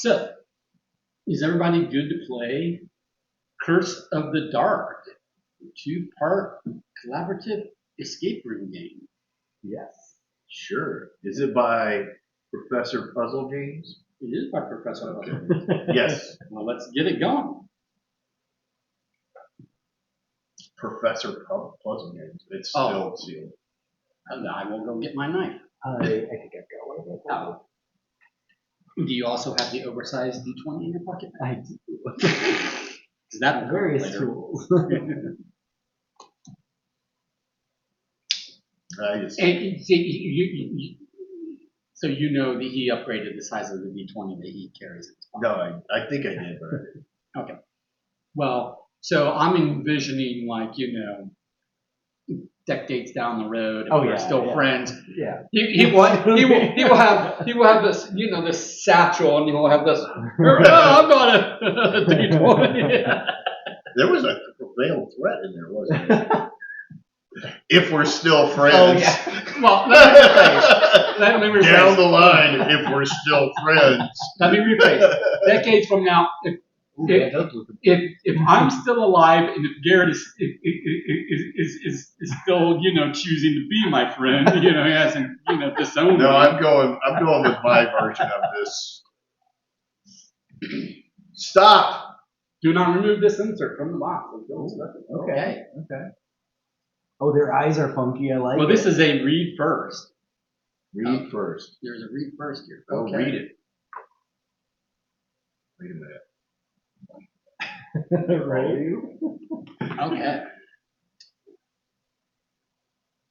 So, is everybody good to play Curse of the Dark, a two-part collaborative escape room game? Yes. Sure. Is it by Professor Puzzle Games? It is by Professor Okay. Puzzle. Yes. Well, let's get it going. Professor Puzzle Games. It's still sealed. And I will go get my knife. I think I've got one of those. Oh. Do you also have the oversized D20 in your pocket? I do. Is that Various later? tools. And so you know that he upgraded the size of the D20 that he carries in his pocket. No, I think I did, but I didn't. Okay. Well, so I'm envisioning decades down the road, if we're still friends. Yeah. He will have this this satchel, and he will have this. I've got a D20. There was a veiled threat in there, wasn't there? If we're still friends. Oh, yeah. Well, let me rephrase. Down the line, if we're still friends. Let me rephrase. Decades from now, if I'm still alive and if Garrett is still choosing to be my friend, he hasn't disowned me. No, I'm going with my version of this. Stop. Do not remove this insert from the box. Okay. Oh, their eyes are funky. I like it. Well, this is a read first. Read first. There's a read first here. Oh, Okay. read it. Wait a minute. Right? Okay.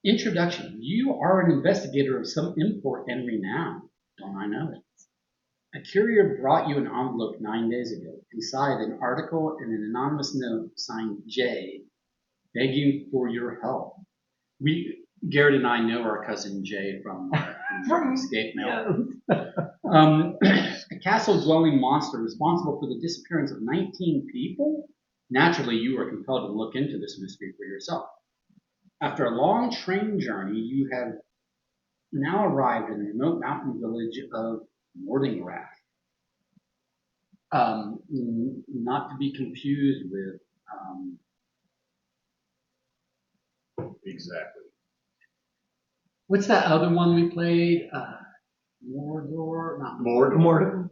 Introduction. You are an investigator of some import and renown. Don't I know it? A courier brought you an envelope 9 days ago. Inside, an article and an anonymous note signed Jay, begging for your help. Garrett and I know our cousin Jay from Escape Mail. A castle-dwelling monster responsible for the disappearance of 19 people? Naturally, you are compelled to look into this mystery for yourself. After a long train journey, you have now arrived in the remote mountain village of Mordingrath. Not to be confused with Exactly. what's that other one we played? Mordor? Not Mordor. Mordem.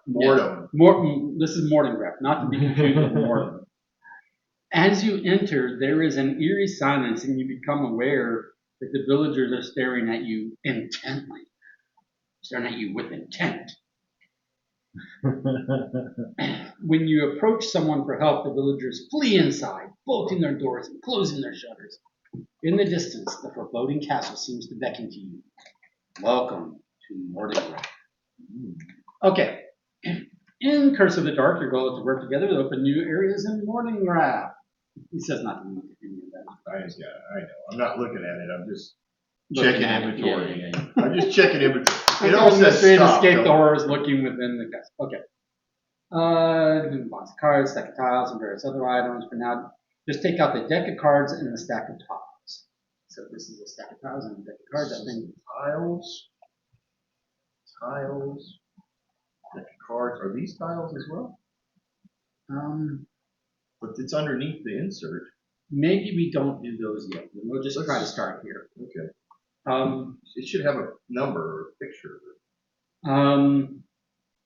Mordor. Yeah. This is Mordingrath, not to be confused with Mordem. As you enter, there is an eerie silence, and you become aware that the villagers are staring at you intently. Staring at you with intent. When you approach someone for help, the villagers flee inside, bolting their doors and closing their shutters. In the distance, the foreboding castle seems to beckon to you. Welcome to Mordingrath. Okay. In Curse of the Dark, your goal is to work together to open new areas in Mordingrath. He says not to look at any of that. I know. I'm not looking at it. I'm just Looking checking at it. inventory. Yeah. I'm just checking inventory. It It all says straight stop. escape the don't it? horrors looking within the castle. Okay. Box of cards, stack of tiles, and various other items. For now, just take out the deck of cards and the stack of tiles. So this is a stack of tiles and a deck of cards. I think Tiles. Deck of cards. Are these tiles as well? But it's underneath the insert. Maybe we don't do those yet. We'll just try to start here. Okay. It should have a number or a picture.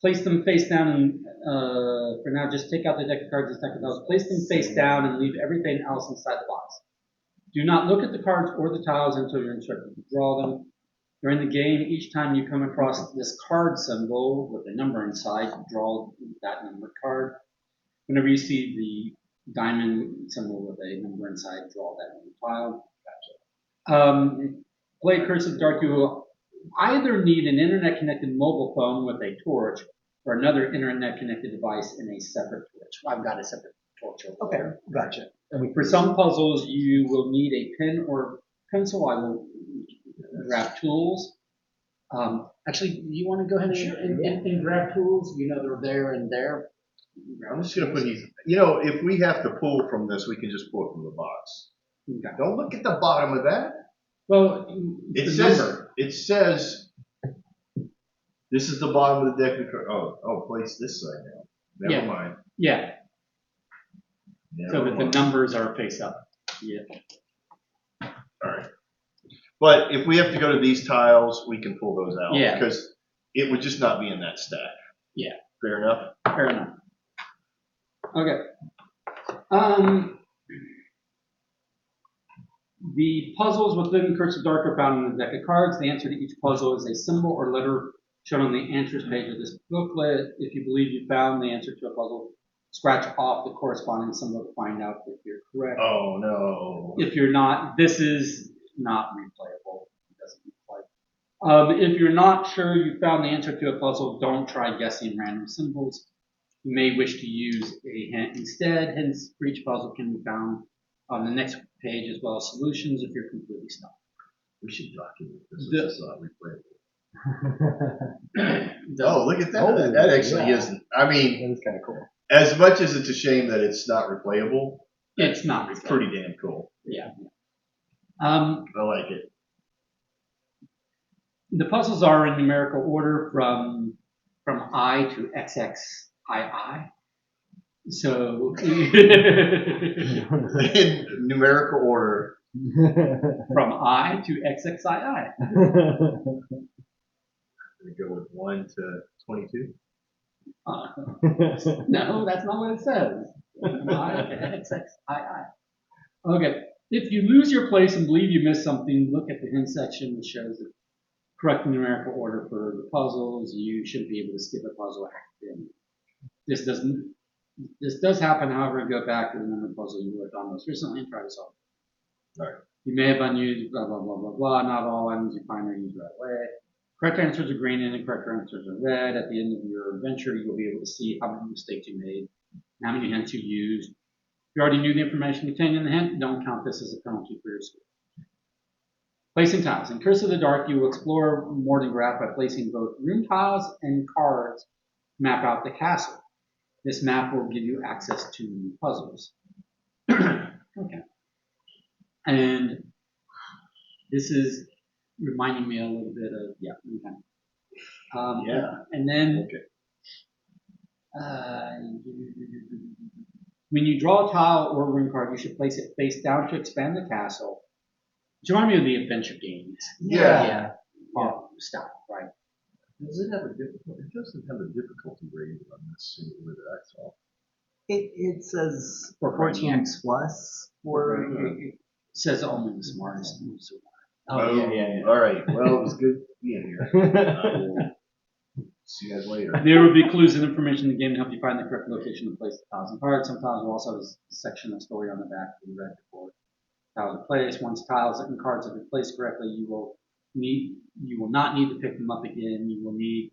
Place them face down, and for now, just take out the deck of cards and stack of tiles. Place them face down and leave everything else inside the box. Do not look at the cards or the tiles until you're instructed to draw them. During the game, each time you come across this card symbol with a number inside, draw that number card. Whenever you see the diamond symbol with a number inside, draw that number tile. Play Curse of the Dark, you will either need an internet-connected mobile phone with a torch or another internet-connected device in a separate torch. I've got a separate torch over there. Gotcha. For some puzzles, you will need a pen or pencil. I will grab tools. Actually, you want to go ahead and grab tools? They're there and there. I'm just going to put these. If we have to pull from this, we can just pull it from the box. Okay. Don't look at the bottom of that. Well, It says This is the bottom of the deck of cards. Oh, place this side now. Never Yeah. mind. Yeah, so Never that the mind. numbers are face up. Yeah. All right. But if we have to go to these tiles, we can pull those out. Yeah. Because it would just not be in that stack. Yeah. Fair enough? Fair enough. Okay. The puzzles within Curse of Dark are found in the deck of cards. The answer to each puzzle is a symbol or letter shown on the answers page of this booklet. If you believe you found the answer to a puzzle, scratch off the corresponding symbol to find out if you're correct. Oh, no. If you're not, this is not replayable. It doesn't replay. If you're not sure you found the answer to a puzzle, don't try guessing random symbols. You may wish to use a hint instead. Hints for each puzzle can be found on the next page, as well as solutions if you're completely stuck. We should document this. The- This is not replayable. Oh, look at that. Oh, that actually yeah. isn't. I mean, That is kind of cool. as much as it's a shame that it's not replayable, It's not it's replayable. pretty damn cool. Yeah. I like it. The puzzles are in numerical order from I to XXII. So In numerical order. from I to XXII. I'm going to go with 1 to 22. No, that's not what it says. I to XXII. Okay. If you lose your place and believe you missed something, look at the hint section, which shows the correct numerical order for the puzzles. You should be able to skip a puzzle accidentally. This does happen, however, go back to the number puzzle you worked on most recently and try to solve it. All right. You may have unused blah blah blah blah blah. Not all items you find are used right away. Correct answers are green and incorrect answers are red. At the end of your adventure, you'll be able to see how many mistakes you made, how many hints you used. If you already knew the information contained in the hint, don't count this as a penalty for your score. Placing tiles. In Curse of the Dark, you will explore Mordengraf by placing both room tiles and cards to map out the castle. This map will give you access to puzzles. Okay. And this is reminding me a little bit of, Yeah. And then Okay. when you draw a tile or a room card, you should place it face down to expand the castle. It's reminding me of the adventure games. Yeah. Style, right? Does it have a difficulty? It doesn't have a difficulty rating on this single that I saw. It says For 14 plus. It says only the smartest. Oh, yeah. All right. Well, it was good being here. I will see you guys later. There will be clues and information in the game to help you find the correct location to place the tiles and cards. Some tiles will also have a section of story on the back to be read before tiles are placed. Once tiles and cards have been placed correctly, you will not need to pick them up again. You will need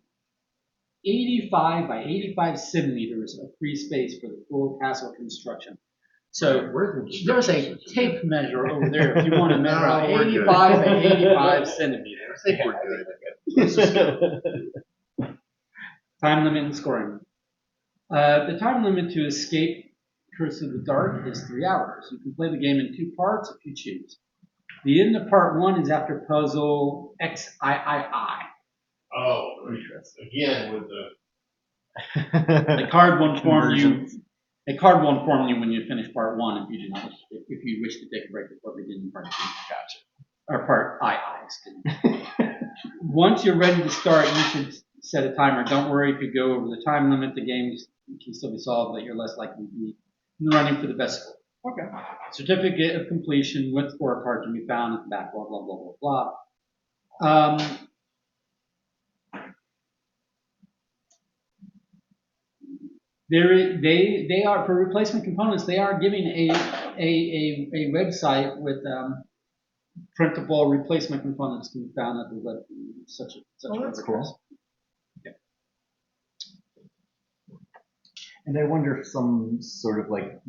85 by 85 centimeters of free space for the full castle construction. So Where's there's a tape measure over there if you want to measure out No, we're good. 85 by 85 centimeters. I think we're good. Let's just go. Time limit and scoring. The time limit to escape Curse of the Dark is 3 hours. You can play the game in 2 parts if you choose. The end of part 1 is after puzzle XIII. Oh, again with the. The card will inform you. A card will inform you when you finish part 1 if you do not, if you wish to take a break before beginning part 2. Gotcha. Or part II. Excuse me. Once you're ready to start, you should set a timer. Don't worry if you go over the time limit. The game can still be solved, but you're less likely to be in the running for the best score. Okay. Certificate of completion with scorecard can be found at the back. Blah blah blah blah blah. They are for replacement components. They are giving a website with printable replacement components can be found at the web. Such a that's web cool. address. And I wonder if some sort of like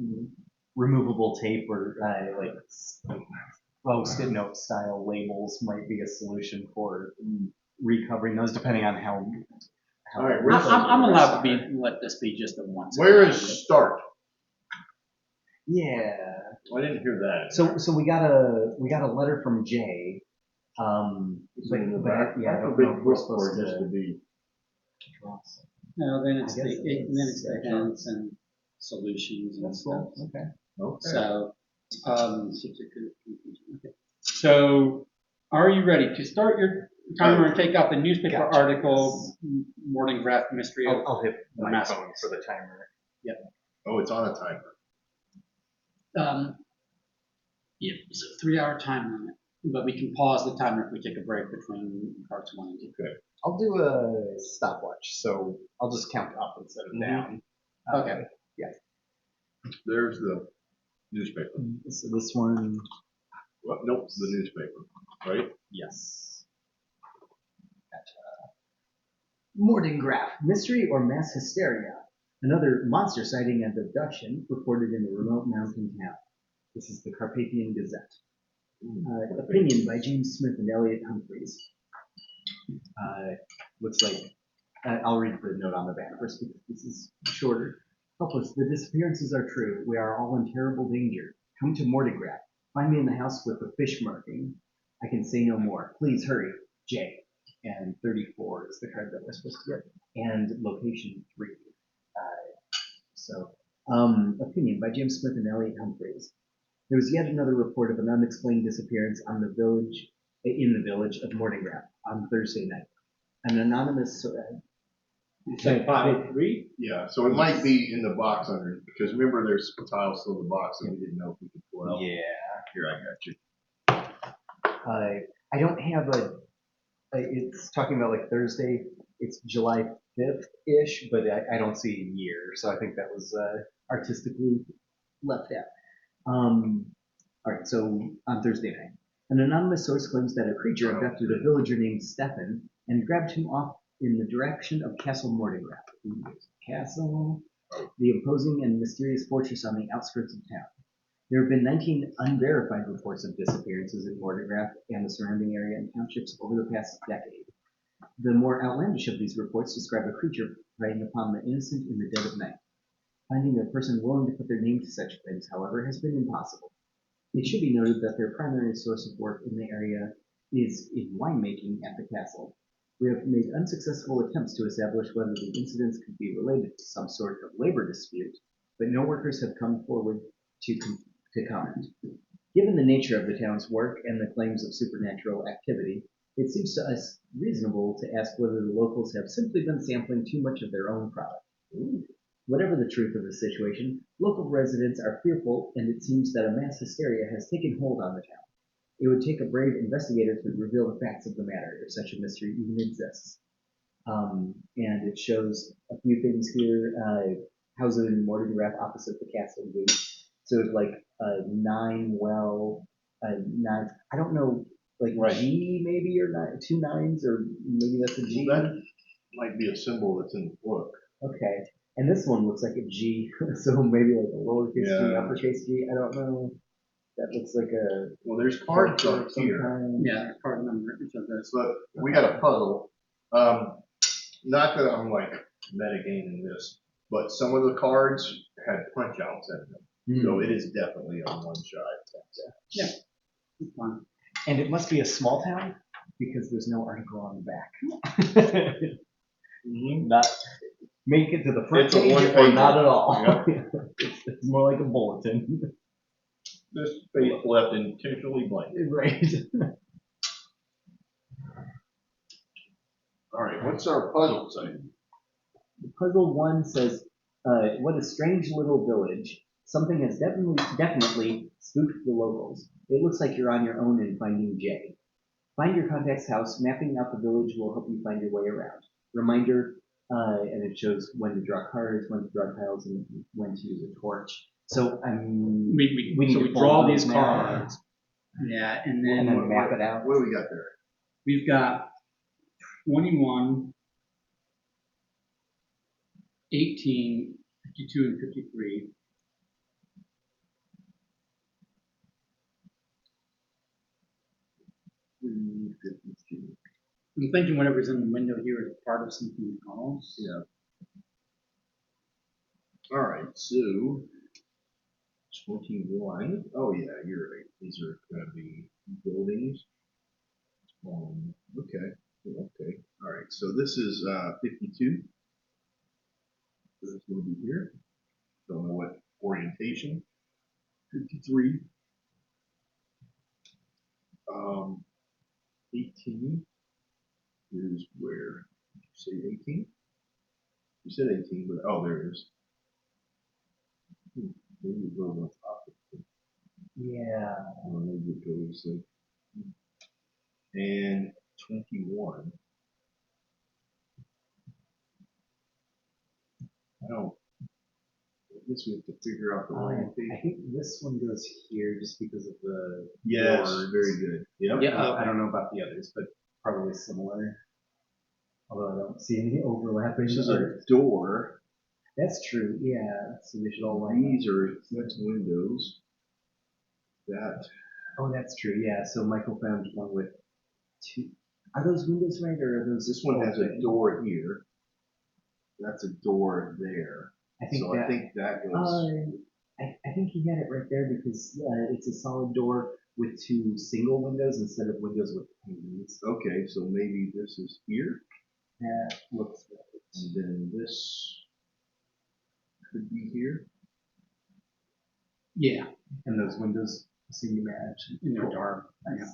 removable tape or post-it note style labels might be a solution for recovering those, depending on how. All right, I'm allowed to let this be just a once. Where is start? Yeah. I didn't hear that. So we got a letter from Jay. Is it in the back? Yeah, I That's a don't big know if we're book for supposed it just to. to be. No, then it's I guess then it's the yeah, hints and solutions and That's stuff. cool. Okay. Okay. So, okay. So, are you ready to start your timer and take out the newspaper Gotcha. article, morning draft mystery of I'll hit my Master phone for the timer. Oh, it's on a timer. Yeah, it's a 3-hour time limit, but we can pause the timer if we take a break between parts 1 and 2. Okay. I'll do a stopwatch, so I'll just count up instead of down. Okay. There's the newspaper. So this one, Well, nope, the newspaper, right? yes. Morning graph, mystery or mass hysteria? Another monster sighting and abduction reported in a remote mountain town. This is the Carpathian Gazette. Opinion by James Smith and Elliot Humphreys. Looks like, I'll read the note on the back first because this is shorter. Help us, the disappearances are true. We are all in terrible danger. Come to Mortigraph. Find me in the house with the fish marking. I can say no more. Please hurry. J. And 34 is the card that we're supposed to get. And location 3. Opinion by James Smith and Elliot Humphreys. There was yet another report of an unexplained disappearance in the village of Mortigraph on Thursday night. An anonymous Say 503? Yeah, so it might be in the box under, because remember there's tiles still in the box and we didn't know if we could pull out. Yeah. Here, I got you. I don't have it's talking about like Thursday. It's July 5th-ish, but I don't see a year, so I think that was artistically left out. All right, so on Thursday night, an anonymous source claims that a creature abducted a villager named Stefan and grabbed him off in the direction of Castle Mortigraph. Castle, the imposing and mysterious fortress on the outskirts of town. There have been 19 unverified reports of disappearances in Mortigraph and the surrounding area and townships over the past decade. The more outlandish of these reports describe a creature preying upon the innocent in the dead of night. Finding a person willing to put their name to such things, however, has been impossible. It should be noted that their primary source of work in the area is in winemaking at the castle. We have made unsuccessful attempts to establish whether the incidents could be related to some sort of labor dispute, but no workers have come forward to comment. Given the nature of the town's work and the claims of supernatural activity, it seems to us reasonable to ask whether the locals have simply been sampling too much of their own product. Whatever the truth of the situation, local residents are fearful, and it seems that a mass hysteria has taken hold on the town. It would take a brave investigator to reveal the facts of the matter, if such a mystery even exists. And it shows a few things here. Houses in Mortigraph opposite the castle gate. So it's like a 9-well, a 9. I don't know, like Right. G maybe, or 2 9s, or maybe that's a G. Well, that might be a symbol that's in the book. Okay. And this one looks like a G, so maybe like a lowercase G, Yeah. uppercase G. I don't know. That looks like a Well, there's cards of on some here. kind. Yeah, card number. So that's But we got a puzzle. Not that I'm like metagaming this, but some of the cards had punch outs in them. So it is definitely on one side. it's fun. And it must be a small town because there's no article on the back. Not make it to the front It's a page or one-pager. not at all. Yep. It's more like a bulletin. This page left intentionally blank. Right. All right, what's our puzzle say? Puzzle 1 says, what a strange little village. Something has definitely spooked the locals. It looks like you're on your own in finding J. Find your contact's house. Mapping out the village will help you find your way around. Reminder, and it shows when to draw cards, when to draw tiles, and when to use a torch. So We need so to we fold draw those these now. cards. Yeah, and then And then map it out. What do we got there? we've got 21, 18, 52, and 53. I'm thinking whatever's in the window here is part of something else. Yeah. All right, so 21. Oh yeah, you're right. These are going to be buildings. Okay. Okay. All right. So this is 52. So it's going to be here. Don't know what orientation. 53. 18 is where? Did you say 18? You said 18, but oh, there it is. Maybe it goes on top of it. Yeah. Or maybe it goes like. And 21. I don't. I guess we have to figure out the I orientation. think this one goes here just because of the Yes, doors. very good. Yep. Yeah. I don't know about the others, but probably similar. Although I don't see any overlapping. This is a door. That's true. Yeah. So they should all line up. These are that's windows. That Oh, that's true. Yeah. So Michael found one with two. Are those windows right, or are those? this one has a door here. That's a door there. I think So that. I think that goes. I think he had it right there because it's a solid door with two single windows instead of windows with panes. Okay, so maybe this is here, That looks right. and then this could be here. Yeah. And those windows seem to match. And they're dark. Nice.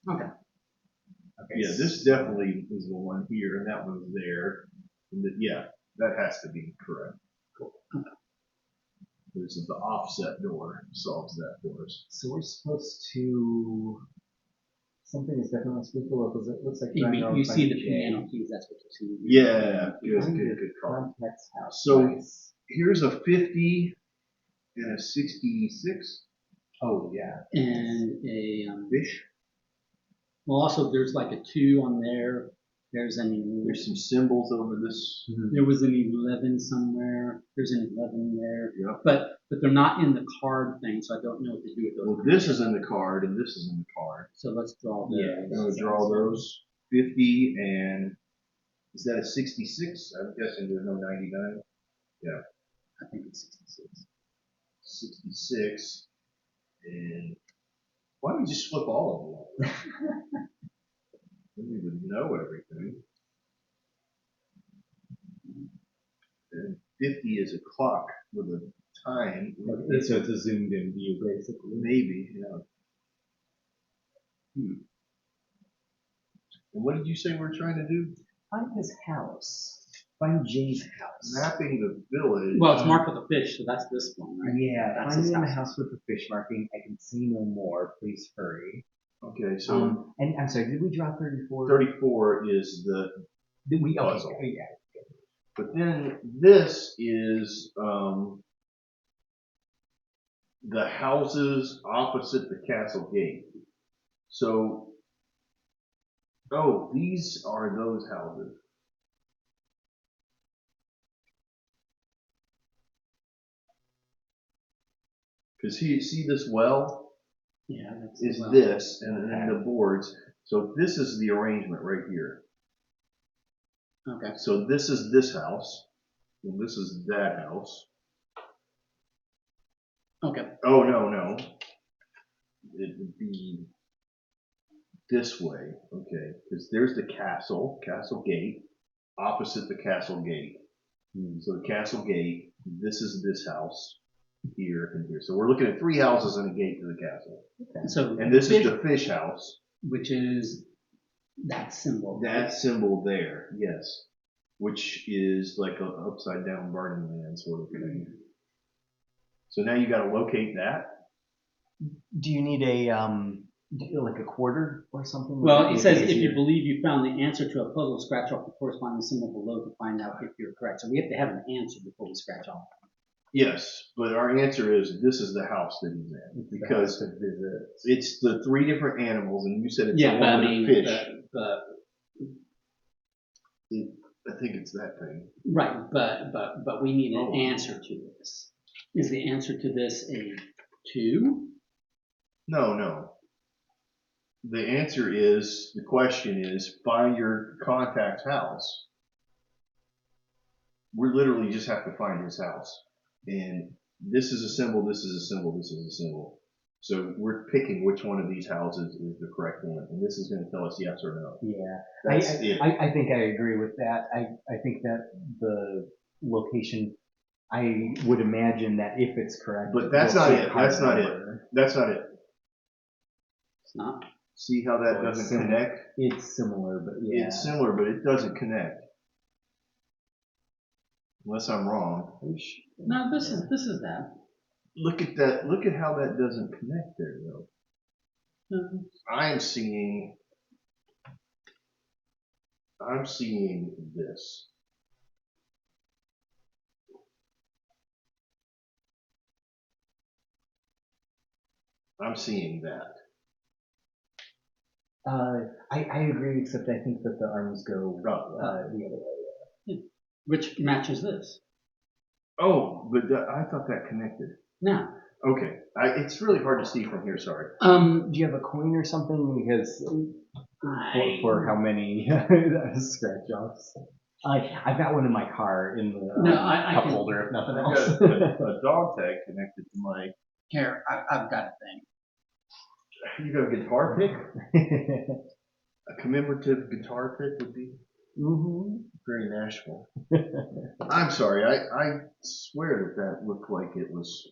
Okay. Okay. Yeah, this definitely is the one here, and that one's there. And yeah, that has to be correct. Cool. This is the offset door, solves that for us. So we're supposed to. Something is definitely supposed to look. It looks like You see the piano keys. That's what you see. Yeah, good call. Contacts house. So Nice. here's a 50 and a 66 Oh yeah. And a fish. well, also there's like a 2 on there. There's There's some symbols over this. there was an 11 somewhere. There's an 11 there. Yep. But they're not in the card thing, so I don't know what to do with those. Well, this is in the card, and this is in the card. So let's draw those. Yeah. I'm going to draw those 50 and is that a 66? I'm guessing there's no 99. I think it's 66. 66. And why don't we just flip all of them over? Then we would know everything. And 50 is a clock with a time. Okay, so it's a zoomed in view, basically. Maybe, yeah. And what did you say we're trying to do? Find his house. Find Jay's house. Mapping the village. Well, it's marked with a fish, so that's this one, right? Yeah, That's find his me in the house. house with the fish marking. I can see no more. Please hurry. Okay, so And I'm sorry, did we draw 34? 34 is the Did we? Okay, puzzle. yeah. But then this is the houses opposite the castle gate. So, oh, these are those houses. Because see this well Yeah, that's is well. this, and then the boards. So this is the arrangement right here. Okay. So this is this house, and this is that house. Okay. Oh, no. It would be this way, okay, because there's the castle gate, opposite the castle gate. So the castle gate, this is this house, here and here. So we're looking at 3 houses and a gate to the castle. Okay. So And this is the fish house. which is that symbol. That symbol there, yes. Which is like an upside down Burning Man sort of thing. So now you got to locate that. Do you need a like a quarter or something? Well, Would it it says be if you easier? believe you found the answer to a puzzle, scratch off the corresponding symbol below to find out if you're correct. So we have to have an answer before we scratch off. Yes, but our answer is this is the house that he's in because To visit. it's the 3 different animals, and you said it's Yeah, the but I one with mean, the fish. the I think it's that thing. right, but we need an Oh. answer to this. Is the answer to this a 2? No. The answer is, the question is, find your contact's house. We literally just have to find his house. And this is a symbol, this is a symbol, this is a symbol. So we're picking which one of these houses is the correct one, and this is going to tell us yes or no. Yeah, That's it. I think I agree with that. I think that the location, I would imagine that if it's correct. But that's we'll not see a it. card That's not it. number. That's not it. It's not. See how that So it's doesn't connect? It's similar, but yeah. It's similar, but it doesn't connect. Unless I'm wrong. No, this is that. Look at that. Look at how that doesn't connect there, though. No. I'm seeing this. I'm seeing that. I agree, except I think that the arms go the other way. Which matches this. Oh, but I thought that connected. No. Okay, it's really hard to see from here. Sorry. Do you have a coin or something? Because for how many scratch offs? I've got one in my car in the cup holder, if nothing I've else. got a dog tag connected to my. Here, I've got a thing. You got a guitar pick? A commemorative guitar pick would be very Nashville. I'm sorry, I swear that looked like it was.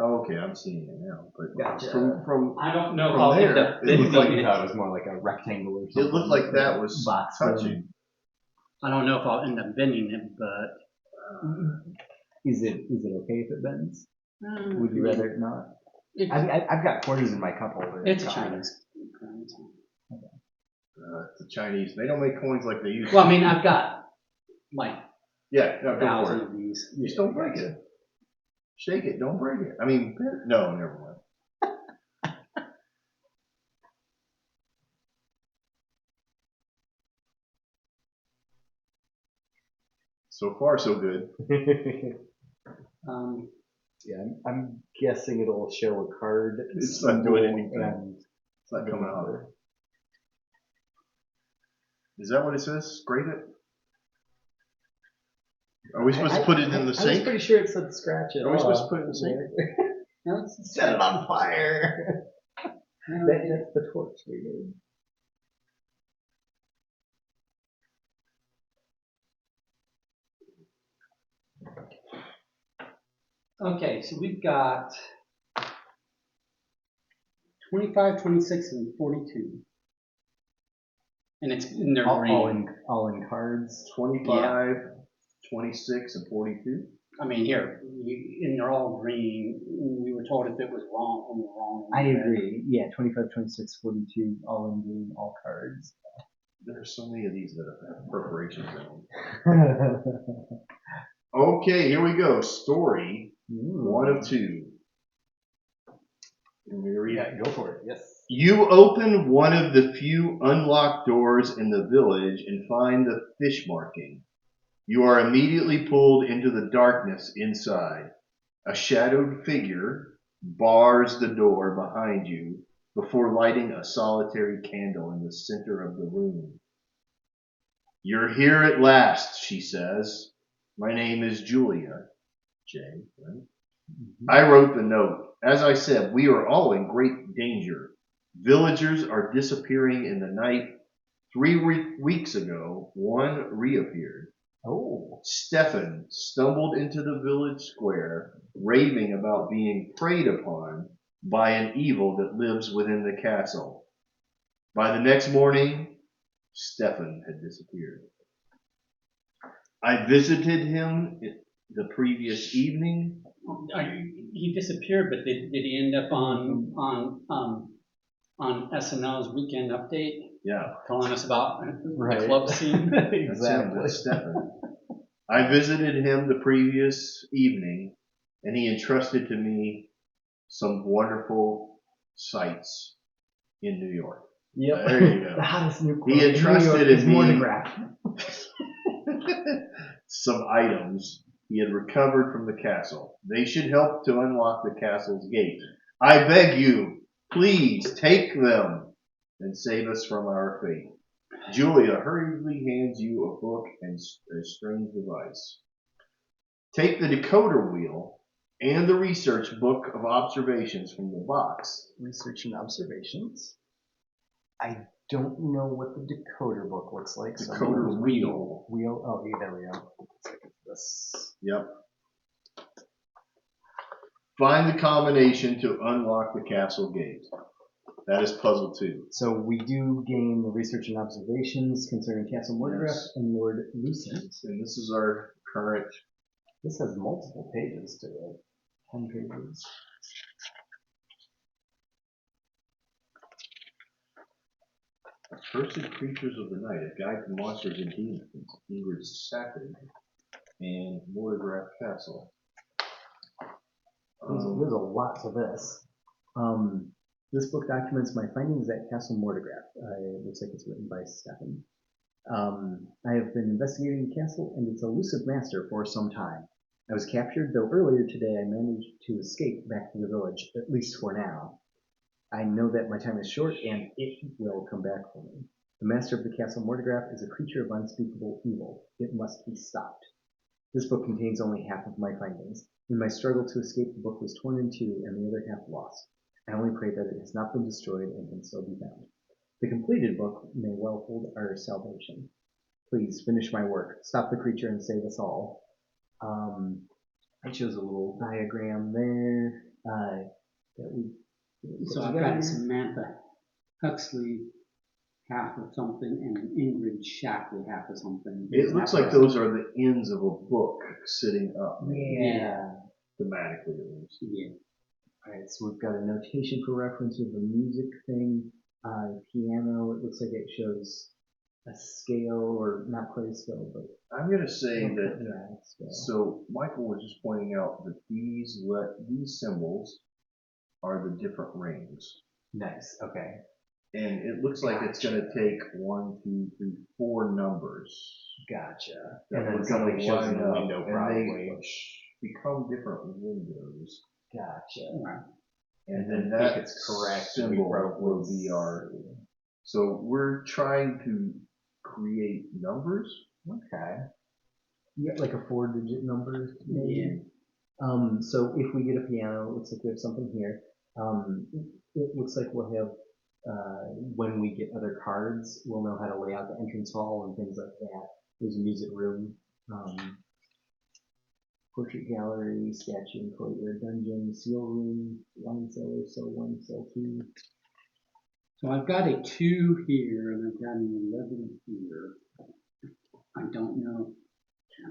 Oh, okay, I'm seeing it now. But Gotcha. from I don't know from how there, It looked like you thought it was more like a rectangle or something. it looked like that was box touching. I don't know if I'll end up bending it, but Is it okay if it bends? Would you rather it not? It's, I've got quarters in my cup holder. it's a Chinese. The Chinese, they don't make coins like they used to. Well, I mean, I've got like Yeah, no, go for 1,000 it. of these. Just don't break it. Shake it, don't break it. I mean, no, never mind. So far, so good. Yeah, I'm guessing it'll show a card. It's not doing anything. And It's not coming out. Is that what it says? Scrape it? Are we supposed to put it in the I was sink? pretty sure it said scratch it. Are we supposed to put it in the sink? No, Set it on fire. That's the torch we need. Okay, so we've got 25, 26, and 42. And it's in their green. All in cards. 25, 26, and 42? I mean, here, and they're all green. We were told if it was wrong, we were wrong. I agree. Yeah, 25, 26, 42, all in green, all cards. There are so many of these that have perforations in them. Okay, here we go. Story 1 of 2. Yeah, go for it. Yes. You open one of the few unlocked doors in the village and find the fish marking. You are immediately pulled into the darkness inside. A shadowed figure bars the door behind you before lighting a solitary candle in the center of the room. You're here at last, she says. My name is Julia. Jay, right? I wrote the note. As I said, we are all in great danger. Villagers are disappearing in the night. 3 weeks ago, one reappeared. Oh. Stefan stumbled into the village square, raving about being preyed upon by an evil that lives within the castle. By the next morning, Stefan had disappeared. I visited him the previous evening. He disappeared, but did he end up on SNL's Weekend Update? Yeah, Telling us about Right. the club scene. Exactly. That's Stefan. I visited him the previous evening, and he entrusted to me some wonderful sights in New York. Yep. There you go. The hottest new He entrusted is in me Mornograph. some items he had recovered from the castle. They should help to unlock the castle's gate. I beg you, please take them and save us from our fate. Julia hurriedly hands you a book and a strange device. Take the decoder wheel And the research book of observations from the box. Research and observations. I don't know what the decoder book looks like. Decoder wheel. Wheel. Oh, yeah, there we go. This. Yep. Find the combination to unlock the castle gate. That is puzzle 2. So we do gain the research and observations concerning Castle Mordegraph Yes. and Lord Lucent. And this is our current. This has multiple pages to it. 10 pages. Accursed Creatures of the Night, a guide to monsters and demons, Ingrid's Sacred, and Mordegraph Castle. There's a lot to this. This book documents my findings at Castle Mordegraph. It looks like it's written by Stefan. I have been investigating the castle and its elusive master for some time. I was captured, though earlier today I managed to escape back to the village, at least for now. I know that my time is short, and it will come back for me. The master of the Castle Mordegraph is a creature of unspeakable evil. It must be stopped. This book contains only half of my findings. In my struggle to escape, the book was torn in two and the other half lost. I only pray that it has not been destroyed and can still be found. The completed book may well hold our salvation. Please finish my work. Stop the creature and save us all. I chose a little diagram there that we. So I've got Samantha Huxley half of something and Ingrid Shackley half of something. It looks like those are the ends of a book sitting up. Yeah. Thematically, at least. Yeah. Alright, so we've got a notation for reference with the music thing. Piano, it looks like it shows a scale, or not quite a scale, but. I'm going to say that. Yeah, scale. So Michael was just pointing out that these symbols are the different rings. Nice, okay. And it looks like it's going to take 1, 2, 3, 4 numbers. Gotcha. That And then we're something gonna shows in line the up, window, and probably. they become different windows. Gotcha. And then if that it's correct, symbol we probably will be our. So we're trying to create numbers. Okay. Yeah, like a 4-digit number, maybe. Yeah. So if we get a piano, it looks like we have something here. It looks like we'll have, when we get other cards, we'll know how to lay out the entrance hall and things like that. There's a music room, portrait gallery, statue and courtyard dungeon, seal room, wine cellar, cell 1, cell 2. So I've got a 2 here and I've got an 11 here. I don't know.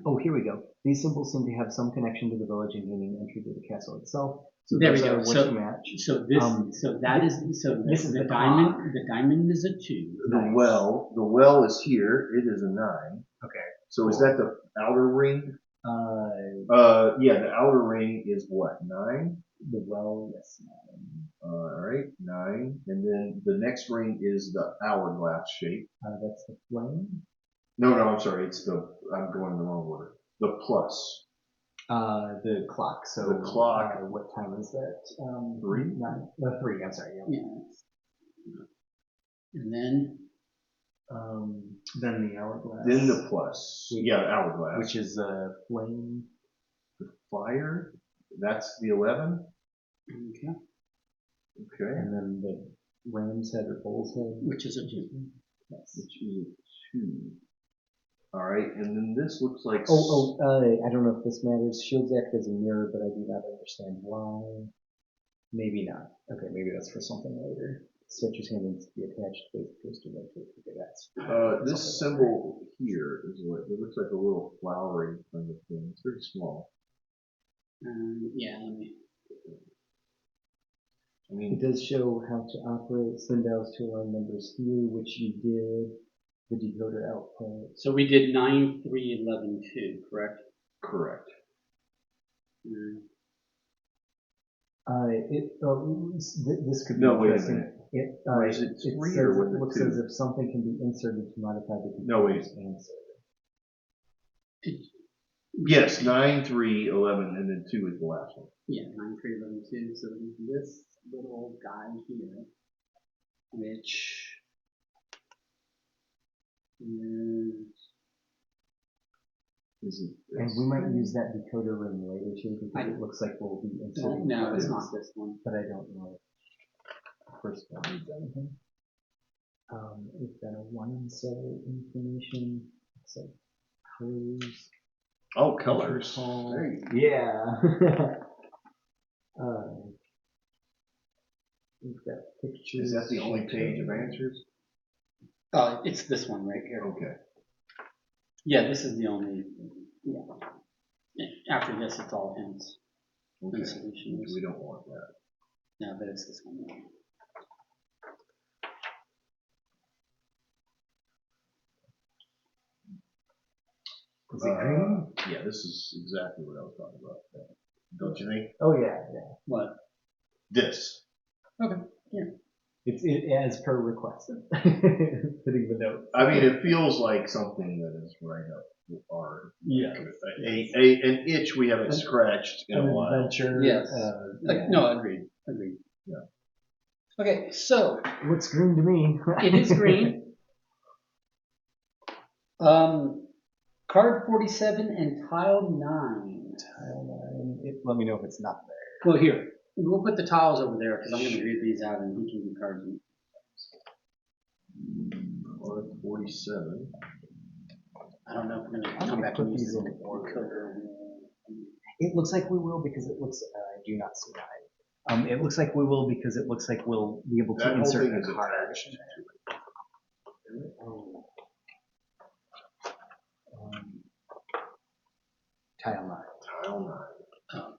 Oh, here we go. These symbols seem to have some connection to the village and gaining entry to the castle itself. So there we those go. are what So, you match. so this, this is the the diamond. clock. The diamond is a 2. The well is here. It is a 9. Okay. So is that the outer ring? Yeah, the outer ring is what, 9? The well, yes. Alright, 9. And then the next ring is the hourglass shape. That's the flame. No, I'm sorry. I'm going in the wrong order. The plus. The clock. So the clock. What time is that? 3? 9. 3. I'm sorry. Yeah. And then the hourglass. Then the plus. Yeah, the hourglass. Which is flame. The fire. That's the 11. okay, Okay. And then the ram's head or bull's head. which is a 2. Yes. Which is a 2. All right, and then this looks like. I don't know if this matters. Shields act as a mirror, but I do not understand why. Maybe not. Okay, maybe that's for something later. Stretcher's hand needs to be attached to the poster right. Okay, that's. This symbol here is what it looks like, a little flowery kind of thing. It's very small. Yeah, let me. I mean, it does show how to operate send outs to align numbers here, which you did. The decoder output. So we did 9, 3, 11, 2, correct? Correct. This could be no, wait a interesting. minute. Is it 3 or was it 2? It looks as if something can be inserted to modify the decoder's answer. Yes, 9, 3, 11, and then 2 is the last one. Yeah, 9, 3, 11, 2. So this little guy here, which is Is it And this? we might use that decoder ring later too, because it looks like we'll be inserting No, it's cards, not this one. but I don't know if the first one needs anything. We've got a one cell information. It's like colors. Oh, colors. Call. There you go. Yeah. We've got pictures. Is that the only page of answers? It's this one right here. Okay. Yeah, this is the only. Yeah. After this, it's all hints Okay. and solutions. We don't want that. No, but it's this one. Is it green? Yeah, this is exactly what I was talking about. Don't you think? Oh yeah, yeah. What? This. Okay. Yeah. It's as per requested. Putting the note. I mean, it feels like something that is right up our Yeah. an itch we haven't scratched in An a while. adventure. Yes. Yeah. No, agreed. Agreed. Yeah. Okay, so Looks green to me. it is green. Card 47 and tile 9. Let me know if it's not there. Well, here, we'll put the tiles over there because I'm going to read these out and he can do cards. Card 47. I don't know if we're going to I'm come gonna back put and use these the in order. decoder. It looks like we will because it looks. I do not see nine. It looks like we will because it looks like we'll be able to That whole insert thing a is card. attached to it. Tile 9. Tile 9. Oh,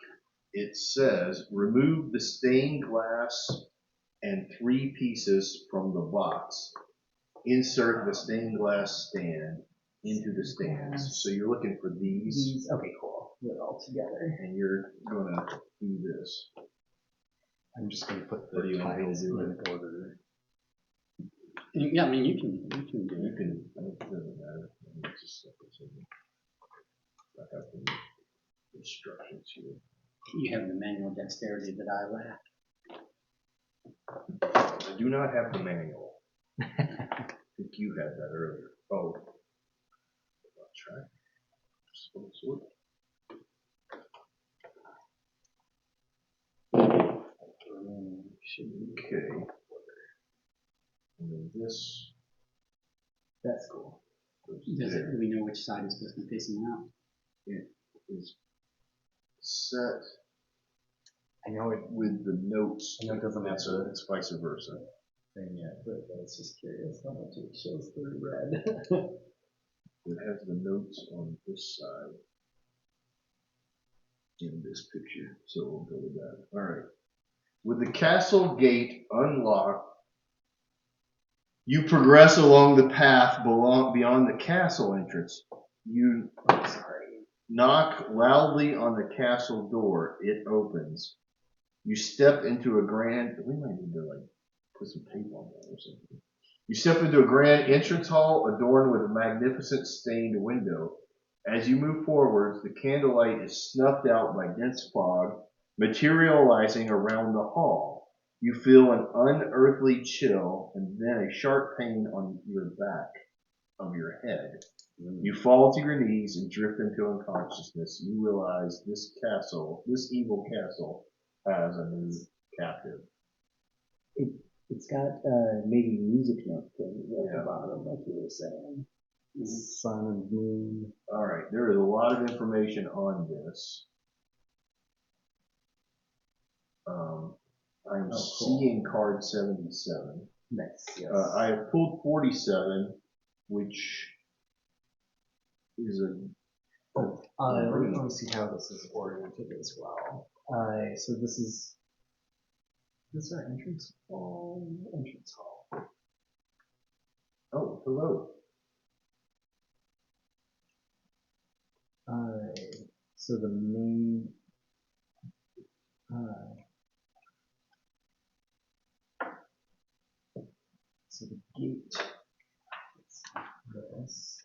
It says remove the stained glass and 3 pieces from the box. Insert the stained glass stand into the stands. So you're looking for these, Okay, cool. They're all together. and you're gonna do this. I'm just going to put What do the you want me to tiles do? in order. yeah, I mean, you can do You it. can, it doesn't matter. It's just I have the instructions here. You have the manual dexterity that I lack. I do not have the manual. I think you had that earlier. Oh, I'll try. Sort. Okay. And then this. That's cool. Do we know which side is supposed to be facing out? It is set I know it with the notes. I know it doesn't have the It's vice versa. thing yet, but I was just curious how much it shows through red. It has the notes on this side in this picture, so we'll go with that. All right. With the castle gate unlocked, you progress along the path beyond the castle entrance. You knock loudly on the castle door. It opens. You step into a grand. We might need to like put some tape on that or something. You step into a grand entrance hall adorned with a magnificent stained window. As you move forwards, the candlelight is snuffed out by dense fog, materializing around the hall. You feel an unearthly chill and then a sharp pain on your back of your head. You fall to your knees and drift into unconsciousness. You realize this evil castle, has a new captive. It's got maybe music note thing at Yeah. the bottom, like you were saying. Sun and moon. All right, there is a lot of information on this. I'm seeing card 77. Nice. Yes. I have pulled 47, which is a. Let me see how this is oriented as well. So this is our entrance hall. Entrance hall. Oh, hello. So the main. So the gate. This.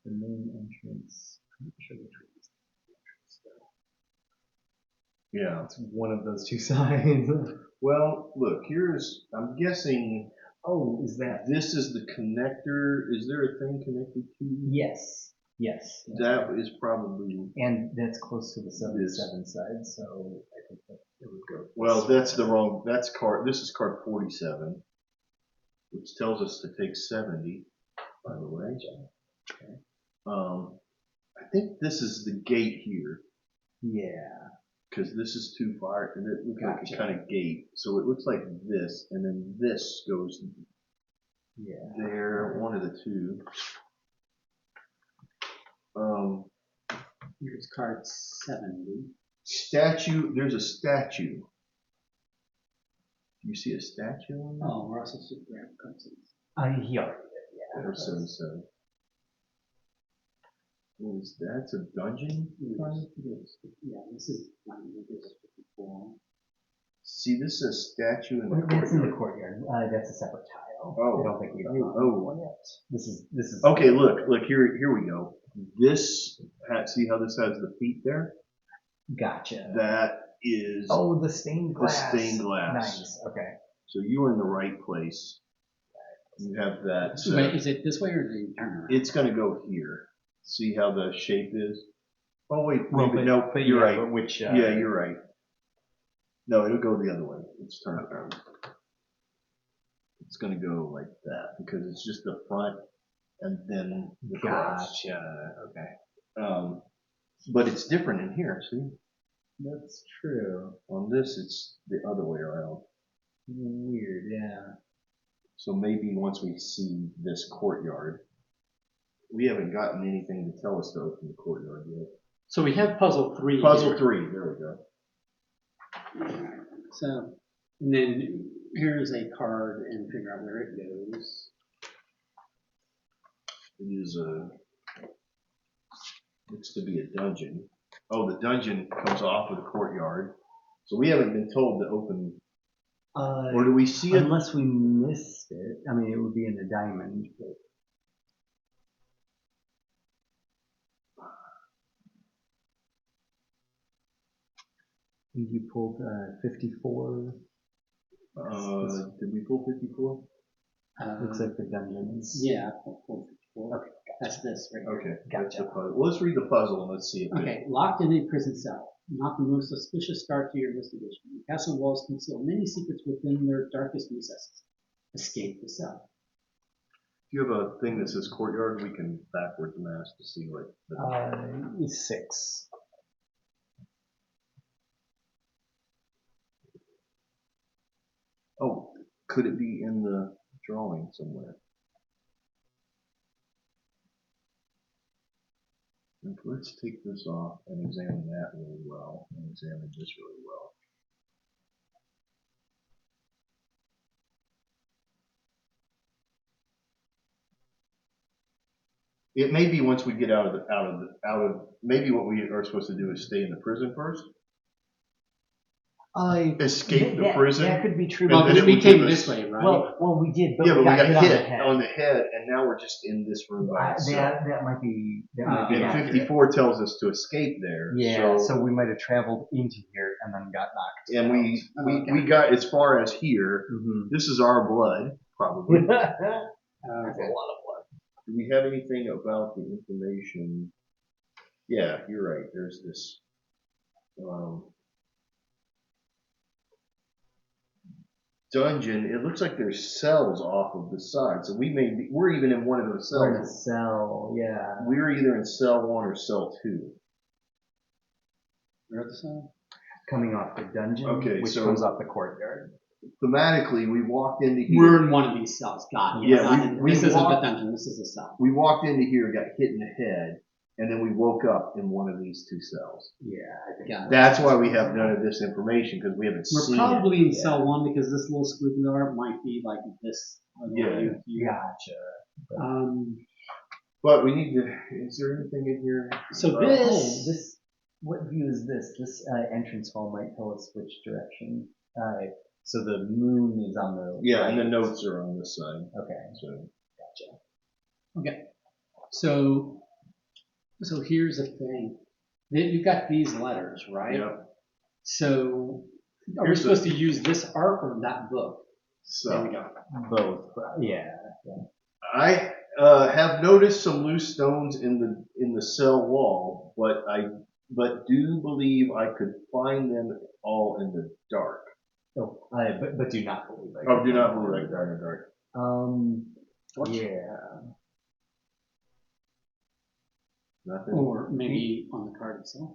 The main entrance. I'm not sure which one is the entrance though. Yeah. It's one of those two sides. Well, look, I'm guessing. Oh, is that? This is the connector. Is there a thing connected to? Yes. Yes. That is probably, And that's close to the 77 side, so I think that it would go. well, that's the wrong, this is card 47, which tells us to take 70, by the way. Okay. I think this is the gate here, Yeah. because this is too far, and it looks like Gotcha. a kind of gate. So it looks like this, and then this goes there, one of the two. Here's card 70. Statue, there's a statue. Do you see a statue on that? Oh, Russell Super Grant Cutscenes. He already did, yeah. Or 77. What is that? It's a dungeon? Yeah, this is 54. See, this is a statue in the That's in the courtyard. courtyard. That's a separate tile. Oh. I don't think we've Oh. one yet. This is. Okay, look, here we go. This, see how this has the feet there? Gotcha. That is Oh, the stained glass. the stained glass. Nice. Okay. So you were in the right place. You have that. So Wait, is it this way or do you turn around? it's going to go here. See how the shape is? Oh wait, Well, maybe, no, but you're yeah, right. But which? Yeah, you're right. No, it'll go the other way. Let's turn it around. It's going to go like that because it's just the front and then the cross. Gotcha. Okay. But it's different in here. See, That's true. on this it's the other way around. Weird. Yeah. So maybe once we see this courtyard, we haven't gotten anything to tell us to open the courtyard yet. So we have puzzle 3. Puzzle here. 3, there we go. So, and then here's a card and figure out where it goes. It is looks to be a dungeon. Oh, the dungeon comes off of the courtyard. So we haven't been told to open, or do we see it? Unless we missed it. I mean, it would be in the diamond. But... You pulled 54. Did we pull 54? Looks like the dungeons. Yeah, 54. Okay, That's this right here. Okay, Gotcha. well, let's read the puzzle and let's see if Okay, locked in a prison cell. Not the most auspicious start to your investigation. The castle walls conceal many secrets within their darkest recesses. Escape the cell. if you have a thing that says courtyard, we can backwards mask to see what. 6. Oh, could it be in the drawing somewhere? Let's take this off and examine that really well, and examine this really well. It may be once we get out of maybe what we are supposed to do is stay in the prison first. Escape the prison. That could be true. And then we it would came give us- this way, right? Well, we did, but Yeah, but we got hit hit on the head, and now we're just in this room by ourselves. That might be. And accurate. 54 tells us to escape there. Yeah, so we might have traveled into here and then got knocked. And Okay. we got as far as here. Mm-hmm. This is our blood, probably. That's Okay. a lot of blood. Do we have anything about the information? Yeah, you're right. There's this. Dungeon. It looks like there's cells off of the side, so we're even in one of those We're in a cells. cell, yeah. We're either in cell 1 or cell 2. Where are the cell? Coming off the dungeon, Okay, which so- comes off the courtyard. Thematically, we walked into here. We're in one of these cells. Got it. Yeah, we this isn't the walked- dungeon. This is a cell. We walked into here, got hit in the head, and then we woke up in one of these 2 cells. Yeah, I think. Got it. That's why we have none of this information, because we haven't We're seen probably in Yeah. cell 1 because this little squiggly bar might be like this. Yeah. Gotcha. But we need to. Is there anything in here? So Oh, this. What view is this? This entrance hall might tell us which direction. So the moon is on the. Yeah, and the right. notes are on this side. Okay. So Gotcha. Okay. So here's the thing. You've got these letters, right? yeah. So are we Here's supposed to use this art or that book? There we So go. Both. Yeah. Have noticed some loose stones in the cell wall, but do believe I could find them all in the dark. Oh, but do not believe I Oh, can do not find believe I them. could find in the dark. Yeah. Nothing. Or maybe on the card itself.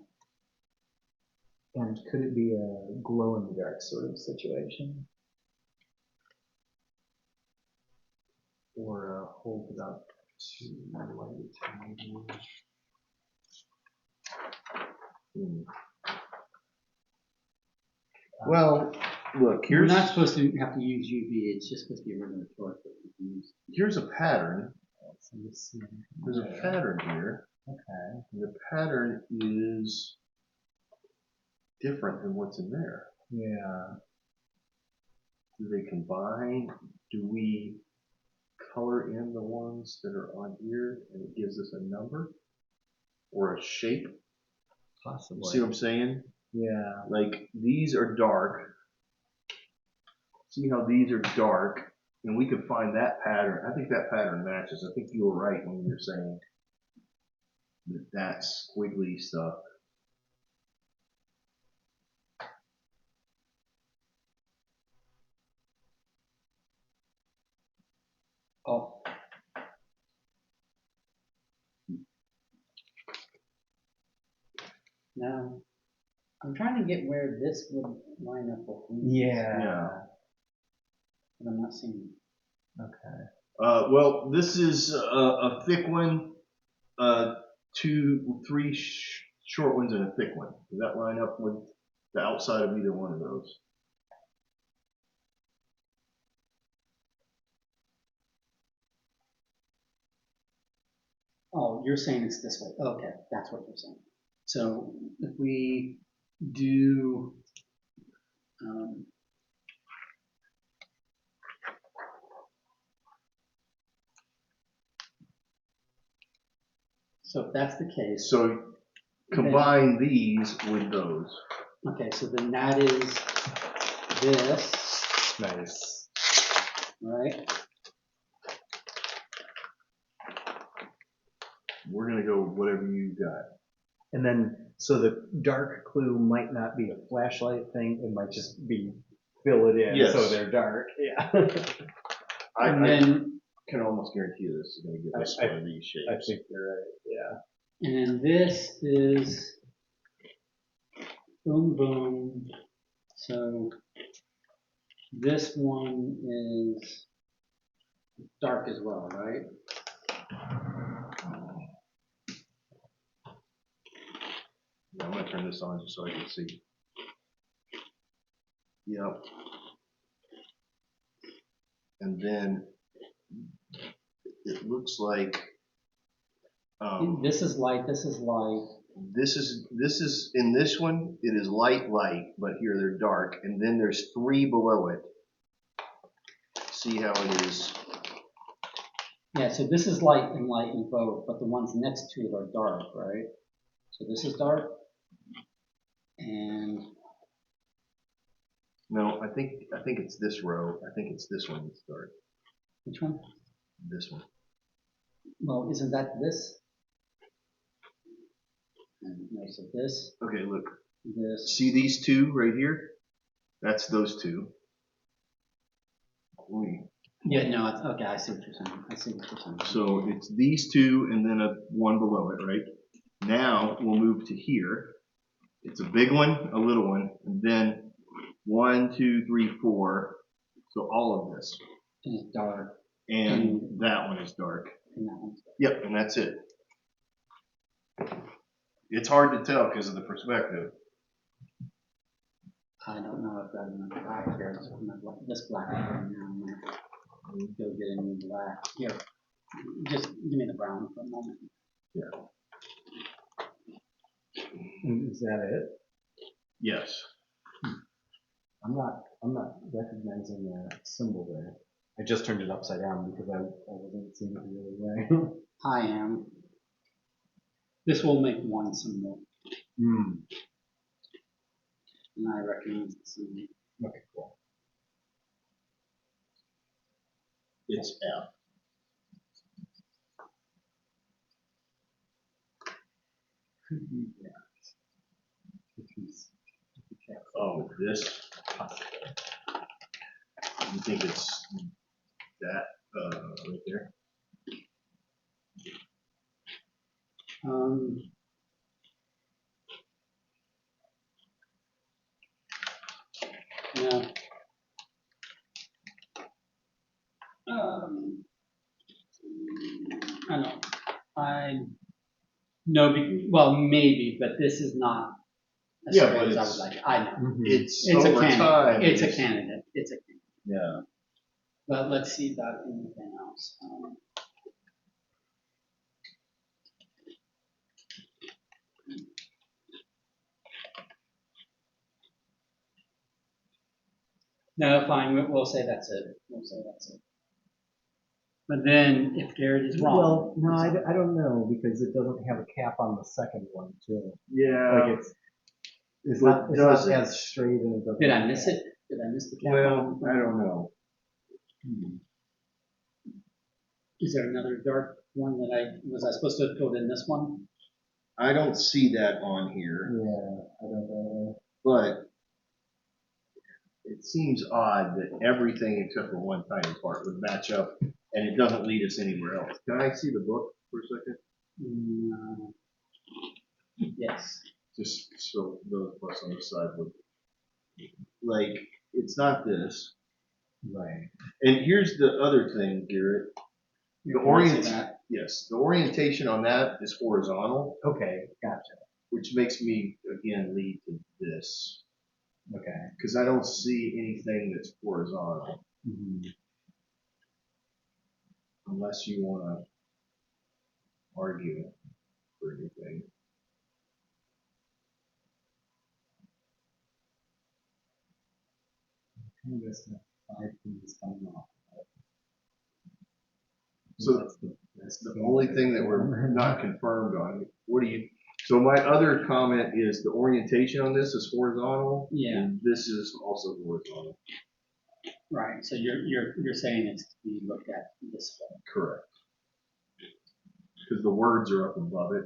And could it be a glow in the dark sort of situation? Or a hold without too light? Well, look, You're here's not supposed to have to use UV. It's just supposed to be a regular torch that you can use. here's a pattern. Let's see. There's a pattern here. Okay. The pattern is different than what's in there. Yeah. Do they combine? Do we color in the ones that are on here and it gives us a number or a shape? Possibly. See what I'm saying? Yeah. Like these are dark. See how these are dark, and we could find that pattern. I think that pattern matches. I think you were right when you were saying that squiggly stuff. Oh. Now, I'm trying to get where this would line up with these, Yeah. but I'm not seeing it. Okay. Well, this is a thick one, 2, 3 short ones, and a thick one. Does that line up with the outside of either one of those? Oh, you're saying it's this way. Okay, that's what you're saying. So if we do so if that's the case, So combine these with those. okay, so then that is this, Nice. right? We're gonna go with whatever you got. And then, so the dark clue might not be a flashlight thing. It might just be fill it in Yes. so they're dark. Yeah. And I then can almost guarantee you this is gonna give us one of these shapes. I think you're right. Yeah. and then this is boom boom. So this one is dark as well, right? Yeah, I'm gonna turn this on just so I can see. Yep. And then it looks like This is light, this is light. this is in this one it is light, but here they're dark, and then there's 3 below it. See how it is? Yeah, so this is light and both, but the ones next to it are dark, right? So this is dark. And No, I think it's this row. I think it's this one that's dark. which one? This one. Well, isn't that this? And no, so this, Okay, look. this. See these 2 right here? That's those 2. Yeah, no, it's, okay, I see what you're saying. I see what you're saying. So it's these 2 and then a 1 below it, right? Now we'll move to here. It's a big one, a little one, and then 1, 2, 3, 4. So all of this. And it's dark. And that one is dark. And that one's dark. Yep, and that's it. It's hard to tell because of the perspective. I don't know if that enough black here. It's this black right now. I'm gonna go get a new black. Here, just give me the brown for a moment. Yeah. Is that it? Yes. I'm not recognizing that symbol there. I just turned it upside down because I wasn't seeing it the other way. I am. This will make one symbol, and I recognize the symbol. Okay, cool. It's F. could be that. Oh, this. You think it's that right there? No. I don't know. No, well, maybe, but this is not as Yeah, straight but as I it's- would like. I know. It's It's a over candidate. time. It's a candidate. It's a candidate. Yeah. But let's see about anything else. No, fine. We'll say that's it. We'll say that's it. But then, if Garrett is wrong, Well, no, I don't know because it doesn't have a cap on the second one too. Yeah. Like it's not as straight and it doesn't. did I miss it? Did I miss the cap? Well, I don't know. Is there another dark one that was I supposed to have filled in this one? I don't see that on here, Yeah, I don't know. but it seems odd that everything except for one tiny part would match up, and it doesn't lead us anywhere else. Can I see the book for a second? Yes. Just so those of us on the side would, like, it's not this. Right. And here's the other thing, Garrett. The orientation on that is horizontal, Okay, gotcha. which makes me again lead to this Okay. because I don't see anything that's horizontal unless you want to argue for anything. That's the 5 things coming off. So that's the only thing that we're not confirmed on. What do you? So my other comment is the orientation on this is horizontal. Yeah. And this is also horizontal. Right. So you're saying it's to be looked at this way. Correct. Because the words are up above it.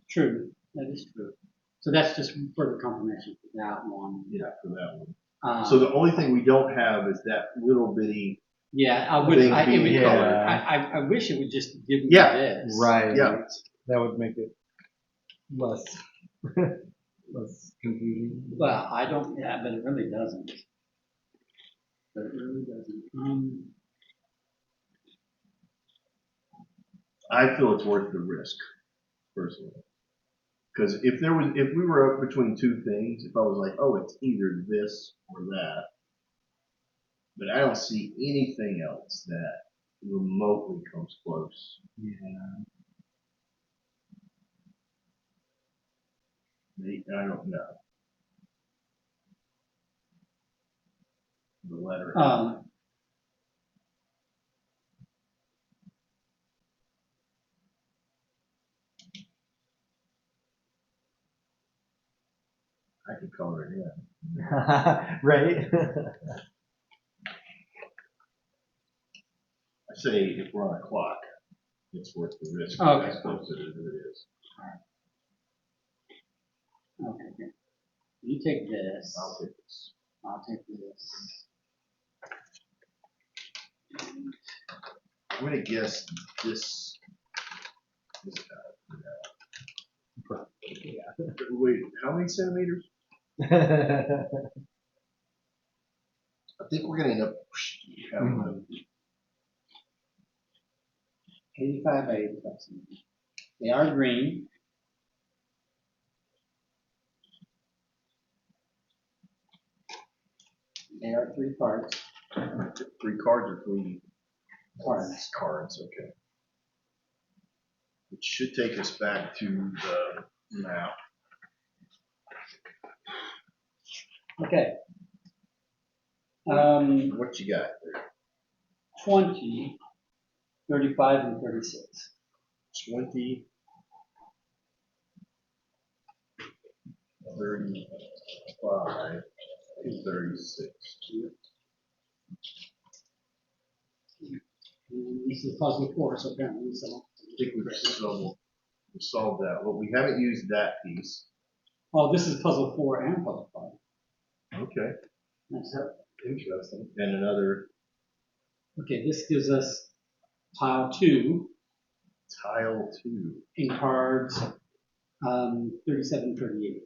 True. That is true. So that's just further confirmation for that one. Yeah, for that one. So the only thing we don't have is that little bitty. Yeah, I would. Thing I, it being would colored. I wish it would just give me Yeah. this. Right. Yeah. That would make it less less confusing. Well, I don't. Yeah, but it really doesn't. But it really doesn't. I feel it's worth the risk, personally. Because if we were up between two things, if I was like, oh, it's either this or that, but I don't see anything else that remotely comes close. Yeah. I don't know. The letter. I could color it in. Right. I say if we're on a clock, it's worth the risk. Okay. As close as it is. Okay. Good. You take this. I'll take this. I'll take this. I'm gonna guess this guy. Yeah. Wait, how many centimeters? I think we're gonna end up having 85 by 85 centimeters. They are green. They are 3 parts. 3 cards or 3 Cards. Cards, okay. Which should take us back to the map. Okay. What you got there? 20, 35, and 36. 20, 35, and 36. And this is puzzle 4, so apparently so. I think we've still We solved that. Well, we haven't used that piece. Oh, this is puzzle 4 and puzzle 5. Okay. Nice. Interesting. And another Okay, this gives us tile 2 tile 2. in cards 37, 38.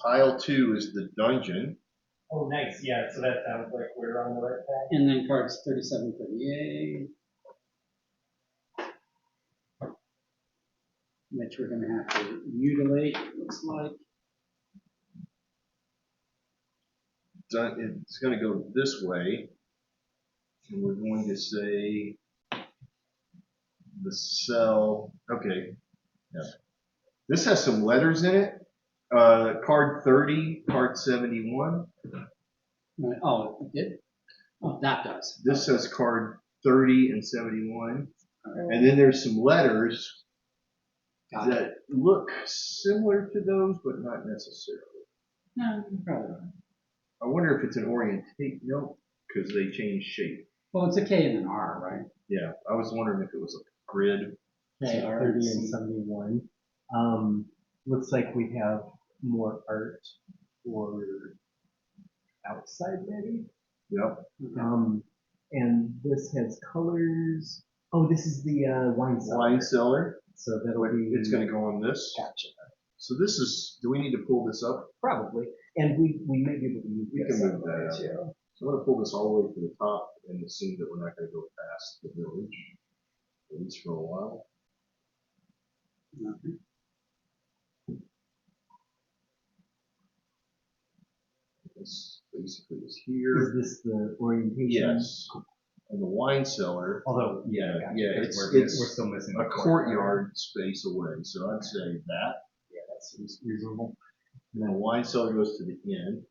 Tile 2 is the dungeon. Oh, nice. Yeah, so that sounds like we're on the right track. And then cards 37, 38. Which we're going to have to mutilate, it looks like. It's going to go this way. And we're going to say the cell. Okay. Yeah. This has some letters in it. Card 30, card 71. Right. Oh, it did? Oh, that does. This says card 30 and 71. Right. And then there's some letters Got it. that look similar to those, but not necessarily. No, you're probably right. I wonder if it's an orientate. No, because they change shape. Well, it's a K and an R, right? Yeah, I was wondering if it was a grid. K, So R, 30 C. and 71. Looks like we have more art for outside maybe. Yep. Okay. And this has colors. Oh, this is the wine cellar. Wine cellar. So that'll be. It's going to go on this. Gotcha. So this is. Do we need to pull this up? Probably. And we may be able to move We this can out move of the way, that out. too. So I'm going to pull this all the way to the top and assume that we're not going to go past the village, at least for a while. Okay. This basically is here. Is this the orientation? Yes. And the wine cellar. Although, Yeah, gotcha, yeah, because it's we're still missing a the courtyard space away. So I'd say that. Yeah, that's reasonable. And then the wine cellar goes to the end.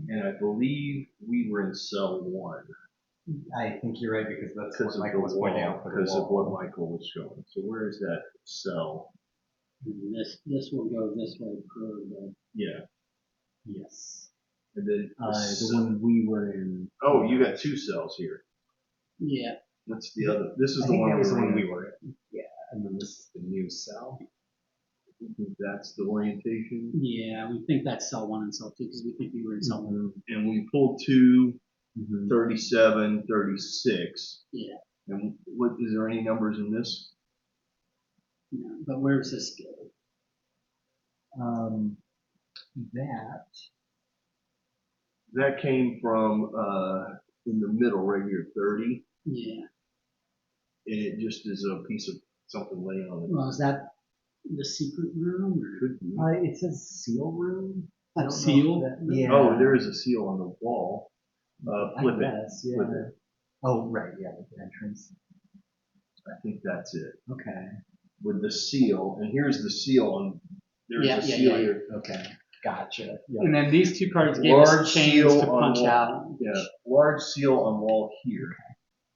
And I believe we were in cell 1. I think you're right because that's Because what of Michael the was pointing wall, out for the because of wall. what Michael was showing. So where is that cell? And this will go this way per the. Yeah. Yes. And then The one we were in. oh, you got 2 cells here. Yeah. What's the other? This is I the think one that was the one in. we were in. Yeah, and then this is the new cell. I think that's the orientation. Yeah, we think that's cell 1 and cell 2 because we think we were in cell 1. And we pulled 2, Mm-hmm. 37, 36. Yeah. And what is there any numbers in this? Yeah. But where's this go? That came from in the middle right here, 30. Yeah. And it just is a piece of something laying on it. Well, is that the secret room? Or? Could be. It says seal room. I don't know if Seal? yeah. Oh, there is a seal on the wall. Flip it. Yes, yeah. Flip it. Oh, right, yeah, with the entrance. I think that's it. Okay. With the seal, and here's the seal on. There's Yeah, a yeah, seal yeah. here. Okay. Gotcha. Yep. And then these 2 cards gave Large us chains seal to on punch wall. out. Yeah, large seal on wall here.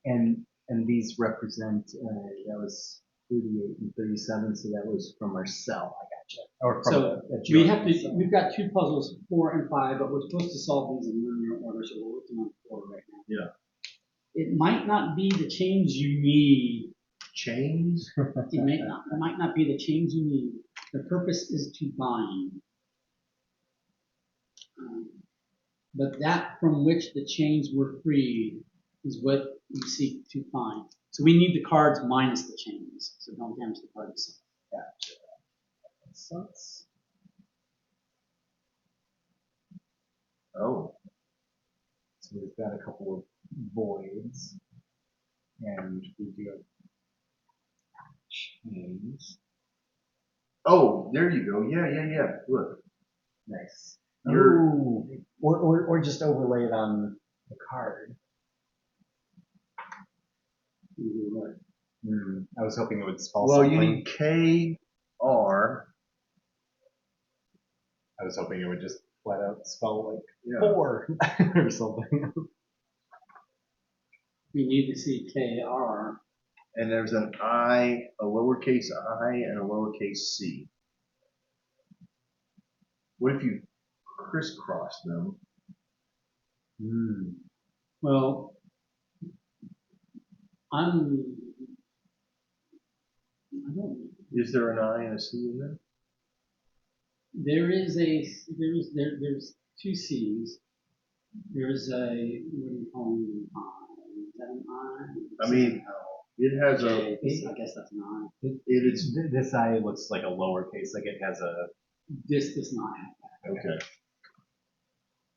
And these represent, that was 38 and 37, so that was from our cell, I gotcha. Or from So the we have to. cell. We've got 2 puzzles, 4 and 5, but we're supposed to solve these in linear order, so we're working on 4 right now. Yeah. It might not be the chains you need. Chains? It might not be the chains you need. The purpose is to bind. But that from which the chains were freed is what we seek to find. So we need the cards minus the chains. So don't damage the cards. Gotcha. That sucks. Oh. So we've got a couple of voids, and we do have chains. Oh, there you go. Yeah. Look. Nice. You're- Ooh. Or just overlay it on the card. I was hoping it would spell Well, something. you need KR. I was hoping it would just flat out spell like Yeah. 4 or something. We need to see KR. And there's an I, a lowercase I, and a lowercase c. What if you crisscross them? Well, I'm I don't know. Is there an I and a C in there? There's two C's. There's a, what do you call them? Is that an I? I mean, it has a, Okay, I guess that's an I. it is, This I looks like a lowercase, like it has a. This does not have that. okay.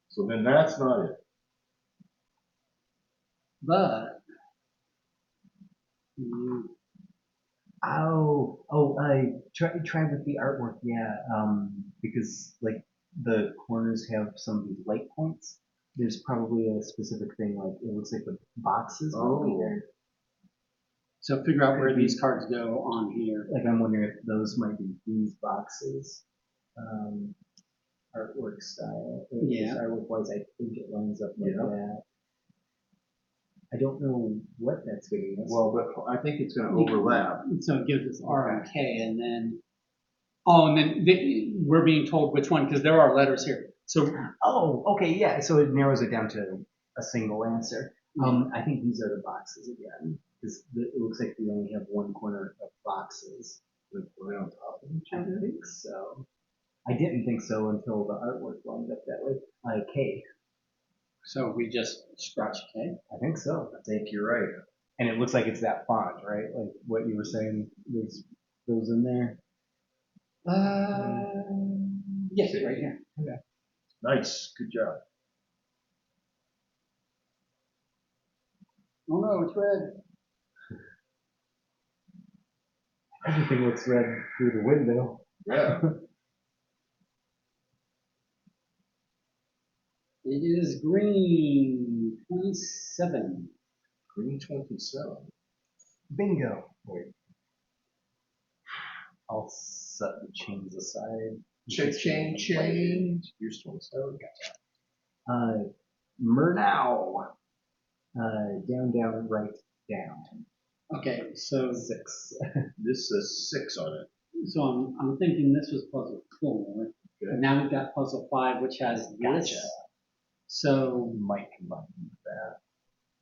So then that's not it. But, mm, I try with the artwork, yeah. Because like the corners have some of these light points. There's probably a specific thing, like it looks like the boxes will be Oh. there. so figure out where these cards go on here. Like I'm wondering if those might be these boxes. Artwork style. Yeah. Artwork wise, I think it lines up like Yeah. that. I don't know what that's giving us. Well, but I think it's gonna overlap. So it gives us R and K, and then, oh, and then we're being told which one, because there are letters here. So, Oh, okay, yeah. So it narrows it down to a single answer. I think these are the boxes again, because it looks like we only have one corner of boxes. Right on top of each I other. think so. I didn't think so until the artwork lined up that way. K. so we just scratch K. I think so. I think you're right. And it looks like it's that font, right? Like what you were saying. There's those in there. Yes, right here. Nice, good job. Oh no, it's red. Everything looks red through the window. Yeah. It is green. 27. Green 27. Bingo. Wait. I'll set the chains aside. Change. Here's 27. Murnau. Down, right, down. Okay, so 6. This says 6 on it. I'm thinking this was puzzle 4. Good. And now we've got puzzle 5, which has this. Gotcha. So Might combine with that.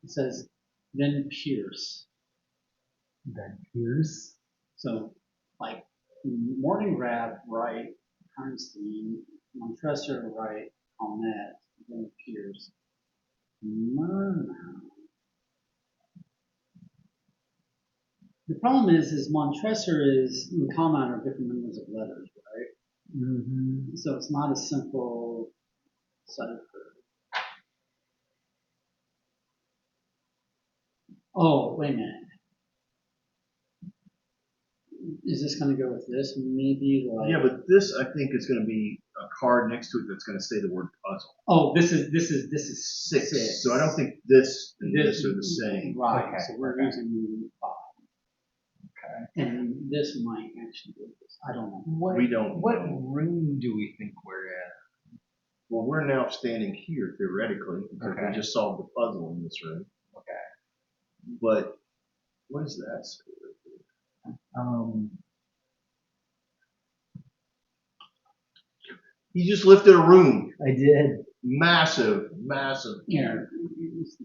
it says then Pierce. Then here's. So like Morning Grab, right, Karnstein, Montresor, right, Almet, then Pierce. Murnau. The problem is Montresor is in common are different numbers of letters, right? Mm-hmm. So it's not a simple cipher. Oh, wait a minute. Is this going to go with this? Maybe like. Yeah, but this I think is going to be a card next to it that's going to say the word puzzle. Oh, this is 6. So I don't think this and this are the same. Right. Okay, So we're okay. using 5. Okay. And this might actually do this. I don't know. We don't What know. room do we think we're in? Well, we're now standing here theoretically because Okay. we just solved the puzzle in this room. Okay. But what is that? He just lifted a room. I did. Massive. Here,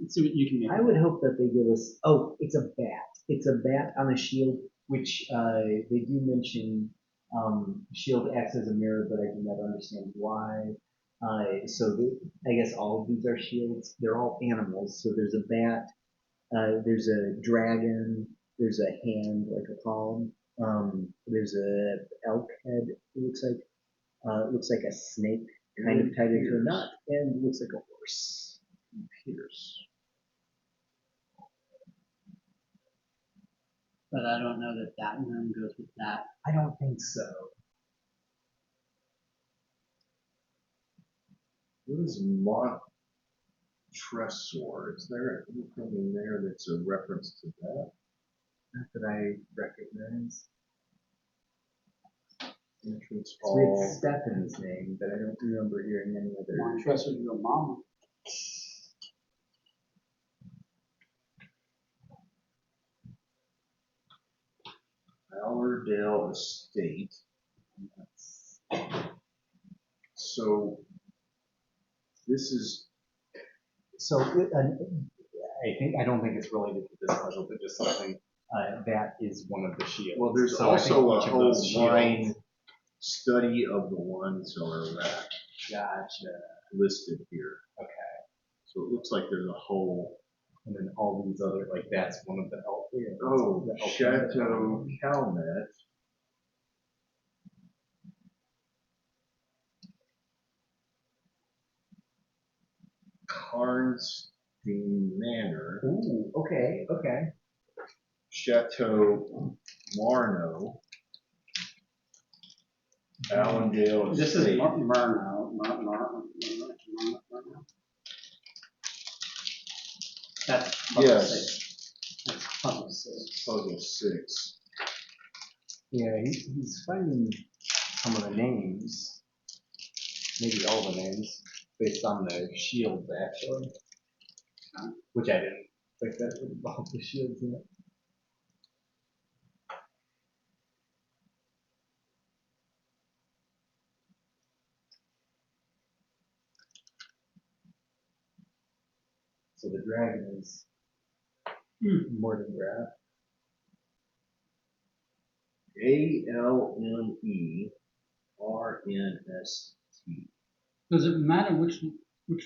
let's see what you can make. I would hope that they give us. Oh, it's a bat. It's a bat on a shield, which they do mention. Shield acts as a mirror, but I do not understand why. I guess all of these are shields. They're all animals. So there's a bat. There's a dragon. There's a hand like a palm. There's a elk head. It looks like a snake kind of tied into a knot, and it looks like a horse. Pierce. But I don't know that that room goes with that. I don't think so. What is Montresor? Is there anything in there that's a reference to that? Not that I recognize. Entrance So we had hall. Stefan's name, but I don't remember hearing any other. Montresor, your mama. Allerdale Estate. So this is So I don't think it's related to this puzzle, but just something that is one of the shields. Well, there's So I think also a each of whole those shields- line study of the ones that are Gotcha. listed here. Okay. So it looks like there's a whole, And then all these other, like that's one of the elf. Yeah, oh, the elf- Chateau Calmet. Karnstein Manor, Ooh, okay, okay. Chateau Marno, Allendale This is Estate. Murno. That's puzzle Yes. 6. That's puzzle 6. Puzzle 6. Yeah, he's finding some of the names, maybe all the names, based on the shields actually. Which I didn't think that would involve the shields in it. So the dragon is Mordengraf. ALMERNST. Does it matter which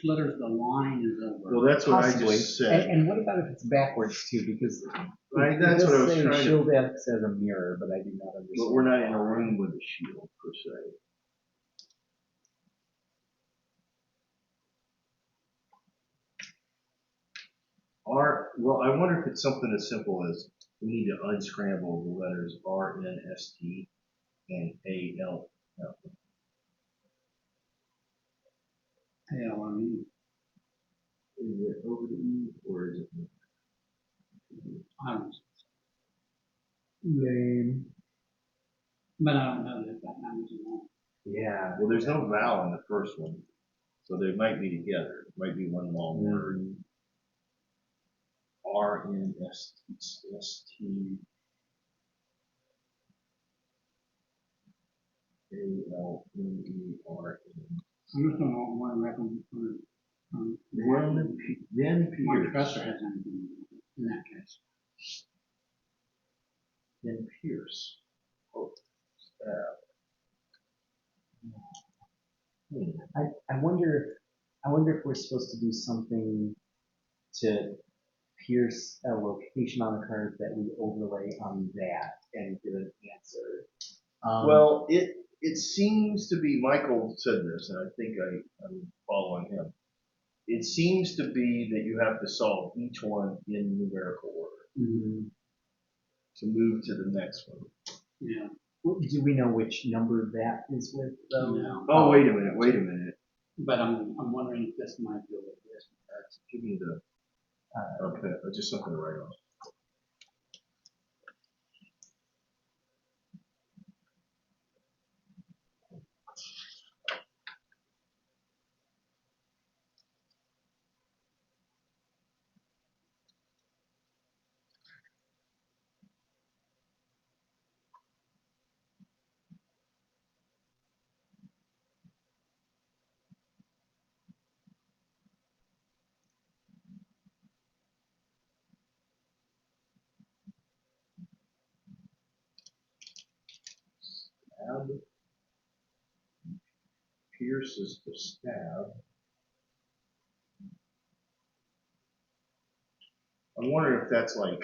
letters the line is over? Well, that's what Possibly. I just said. And what about if it's backwards too? Because Right, it that's does what I was say trying to. shield acts as a mirror, but I do not understand. But we're not in a room with a shield per se. Well, I wonder if it's something as simple as we need to unscramble the letters R, N, S, T, and A, L. ALME. Is it over the E or is it? I don't know. Lame. But I don't know that that matters at all. Yeah. Well, there's no vowel in the first one, so they might be together. It might be one long word. R, N, S, T, A, L, M, E, R, N. I'm just going to one record Then my Pierce. professor has anything in that case. Then Pierce. Oh, I wonder if we're supposed to do something to pierce a location on the card that we overlay on that and get an answer. Well, it seems to be, Michael said this, and I think I'm following him. It seems to be that you have to solve each one in numerical order to move to the next one. Yeah. Do we know which number that is with though? No. Oh, wait a minute. But I'm wondering if this might go with this. Give me the, okay, just something to write on. Stab. Pierce is the stab. I'm wondering if that's like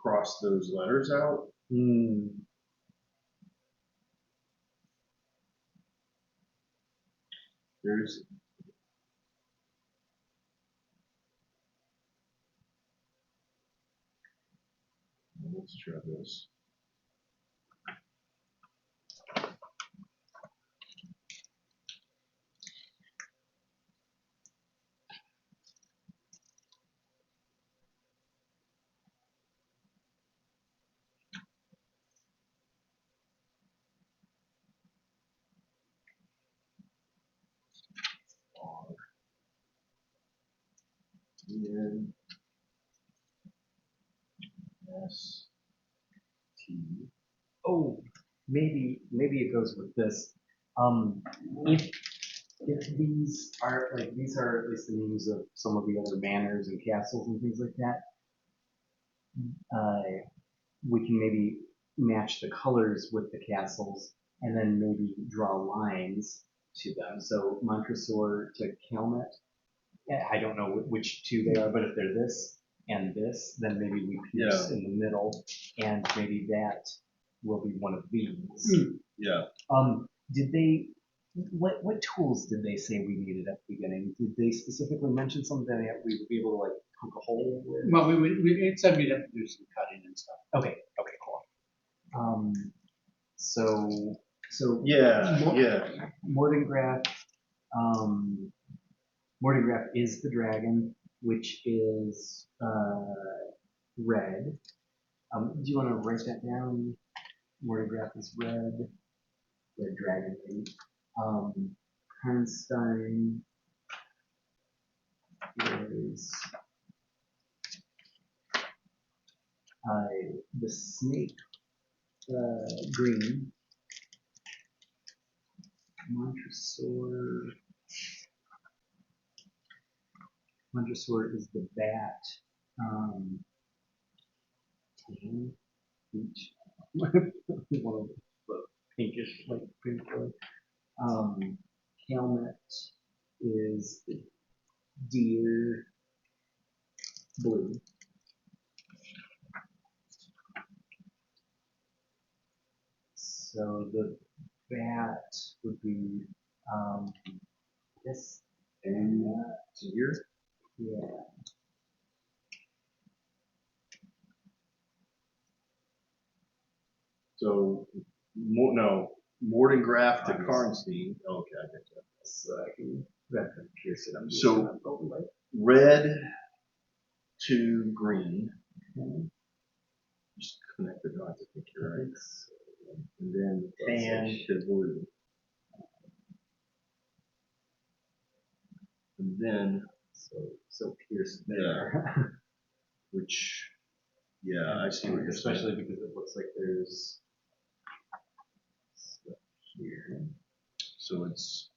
cross those letters out. There's let's try this. R, N, S, T. Oh, maybe it goes with this. If these are these are at least the names of some of the other manors and castles and things like that, we can maybe match the colors with the castles and then maybe draw lines to them. So Montresor to Calmet. I don't know which two they are, but if they're this and this, then maybe we pierce in the middle, and maybe that will be one of these. Yeah. Did they? What tools did they say we needed at the beginning? Did they specifically mention something that we would be able to like poke a hole with? Well, it said we'd have to do some cutting and stuff. Okay, cool. So Yeah. Mordengraf, Mordengraf is the dragon, which is red. Do you want to write that down? Mordengraf is red dragon. Hanstein is the snake green. Montresor is the bat. Tan, peach. One of the pinkish, like pink color. Helmet is the deer blue. So the bat would be this and Deer. yeah. So, Mordengraf to Karnstein. Okay, I get that. So I can pierce it. So, red to green. Okay. Just connect the dots, I think you're right. And then tan to blue. And then, so pierce there. which, I see what you're saying. Especially because it looks like there's stuff here. So it's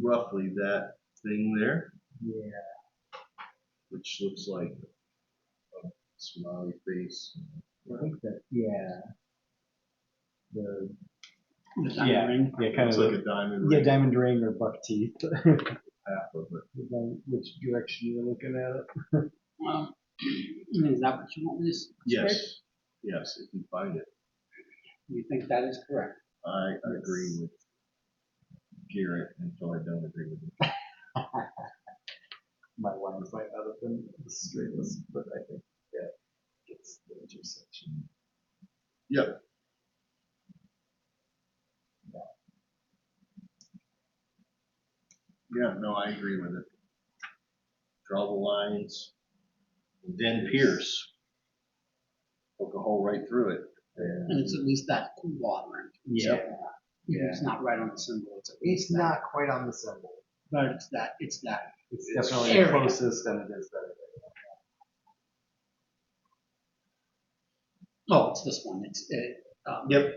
roughly that thing there, Yeah. which looks like a smiley face. I think that, yeah. The diamond ring. Yeah, kind It's of. like a diamond Yeah, ring. diamond ring or buck teeth. Half of it. Depending on which direction you're looking at it. Is that what you want me to say? Yes. Yes, if you find it. You think that is correct? I agree with Garrett until I don't agree with him. My lines might not have been the straightest, but I think that gets the intersection. Yep. Yeah, no, I agree with it. Draw the lines, then pierce. Poke a hole right through it. And it's at least that quadrant. Yeah. It's not right on the symbol. It's at least It's not quite on the symbol. but it's that. It's definitely the area. closest, and it is better. Oh, it's this one. Yep.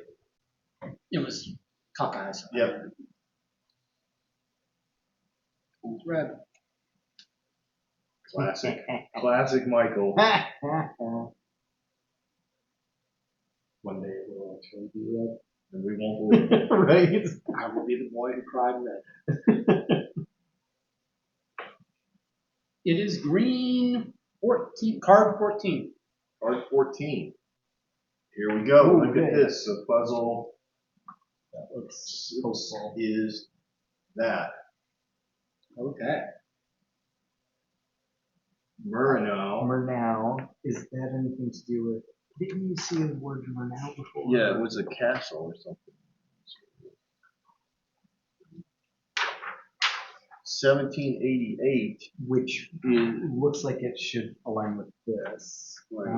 It was cockeyes. Yep. It's red. Classic Michael. One day it will actually be red. And we won't believe it. Right? I will be the boy who cried red. It is green 14, card 14. Card 14. Here we go. Ooh, Look at okay. this. The puzzle That looks hopeful. is that. Okay. Murnau. Is that anything to do with? Didn't you see the word Murnau before? Yeah, it was a castle or something. 1788. Which looks like it should align with this. Right.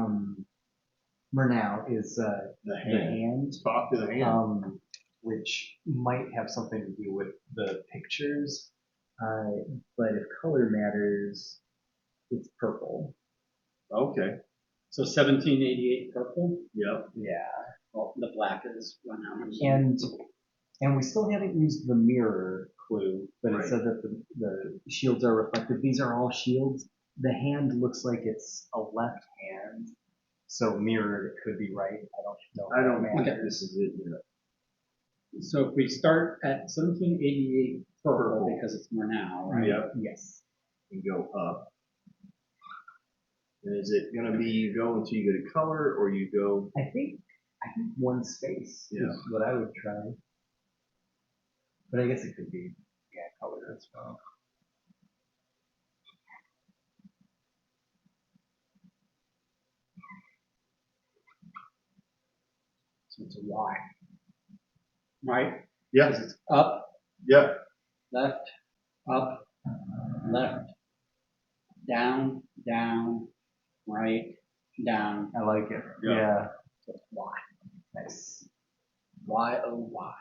Murnau is The the hand. hand, Top of the hand. which might have something to do with the pictures. But if color matters, it's purple. Okay. So 1788 purple. Yep. Yeah. Well, the black is run out. And we still haven't used the mirror clue, but Right. it said that the shields are reflective. These are all shields. the hand looks like it's a left hand, so mirrored it could be right. I don't know. I don't if think that this is it yet. So if we start at 1788 purple, Purple. because it's more now, right? Yep. Yes. And go up. And is it gonna be you go until you get a color, or you go? I think one space Yeah. is what I would try. But I guess it could be color as well. So it's a Y. Right? Yeah. Because it's up, Yeah. left, up, left, down, down, right, down. I like it. Yeah. Yeah. So it's Y. Nice. Y-O-Y.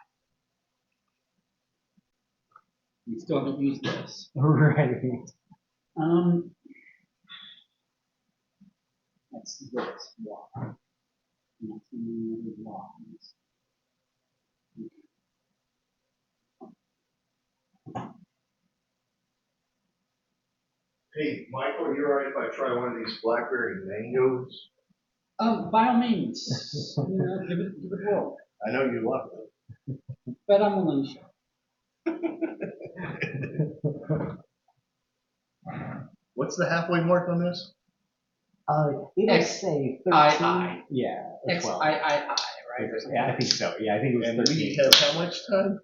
We still haven't used this. Right. That's this, Y. And that's the Y's. Hey, Michael, you alright if I try one of these blackberry mangoes? By all means, give it a whirl. I know you love them. But I'm willing to show. What's the halfway mark on this? It'll X, say 13. I. Yeah. or 12. XIII, right? Or something. Yeah, I think so. Yeah, I think it was And 13. we have how much time?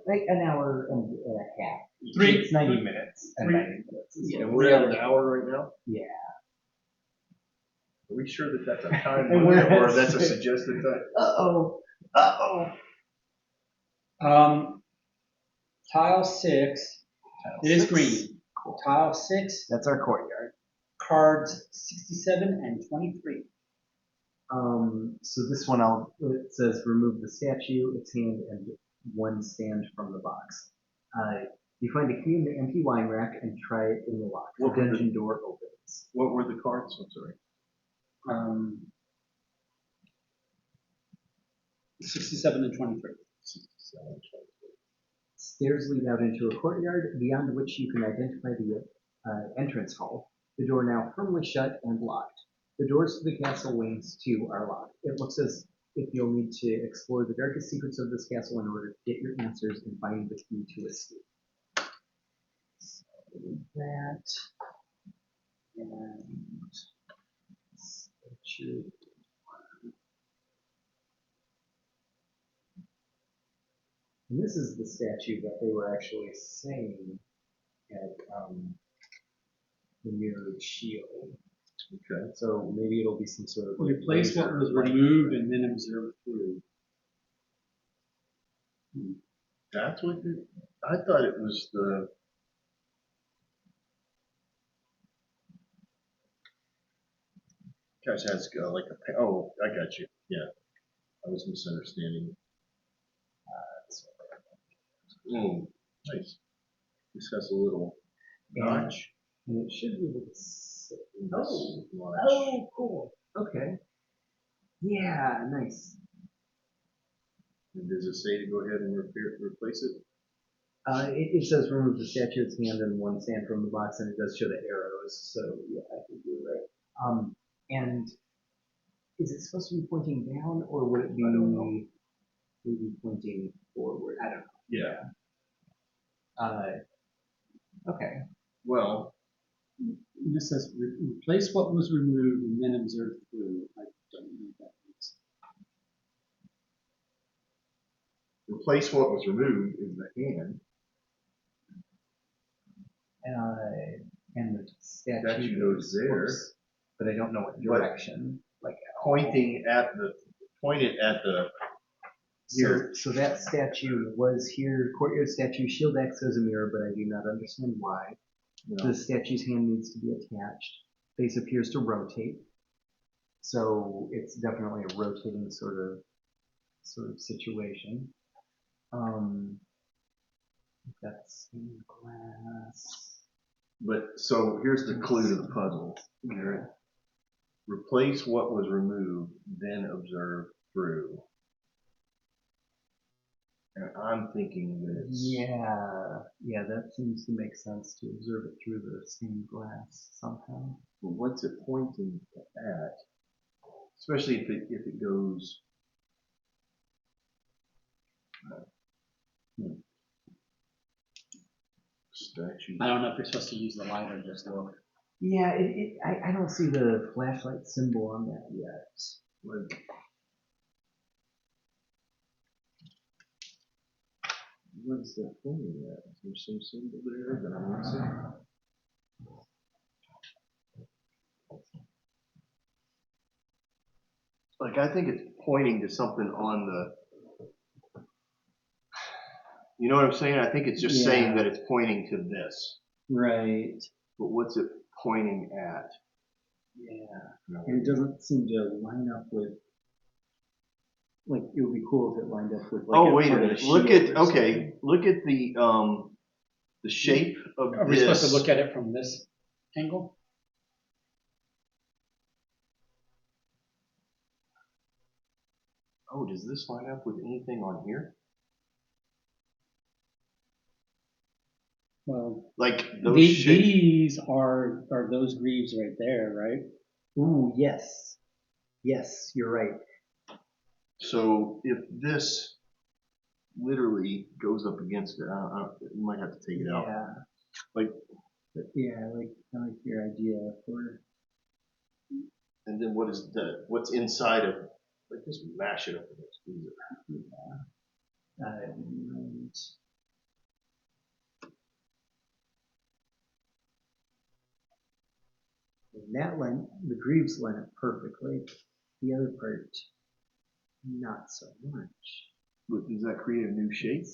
Like an hour and a half. Three- It's 90 minutes. And three- 90 minutes. Yeah, And we're at an hour right now? Yeah. Are we sure that that's a time And we're limit, or at that's a six. suggested time? Uh-oh. Uh-oh. Tile 6, it is green. Tile 6, That's our courtyard. cards 67 and 23. So this one, it says remove the statue, its hand, and one stand from the box. You find a key in the empty wine rack and try it in the lock. The What were the- dungeon door opens. What were the cards? I'm sorry. 67 and 23. Stairs lead out into a courtyard beyond which you can identify the entrance hall. The door now firmly shut and locked. The doors to the castle wings too are locked. It looks as if you'll need to explore the darkest secrets of this castle in order to get your answers and find the key to escape. So that and statue. And this is the statue that they were actually saying at the mirrored shield. Okay. So maybe it'll be some sort of Replace what was laser light. removed and then observe through. That's what I thought it was the. Gosh, that's got like a. Oh, I got you. Yeah. I was misunderstanding. Nice. This has a little notch. And it should be able to sit. Oh, Oh, cool. Okay. Yeah, nice. And does it say to go ahead and replace it? It says remove the statue's hand and one stand from the box, and it does show the arrows. So yeah, I think you're right. And is it supposed to be pointing down, or would it be I don't know. maybe pointing forward? I don't know. Yeah. Okay. Well, And this says replace what was removed and then observe through. I don't know what that means. replace what was removed is the hand. And the statue Statue goes there. whoops, but I don't know what direction. Like Pointed at the. Here. So that statue was here. Courtyard statue. Shield acts as a mirror, but I do not understand why. No. The statue's hand needs to be attached. Face appears to rotate. So it's definitely a rotating sort of situation. That's stained glass. But so here's the clue to the puzzle. Garrett. Replace what was removed, then observe through. And I'm thinking that it's, Yeah, that seems to make sense to observe it through the stained glass somehow. well, what's it pointing at? Especially if it goes. Statue. I don't know if you're supposed to use the light or just look. Yeah, I don't see the flashlight symbol on that yet. Like, what is that pointing at? Is there some symbol there that I'm missing? Like, I think it's pointing to something on the. You know what I'm saying? I think it's just saying that it's pointing to this. Right. But what's it pointing at? Yeah. And it doesn't seem to line up with. Like, it would be cool if it lined up with. Like, Oh, wait a minute. Look at the shape of Are we this. supposed to look at it from this angle? Oh, does this line up with anything on here? Well, Like those these are those greaves right there, right? Ooh, yes. Yes, you're right. So if this literally goes up against it, you might have to take it out. Yeah. Like, yeah, I like your idea for. and then what's inside of? Like, just mash it up and squeeze it. Yeah. Right. And that line, the greaves line up perfectly. The other part, not so much. But does that create a new shape?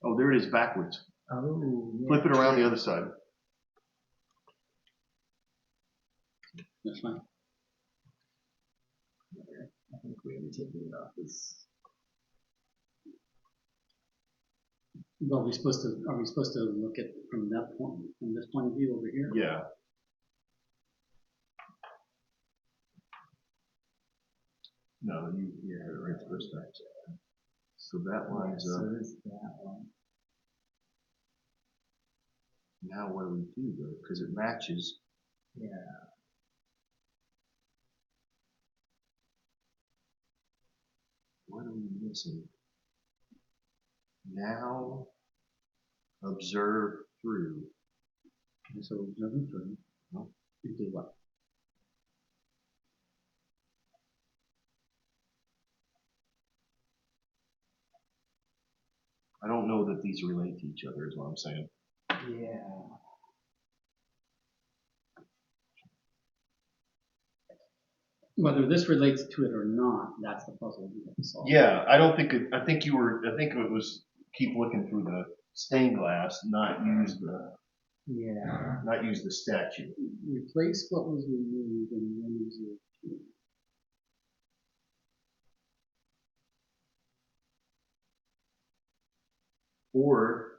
Oh, there it is backwards. Oh, yeah. Flip it around the other side. That's fine. I think we have to take it off this. Well, are we supposed to look at from that point, from this point of view over here? Yeah. No, you had it right the first time. So that lines up. So there's that one. Now what do we do though? Because it matches. Yeah. What are we missing? Now observe through. And so observing through. No. You do what? I don't know that these relate to each other is what I'm saying. Yeah. Whether this relates to it or not, that's the puzzle we have to solve. Yeah, I don't think it, I think it was keep looking through the stained glass, not use the statue. Replace what was removed and then observe through. Or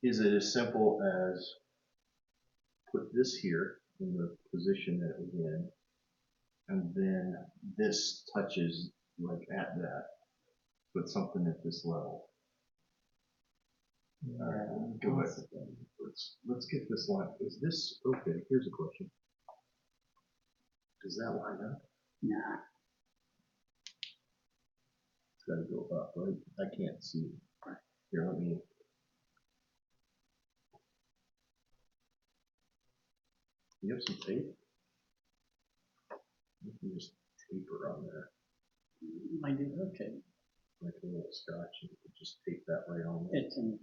is it as simple as put this here in the position that it was in, and then this touches like at that, put something at this level. All right, go ahead. Let's get this line. Is this okay? Here's a question. Does that line up? Nah. It's got to go up, right? I can't see. Here, let me. You have some tape? You can just taper on there, I do, okay. like a little scotch, and you can just tape that right on there. It's in,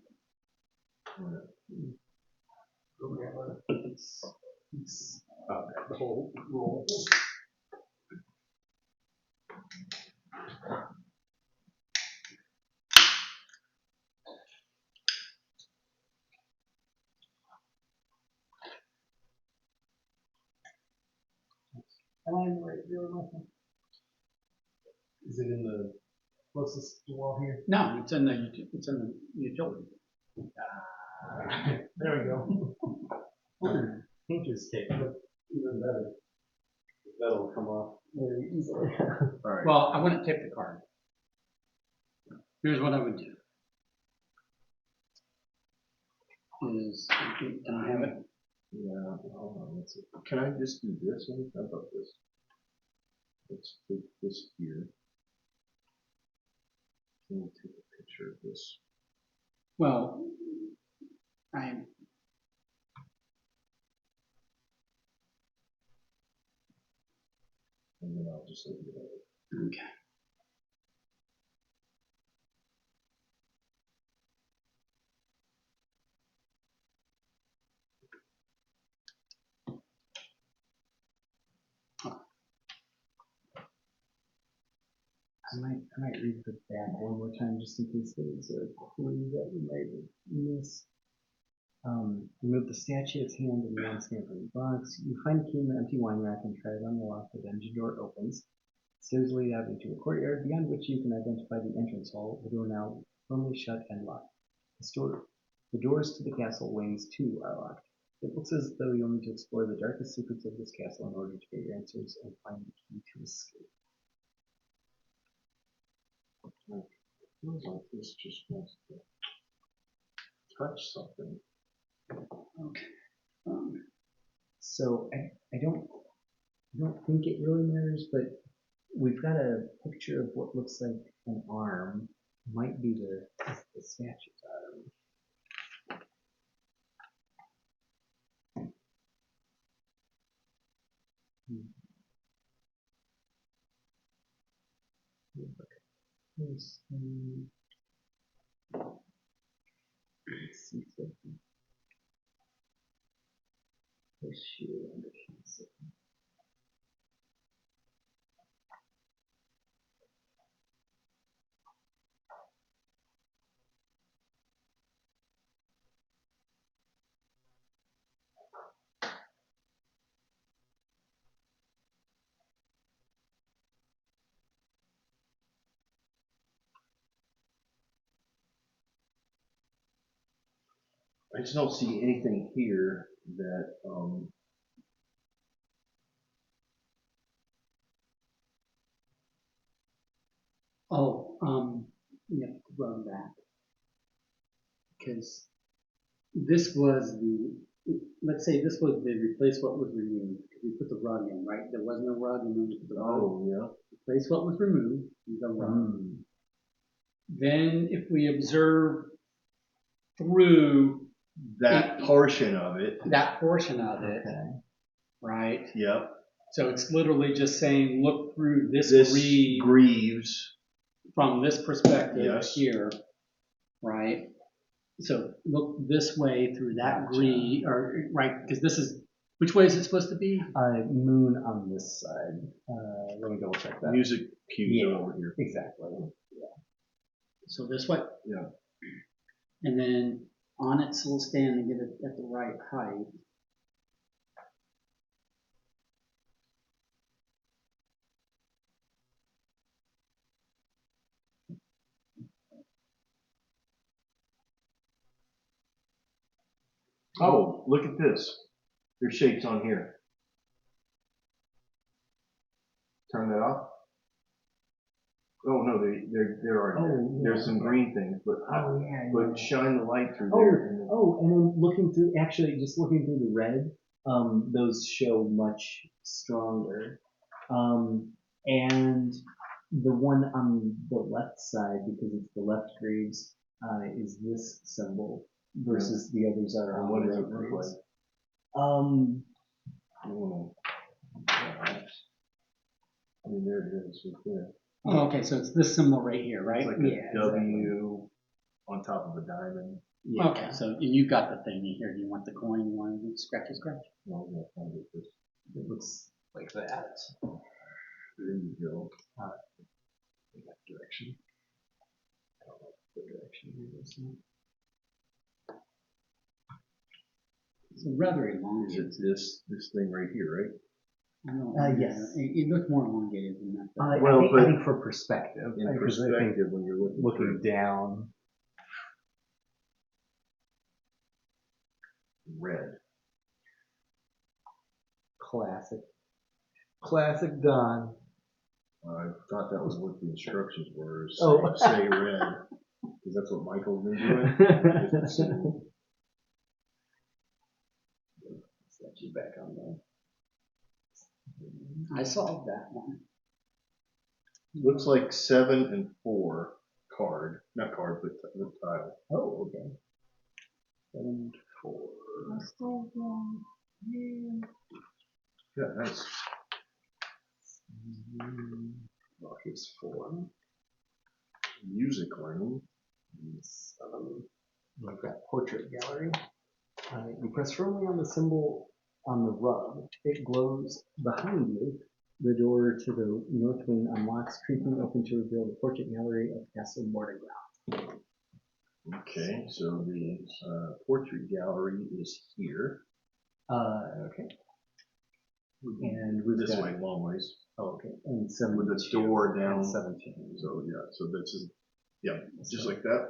The whole roll. Is it in the closest wall here? no, it's in the utility. There we go. Painter's tape, but even better. That'll come off very easily. All right. Well, I wouldn't tip the card. Here's what I would do. Can I have it? Yeah, hold on, let's see. Can I just do this one? How about this? Let's take this here. Can we take a picture of this? Well, And then I'll just leave it over. okay. I might read the back one more time just in case there's a clue that we might miss. Remove the statue's hand in the non-stamping box. You find the key in the empty wine rack and try it on the lock. The engine door opens. Stairs lead out into a courtyard beyond which you can identify the entrance hall. The door now firmly shut and locked. The doors to the castle wings too are locked. It looks as though you'll need to explore the darkest secrets of this castle in order to get your answers and find the key to escape. Feels like this just wants to touch something. Okay. So I don't think it really matters, but we've got a picture of what looks like an arm. Might be the statue's arm. Let's see something. Issue under cancel. I just don't see anything here that, You have to run back. Because this was let's say this was the replace what was removed. Because we put the rug in, right? There was no rug and then we put the rug. oh, yeah. Replace what was removed, the rug. Then if we observe through That portion of it. Okay. Right? Yep. So it's literally just saying look through this Greaves. from this perspective Yes. here, right? So look this way through that greave, or right? Because this is which way is it supposed to be? Moon on this side. Let me double check that. Music cues Yeah. are over here. Exactly. So this way. Yeah. And then on its little stand and get it at the right height. Oh, look at this. There's shapes on here. Turn that off. Oh no, there are. Oh, There's yeah. some green things, but but shine the light through there. And then, And then looking through, actually, just looking through the red, those show much stronger. And the one on the left side, because it's the left greaves, is this symbol versus the others are on what the does right it look greaves. I mean, there it is right there. Oh, okay, so it's this symbol right here, right? It's like a W on top of a diamond. Yeah. Okay, so you got the thing here. Do you want the coin? You want to scratch? No, I'm gonna find it this. It looks like that. There you go. In that direction. I don't know the direction it is. It's rather Is elongated. it this thing right here, right? Yes. It looks more elongated than that. I think for perspective. In I think perspective, when you're looking down. red. Classic. Classic Don. I thought that was what the instructions were. Say, Oh. say red, because that's what Michael's been doing. Set you back on there. I solved that one. Looks like 7 and 4 card, not card, but the tile. Oh, okay. 7, 4. That's still wrong. Yeah, nice. Well, here's 4. Music learning. 7. We've got portrait gallery. You press firmly on the symbol on the rug. It glows behind you. The door to the north wing unlocks, creaking open to reveal the portrait gallery of Castle Mordenground. Okay, so the portrait gallery is here. Okay. And we've This got, way, long ways. oh, okay. And 7 With the door down. 17. So yeah, so this is, yeah, just like that.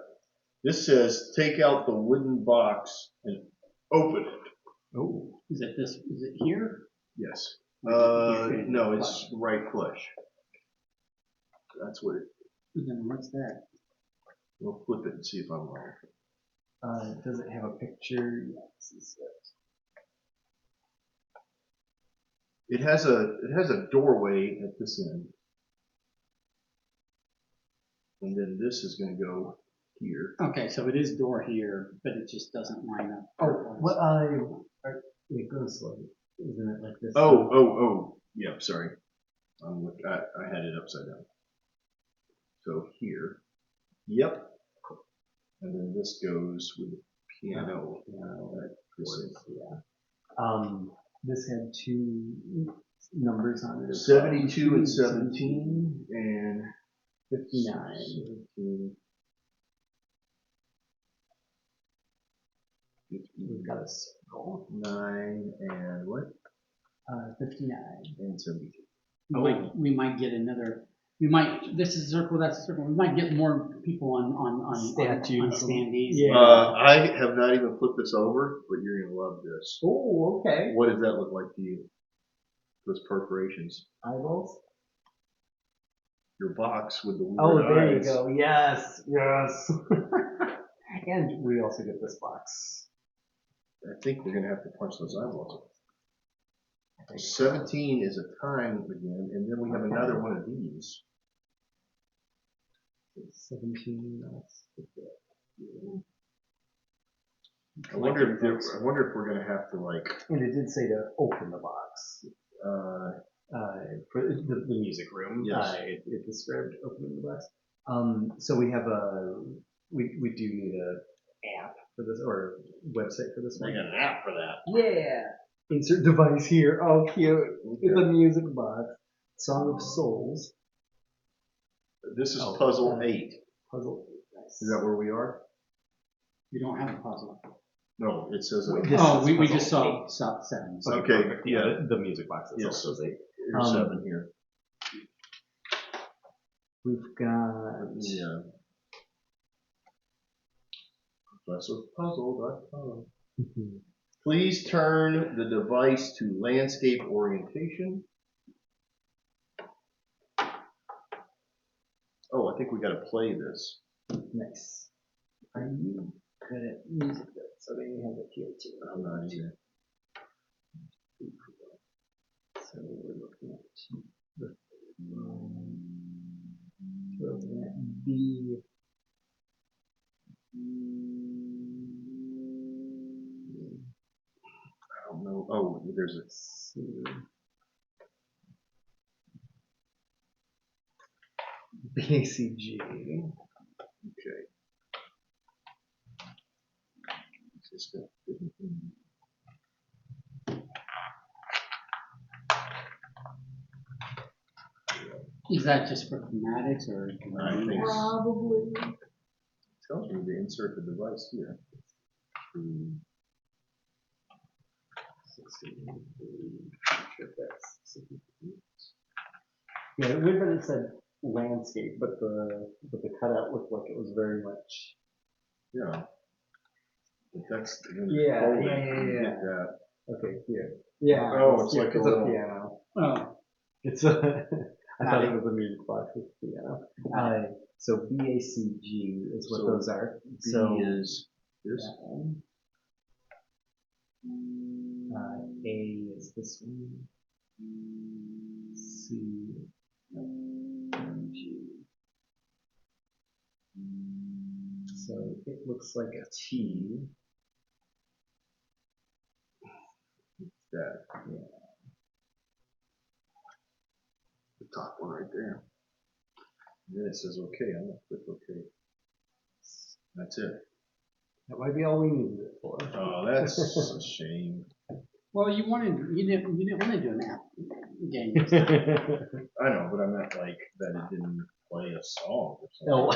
This says take out the wooden box and open it. Oh. Is it here? Yes. Or is it here? No, it's right flush. That's what it. Then what's that? We'll flip it and see if I'm wrong. Does it have a picture? Yes. It has a doorway at this end, and then this is going to go here. Okay, so it is door here, but it just doesn't line up. Oh, what it goes like, isn't it like this? Oh, yeah, sorry. I had it upside down. So here, yep. And then this goes with the piano. Yeah. This had 2 numbers on it. 72 and 17 and 59. 17. We've got a circle. 9 and what? 59. And 72. We might get another. This is a circle, that's a circle. We might get more people on Statues. on standees. Yeah. I have not even flipped this over, but you're going to love this. Oh, okay. What does that look like to you? Those perforations. Eyeballs? Your box with the weird Oh, there eyes. you go. Yes. And we also get this box. I think we're going to have to punch those eyeballs. 17 is a time again, and then we have another one of these. 17. I wonder if we're going to have to like. And it did say to open the box. For the music room. Yes. It described opening the box. So we have we do need a app for this, or website for this one. I got an app for that. Yeah. Insert device here. Oh, cute. Okay. It's a music box. Song of Souls. This is puzzle 8. Puzzle 8. Nice. Is that where we are? We don't have a puzzle. No, it says. We just saw 7. So. Okay, yeah. The music box itself says 8. Here's 7 here. We've got. Yeah. ProfessorPuzzle.com. Please turn the device to landscape orientation. Oh, I think we got to play this. Nice. Are you good at music though? So they have it here too. I'm not either. So we're looking at we're looking at B. I don't know. Oh, there's a C. B, C, G. okay. Just go. Is that just for chromatics or? I think Probably. it tells me to insert the device here. 16. Yeah, it would have been, it said landscape, but the cutout looked like it was very much. Yeah. But that's Yeah, folded. yeah. You get that. Okay, here. Yeah. Oh, it's like a a little- piano. Oh, It's a, I thought it was a music box with piano. So BACG is what So those are. B So is this. that one. A is this one. C, and G. So it looks like a T. That. Yeah. The top one right there. And then it says okay. I'm gonna click okay. That's it. That might be all we needed it for. Oh, that's a shame. Well, you didn't want to do an app game. I know, but I meant like that it didn't play a song or something. Oh.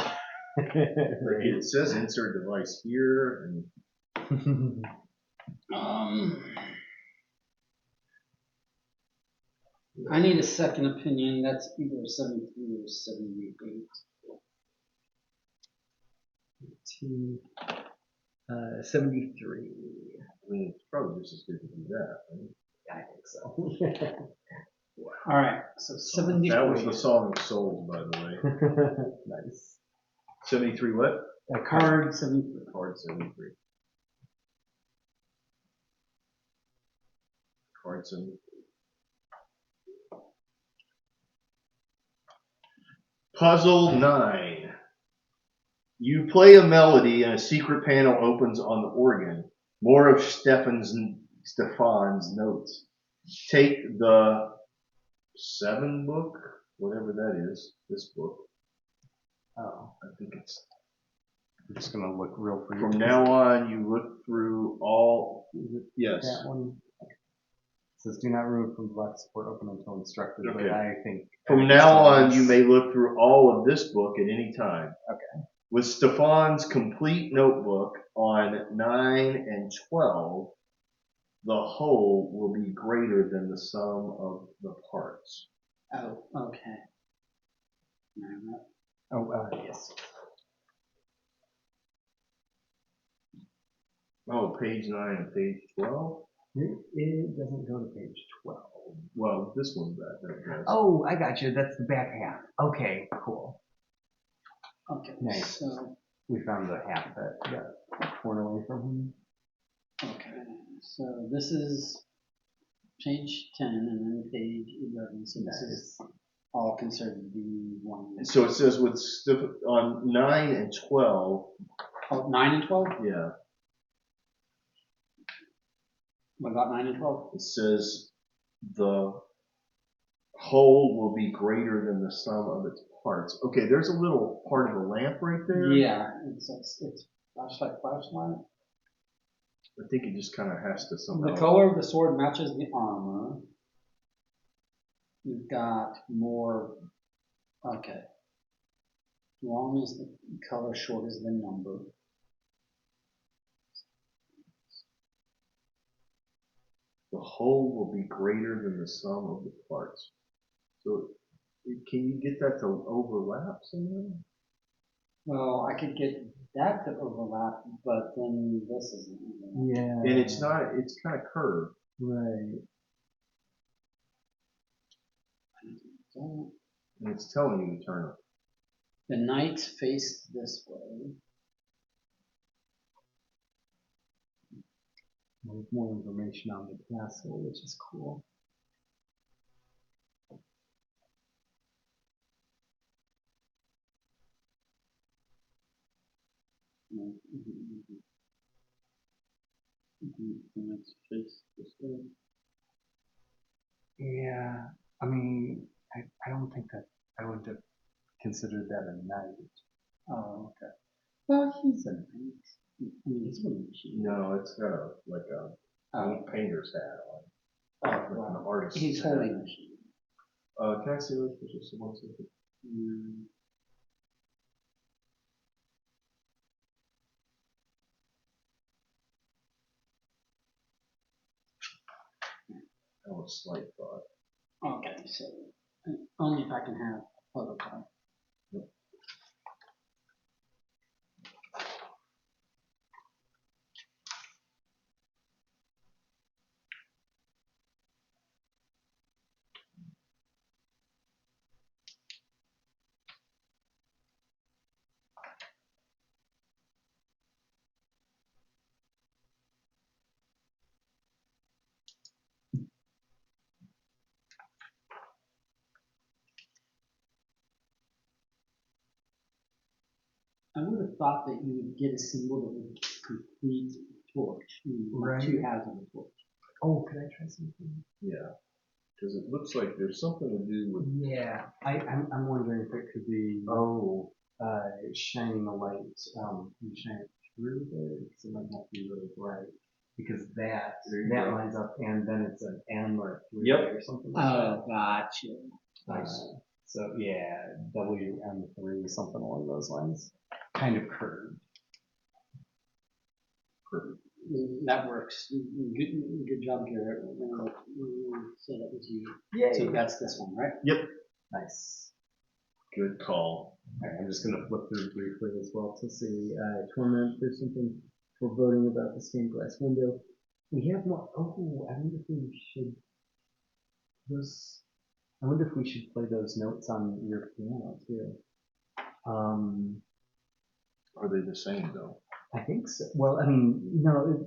Like, it says insert device here, and I need a second opinion. That's either 73 or 78. T, 73. I mean, it's probably just as good to do that. Right? I think so. All right, so 73. That was the song of souls, by the way. Nice. 73 what? A Card 73. Card 73. Card 73. Puzzle 9. You play a melody and a secret panel opens on the organ. More of Stefan's notes. Take the 7 book, whatever that is, this book. Oh, I think it's. I'm just gonna look real for you. From now on, you look through all. Yes. That one. It says do not remove from the left support open until instructed. Okay. But I think From now on, you may look through all of this book at any time. Okay. With Stefan's complete notebook on 9 and 12, the whole will be greater than the sum of the parts. Oh, okay. Oh, yes. Oh, page 9 and page 12? It doesn't go to page 12. Well, this one's back there. Oh, I got you. That's the back half. Okay, cool. Okay, Nice. so, We found the half that got torn away from him. okay, so this is page 10 and then page 11. So this is all considered to be one. So it says with on 9 and 12. Oh, 9 and 12? Yeah. What about 9 and 12? It says the whole will be greater than the sum of its parts. Okay, there's a little part of the lamp right there. Yeah, it's flashlight. I think it just kind of has to somehow. The color of the sword matches the armor. You've got more. Okay. Long is the color, short is the number. The whole will be greater than the sum of the parts. So, can you get that to overlap somehow? Well, I could get that to overlap, but then this isn't. Yeah. And it's not. It's kind of curved. Right. And it's telling you to turn it. The knights face this way. There's more information on the castle, which is cool. The knights face this way. Yeah, I mean, I don't think that I would have considered that a knight. Oh, okay. Well, he's a knight. I mean, he's one machine. No, it's got a painter's hat on. Oh, Like wow. an artist's He's hat. holding machine. Can I see those pictures? Someone see them? Mm. That was slight thought. Okay, so only if I can have Photoshop. I would have thought that you would get a symbol that would complete the torch, like Right. two halves of a torch. Oh, could I try something? Yeah, because it looks like there's something to do with. Yeah, I'm wondering if it could be shining a light, you shine it through there, because it might not be really bright. Because that There you go. lines up, and then it's an M or a 3 Yep. or something like Oh, gotcha. Nice. so yeah, WM3, something along those lines. Kind of curved. Perfect. That works. Good job, Garrett. So that was you. Yay! So that's this one, right? Nice. Good call. Alright, I'm just gonna flip through briefly as well to see, Torment, there's something for voting about the stained glass window. We have more, I wonder if we should, I wonder if we should play those notes on your piano too. Are they the same though? I think so. Well, I mean, no,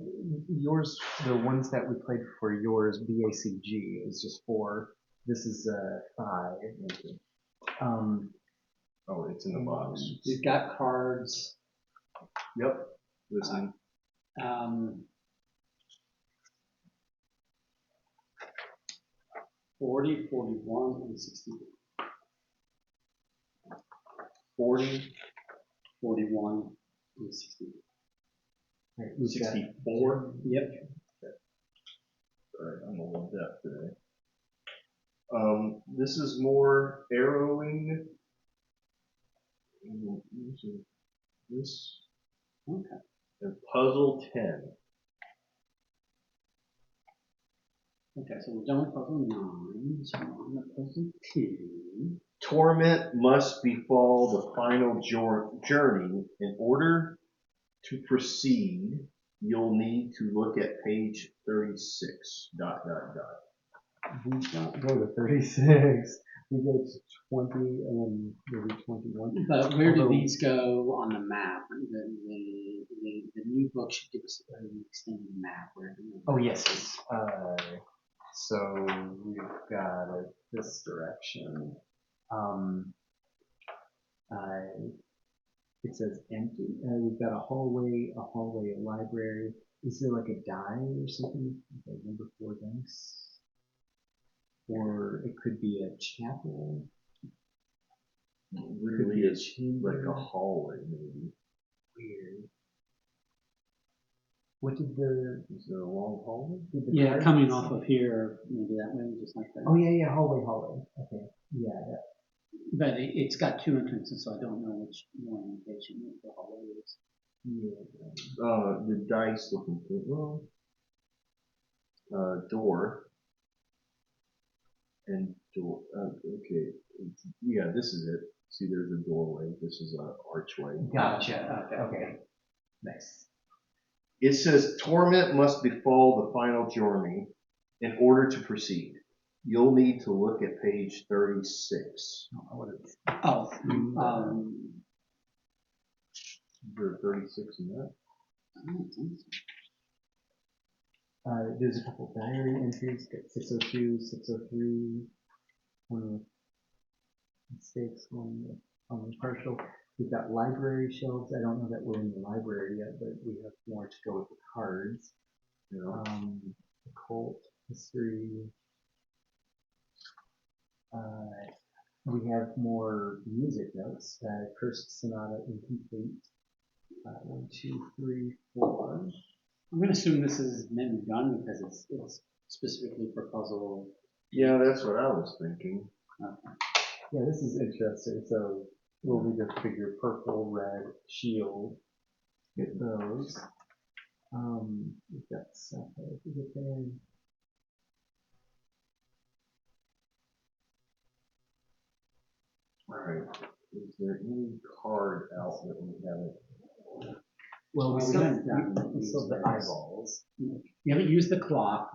yours, the ones that we played for yours, BACG, is just 4. This is 5. Oh, it's in the box. You've got cards. Yep. Listen. 40, 41, and 60. 40, 41, and 60. Right, we've got- 64. Yep. Alright, I'm a little deaf today. This is more arrowing. This Okay. and puzzle 10. Okay, so we're done with puzzle 9. So on the puzzle 10. Torment must befall the final journey. In order to proceed, you'll need to look at page 36. ... We don't go to 36. We go to 20 and then maybe 21. But where do Although- these go on the map? The new book should give us an extended map. Where Oh, yes. So we've got it this direction. It says empty. We've got a hallway, a library. Is there like a die or something? Okay, number 4 dice. Or it could be a chapel. Really, be a it's chamber. like a hallway, maybe. Weird. What did the? Is there a long hallway? Did the Yeah, card coming say? off of here, maybe that way, just like that. Oh yeah, hallway. Okay, yeah. But it's got 2 entrances, so I don't know which orientation the hallway is. Yeah. The dice looking for, door. And door, okay, yeah, this is it. See, there's a doorway. This is an archway. Gotcha. Okay. Nice. It says torment must befall the final journey in order to proceed. You'll need to look at page 36. What is? Oh, Is there 36 in that? I don't think so. There's a couple diary entries. Got 602, 603. One with mistakes. One with partial. We've got library shelves. I don't know that we're in the library yet, but we have more to go with the cards. Yeah. Occult history. We have more music notes. Cursed Sonata Incomplete. 1, 2, 3, 4. I'm going to assume this is men gun because it's specifically for puzzle. Yeah, that's what I was thinking. Yeah, this is interesting. So we'll need to figure purple, red, shield. Get those. We've got stuff that we get there. Alright. Is there any card out that we haven't? Well, we Well, still we have haven't we still have the used eyeballs. You haven't used the clock.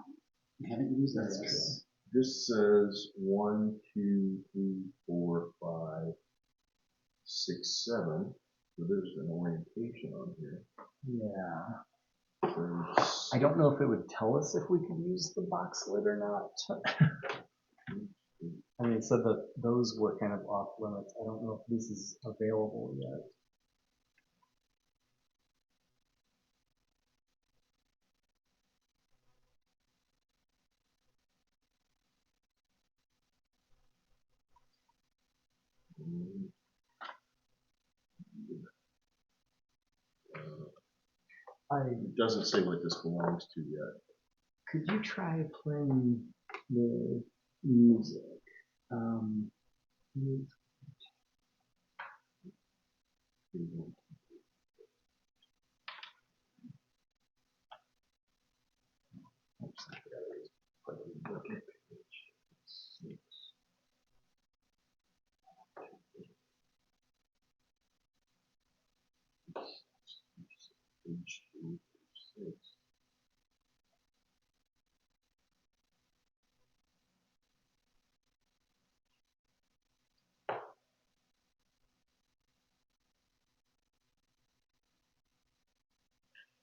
You haven't used That's this. This says 1, 2, 3, 4, 5, 6, 7. So there's an orientation on here. Yeah. There's, I don't know if it would tell us if we could use the box lid or not. I mean, it said that those were kind of off limits. I don't know if this is available yet. It doesn't say what this belongs to yet. Could you try playing the music? Music.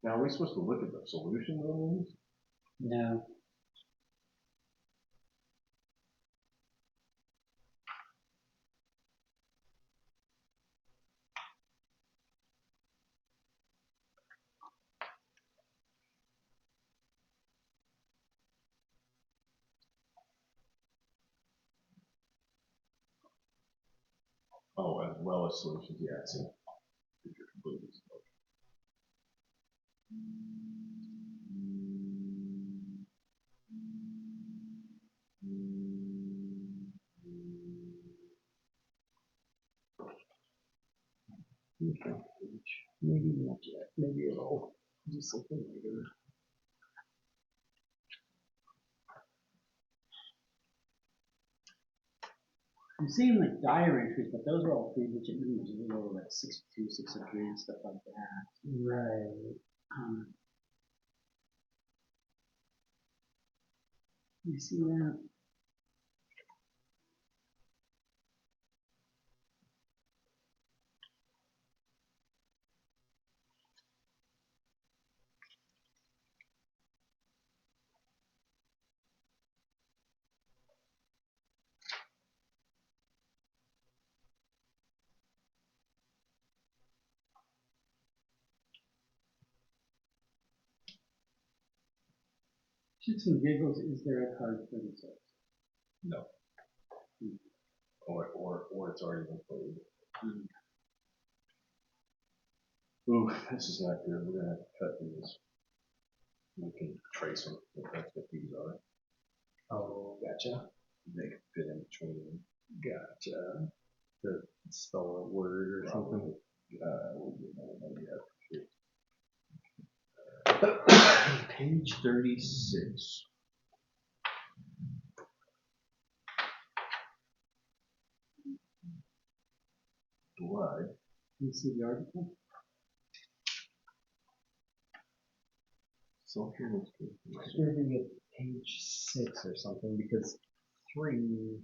Now, are we supposed to look at the solutions on these? No. Oh, as well as solutions, yeah, I see. If you're completely stuck. Maybe not yet. Maybe it'll do something later. I'm seeing like diary entries, but those are all 3-digit numbers. Those are like 62, 603, and stuff like that. Right. You see that? Shits and giggles, is there a card for the text? No. Or it's already been played. Ooh, this is not good. We're gonna have to cut these. We can trace them if that's what these are. Oh, gotcha. They can fit in between them. Gotcha. To spell a word or something. We'll get that yet. Page 36. Blood. Can you see the article? Maybe at page 6 or something because 3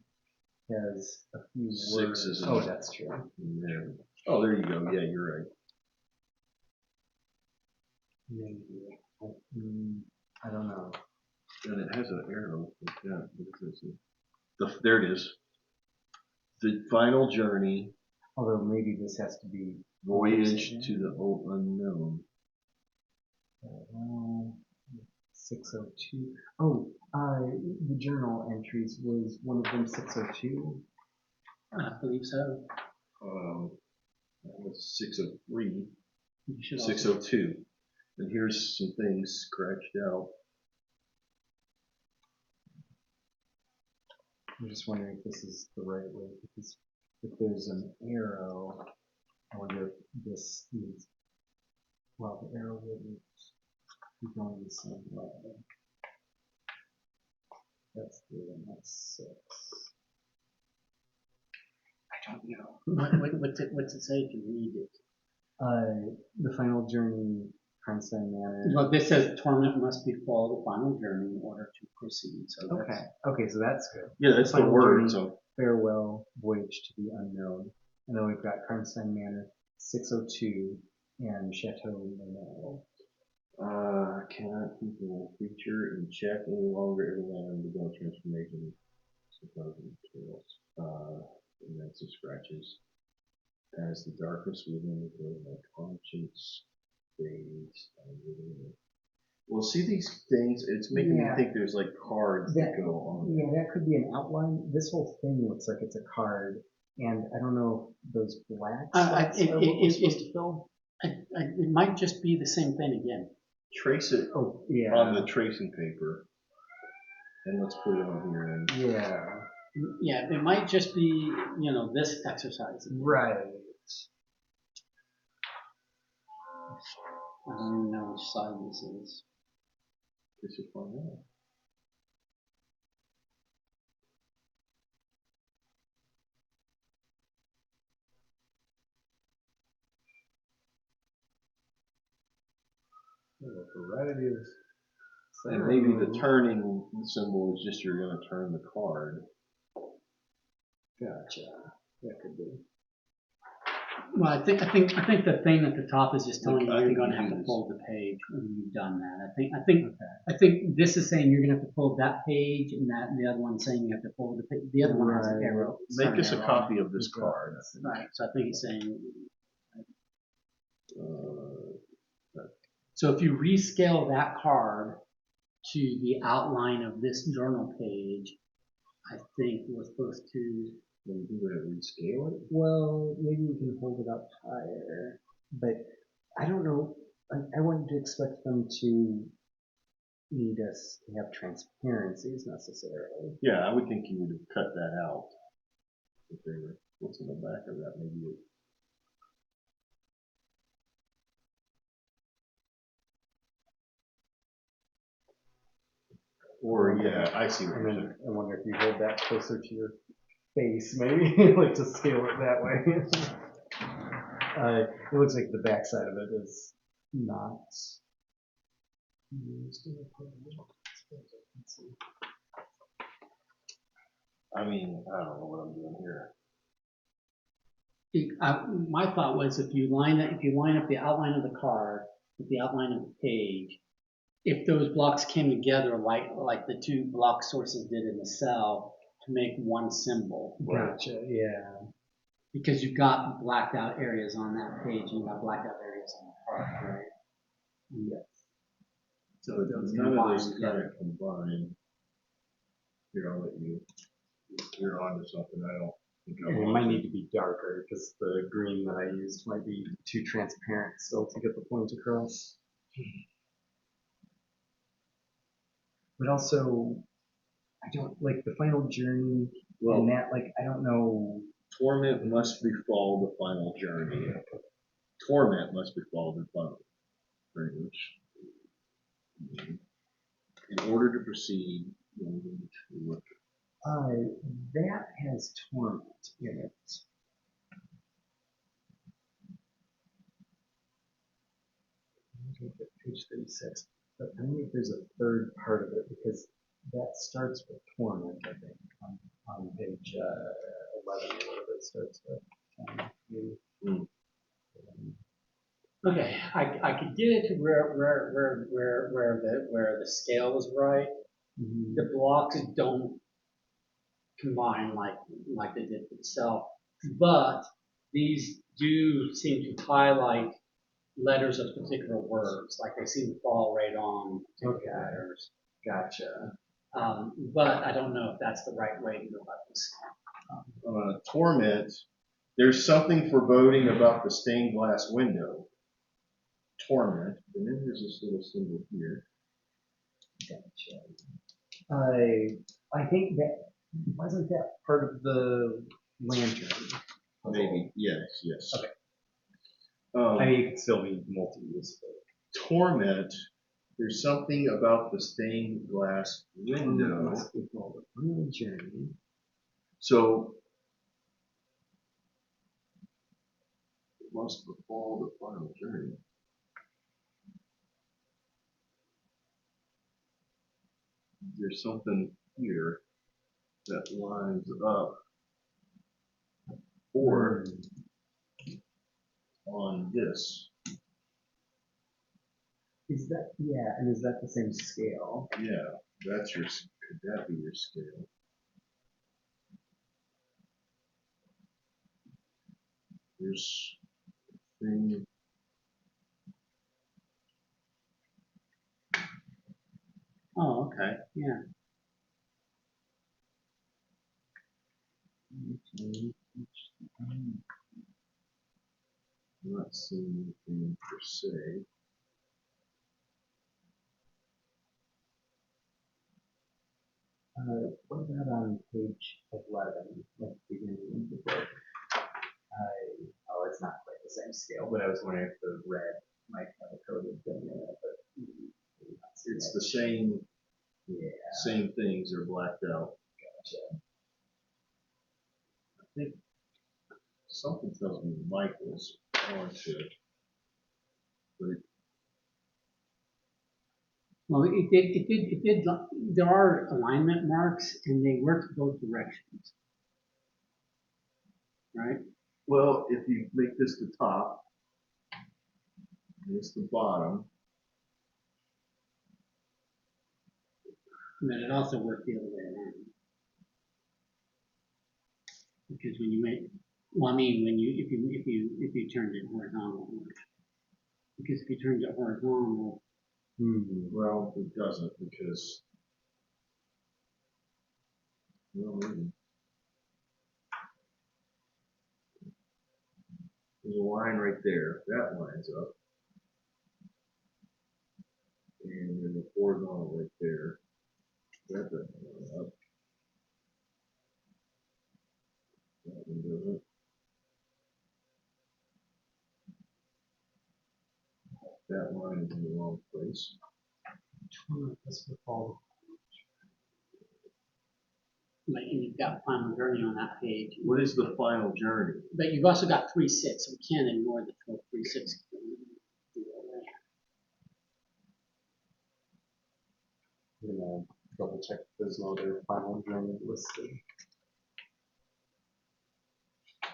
has a few 6 words. is Oh, that's true. There. Oh, there you go. Yeah, you're right. Maybe. I don't know. And it has an arrow. Yeah, what is this? There it is. The final journey, Although maybe this has to be voyage to the unknown. 602. Oh, the journal entries was one of them 602. I believe so. That was 603, You should 602. And here's some things scratched out. I'm just wondering if this is the right way because if there's an arrow, I wonder if this is. Well, the arrow wouldn't be going the same way. That's 3 and that's 6. I don't know. What's it say if you read it? The final journey, Einstein Manor. Well, this says torment must befall the final journey in order to proceed. So Okay, so that's good. Yeah, that's the Final word. journey, So farewell, voyage to the unknown. And then we've got Karnstein Manor, 602, and Chateau Monel. Cannot keep a creature in check any longer. Every land undergo transformation. And then some scratches. As the darkness within my conscience fades. Well, see these things? It's making me think there's like cards that go on. Yeah, that could be an outline. This whole thing looks like it's a card. And I don't know if those black I- spots it- are it- what we're it- supposed it- to fill. It might just be the same thing again. Trace it Oh, yeah. on the tracing paper, and let's put it on here. And Yeah. Yeah, it might just be, this exercise. Right. I don't even know which side this is. we should find out. Variety is. And maybe the turning symbol is just you're going to turn the card. Gotcha. That could be. Well, I think the thing at the top is just telling you I you're think going to we have do to this. fold the page when you've done that. I think this is saying you're going to have to fold that page, and the other one saying you have to fold the page. The other one has an Right. arrow. Make us a arrow. copy of this card. Right. So I think it's saying. Uh, So if you rescale that card to the outline of this journal page, I think we're supposed to. When you do it, rescale it. Well, maybe we can hold it up higher, but I don't know. I wouldn't expect them to need us to have transparencies necessarily. Yeah, I would think you would have cut that out. If they were, what's in the back of that? Maybe it. Or yeah, I see what And you're then saying. I wonder if you hold that closer to your face, maybe like to scale it that way. It looks like the back side of it is not used. I mean, I don't know what I'm doing here. My thought was if you line up the outline of the card with the outline of the page, if those blocks came together like the two block sources did in the cell to make one symbol, Gotcha. Yeah. because you've got blacked out areas on that page and you've got blacked out areas on the card, right? Yes. So But those none of combine those kind together. of combine. Here, I'll let you. You're onto something. I don't think I And it want might to. need to be darker because the green that I used might be too transparent still to get the point across. But also, I don't like the final journey Well, and that. Like, I don't know. torment must befall the final journey. Torment must befall the final journey. In order to proceed, you'll need to look. That has torment in it. Page 36. But I wonder if there's a third part of it because that starts with torment, I think, on page 11 or whatever it starts with. Okay, I could get it to where the scale is right. Mhm. The blocks don't combine like they did for itself, but these do seem to highlight letters of particular words, like they seem to fall right on particular Okay. letters. Gotcha. But I don't know if that's the right way to go about this. Torment, there's something foreboding about the stained glass window. Torment, and then there's this little symbol here. Gotcha. I think that wasn't that part of the lantern. Maybe, yes, yes. Okay. Um, it could still be multi-use. Torment, there's something about the stained glass window. Journey. So, it must befall the final journey. There's something here that lines up, or on this. Is that and is that the same scale? Yeah, that's your. Could that be your scale? There's a thing. Oh, okay, yeah. I'm not seeing anything per se. What about on page 11, at the beginning of the book? Oh, it's not quite the same scale, but I was wondering if the red might have a coded thing in it, but maybe not so It's much. the same Yeah, same things are blacked out. gotcha. I think something tells me Michael's on to it. But Well, it did, there are alignment marks and they work both directions. Right? well, if you make this the top, and this the bottom, But it also worked the other way around. Because when you make, well, I mean, when you, if you turned it horizontal, it worked. Because if you turned it horizontal, well, it doesn't because, well, maybe. There's a line right there. That lines up. And then the horizontal right there. That doesn't line up. That one doesn't. That line is in the wrong place. Let's recall. like, and you've got final journey on that page. What is the final journey? But you've also got 3-6, so we can't ignore the 3-6. I'm gonna double check if there's no other final journey listed.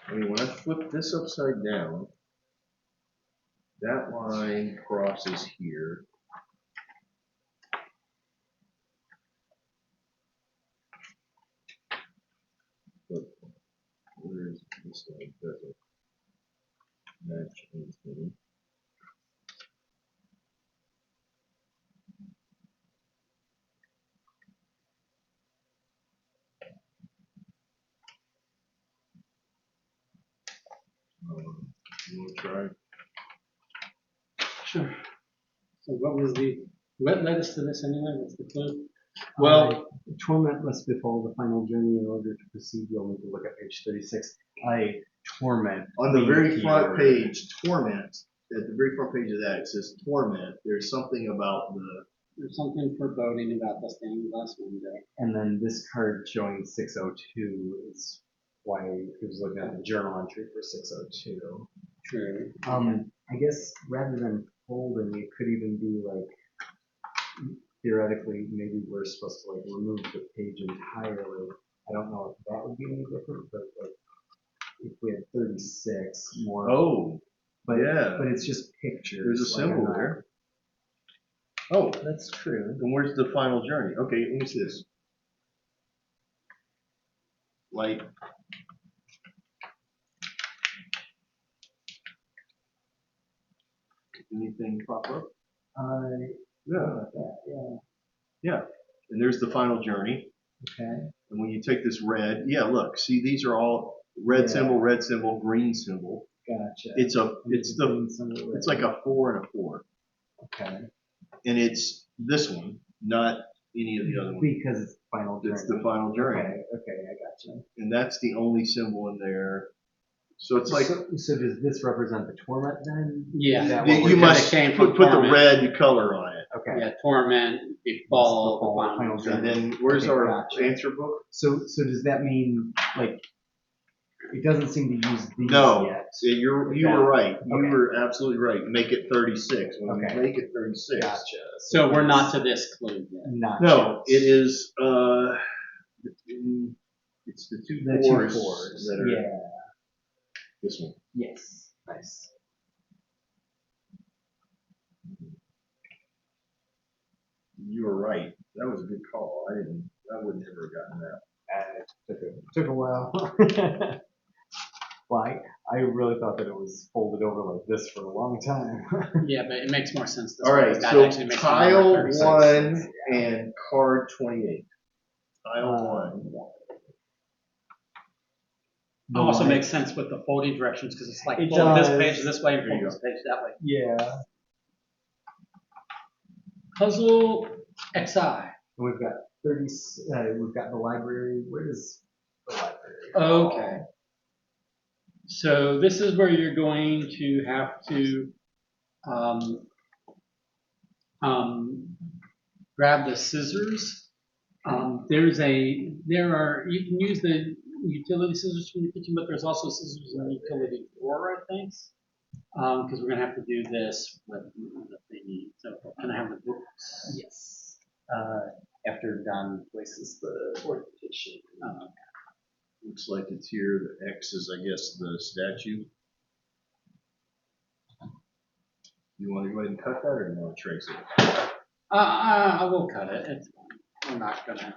I mean, when I flip this upside down, that line crosses here. But where's this line? Doesn't match anything. You want to try? Sure. So what led us to this anyway? What's the clue? Well, Torment must befall the final journey. In order to proceed, you'll need to look at page 36. Torment. on the very front keyword. page, torment, at the very front page of that, it says torment. There's something about the, There's something foreboding about the stained glass window. And then this card showing 602 is why he was looking at the journal entry for 602. True. I guess rather than folding, it could even be like, theoretically, maybe we're supposed to like remove the page entirely. I don't know if that would be any different, but like if we had 36 more. oh, but yeah. But it's just pictures. There's a symbol there. Oh, That's true. and where's the final journey? Okay, let me see this. Like, anything pop up? Yeah, yeah. And there's the final journey. Okay. And when you take this red, yeah, look, see, these are all red symbol, green symbol. Gotcha. It's like a 4 and a 4. Okay. And it's this one, not any of the other ones. Because it's final journey. It's the final journey. Okay, I gotcha. And that's the only symbol in there. So it's like, So does this represent the torment then? Yeah. Is that you what we're you must came put from the torment. red color on it. Okay. Yeah, torment, befall, the final final journey. And then where's Okay, our gotcha. answer book? So does that mean like it doesn't seem to use these No, yet? you Okay. were right. You Okay. were absolutely right. Make it 36. When Okay. you make it 36. Gotcha. So we're not to this clue yet. Not No, yet. it is. It's the two The fours, two fours. that are Yeah. this one. Yes. Nice. You were right. That was a good call. I would never have gotten that. Took a while. Well, I really thought that it was folded over like this for a long time. Yeah, but it makes more sense this All way. right, That so actually makes tile the number 36. 1 and card 28. Tile 1. also light. makes sense with the folding directions because it's like It fold this does. page this way, There you fold this page that way. Yeah. Puzzle XI. And we've got 30. We've got the library. Where is the library? Okay. So this is where you're going to have to um, grab the scissors. You can use the utility scissors from the kitchen, but there's also scissors in the utility drawer, I think. Because we're gonna have to do this with the thingy. So can I have the books? Yes. After Don places the orientation. Looks like it's here. The X is, I guess, the statue. You want to go ahead and cut that, or do you want to trace it? I will cut it. It's fine. I'm not gonna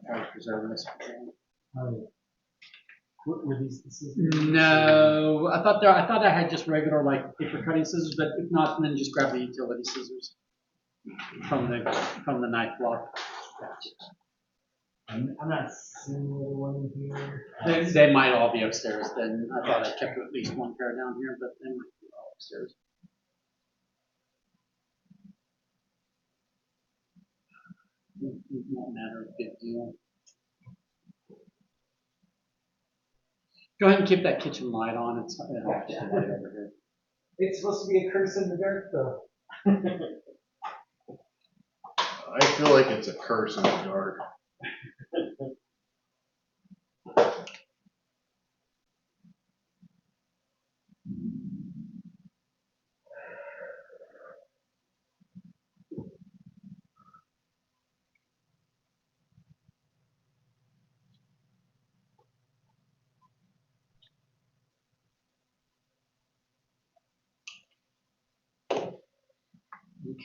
try to preserve this. Were these the scissors? No, I thought I had just regular like paper cutting scissors, but if not, then just grab the utility scissors from the knife block. I'm not seeing the other one here. They might all be upstairs. Then I thought I kept at least one pair down here, but they might be all upstairs. It won't matter. Big deal. Go ahead and keep that kitchen light on. It's the light over here. It's supposed to be a curse in the dark, though. I feel like it's a curse in the dark.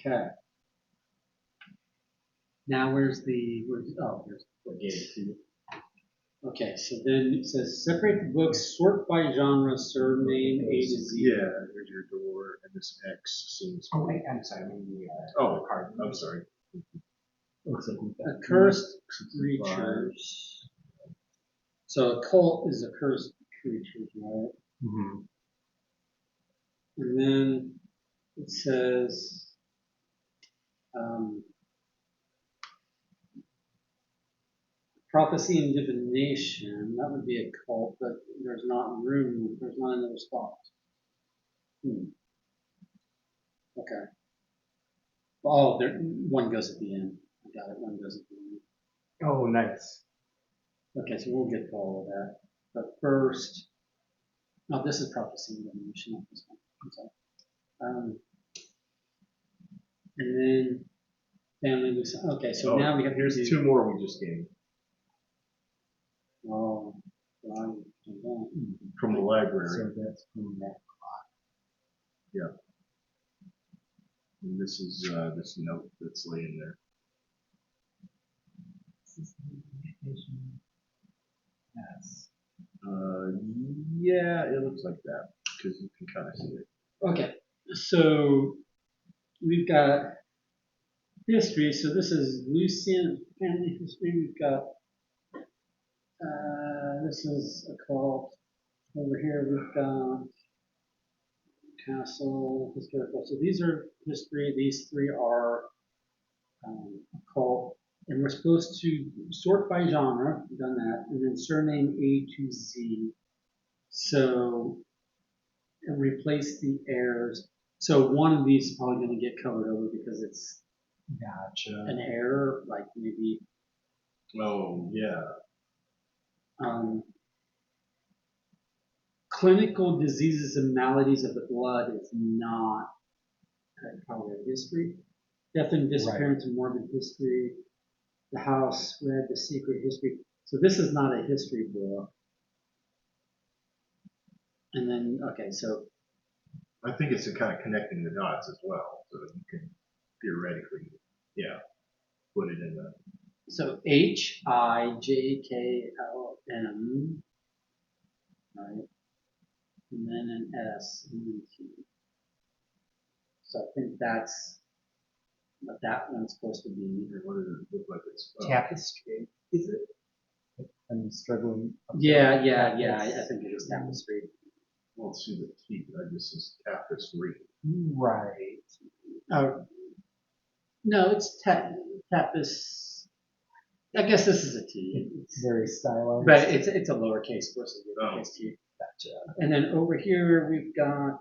Okay. Now where's there's okay, so then it says separate the books, sort by genre, surname, A to Z. Yeah, there's your door, and this X seems. Oh, wait, I'm sorry. Maybe Oh, I'm sorry. looks like we've got Accursed creatures. So a cult is accursed creatures, right? Mm-hmm. And then it says prophecy and divination. That would be a cult, but there's not room. There's not another spot. Okay. Oh, there one goes at the end. I got it. One goes at the end. Oh, nice. Okay, so we'll get to all of that. But first, no, this is prophecy and divination, not this one. I'm sorry. And then family. Okay, so now we have Here's to do, 2 more we just gained oh, wow, from the library. So that's from that. And this is this note that's laying there. Yes. Yeah, it looks like that because you can kind of see it. okay, so we've got history. So this is Lucian family history. We've got this is a cult. Over here we've got castle historical. So these are history. These 3 are occult, and we're supposed to sort by genre. We've done that, and then surname A to Z. So and replace the errors. So one of these is probably going to get covered over because it's Gotcha. an error, like maybe Oh yeah. Clinical diseases and maladies of the blood is not probably a history. Death and disappearance and morbid history. The house read the secret history. So this is not a history book. And then okay, so I think it's kind of connecting the dots as well, so that you can theoretically, put it in the. so HIJKLM, right? And then an S and then T. So I think that's what that one's supposed to be. What does it look like? It's Tapestry, is it? I'm struggling. Yeah. I think it is tapestry. I don't see the T, I just says tapestry. Right. No, it's tapis. I guess this is a T. It's very stylized. But it's a lowercase versus a uppercase T. Gotcha. And then over here we've got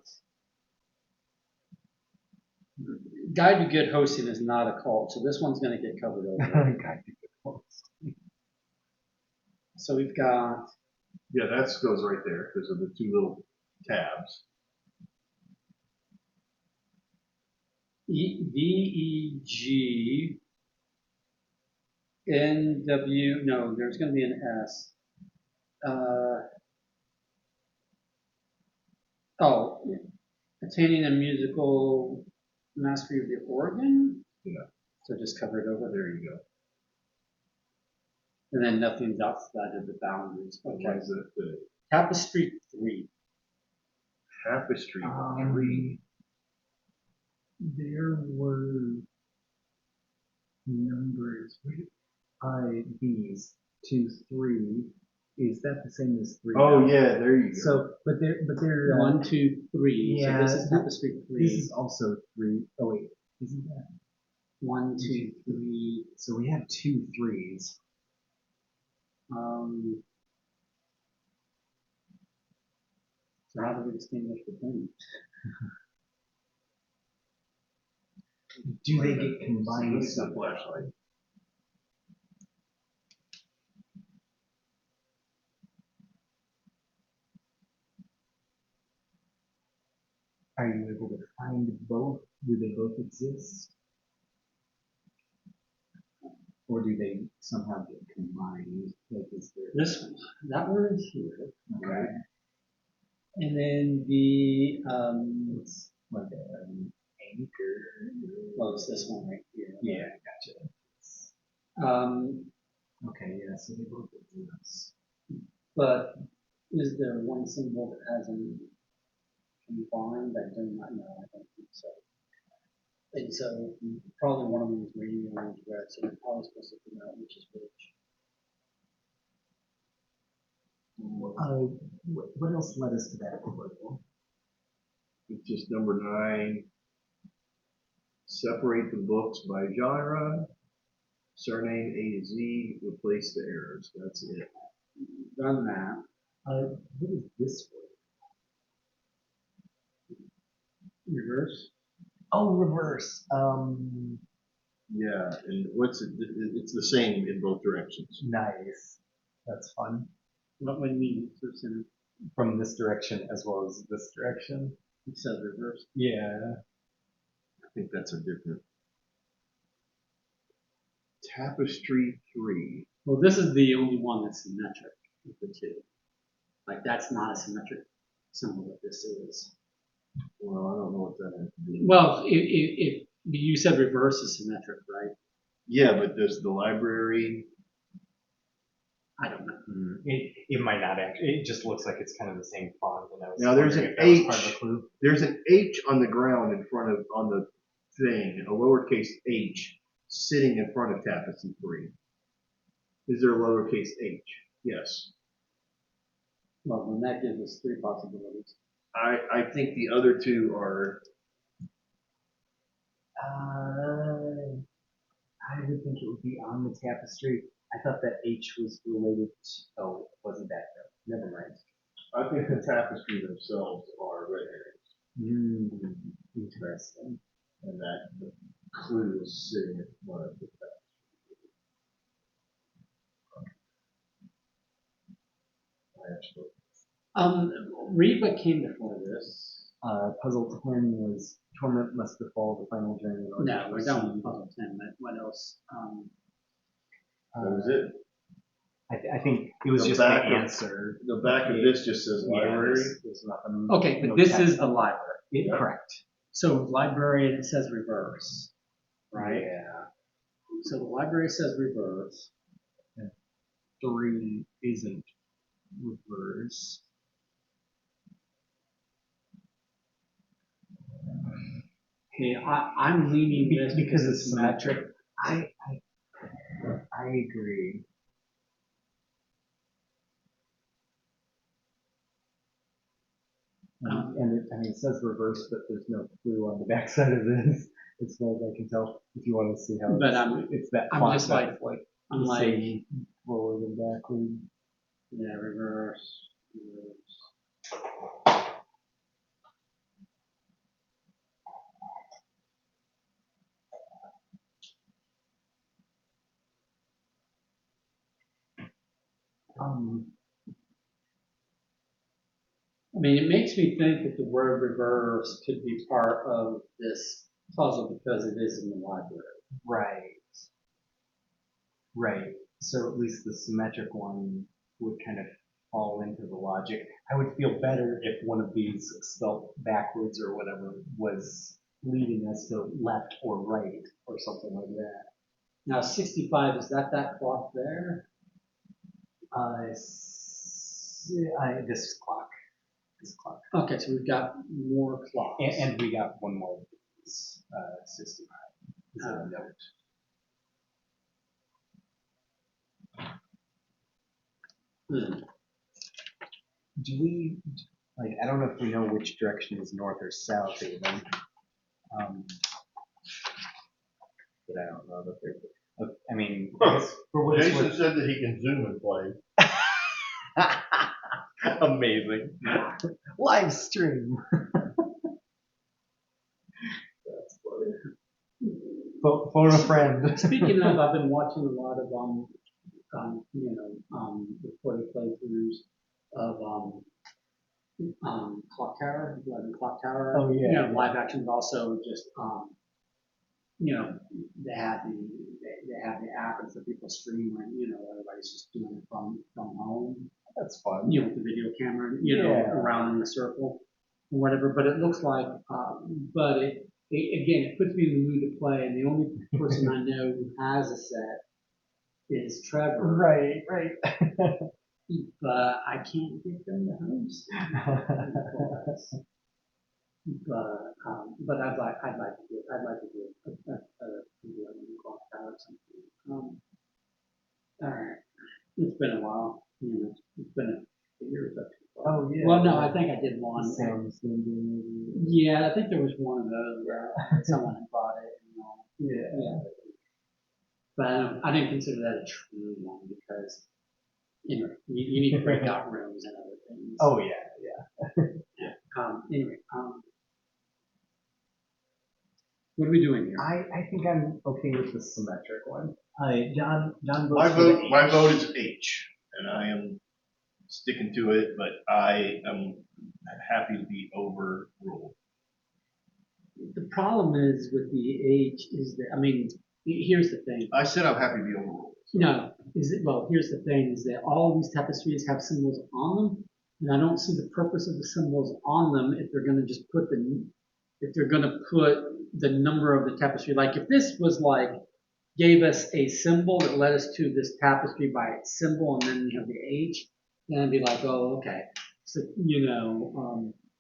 Guide to Good Hosting is not a cult, so this one's going to get covered over. Guide to Good Hosting. So we've got Yeah, that goes right there because of the two little tabs. VEG NW. No, there's going to be an S. Attaining a musical mastery of the organ. Yeah. So just cover it over. There you go. And then nothing's outside of the boundaries. What Okay. is it? The Tapestry 3. tapestry 3. There were numbers. These 2, 3. Is that the same as 3? Oh yeah, there you go. So, but they're 1, 2, 3. yeah, So this is tapestry 3. This is also 3. Oh wait, isn't that? 1, 2, 3. So we have 2 3s. So how do we distinguish between? Do they get combined? This is a flashlight. Are you able to find both? Do they both exist? Or do they somehow get combined? Like is there This one, that one is here. okay? And then the It's like an anchor. well, it's this one right here. Yeah, gotcha. Okay, yeah, so they both exist. But is there one symbol that hasn't combined? I do not know. I don't think so. And so probably one of them is green, one is red. So we're probably supposed to figure out which is which. What else led us to that portal? It's just number 9. Separate the books by genre. Surname A to Z. Replace the errors. That's it. Done that. What is this word? Reverse. Oh, reverse. Yeah, and what's it? It's the same in both directions. Nice. That's fun. What would you mean? Center. From this direction as well as this direction. It says reverse. Yeah. I think that's a different. Tapestry 3. Well, this is the only one that's symmetric of the two. Like that's not a symmetric symbol that this is. Well, I don't know what that has to do. Well, if you said reverse is symmetric, right? Yeah, but does the library? I don't know. It might not actually. It just looks like it's kind of the same font. And I was Now there's wondering an if that was part of H. the clue. There's an H on the ground in front of on the thing, a lowercase H sitting in front of tapestry 3. Is there a lowercase H? Yes. Well, then that gives us 3 possibilities. I think the other 2 are. I would think it would be on the tapestry. I thought that H was related to, oh, wasn't that though? Never mind. I think the tapestry themselves are red herrings, Interesting. and that the clue is sitting in front of the tapestry. I actually. Read what came before this. Puzzle 10 was Torment Must Befall the Final Journey. in order No, to we're done proceed. with puzzle 10. What else? That was it. I think it was The just the back of- answer. The back of this just says library. There's nothing. Okay, but no this text. is the library. Yeah. Correct. So library, and it says reverse, right? Yeah. So the library says reverse. 3 isn't reverse. Okay, I'm leaning this Because it's symmetric. I agree. And it says reverse, but there's no clue on the backside of this, as far as I can tell. If you want to see how But it's that I'm font just that's like, like I'm the like, same forward and backward. yeah, reverse. I mean, it makes me think that the word reverse could be part of this puzzle because it is in the library. Right. Right. So at least the symmetric one would kind of fall into the logic. I would feel better if one of these spelled backwards or whatever was leading us to left or right or something like that. Now, 65, is that clock there? This clock. This clock. Okay, so we've got more clocks. And we got one more of these, 65. Is that a note? Do we, like, I don't know if we know which direction is north or south even. But I don't know that they're, I mean, I guess for what it's Jason worth. said that he can zoom and play. Amazing. Live stream. That's funny. Phone a friend. Speaking of, I've been watching a lot of recorded playthroughs of Clock Tower, 11 Clock Tower. Oh, yeah, You know, yeah. live action, but also just you know, they have the app and so people stream and everybody's just doing it from home. That's fun. You know, with the video camera, Yeah. around in a circle or whatever. But it looks like, but again, it puts me in the mood to play. And the only person I know who has a set is Trevor. Right, right. But I can't get them to host. But I'd like to do a clock tower or something. All right. It's been a while. It's been a year or so. Oh, yeah. Well, no, I think I did one. Sam's gonna do Yeah, I think there was one of those where someone had bought it. Yeah. But I didn't consider that a true one because you need breakout rooms and other things. Oh, yeah. Anyway, what are we doing here? I think I'm okay with the symmetric one. John My votes for the vote, my H. vote is H, and I am sticking to it, but I am happy to be overruled. The problem is with the H is that, I mean, here's the thing. I said I'm happy to be overruled. No, here's the thing is that all these tapestries have symbols on them, and I don't see the purpose of the symbols on them if they're gonna just put the number of the tapestry. Like if this was like, gave us a symbol that led us to this tapestry by its symbol, and then you have the H, then I'd be like, oh, okay. So,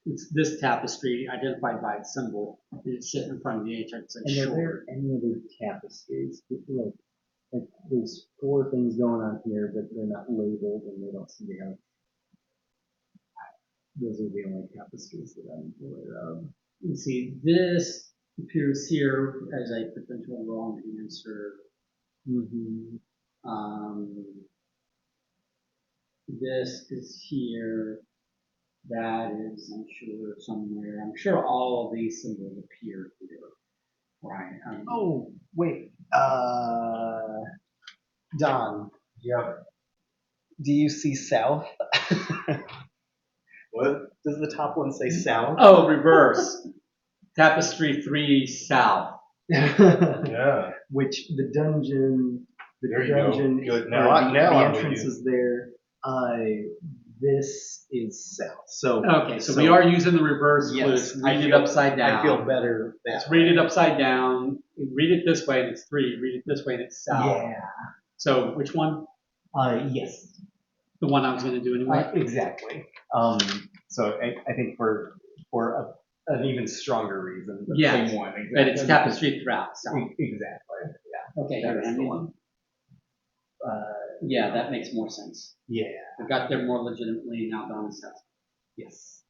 it's this tapestry identified by its symbol, and it's sitting in front of the H, I'd say, And are sure. there any other tapestries? Like there's 4 things going on here, but they're not labeled and they don't seem to have. Those are the only tapestries that I'm aware of. You see, this appears here as a potential wrong answer. Mm-hmm. This is here. That is, I'm sure, somewhere. I'm sure all of these symbols appear here. Right. Oh, wait. Don, Yeah. do you see south? What? Does the top one say south? Oh, reverse. Tapestry 3 south. Yeah. Which the dungeon, There you go. Good. or Now the I'm with entrance you. is there. This is south. So Okay, so we are using the reverse clue. yes, It's read it upside down. I feel better. Let's read it upside down. Read it this way and it's 3. Read it this way and it's south. Yeah. So which one? Yes. The one I was going to do anyway. Exactly. So I think for an even stronger reason, the Yes, same one. Exactly. but it's tapestry throughout. So. Exactly. Yeah. Okay, That here, is hand the me one. Yeah, that makes more sense. Yeah. I got there more legitimately now. Donna says. Yes.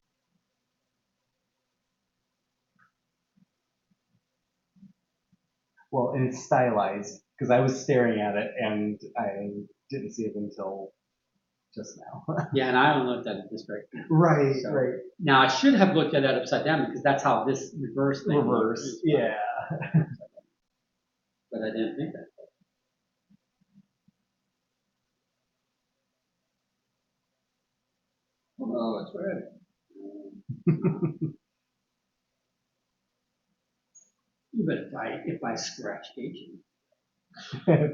Well, and it's stylized because I was staring at it and I didn't see it until just now. Yeah, and I only looked at it this way. Right, So- right. Now, I should have looked at that upside down because that's how this reverse thing Reverse. looks. Yeah. But I didn't think that. Oh, that's right. But if I scratch aging.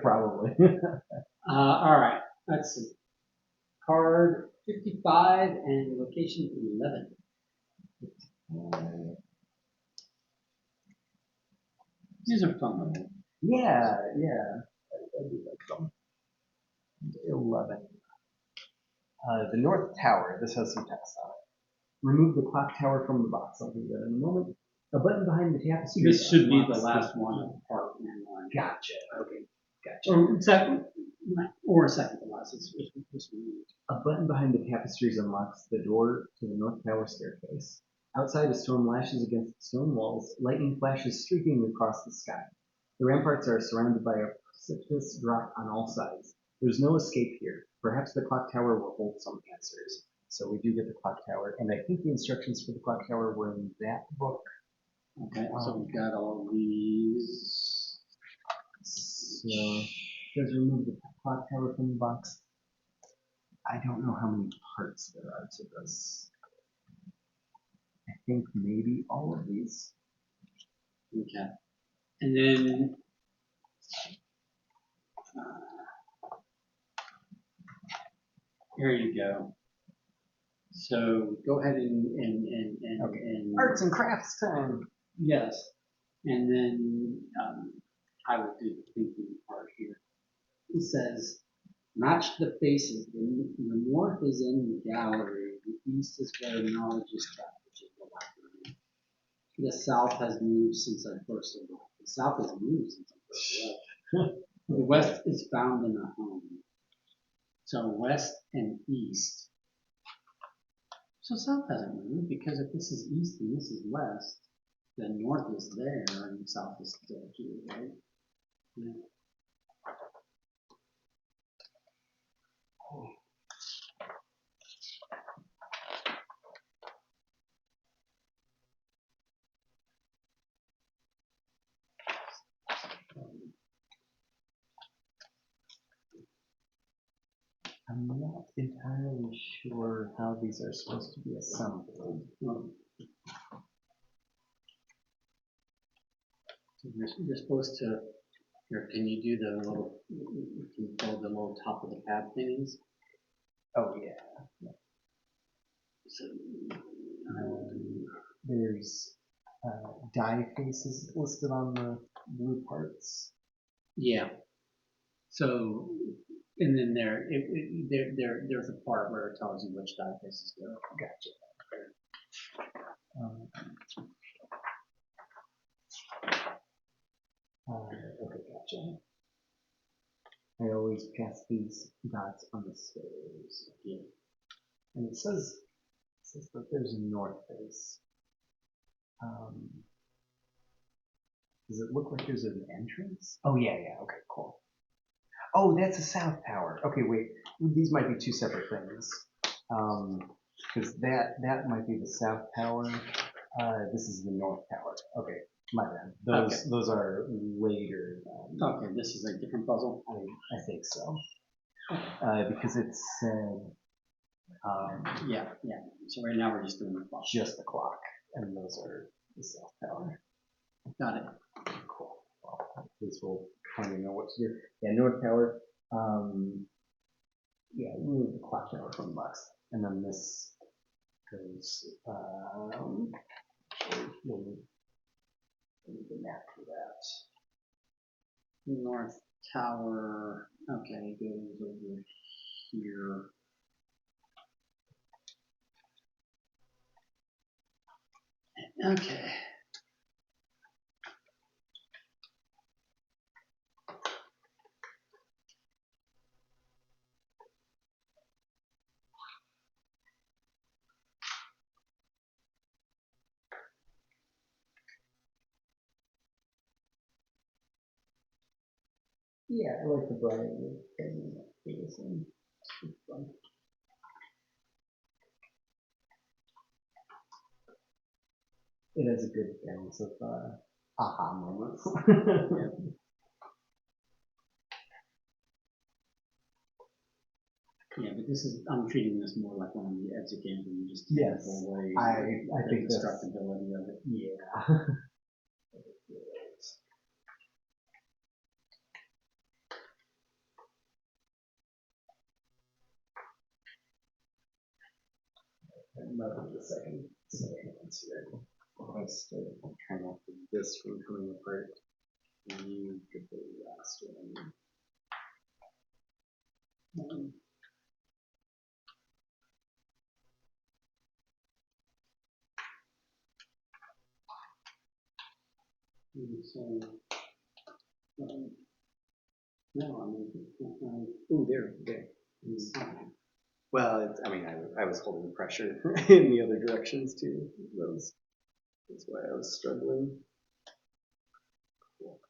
Probably. All right, let's see. Card 55 and location 11. These are fun though. Yeah, yeah. I do like them. 11. The North Tower. This has some text on it. Remove the clock tower from the box. I'll do that in a moment. A button behind the tapestry. This should be the unlocks last one of part 1. Gotcha. Okay. Gotcha. Or second to last. It's this one. A button behind the tapestries unlocks the door to the North Tower staircase. Outside, a storm lashes against the stone walls, lightning flashes streaking across the sky. The ramparts are surrounded by a precipitous rock on all sides. There's no escape here. Perhaps the clock tower will hold some answers. So we do get the clock tower, and I think the instructions for the clock tower were in that book. Okay, so we've got all these. So, does remove the clock tower from the box. I don't know how many parts there are to this. I think maybe all of these. Okay. And then here you go. So go ahead Okay. and Arts and crafts time. yes. And then I will do the thinking part here. It says, match the faces. The north is in the gallery. The east is where knowledge is kept, which is the library. The south has moved since I first arrived. The south has moved since I first arrived. The west is found in a home. So west and east. So south hasn't moved because if this is east and this is west, then north is there and south is still here, right? Yeah. I'm not entirely sure how these are supposed to be assembled. So you're supposed to, here, can you do the little, can you fold the little top of the pad thingies? Oh yeah. So, There's die faces listed on the blue parts. yeah. So, and then there's a part where it tells you which die faces go. Gotcha. Okay, gotcha. I always pass these dots on the stairs. Yeah. And it says that there's a north face. Does it look like there's an entrance? Oh yeah, yeah. Okay, cool. Oh, that's a south tower. Okay, wait. These might be two separate things. Because that might be the south tower. This is the north tower. Okay, my bad. Those are later. Okay, this is a different puzzle. I think so. Because it said Yeah. So right now we're just doing the clock. just the clock, and those are the south tower. Got it. Cool. Well, this will kind of know what to do. Yeah, north tower. Yeah, remove the clock tower from the box, and then this goes. We'll need the map for that. North Tower, okay, goes over here. Okay. Yeah, I like the variety and this one. It's fun. It has a good balance of aha moments. Yeah, but this is, I'm treating this more like one of the exit games where you just take Yes, it away. I think the that's destructibility of it. yeah. Another the second ones here. Let's try not to this from coming apart. And you get the last one. So, no, I mean, oh, there. Well, it's, I mean, I was holding pressure in the other directions too. That's why I was struggling. Cool.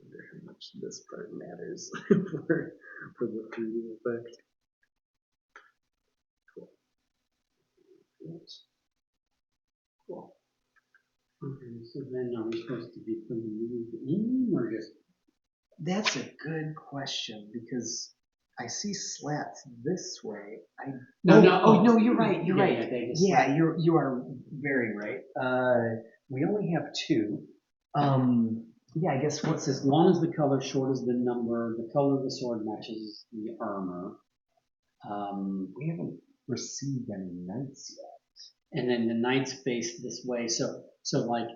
Wonder how much this part matters for the 3D effect. Cool. Cool. Okay, so then are we supposed to be putting these in or just? That's a good question because I see slats this way. No, you're right. You're right. Yeah, you are very right. We only have two. Yeah, I guess It says long as the color, short is the number, the color of the sword matches the armor. We haven't received any knights yet. And then the knights face this way. So like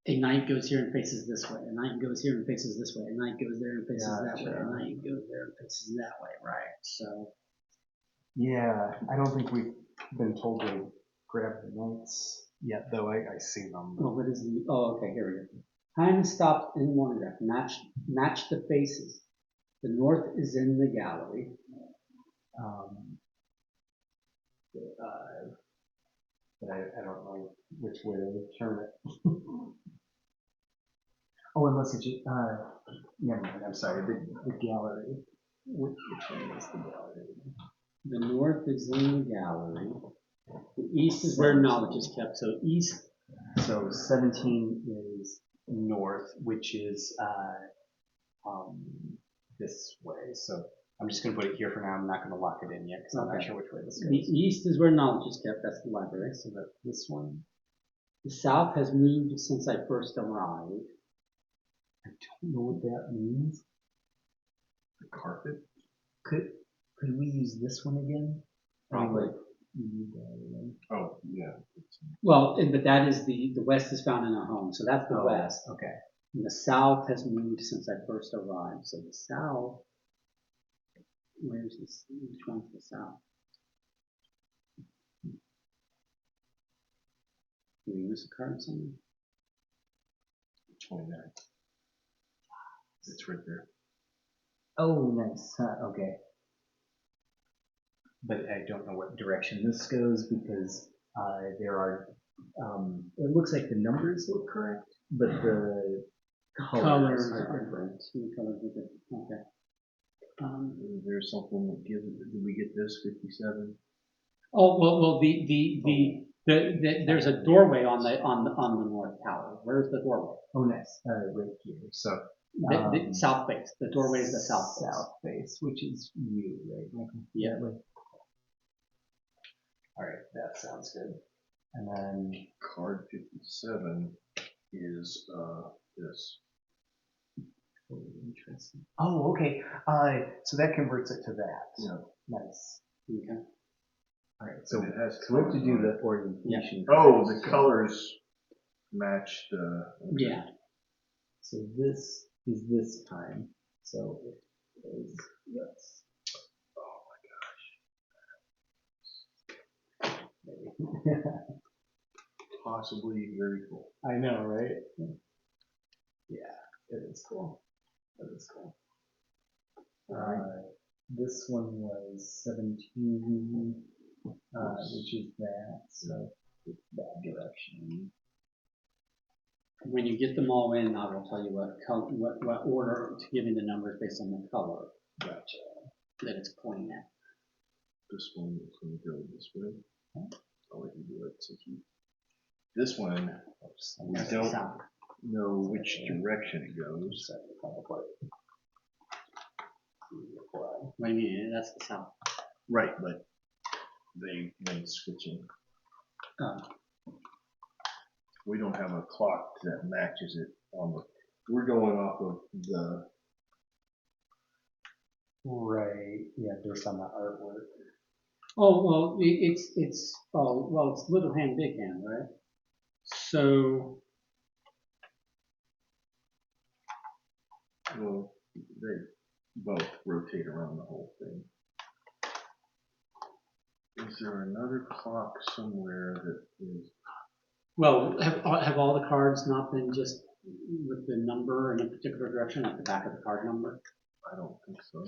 a knight goes here and faces this way. A knight goes here and faces this way. A knight goes there and faces that way. A knight goes there and faces that way. Right. So. Yeah, I don't think we've been told to grab the knights yet, though I see them. Oh, what is the? Oh, okay. Here we go. Time stopped in one graph. Match the faces. The north is in the gallery. But I don't know which way to turn it. Oh, unless it's just, never mind, I'm sorry, the gallery. Which one is the gallery? The north is in the gallery. The east is where knowledge is kept. So east. So 17 is north, which is this way. So I'm just going to put it here for now. I'm not going to lock it in yet because I'm not sure which way this goes. The east is where knowledge is kept. That's the library. So that this one. The south has moved since I first arrived. I don't know what that means. The carpet? Could we use this one again? Probably. Oh, yeah. Well, but that is the west is found in a home. So that's the west. Okay. And the south has moved since I first arrived. So the south, where's this? Which one's the south? Did we miss a card somewhere? 29. It's right there. Oh, nice. Okay. But I don't know what direction this goes because there are, it looks like the numbers look correct, but the colors are different. The colors are different. Okay. Is there something that gives it? Did we get this 57? Oh well, there's a doorway on the north tower. Where's the doorway? Oh, nice. Right here. So the south face. The doorway is the south face. South face, which is you, right, Michael? Yeah. All right, that sounds good. And then Card 57 is this. oh, interesting. Oh, okay. So that converts it to that. Yeah. Nice. Okay. All right. So it has we have to do colors on the orientation. Oh, the colors match the. Yeah. So this is this time. So it is this. Possibly very cool. I know, right? Yeah, It is cool. It is cool. Alright. This one was 17, which is that, so it's that direction. When you get them all in, I will tell you what order to give you the numbers based on the color. Gotcha. That it's pointing at. This one is going to go this way. I'll let you do it. Since you, this one, we That's the don't south. know which direction it goes. What do you mean? That's the south. Right, but they've been switching. We don't have a clock that matches it on the. We're going off of the. Right, yeah, based on the artwork. Oh well, it's little hand, big hand, right? So Well, they both rotate around the whole thing. Is there another clock somewhere that is? well, have all the cards not been just with the number in a particular direction at the back of the card number? I don't think so.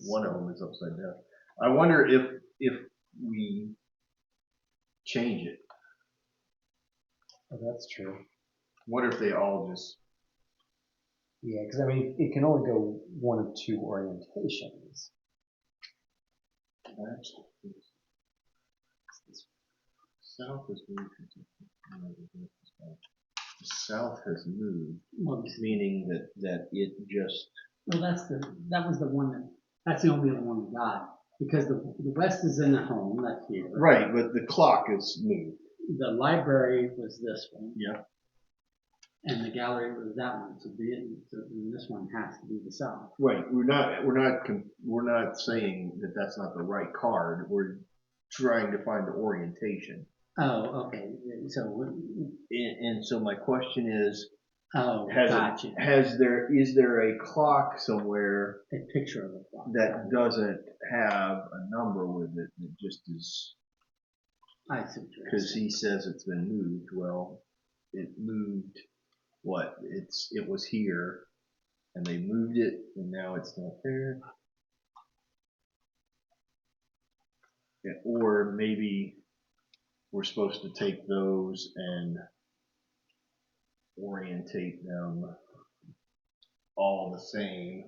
One of them is upside down. I wonder if we change it. Oh, that's true. What if they all just? Yeah, because I mean, it can only go one of two orientations. South has moved. The south has moved, Well, meaning that it just. well, that was the one that's the only other one we got because the west is in the home. That's here. Right, but the clock is moved. The library was this one. Yeah. And the gallery was that one. So this one has to be the south. Right. We're not saying that that's not the right card. We're trying to find the orientation. Oh, okay. So And so my question is, gotcha. is there a clock somewhere A picture of the clock that doesn't have a number with it? That just is. I see. Because he says it's been moved. Well, it moved. What? It was here, and they moved it, and now it's not there. Yeah, or maybe we're supposed to take those and orientate them all the same.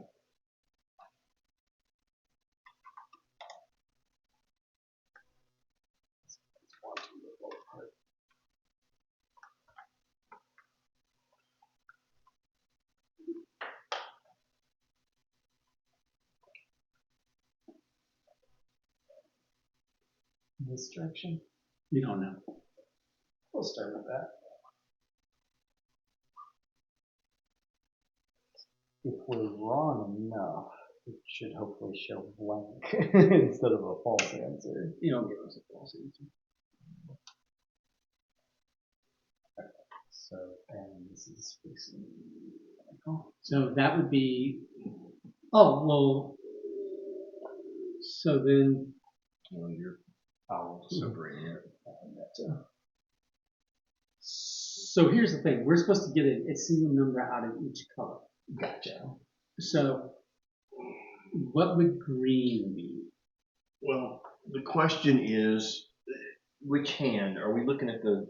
This direction? We don't know. We'll start with that. If we're wrong enough, it should hopefully show blank instead of a false answer. You don't give us a false answer. So, and this is facing. So that would be. Oh well. So then. Well, you're Oh, separating it. Gotcha. So here's the thing: we're supposed to get a single number out of each color. Gotcha. So, what would green be? Well, the question is, which hand? Are we looking at the?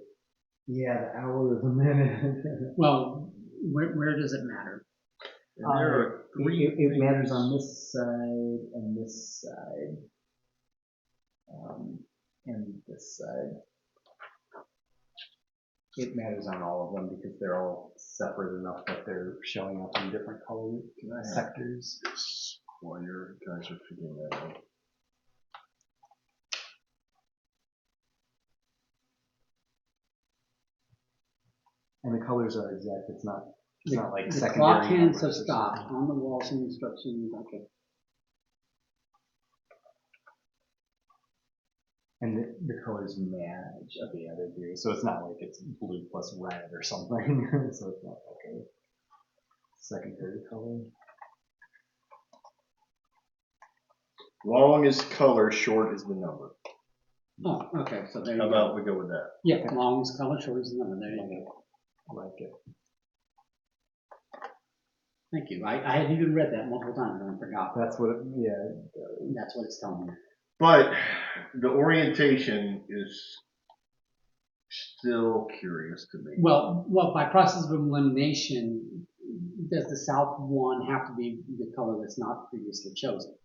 Yeah, the hour of the minute. Well, where does it matter? And there are three. It matters on this side and this side. And this side. It matters on all of them because they're all separate enough that they're showing up in different color sectors. This while your guys are figuring that out. And the colors are exact. It's not like the secondary. clock hands have numbers or stopped something. on the wall. Some instructions. Okay. And the colors match. Okay, yeah, they do. So it's not like it's blue plus red or something. So it's not like a secondary color. Long is color, short is the number. Oh, okay. So there you How go. about we go with that? Yeah, long is color, short is the number. There you go. I like it. Thank you. I had even read that multiple times and I forgot. That's what, That's what it's telling me. But the orientation is still curious to me. Well, by process of elimination, does the south one have to be the color that's not previously chosen?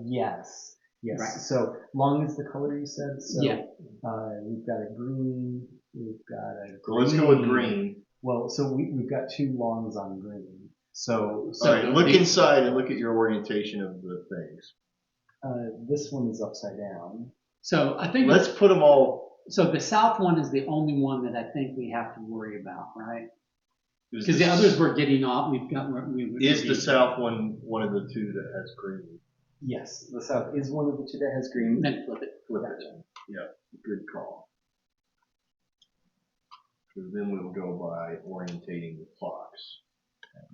yes. Yes. Right. So long as the color you said. So Yeah. we've got a green. We've got a So green. let's go with green. Well, so we've got 2 longs on green. So All right, look inside and look at your orientation of the things. this one is upside down. So I think Let's put them all. so. The south one is the only one that I think we have to worry about, right? Is Because the others we're getting off. We've got. Is the south one of the 2 that has green? Yes, the south is one of the 2 that has green. Then flip it. Flip it. Yeah, good call. So then we'll go by orientating the clocks.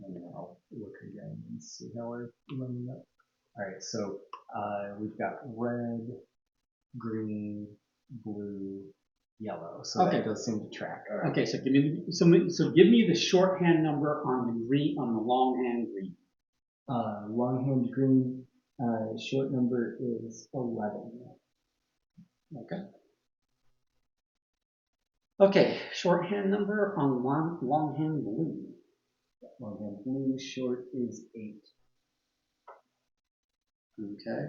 And then I'll look again and see how we're running up. All right, so we've got red, green, blue, yellow. So Okay. that does seem to track. Okay, so give me the shorthand number on the green, on the longhand green. Longhand green, short number is 11. Okay. Okay, shorthand number on longhand blue. Longhand blue, short is 8. Okay.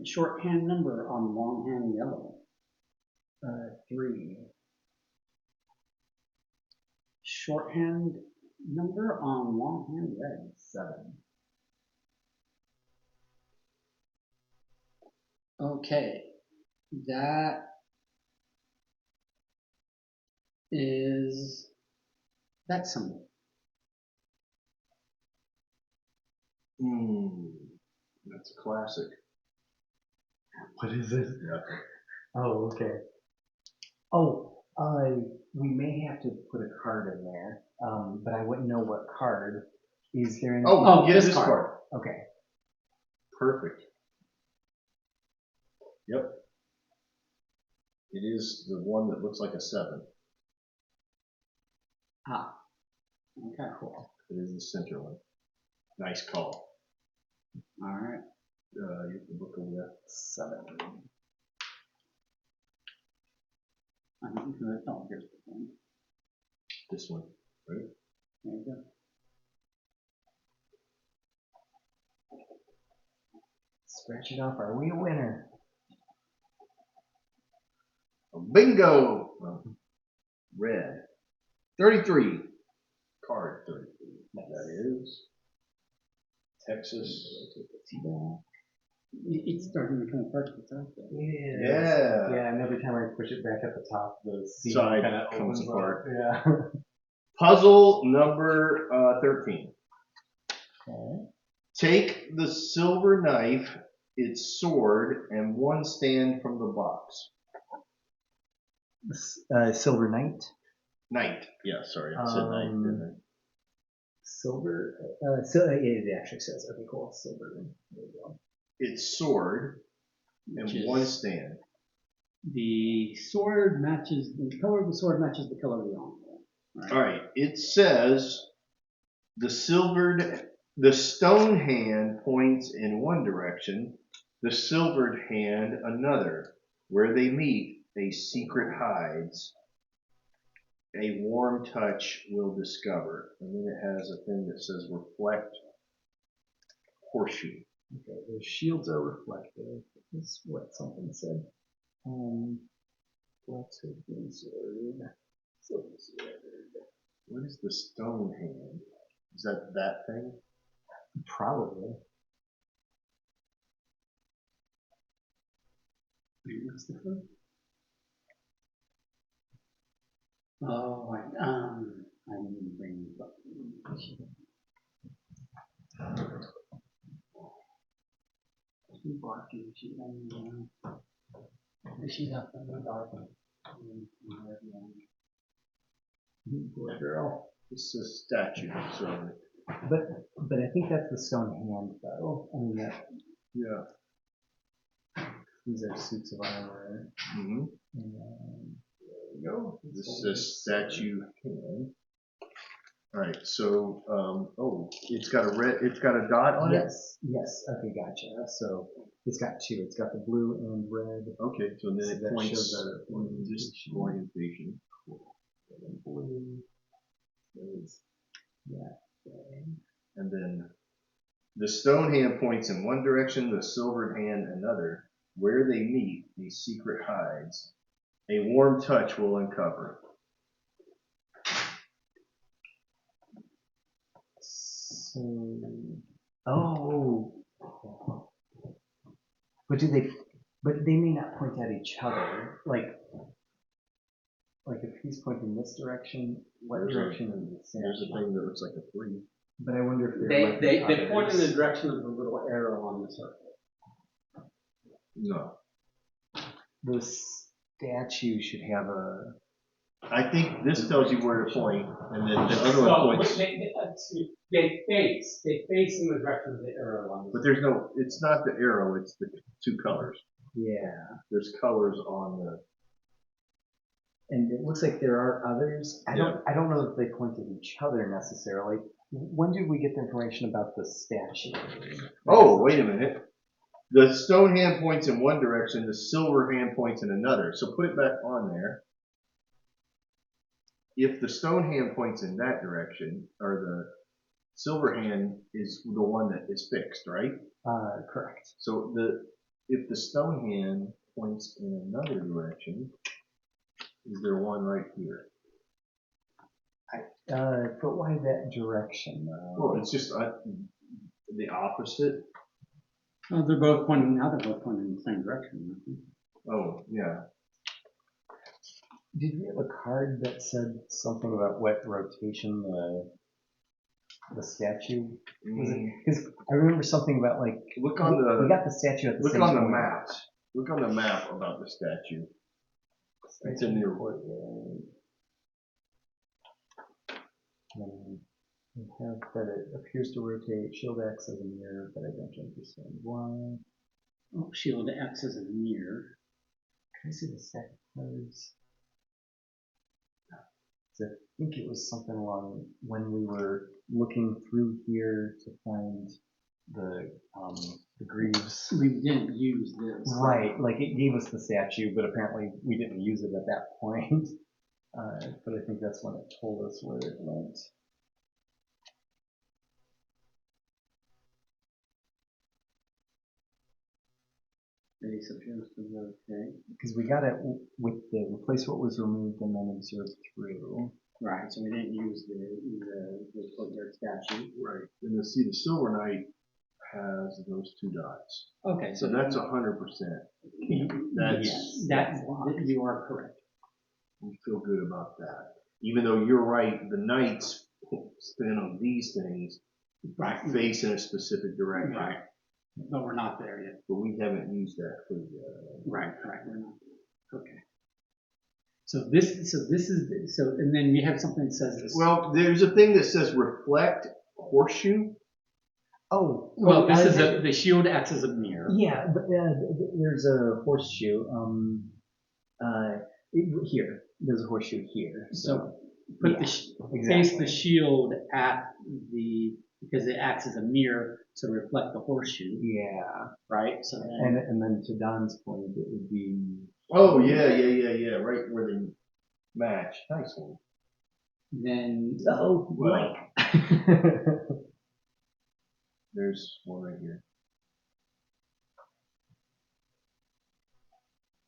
Shorthand number on longhand yellow. 3. Shorthand number on longhand red. 7. Okay, that is that symbol. That's a classic. What is it? Yeah. Oh, okay. Oh, we may have to put a card in there, but I wouldn't know what card. Is there any? Oh, yeah, this this card. card. Okay. Perfect. Yep. It is the one that looks like a 7. Ah. Okay, cool. It is the center one. Nice call. All right. You can look over that. 7. I'm good. Oh, here's the thing. This one, right? There you go. Scratch it off. Are we a winner? Bingo! Red. 33. Card 33. That is Texas. It's starting to become part of the top. Yeah. Yeah, and every time I push it back at the top, the Side kind of comes opens apart. up. Yeah. Puzzle number 13. Okay. Take the silver knife, its sword, and 1 stand from the box. Silver Knight. Knight. Yeah, sorry, I said knight, didn't I? Silver. It actually says. Okay, cool. Silver. There we go. Its sword and 1 stand. The sword matches the color of the sword matches the color of the envelope. Right? All right. It says the stone hand points in one direction, the silvered hand another. Where they meet, a secret hides. A warm touch will discover. And then it has a thing that says reflect horseshoe. Okay, the shields are reflective. That's what something said. Black sword, green sword, silver sword. What is the stone hand? Is that thing? Probably. What's the clue? Oh, I didn't bring the book. She's barking. She's up in the dark. Poor girl. It's a statue, so But I think that's the stone hand though. I mean yeah. these are suits of armor. Mm-hmm. And there we go. This is statue hand. All right, so, it's got a dot on it? Yes, okay, gotcha. So it's got two. It's got the blue and red. Okay, so then So it that points shows our this orientation. Red and blue is that way. And then the stone hand points in one direction, the silvered hand another. Where they meet, a secret hides. A warm touch will uncover. So, oh, but do they? But they may not point at each other. Like if he's pointing this direction, what There's direction is the same? There's a thing that looks like a 3. But I wonder if They point in the direction of the little arrow on the circle. No. The statue should have a. I think this tells you where to point, and then the other So, one points. they face in the direction of the arrow on the But there's no, it's not the arrow, it's the two colors. Yeah, There's colors on the. and it looks like there are others. I don't know if they point at each other necessarily. When did we get the information about the statue? Oh, wait a minute. The stone hand points in one direction, the silver hand points in another. So put it back on there. If the stone hand points in that direction, or the silver hand is the one that is fixed, right? Correct. So if the stone hand points in another direction, is there one right here? But why that direction though? Well, it's just the opposite. Oh, they're both pointing. Now they're both pointing in the same direction. Oh, yeah. Did we have a card that said something about what rotation the statue was it? Because I remember something about like Look on the. we got the statue at the Look same on the point. map. Look on the map about the statue. It's in there. We have that it appears to rotate. Shield acts as a mirror, but I don't understand why. Oh, shield acts as a mirror. Can I see the stack of cards? So I think it was something along when we were looking through here to find the greaves. We didn't use this. Right, like it gave us the statue, but apparently we didn't use it at that point. But I think that's when it told us where it went. Base appears to rotate. Because we got it with the replace what was removed and then observe through. Right, so we didn't use the footwear statue. Right. And the Silver Knight has those two dots. Okay, So that's 100%. That's, yes, that you are correct. we feel good about that. Even though you're right, the knights stand on these things, Right. face in a specific direction. Right. But we're not there yet. But we haven't used that for the. Right, we're not. Okay. So this is and then we have something that says this. Well, there's a thing that says reflect horseshoe. Oh, well, this is the shield acts as a mirror. Yeah, but there's a horseshoe. Here, there's a horseshoe here. So put yeah, face the shield at because it acts as a mirror to reflect the horseshoe. Yeah. Right. So then, and then to Don's point, it would be. Oh yeah. Right where they match. Nice one. Then Well, there's one right here.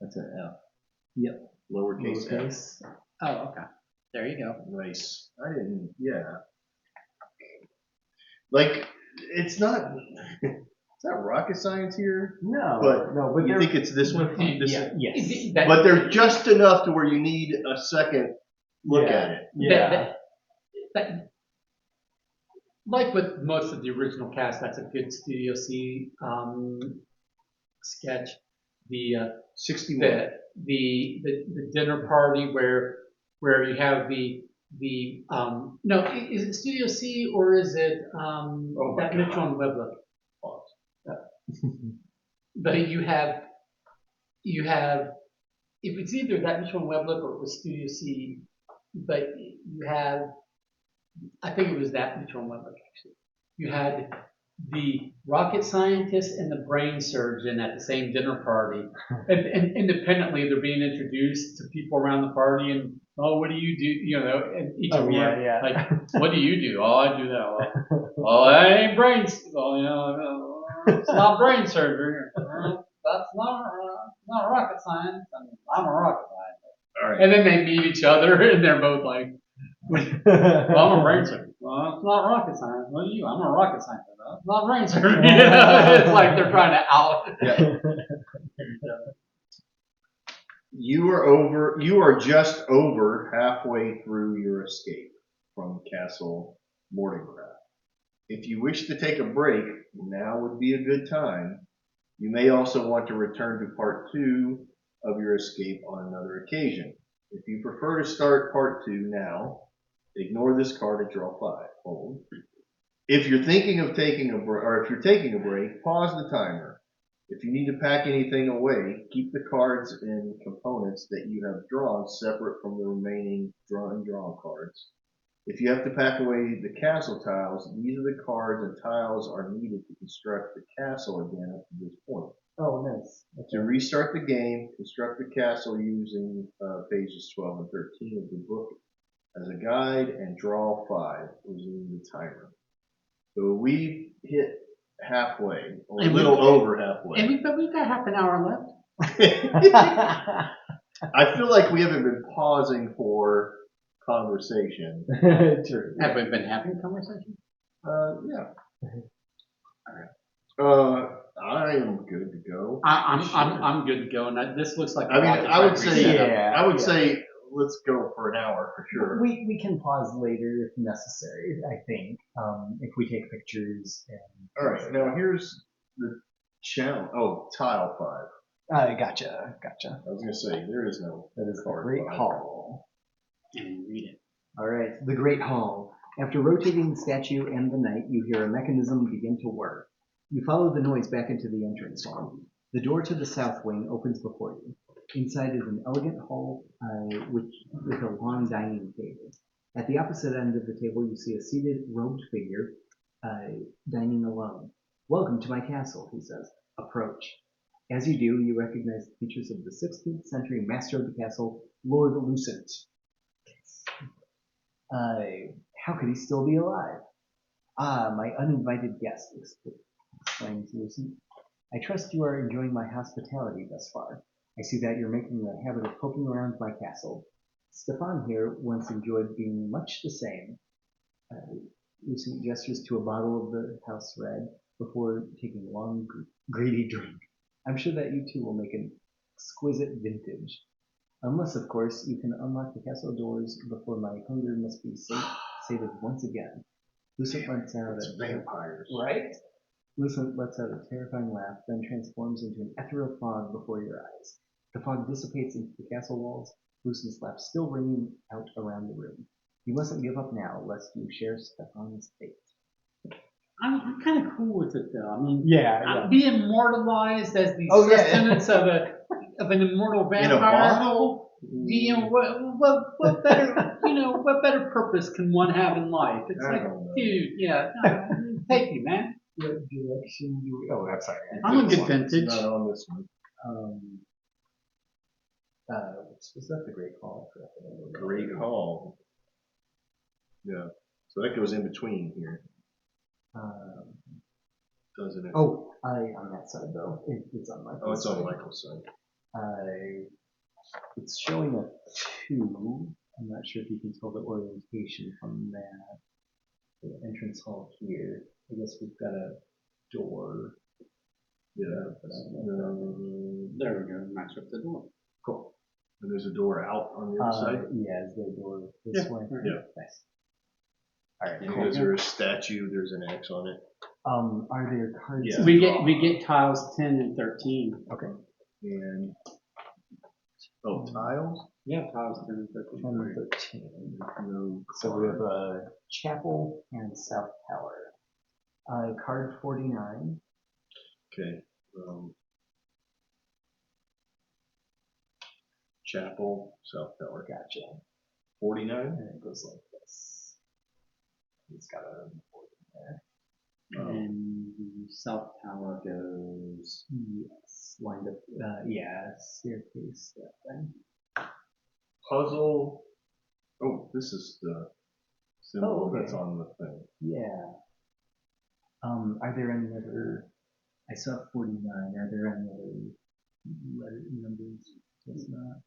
That's an F. Yep. Lowercase f. oh, okay. There you go. Nice. I didn't. Yeah. Like it's not. It's not rocket science here. No. But you think it's this one? This Yeah. Yes. But they're just enough to where you need a second look at it. Yeah. Like with most of the original cast, that's a good Studio C sketch. The 61. The dinner party where you have the no, is it Studio C or is it that Mitchell and Webb look? But you have if it's either that Mitchell and Webb look or it was Studio C, but you have I think it was that mutual moment, actually. You had the rocket scientist and the brain surgeon at the same dinner party. And independently, they're being introduced to people around the party and, oh, what do you do? You know, and each of them yeah. like, what do you do? Oh, I do that. Well, that ain't brains. Well, you know, it's not brain surgery. That's not rocket science. I mean, I'm a rocket scientist. All right. And then they meet each other and they're both like, well, I'm a brain surgeon. Well, it's not rocket science. What are you? I'm a rocket scientist. Well, it's not brain surgery. It's like they're trying to out. Yeah. You are just over halfway through your escape from Castle Mordengrath. If you wish to take a break, now would be a good time. You may also want to return to part 2 of your escape on another occasion. If you prefer to start part 2 now, ignore this card and draw 5. Hold. If you're thinking of taking a break, or if you're taking a break, pause the timer. If you need to pack anything away, keep the cards and components that you have drawn separate from the remaining drawn cards. If you have to pack away the castle tiles, these are the cards and tiles are needed to construct the castle again up to this point. Oh, nice. To restart the game, construct the castle using pages 12 and 13 of the book as a guide and draw 5, resuming the timer. So we hit halfway, or a little over halfway. And we've got half an hour left. I feel like we haven't been pausing for conversation. True. Have we been having conversation? Yeah. I am good to go. I'm good to go, and this looks like. I mean, I would say, Yeah, I would say, let's go for an hour for sure. We can pause later if necessary, I think, if we take pictures. All right, now here's the challenge. Oh, tile 5. Gotcha. I was gonna say there is no. That is the card Great 5. Hall. And read it. All right, the Great Hall. After rotating the statue and the knight, you hear a mechanism begin to work. You follow the noise back into the entrance hall. The door to the south wing opens before you. Inside is an elegant hall with a long dining table. At the opposite end of the table, you see a seated, robed figure dining alone. "Welcome to my castle," he says. "Approach." As you do, you recognize the features of the 16th century master of the castle, Lord Lucent. How could he still be alive? "Ah, my uninvited guest," exclaims Lucent. "I trust you are enjoying my hospitality thus far. I see that you're making the habit of poking around my castle. Stefan here once enjoyed being much the same." Lucent gestures to a bottle of the house red before taking a long, greedy drink. "I'm sure that you two will make an exquisite vintage. Unless, of course, you can unlock the castle doors before my hunger must be sated once again." Lucent lets out It's vampires. Right? Lucent lets out a terrifying laugh, then transforms into an ethereal fog before your eyes. The fog dissipates into the castle walls, Lucent's laugh still ringing out around the room. "You mustn't give up now, lest you share Stefan's fate." I'm kind of cool with it though. I mean, Yeah. be immortalized as the Oh, yeah. sustenance of an immortal In a vampire. bottle? You know what better what better purpose can one have in life? It's I like, don't know. dude, yeah, no, thank you, man. What direction do we... Oh, I'm sorry. I'm a good It's vintage. not on this one. Was that the Great Hall? Great Hall. Yeah. So that goes in between here, doesn't it? Oh, on that side though. It's on Michael's Oh, it's side. on Michael's side. It's showing a 2. I'm not sure if you can tell the orientation from that. The entrance hall here. I guess we've got a door. Yeah. But I don't know if There we go. Match up the door. Cool. And there's a door out on the other side. Yeah, is there a door this Yeah. way? Yeah. Nice. All right, And cool. is there a statue? There's an X on it. Are there cards? Yeah. We get tiles 10 and 13. Okay. And tiles? Yeah, tiles 10 and 13. 10 and 13. No. So we have a chapel and south tower. Card 49. Okay. Chapel, South Tower. Gotcha. 49. And it goes like this. It's got a board in there. And the south tower. Goes, yes, lined up, yeah, staircase, that thing. Puzzle. Oh, this is the symbol Oh, okay. that's on the thing. Yeah. Are there any other, I saw 49, are there any other letter numbers? It's not.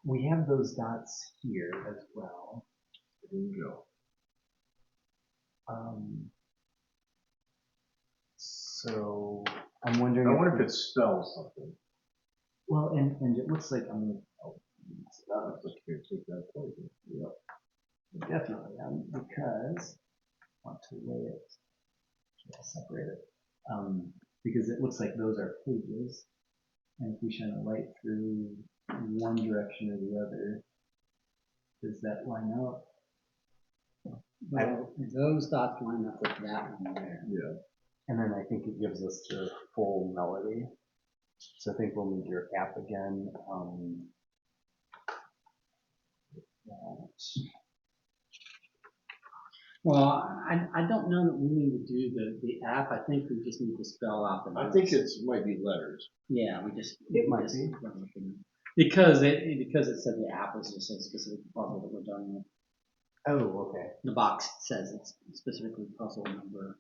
We have those dots here as well. There you go. So I'm wondering. I wonder if it spells something. Well, and it looks like I'm gonna. Oh, Here, take that point. yep, definitely. Because I want to lay it. I'll separate it. Because it looks like those are pages, and if we shine a light through one direction or the other, does that line up? Well, those dots line up with that one there. Yeah. And then I think it gives us the full melody. So I think we'll need your app again. Well, I don't know that we need to do the app. I think we just need to spell out the I notes. think it might be letters. Yeah, we just. It we might just- be. Because it said the app was just a specific puzzle that we're done with. Oh, okay. The box says it's specifically puzzle number.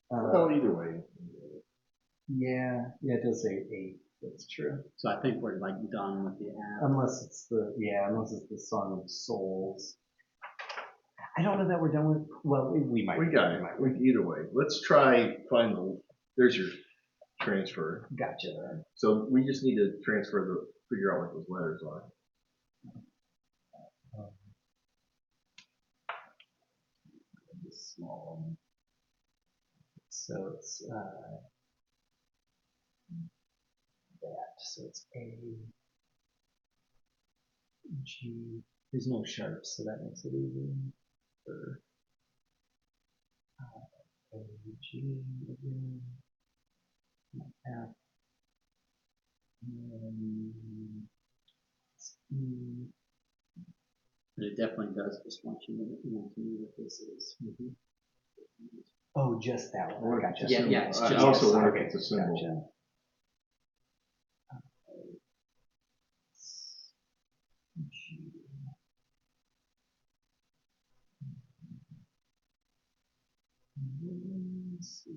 Well, either way. Yeah, it does say 8. That's true. So I think we're like done with the app. Unless it's the Song of Souls. I don't know that we're done with. Well, we might. We got it. Either way. Let's try find the. There's your transfer. Gotcha. So we just need to figure out what those letters are. This small one. So it's that. So it's A, G. There's no sharps, so that makes it easy. For A, G again. F. And it's E. But it definitely does just want you to know what this is. Mm-hmm. Oh, just that one. Gotcha. Yeah, it's I just. also wonder okay, if it's a symbol. Gotcha. G. Let's see.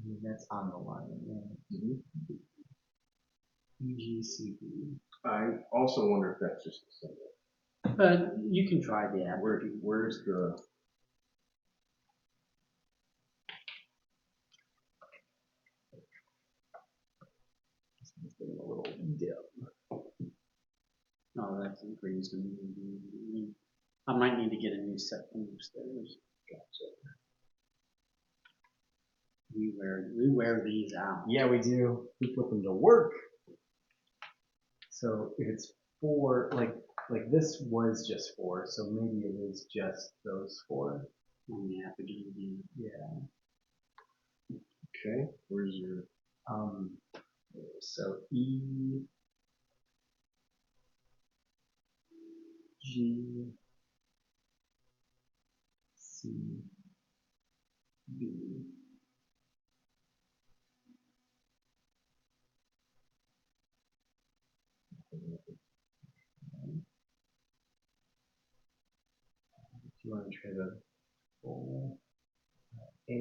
I mean, that's on the line. Yeah. EGCB. I also wonder if that's just a symbol. But you can try the app. Where's the? It's getting a little dim. Oh, that's increased. I might need to get a new set from upstairs. Gotcha. We wear these out. Yeah, we do. We put them to work. So if it's 4, like this was just 4, so maybe it is just those 4. On the app again. Yeah. Okay. Where's your? So E, G, C, B. Do you want to try the full A,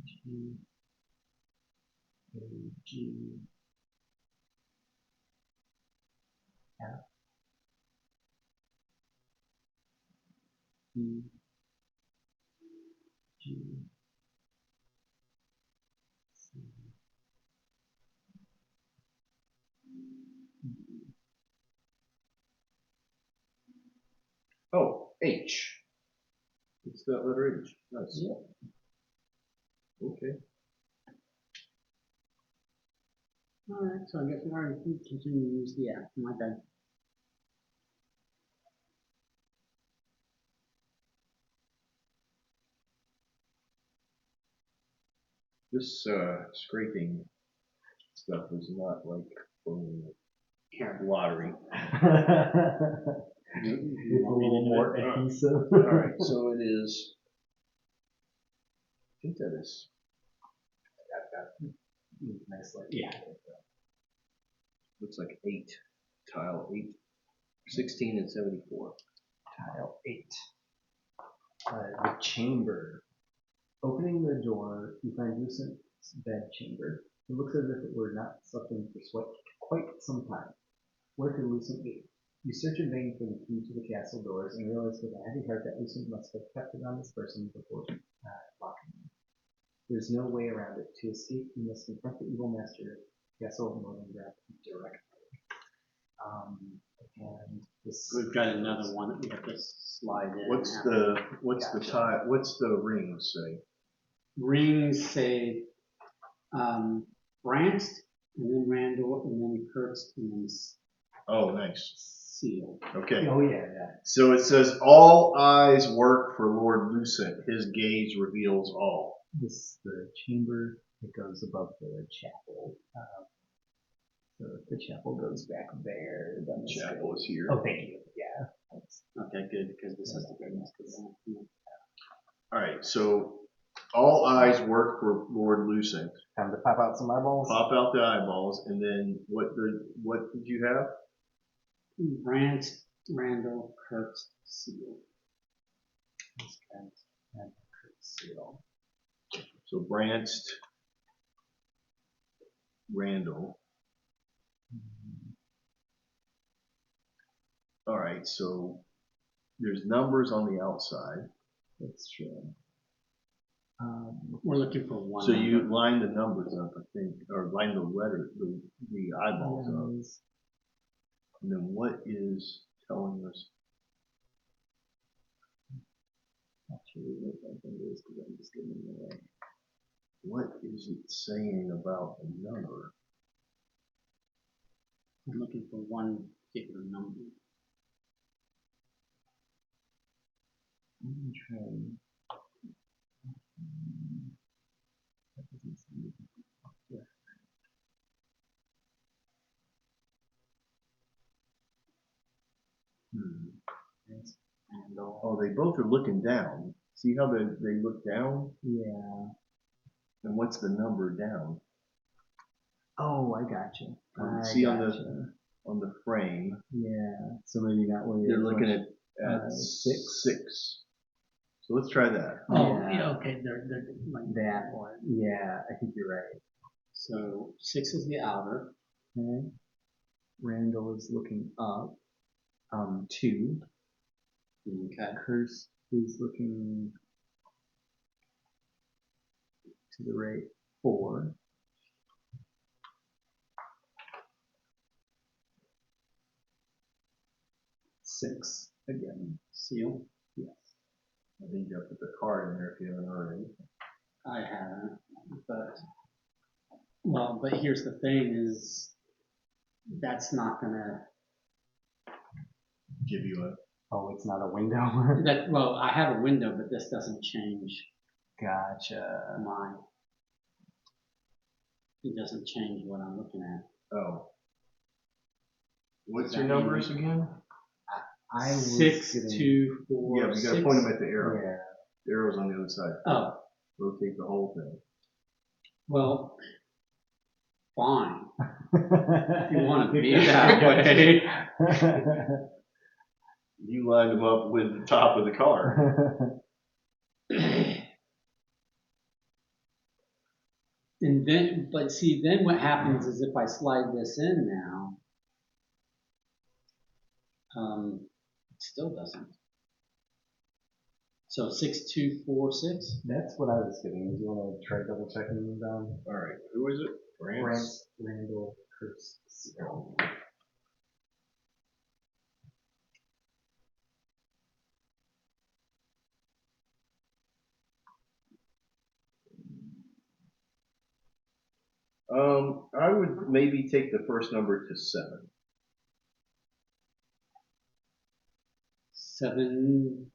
G, A, G, F, E, G, C, B. Oh, H. It's that letter H. Nice. Yep. Okay. All right, so I guess we already continue to use the app. My bad. This scraping stuff is not like pulling the lottery. It's a little more adhesive. All right, so it is. I think that is. Nice, like, Yeah. Looks like 8. Tile 8. 16 and 74. Tile 8. The chamber. Opening the door, you find Lucent's bed chamber. It looks as if it were not slept in for quite some time. Where could Lucent be? You search in vain for the key to the castle doors and realize with a heavy heart that Lucent must have kept it on this person before locking them. There's no way around it. To escape, you must confront the evil master, Castle of Northern Graph, directly. And this. We've got another one that we have to slide in. What's the tile? What's the rings say? Rings say Branst, and then Randall, and then Kurtz, and then Oh, nice. Seal. Okay. Oh yeah. So it says, all eyes work for Lord Lucent. His gaze reveals all. This the chamber that goes above the chapel. So the chapel goes back there. Then The chapel is here. Oh, thank you. Yeah. Okay, good, because this is the good one. All right, so all eyes work for Lord Lucent. Time to pop out some eyeballs. Pop out the eyeballs, and then what did you have? Brandt, Randall, Kurtz, Seal. And seal. So Branst, Randall. All right, so there's numbers on the outside. That's true. We're looking for one. So you line the numbers up, I think, or line the letter, the eyeballs up. And then what is telling us? Not sure what that thing is because I'm just giving it away. What is it saying about the number? I'm looking for one particular number. I'm trying. That doesn't seem to be. Oh, they both are looking down. See how they look down? Yeah. And what's the number down? Oh, I gotcha. See on the frame. Yeah. So maybe not where They're looking at 6. 6. So let's try that. Oh, Yeah. yeah, okay, they're like That one. Yeah, I think you're right. So 6 is the outer. Okay. Randall is looking up. 2. Okay. Curse is looking to the right. 4. Six again. Seal. Yes. I think you have to put the card in there if you haven't already. I haven't, but here's the thing is that's not gonna, Give you a. Oh, it's not a window. I have a window, but this doesn't change Gotcha. mine. It doesn't change what I'm looking at. Oh. What's Does your that mean numbers again? I was 6, getting, 2, 4, Yeah, we gotta 6. point them at the arrow. Yeah. The arrow's on the other side. Oh, Rotate the whole thing. well, fine. If you want to be that way. You lined them up with the top of the card. And then, but see, then what happens is if I slide this in now, it still doesn't. So 6, 2, 4, 6. That's what I was getting. Do you want to try double checking them down? All right, who is it? Brant, Randall, Curse, Seal. I would maybe take the first number to 7. 7,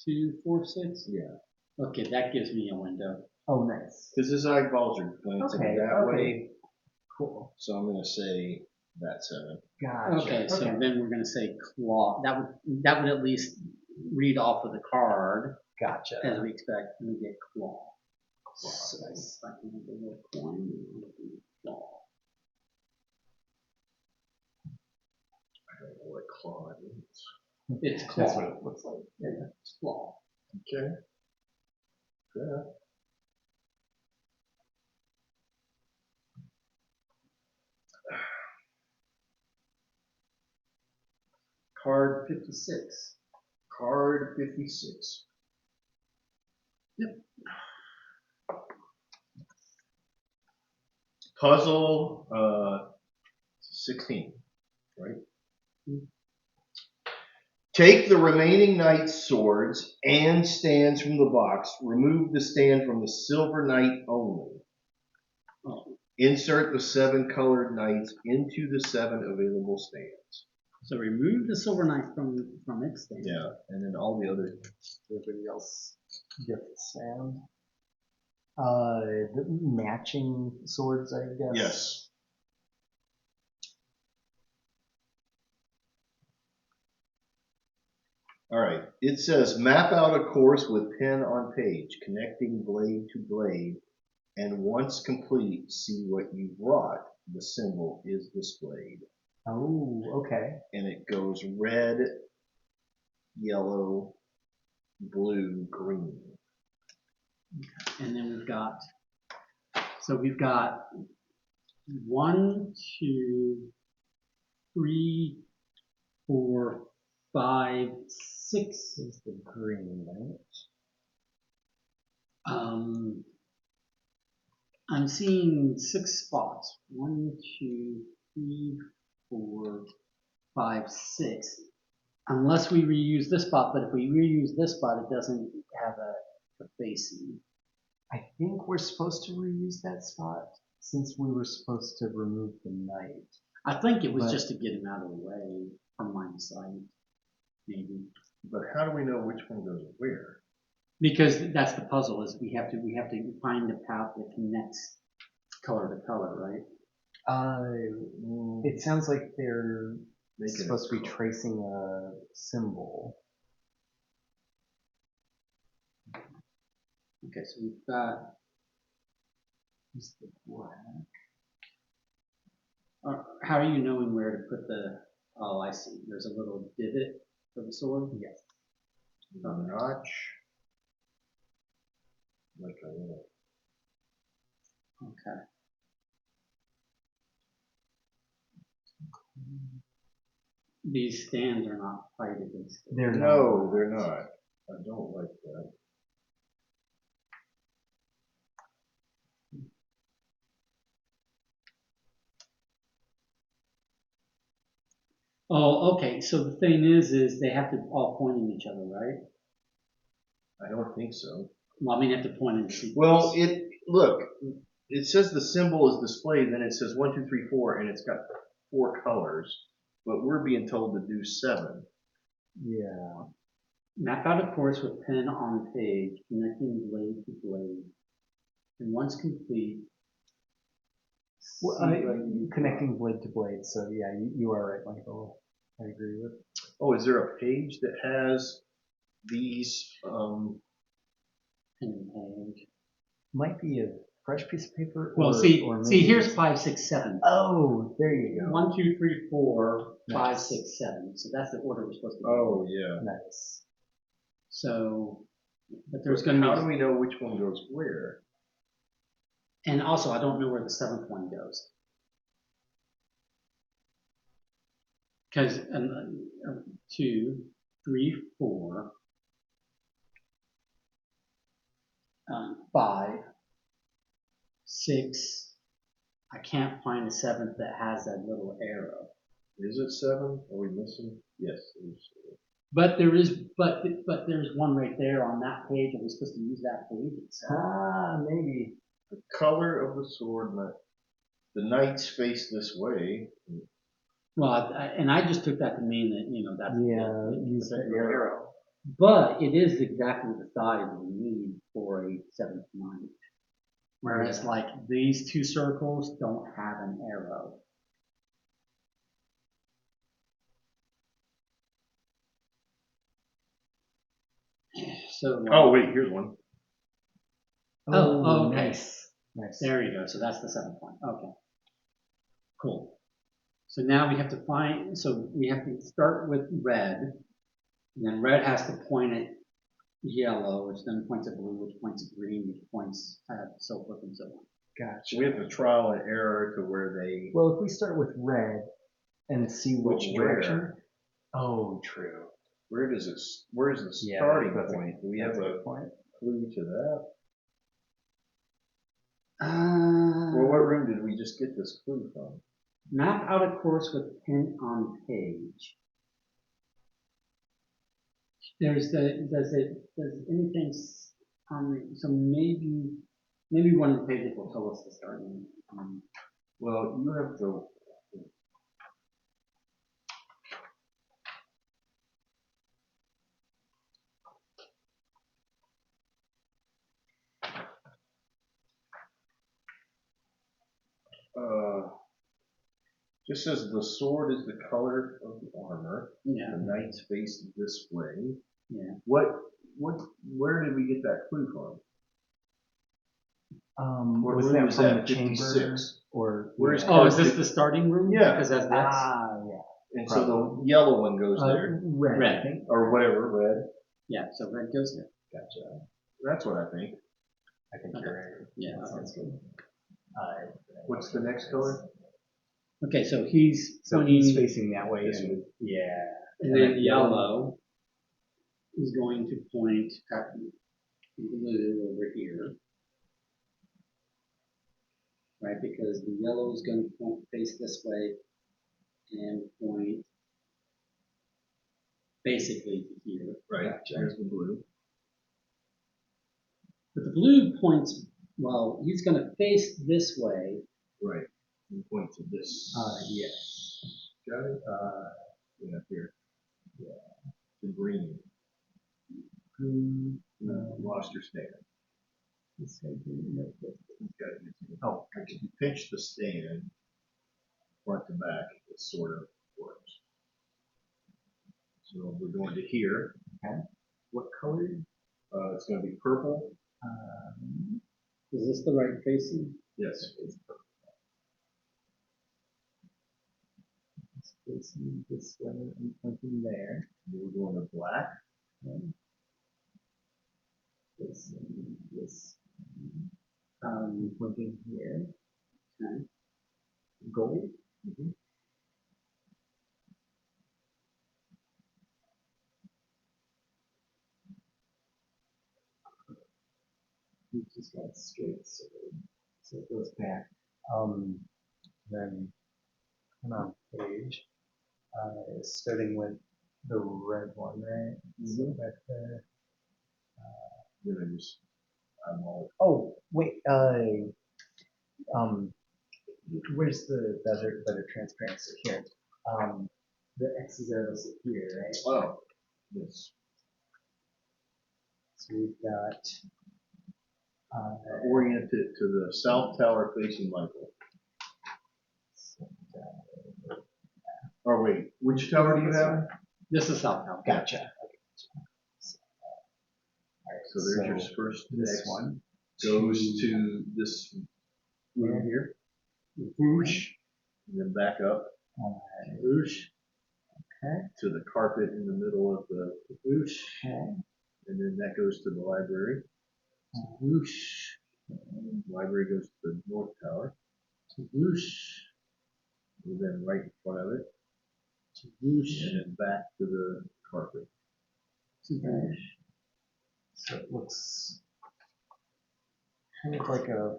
2, 4, 6. Yeah. Okay, that gives me a window. Oh, nice. Because his eyeballs are glancing Okay, that okay. way. Cool. So I'm gonna say that 7. Gotcha. Okay, so then we're gonna say claw. That would at least read off of the card Gotcha. as we expect, and we get claw. So, So I can have a little coin and claw. I don't know what claw is. It's that's claw. what it looks like. Yeah, it's claw. Okay. Yeah. Card 56. Card 56. Yep. Puzzle 16, right? Take the remaining knight's swords and stands from the box. Remove the stand from the silver knight only. Oh, Insert the 7 colored knights into the 7 available stands. so remove the silver knife from its stand. Yeah, and then all the other. Everybody else get the stand. The matching swords, I guess. Yes. All right. It says map out a course with pen on page, connecting blade to blade, and once complete, see what you brought. The symbol is displayed. Oh, okay. And it goes red, yellow, blue, green. And then we've got 1, 2, 3, 4, 5, 6. Is the green, right? I'm seeing 6 spots. 1, 2, 3, 4, 5, 6. Unless we reuse this spot, but if we reuse this spot, it doesn't have a facing. I think we're supposed to reuse that spot since we were supposed to remove the knight. I think it was But- just to get him out of the way from line of sight, maybe. But how do we know which one goes where? Because that's the puzzle, is we have to find a path that connects color to color, right? It sounds like they're Making it supposed to be color. tracing a symbol. Okay, so we've got, Is the black? how are you knowing where to put the, oh, I see, there's a little divot for the sword? Yes. Notch. Like a little. Okay. These stands are not fight against it. They're No, not. they're not. I don't like that. Oh, okay, so the thing is they have to all point at each other, right? I don't think so. Well, I mean, they have to point in sequence. Well, look, it says the symbol is displayed, then it says 1, 2, 3, 4, and it's got 4 colors, but we're being told to do 7. Yeah. Map out a course with pen on page, connecting blade to blade. And once complete, Well, see what you connecting blade to blade. So yeah, you are right, Michael. I agree with. Oh, is there a page that has these? pen and page. Might be a fresh piece of paper. Well, or see, maybe here's it's- 5, 6, 7. Oh, there you go. 1, 2, 3, 4, 5, Nice. 6, 7. So that's the order we're supposed to go. Oh, yeah. Nice. So, but there's going to How be, do we know which one goes where? and also I don't know where the 7th one goes. Because 2, 3, 4, 5, 6. I can't find a 7th that has that little arrow. Is it 7? Are we missing? Yes, it is 7. But there's one right there on that page. Are we supposed to use that page itself? Maybe. The color of the sword, the knights face this way. Well, and I just took that to mean that that's Use the arrow. But it is exactly the size we need for a 7th knight. Whereas Yeah. like these two circles don't have an arrow. So Oh, wait, here's one. Oh, okay. Nice. there you go. So that's the 7 point. Okay. Cool. So now we have to find, so we have to start with red, and then red has to point at yellow, which then points at blue, which points at green, which points at so forth and so on. Gotcha. So we have to trial and error to where they. Well, if we start with red and see which But direction. where? Oh, true. Where's the Yeah, starting that's a- point? Do we have That's a a good point. clue to that? Uh, Well, what room did we just get this clue from? Map out a course with pin on page. Does anything on the, so maybe one of the pages will tell us the starting. Well, you have to. Just says the sword is the color of the armor. Yeah. The knights face this way. Yeah. Where did we get that clue from? What Was room that was from that? the chamber 56. or Where's Oh, is this the starting room? Yeah. Because that's this. yeah. And so the yellow one goes there, Red. Red. I think. or whatever, red. Yeah, so red goes there. Gotcha. That's what I think. I think Okay. you're right. Yeah. That sounds good. What's the next color? Okay, so he's So pointing, he's facing that way. This way. Yeah. and then yellow is going to point at blue over here. Right, because the yellow is going to point, face this way and point basically to here. Right. There's the blue. But the blue points, well, he's going to face this way. Right. And point to this. Yes. Got it? Yeah, here. Yeah. The green. Lost your stand. This guy didn't know this. Oh, if you pinch the stand front to back, it sort of works. So we're going to here. Okay. What color? It's going to be purple. Is this the right facing? Yes. It's purple. It's facing this way and pointing there. We're going to black. Okay. Facing this. Pointing here. Okay. Gold. We just got straight, so it goes back. Then come on page. Starting with the red one, right? So back there. Then I just, I'm all. Oh, wait. Where's the better transparency here? The X's are listed here, right? Oh, yes. So we've got. Orient it to the south tower facing Michael. Or wait, which tower do you have? This is South Town. Gotcha. Okay. All right. So there's your first This X one goes to this room here. Whoosh. And then back up Whoosh. Okay. to the carpet in the middle of the Whoosh. Okay. and then that goes to the library. Whoosh. Library goes to the north tower. Whoosh. And then right in front of it. Whoosh. And then back to the carpet. Okay. So it looks kind of like a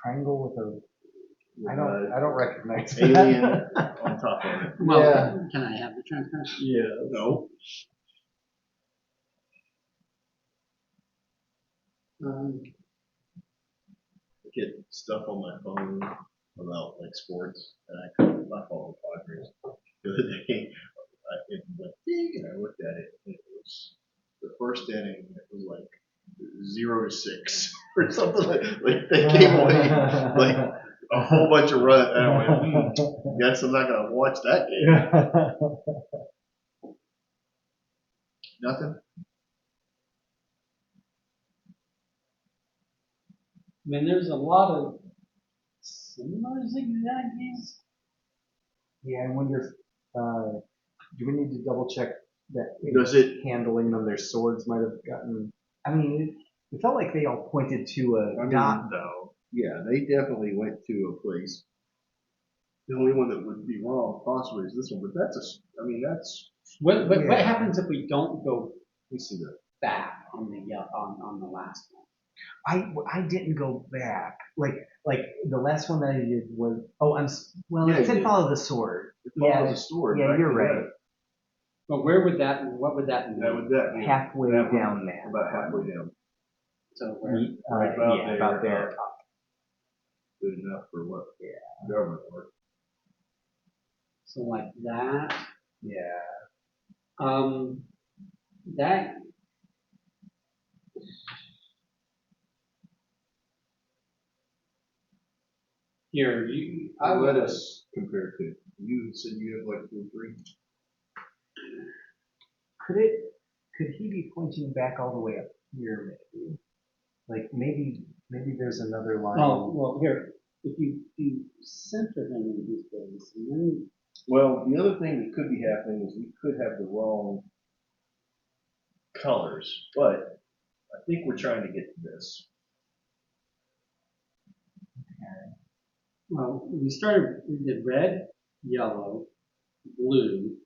triangle with a. I don't recognize that. Alien on top of it. Well, Yeah. can I have the transparency? Yeah. No. I get stuff on my phone about like sports, and I couldn't not follow the Padres. The other day, it went ding, and I looked at it, and it was the first inning. It was like 0-6. or something like they gave away like a whole bunch of run. And I went, guess I'm not gonna watch that game. Nothing. I mean, there's a lot of similar zigzaggies. Yeah, I wonder if, do we need to double check that Does it? handling them, their swords might have gotten, I mean, it felt like they all pointed to a dot though. Yeah, they definitely went to a place. The only one that would be wrong possibly is this one, but that's I mean, that's. What Yeah. happens if we don't go We see that. back on the on the last one? I didn't go back. Like the last one that I did was, well, Yeah, it you said did. follow the sword. It follows the story. Yeah, back you're to right. that. But what would that mean? That would that mean? Halfway That one, down there. About halfway down. So where? Right about yeah, there, about there. Good enough for what? Yeah. Government work. So like that. Yeah. That. Here, I Let would. us compare to. You said you have like 2 or 3. Could he be pointing back all the way up here maybe? Like maybe there's another line. Oh well, here. If you center him in his base, and then Well, the other thing that could be happening is we could have the wrong colors, but I think we're trying to get to this. well, we did red, yellow, blue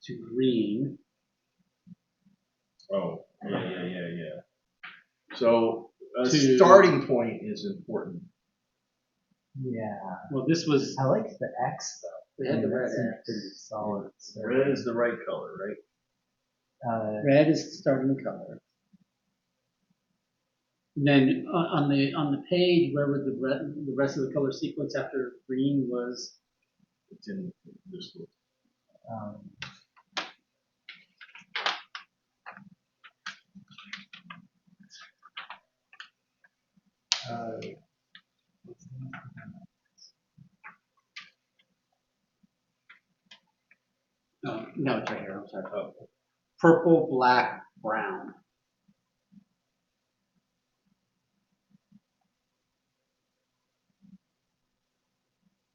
to green. Oh, yeah. So a To- starting point is important. Yeah. Well, this was I like the X though. we had the That red seems X. pretty solid. So, Red is the right color, right? Red is the starting color. And then on the page, where would the rest of the color sequence after green was? It's in this book. um, uh, Oh, no, it's right here. I'm sorry. Oh. Purple, black, brown.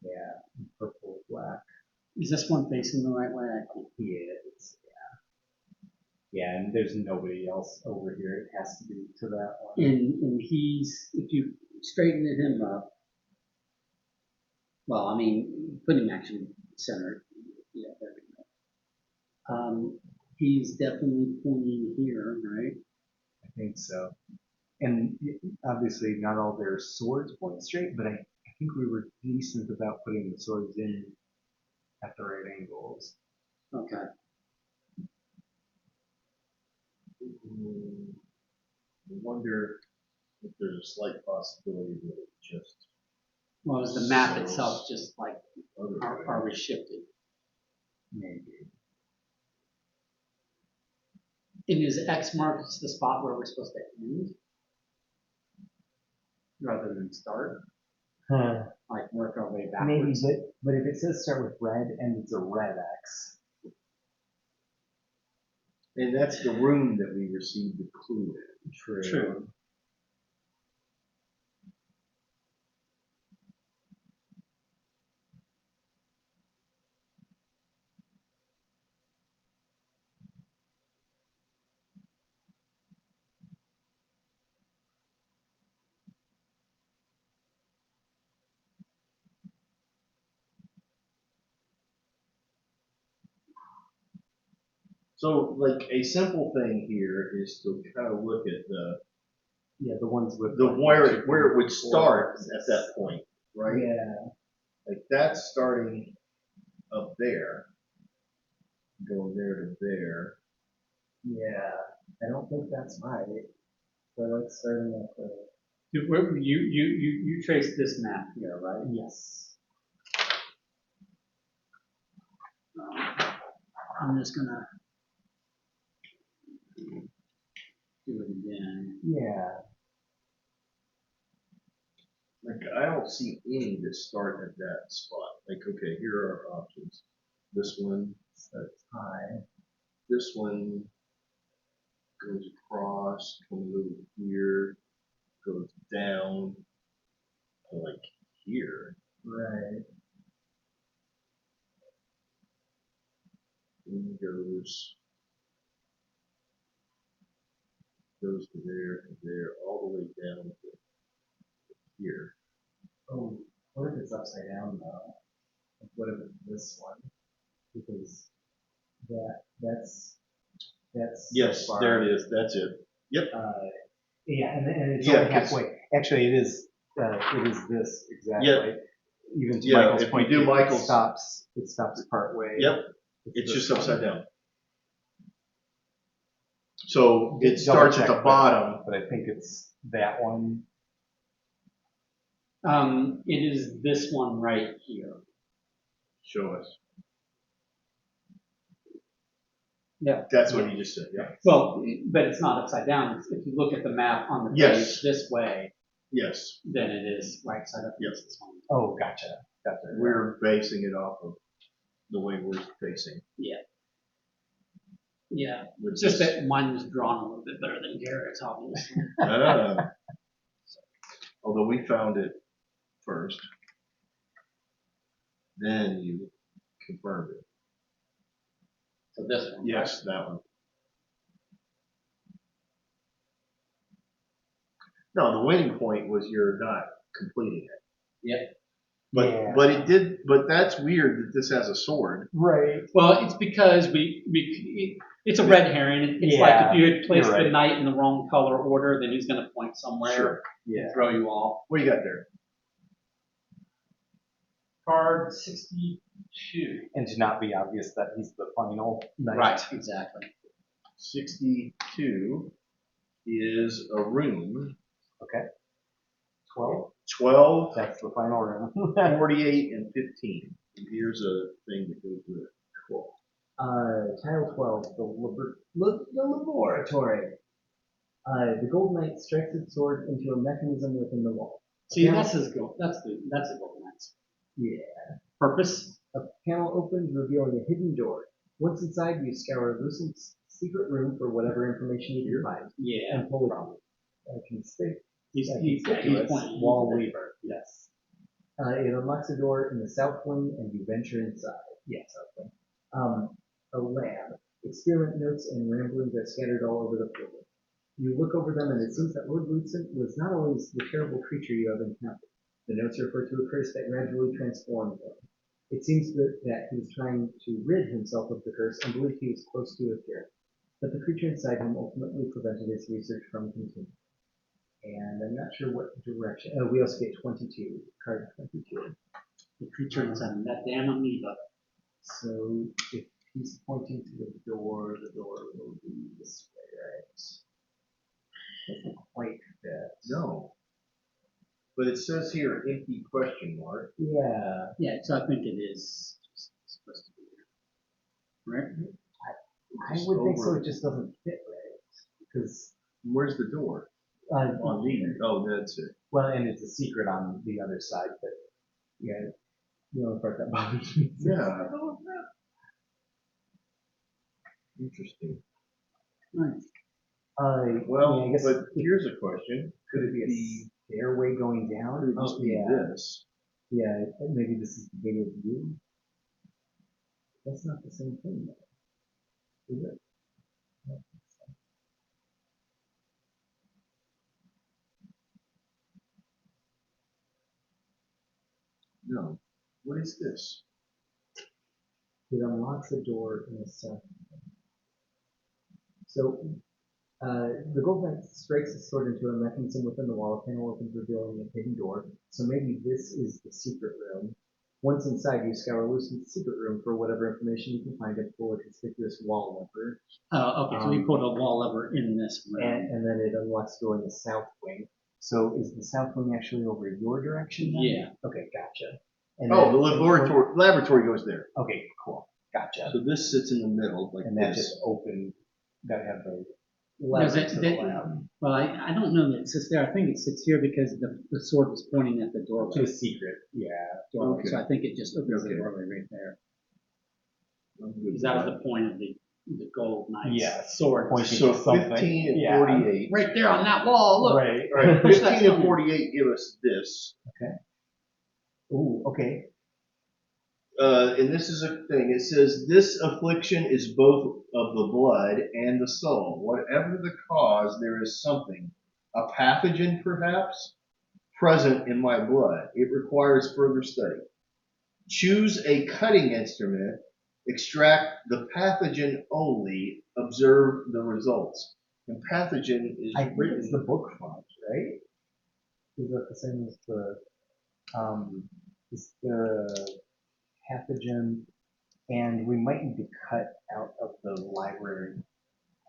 yeah, purple, black. Is this one facing the right way? I think. He is. Yeah, and there's nobody else over here. It has to be to that one. And he's, if you straighten him up, well, I mean, put him actually centered. Yeah, there we go. He's definitely pointing here, right? I think so. And obviously, not all their swords point straight, but I think we were decent about putting the swords in at the right angles. Okay. I wonder if there's a slight possibility that it just Well, is the map itself just like, other are we shifted? Maybe. And is X marks the spot where we're supposed to end? Rather than start? Like work our way Maybe, backwards? but if it says start with red and it's a red X. And that's the room that we received the clue in. True. So, like, a simple thing here is to kind of look at The ones with the where it would start at that point, right? Yeah. Like that's starting up there, going there to there. Yeah. I don't think that's right. So let's starting at the. You trace this map here, right? Yes. I'm just gonna do then. Yeah. Like, I don't see any that start at that spot. Like, okay, here are our options. This one, Starts high. this one goes across, comes over here, goes down to like here, Right. and goes to there, all the way down to here. Oh, what if it's upside down though? Like, what if it's this one? Because that's Yes, so far. there it is. That's it. Uh, yeah, and it's Yeah, only 'cause- halfway. Actually, it is this exactly. Yeah. Even to Yeah, Michael's if you point, do it Michael's- stops part way. Yep, it's this just one. upside down. So it Double starts at check, the bottom. but I think it's that one. It is this one right here. Show us. Yeah. That's what you just said. Yeah. Well, but it's not upside down. If you look at the map on the page Yes. this way, Yes. then it is right side up. Yes. This one. Oh, gotcha. We're basing it off of the way we're facing. Yeah. Yeah. Which It's just is- that mine was drawn a little bit better than Garrett's, obviously. Although we found it first, then you confirmed it. So this one. Yes, that one. No, the winning point was you're not completing it. Yeah. But Yeah. but it did. But that's weird that this has a sword. Right. Well, it's because it's a red herring. It's like Yeah, if you had placed you're right. the knight in the wrong color order, then he's going to point somewhere Sure. Yeah. and throw you off. What do you got there? Card 62. And to not be obvious that he's the final knight. Right, exactly. 62 is a room. Okay. 12. 12, That's the final room. 48, and 15. And here's a thing that goes with it. Cool. Title 12, the laboratory. The Gold Knight strikes its sword into a mechanism within the wall. See, Panel- that's his goal. That's the goal. That's Yeah. purpose. A panel opens, revealing a hidden door. Once inside, you scour Lucent's secret room for whatever information you can find, Yeah. and pull it out. He's Conspicuous pointing. wall lever. Yes. It unlocks a door in the south wing, and you venture inside. Yes, south wing. A lab. Experiment notes and ramblings are scattered all over the floor. You look over them, and it seems that Lord Lucent was not always the terrible creature you have encountered. The notes refer to a curse that gradually transformed him. It seems that he was trying to rid himself of the curse and believed he was close to a cure. But the creature inside him ultimately prevented his research from continuing. And I'm not sure what direction. We also get 22, card 22. The creature inside that damn amoeba. So if he's pointing to the door will be this way, right? Doesn't quite fit. No. But it says here, empty question mark. Yeah. Yeah, so I think it is supposed to be there. Right? I Just would think so. over- It just doesn't fit right. Because, Where's the door? On these. Oh, that's it. well, and it's a secret on the other side, but yeah, the only part that bothers me. is- Yeah. Interesting. Right. Well, yeah, I guess but here's a question. could it be a stairway going down? Could it just be yeah. this? Yeah, maybe this is the bigger view. That's not the same thing, though. Is it? I don't think so. No. What is this? It unlocks a door in the south. So, the Gold Knight strikes his sword into a mechanism within the wall. A panel opens, revealing a hidden door. So maybe this is the secret room. Once inside, you scour Lucent's secret room for whatever information you can find and pull a conspicuous wall lever. Okay, so we put a wall lever in this room. And then it unlocks the door in the south wing. So is the south wing actually over your direction then? Yeah. Okay, gotcha. And Oh, then- the laboratory goes there. Okay, cool. Gotcha. So this sits in the middle like And that this. just opened, gotta have the lever to the lab. Well, I don't know that it sits there. I think it sits here because the sword was pointing at the doorway. To a secret, yeah. Doorway. Okay. So I think it just opens the Okay. doorway right there. I'm good Because with that was the point of the gold knight's Yeah, sword. pointing So to something. 15 and Yeah. 48. Right there on that wall, look. Right. All right, Push that 15 and stone. 48 give us this. Ooh, okay. And this is a thing. It says, this affliction is both of the blood and the soul. Whatever the cause, there is something, a pathogen perhaps, present in my blood. It requires further study. Choose a cutting instrument, extract the pathogen only, observe the results. And pathogen is I think written. it's the book font, right? Is that the same as the pathogen? And we might need to cut out of the library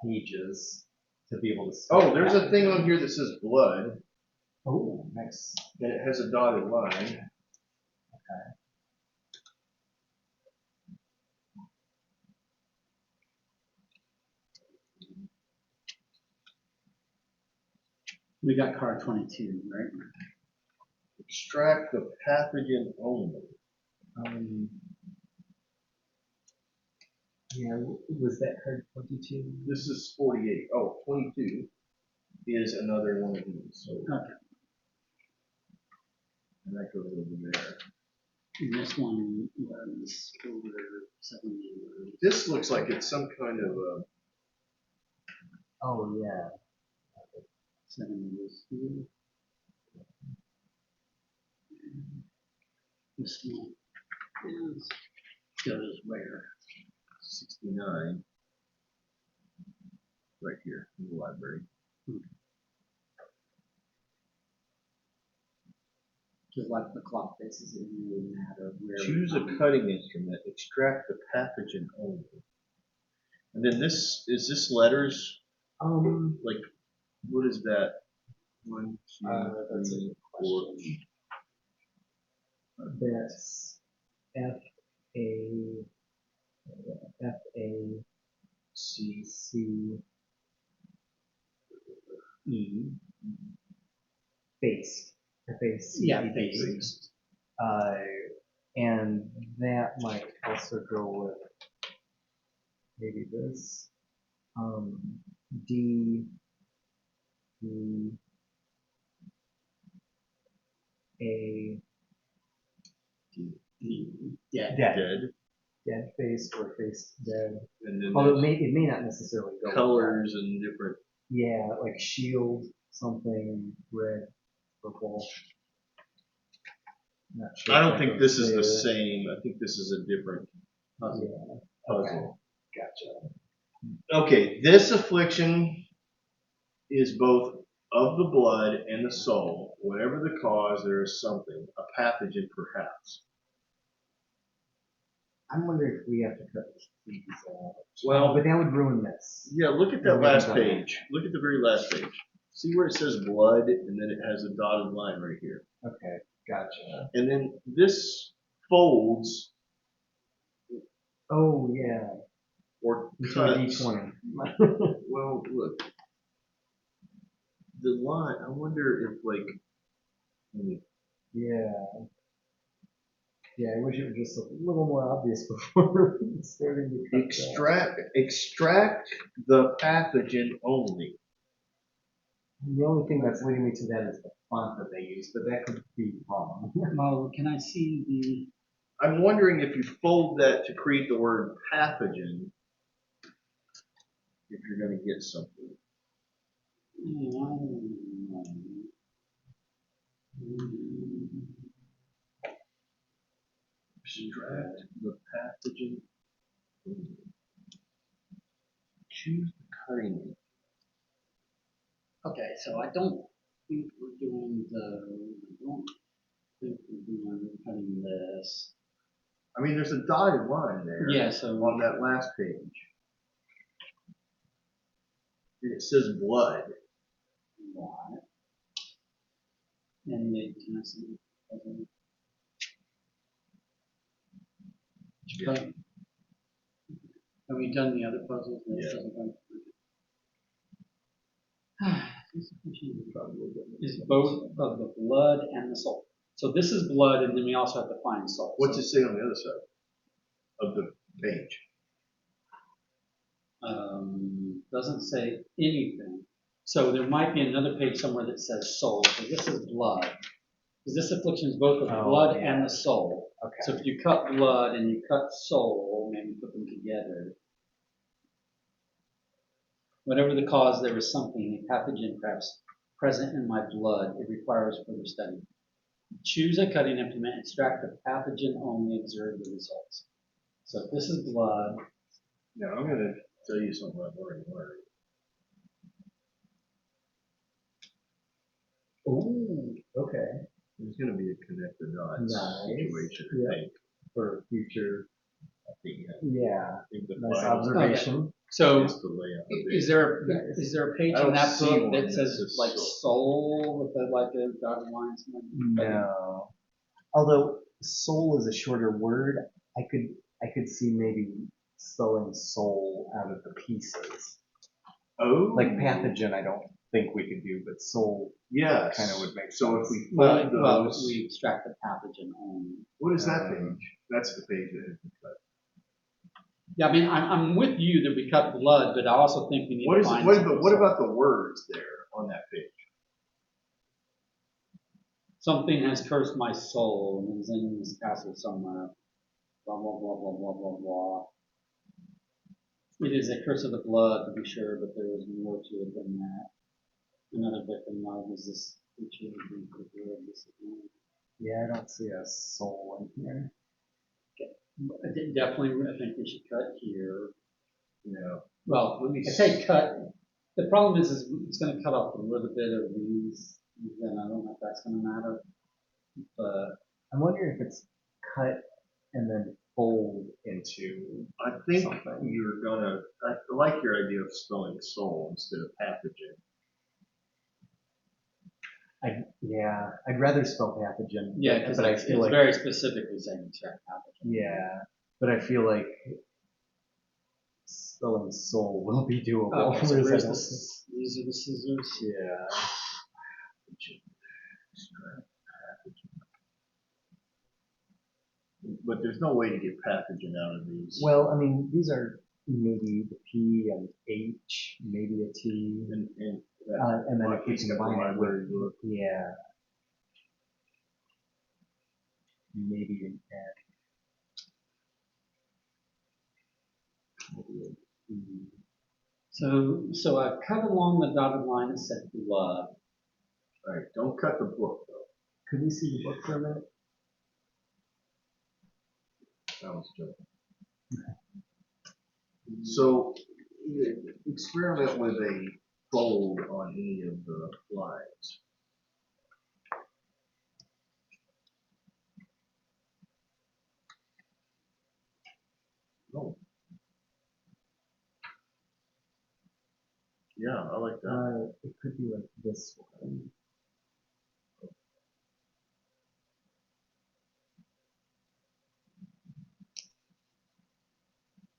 pages to be able to see. Oh, there's a thing on here that says blood, Oh, nice. and it has a dotted line. We got card 22, right? Extract the pathogen only. Yeah, was that card 22? This is 48. Oh, 22 is another one of these. So, Okay. and that goes over there. And this one was over 70. This looks like it's some kind of Oh, yeah. 70 was here. This one is goes where? 69 right here in the library. Just like the clock faces, it really matter where. Choose a cutting instrument. Extract the pathogen only. And then this is this letters. Like, what is that? 1, 2, That's a 3, good 4. question. That's C. FACE faced. FACE. Yeah, faced. And that might also go with maybe this. D E A Yeah. Dead. dead face or face dead. And then Although there's it may not necessarily go with colors and different. that. Yeah, like shield, something red, purple. Not sure I if don't that think goes this is the there. same. I think this is a different puzzle. Yeah. Okay. Gotcha. Okay, this affliction is both of the blood and the soul. Whatever the cause, there is something, a pathogen perhaps. I'm wondering if we have to cut these out. Well, But that would ruin this. yeah, look at that last page. Look at the very last page. See where it says blood and then it has a dotted line right here. Okay, gotcha. And then this folds Oh, yeah. or Into a cuts. D20. Well, look. The line, I wonder if like, let me Yeah. Yeah, I wish it was just a little more obvious before starting to cut extract the pathogen only. The only thing that's leading me to that is the font that they use, but that could be wrong. Well, can I see the? I'm wondering if you fold that to create the word pathogen, if you're going to get something. Extract the pathogen only. Choose the cutting. Okay, so I don't think we're doing I don't think we're doing cutting this. I mean, there's a dotted line there. Yeah, so on that last page. And it says blood. What? And the can I see? Okay. Have we done the other puzzles? Yeah. is both of the blood and the soul. So this is blood, and then we also have to find soul. What's it say on the other side of the page? Doesn't say anything. So there might be another page somewhere that says soul. So this is blood. Because this affliction is both of the blood and the soul. Okay. So if you cut blood and you cut soul, maybe put them together. Whatever the cause, there is something, a pathogen perhaps present in my blood. It requires further study. Choose a cutting implement, extract the pathogen only, observe the results. So if this is blood, Now, I'm going to tell you something I've already learned. Ooh, okay. There's going to be a connect the dots Nice. situation, Yeah. I think. For future, I think, yeah, I think the nice final observation. so is the layout of it. is there a page I in don't that see book one that that says says like soul. soul with a dotted line? No. Although soul is a shorter word, I could see maybe spelling soul out of the pieces. Oh. Like pathogen, I don't think we could do, but soul Yes. kind of would make sense. So if we Well, fold well, those, we extract the pathogen only. what is that page? That's the page that has been cut. Yeah, I mean, I'm with you that we cut blood, but I also think we need What to is it? find What something. about the words there on that page? Something has cursed my soul and is in this castle somewhere. Blah, blah, blah, blah, blah, blah, blah. It is a curse of the blood, to be sure, but there is more to it than that. Another victim life is this creature of the discipline. Yeah, I don't see a soul in here. Definitely, I think we should cut here. No. Well, Let me I say cut. The problem is it's going to cut off a little bit of these. Then I don't know if that's going to matter. But I'm wondering if it's cut and then fold into. I think something. you're gonna. I like your idea of spelling soul instead of pathogen. I'd rather spell pathogen. yeah, because but I it's feel like very specifically saying extract pathogen. yeah, but I feel like spelling soul will be doable. Okay, so whereas I where's don't this? These are the scissors. think- Yeah. But there's no way to get pathogen out of these. Well, I mean, these are maybe the P and H, maybe a T, and and then well, if we he's got the combine it library with book. yeah, maybe an N. So I cut along the dotted line that said blood. All right, don't cut the book though. Could we see the book for a minute? That was joking. So experiment with a fold on any of the lines. Oh. Yeah, I like that. It could be like this one.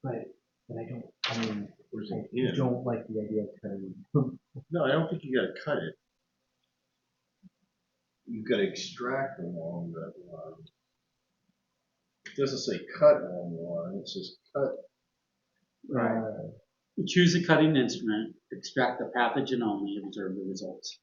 But I don't. I mean, Where's I it in? don't like the idea of cutting. No, I don't think you gotta cut it. You've got to extract along that line. It doesn't say cut along the line, it says cut. Right. Choose a cutting instrument, extract the pathogen only, and observe the results.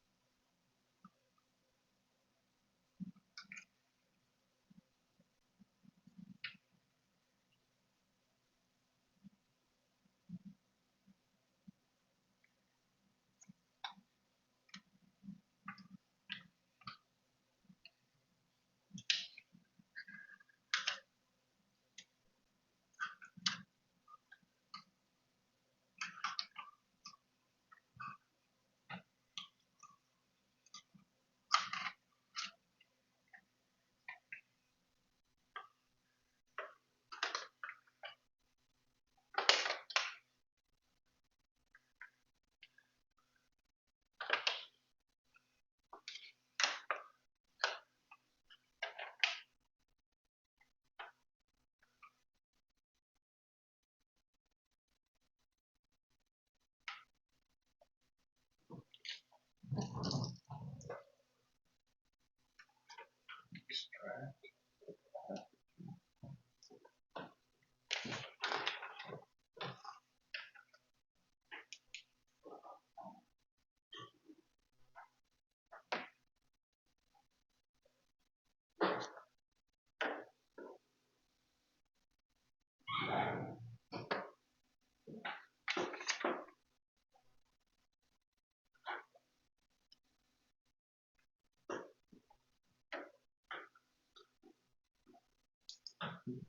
None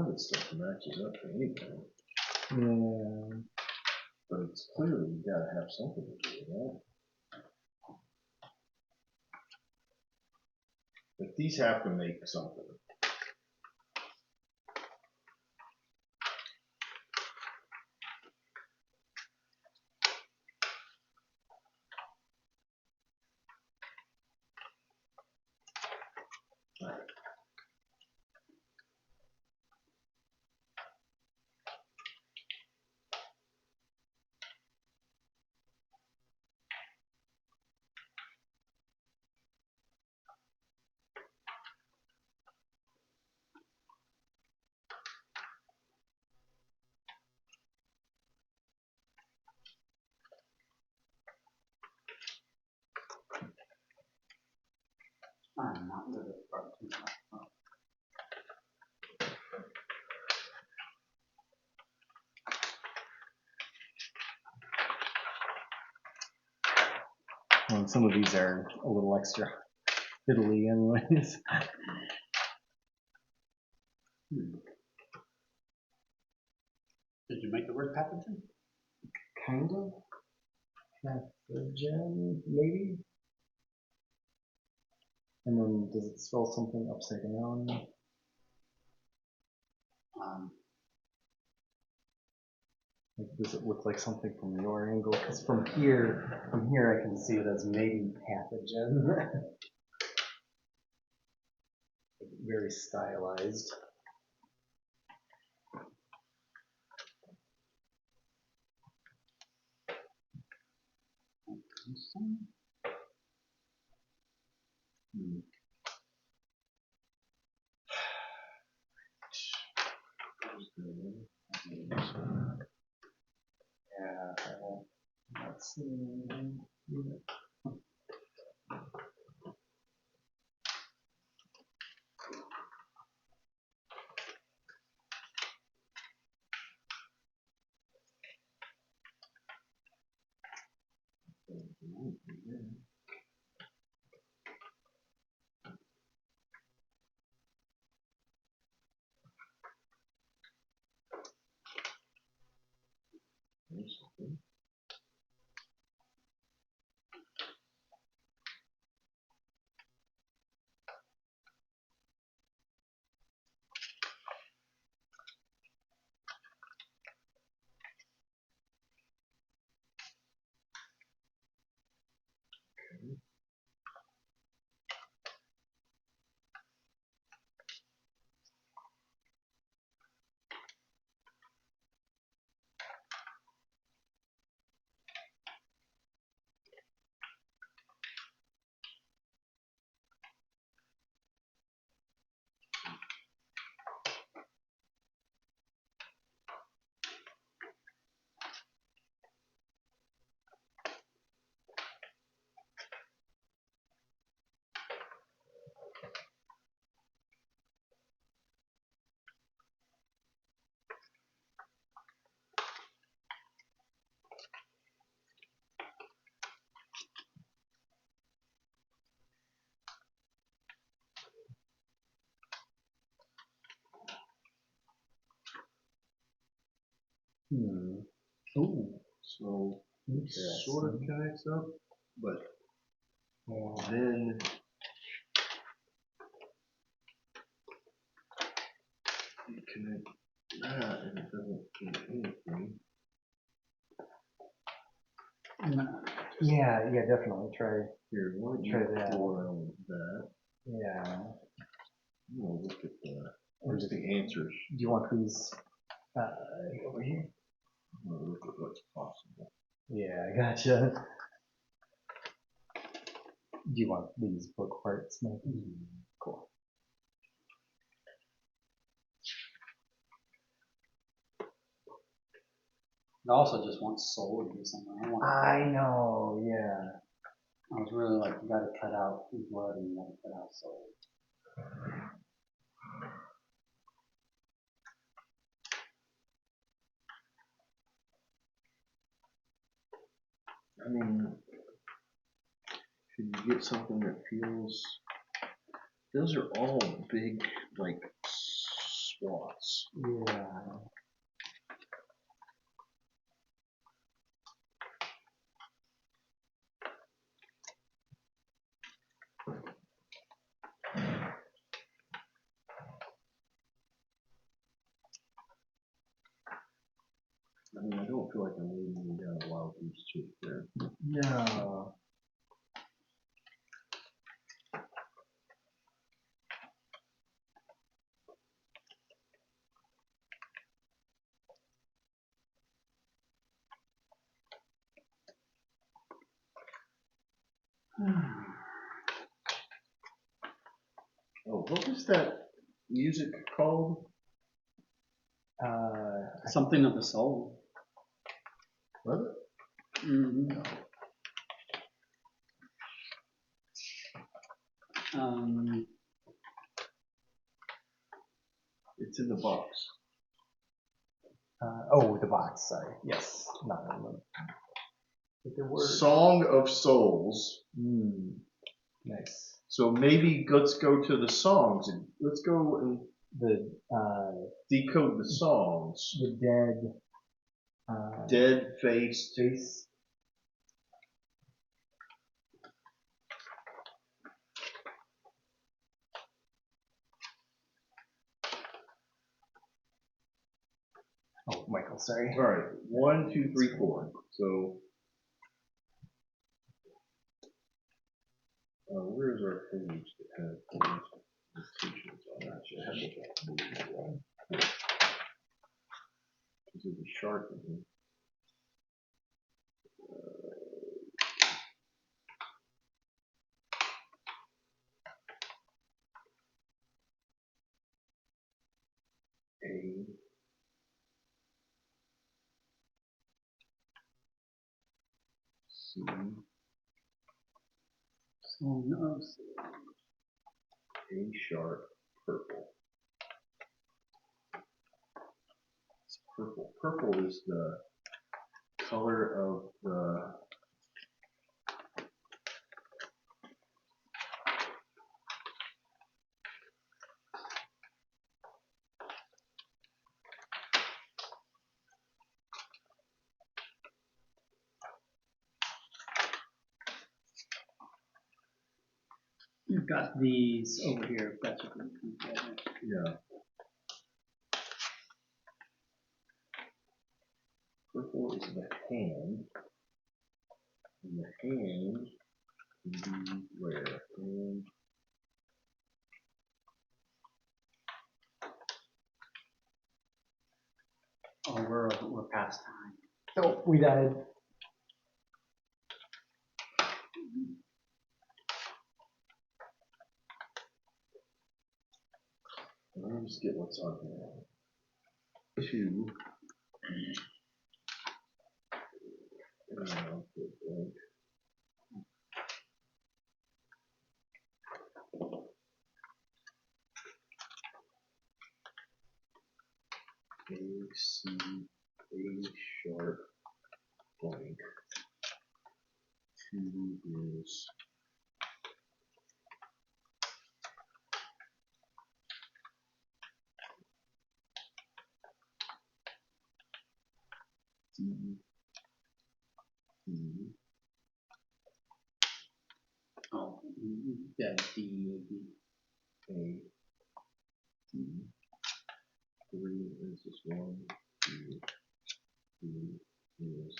of this stuff matches up to anything, Yeah. but it's clearly you gotta have something to do with that. But these have to make something. I'm not good at part too much. And some of these are a little extra fiddly anyways. Did you make the word pathogen? Kind of. Pathogen, maybe? And then does it spell something upside down? Like, does it look like something from your angle? Because from here I can see it as maybe pathogen. Very stylized. Yeah, let's see. Ooh. So it sort of connects up, but then you connect that and it doesn't do anything. Yeah, definitely. Try. Here, why don't Try you that. go around with that? Yeah. I'm gonna look at the, where's the answers? Do you want these over here? I'm gonna look at what's possible. Yeah, I gotcha. Do you want these book parts, maybe? Cool. also just want soul to be somewhere. I know, yeah. I was really like, you gotta cut out blood and you gotta cut out soul. I mean, should you get something that feels? Those are all big, like swaths. Yeah. I mean, I don't feel like I'm leading you down a wild goose chase there. No. Oh, what was that music called? Something of the soul. Was it? Mm-hmm. It's in the box. The box, sorry. Yes. Not in the. But there were. Song of Souls. Nice. So maybe let's go to the songs and let's go and decode the songs. The dead. Dead faced. Face. Oh, Michael, sorry. All right, 1, 2, 3, 4. So, where's our page that has the teachings on that? Is it the shark in here? A. C. Oh no. A sharp purple. It's purple. Purple is the color of the You've got these over here. That's what yeah. Purple is the hand. And the hand can be where? And oh, we're past time. Oh, we died. let me just get what's on here. 2. And I'll put blank. A, C, A sharp, blank. 2 is D, E, Oh, yeah, D. A, D. 3 is this 1, 2, 3 is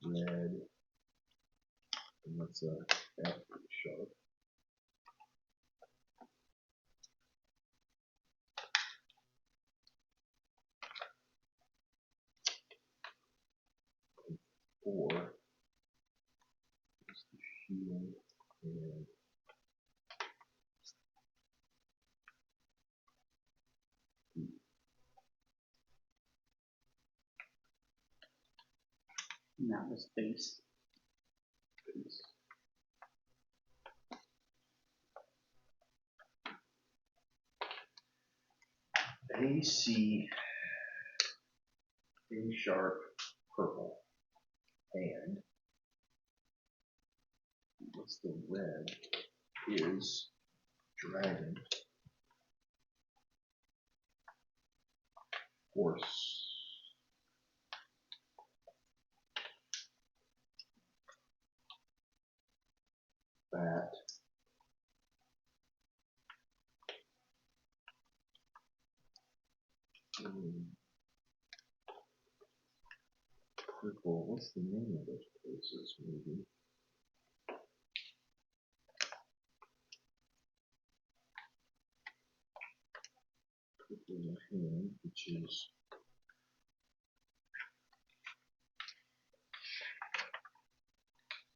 red, and that's a F sharp. And 4 is the shield, and And that was base. A, C, A sharp, purple. And what's the red? Is dragon, horse, bat, purple. What's the name of those places? Maybe. Purple hand, which is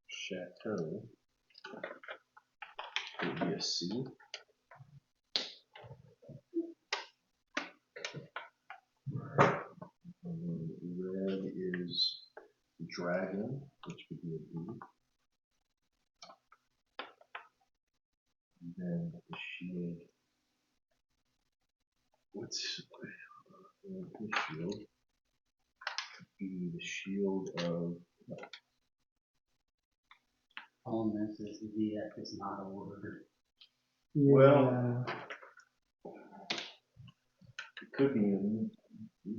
chateau. Would be a C. And then red is dragon, which would be a B. And then the shield. What's the shield? Be the shield of. Elements is the VF is not a word. Well, it could be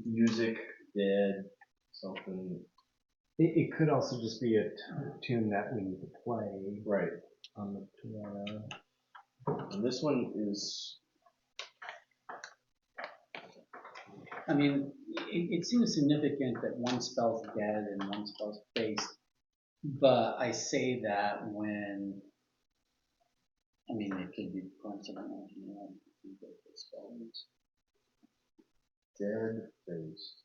music, dead, something. It could also just be a tune that we need to play Right. on the piano. And this one is. I mean, it seems significant that one spells dead and one spells face, but I say that when, I mean, it could be coincidental, you know, spells. Dead face.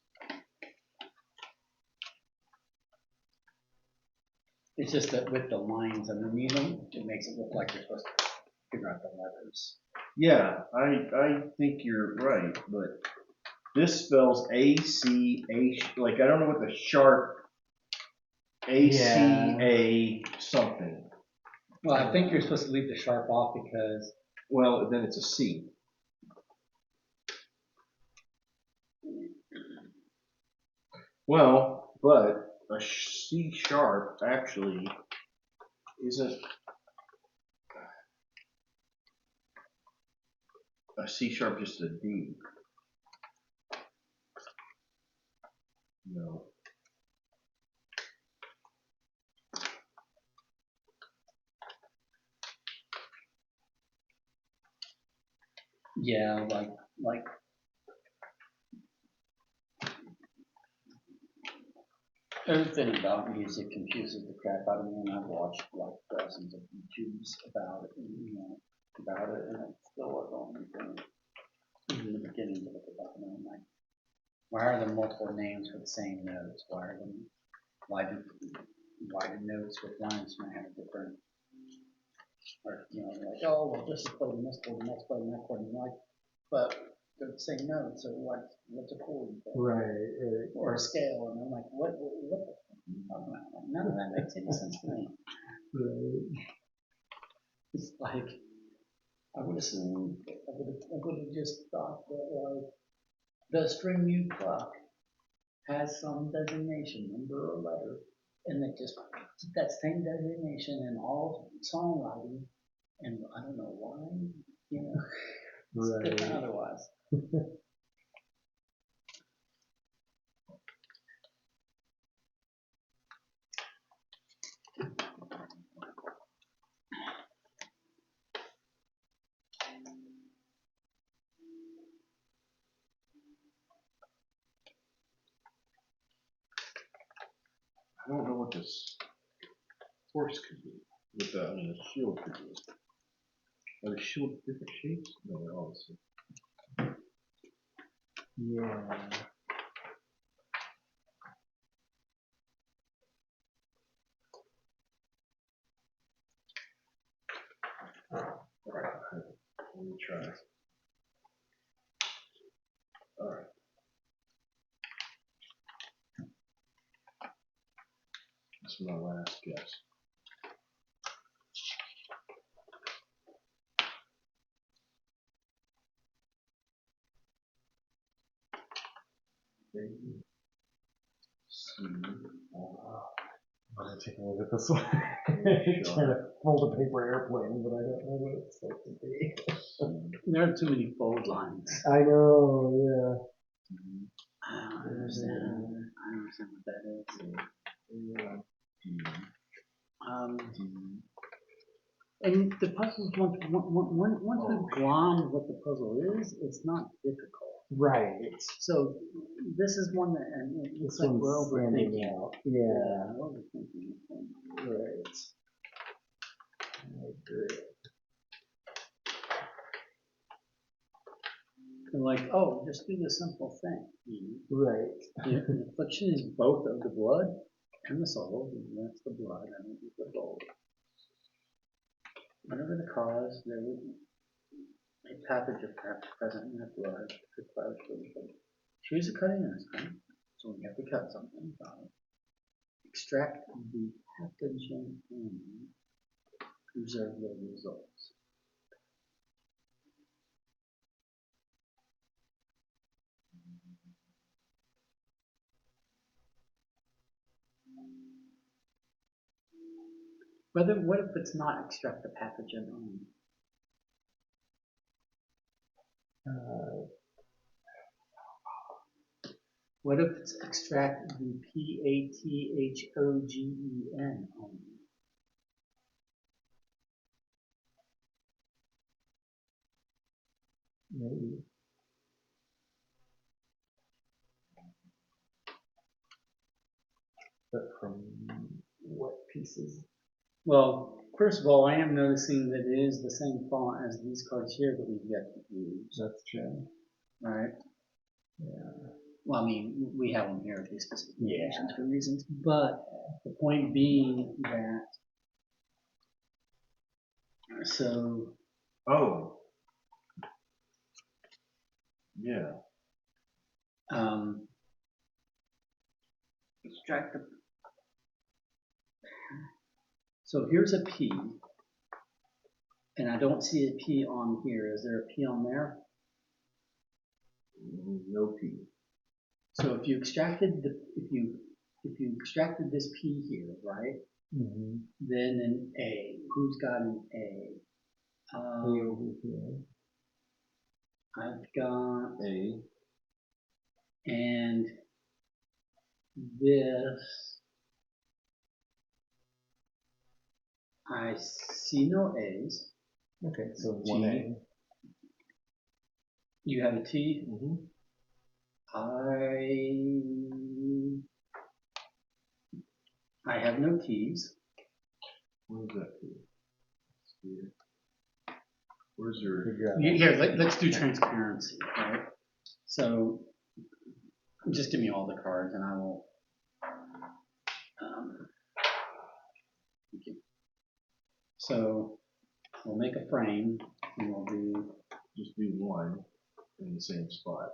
It's just that with the lines underneath them, it makes it look like you're supposed to figure out the letters. Yeah, I think you're right, but this spells A-C-A, like I don't know what the sharp A-C-A something. Well, I think you're supposed to leave the sharp off because. Well, then it's a C. Well, but a C sharp actually isn't a C sharp, just a D. No. Yeah, like everything about music confuses the crap out of me, and I've watched like dozens of YouTubes about it, and, you know, and it still wasn't anything. Even in the beginning to look about it, and I'm like, why are there multiple names for the same notes? Why do notes with lines might have different, or you know, like, oh well, this is played in this chord, and that's played in that chord, and like, but they're the same notes, so what's a chord? Right. Or a scale, and I'm like, what the fuck are you talking about? Like, none of that makes any sense to me. Right. It's like, I would have just thought that like the string you pluck has some designation, number or letter, and that just that same designation in all songwriting, and I don't know why, you know, it's different otherwise. I don't know what this horse could be. With the, I mean, the shield could be. Are the shield different shapes? No, they're all the same. Yeah. Alright, let me try. Alright. That's my last guess. I'm gonna take a look at this one. Trying to fold a paper airplane, but I don't know what it's supposed to be. There are too many fold lines. I know, I don't understand. I don't understand what that is. And the puzzles, once we've glommed what the puzzle is, it's not difficult. Right. So this is one that, and it looks This like one's we're overthinking. standing out. Yeah. We're overthinking this one. Right. I agree. They're like, oh, just do the simple thing. Right. The affliction is both of the blood and the soul. And that's the blood and the soul. Whatever the cause, there would be a pathogen present in the blood. Choose a cutting instrument, so we have to cut something. Extract the pathogen and preserve the results. What if it's not extract the pathogen only? What if it's extract the pathogen only? Maybe. But from what pieces? Well, first of all, I am noticing that it is the same font as these cards here that we've yet to use. That's true. Right? Yeah. Well, I mean, we have them here at these specific Yeah. locations for reasons, but the point being that, so, Oh. Yeah. extract the, so here's a P, and I don't see a P on here. Is there a P on there? No P. So if you extracted if you extracted this P here, right? Mm-hmm. Then an A. Who's got an A? Over here. I've got A. and this. I see no A's. Okay, so T. 1A. You have a T. Mm-hmm. I have no T's. Where's that T? Here. Where's your? Here, let's do transparency, right? So just give me all the cards and I will. Thank you. So we'll make a frame and we'll do. Just do one in the same spot.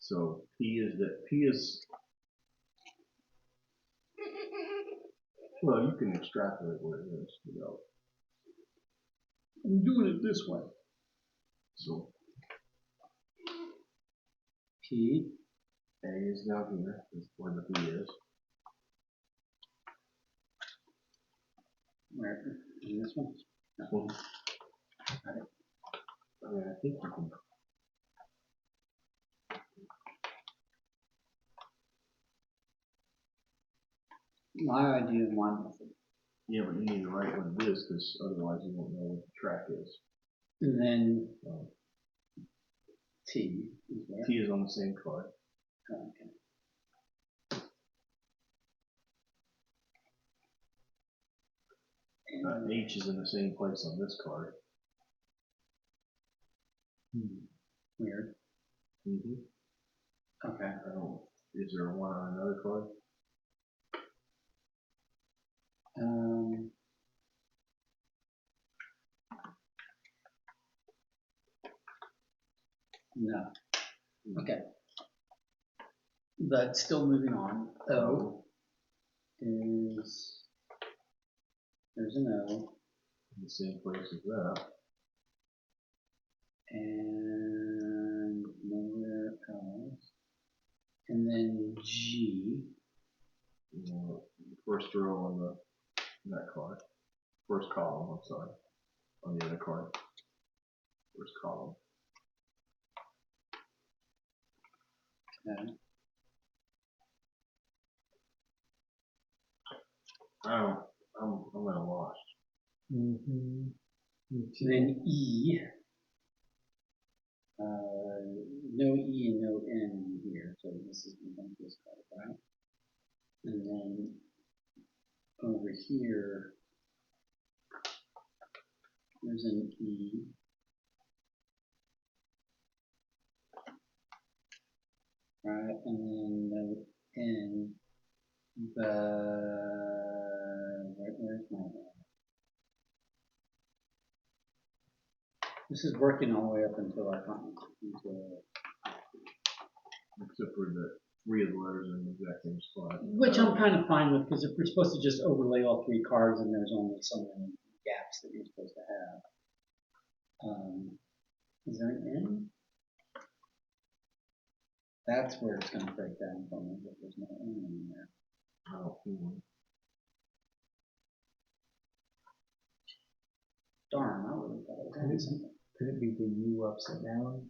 So P is. Well, you can extrapolate where it is, you know. I'm doing it this way. So P. A is down here. That's where the P is. Where? In this one? Well, I mean, I think you can. My idea of my method. Yeah, but you need to write what it is, because otherwise you won't know what the track is. And then T is where? T is on the same card. Oh, okay. H is in the same place on this card. Weird. Mm-hmm. Okay. Is there a one on another card? No. Okay. but still moving on. O is, there's an O, In the same place as that. and nowhere else. And then G. First row on that card. First column, I'm sorry. On the other card. First column. Okay. I'm at a loss. Mm-hmm. Then E. No E and no N here, so this is this card, right? And then over here, there's an E. Right, and then no N, but where's my N? This is working all the way up until I find into Except for the 3 of the letters in the exact same spot. which I'm kind of fine with, because if we're supposed to just overlay all 3 cards and there's only so many gaps that you're supposed to have. Is there an N? That's where it's going to break down for me, but there's no N in there. I don't see one. Darn, I would have thought it was something. Could it be the U upside down?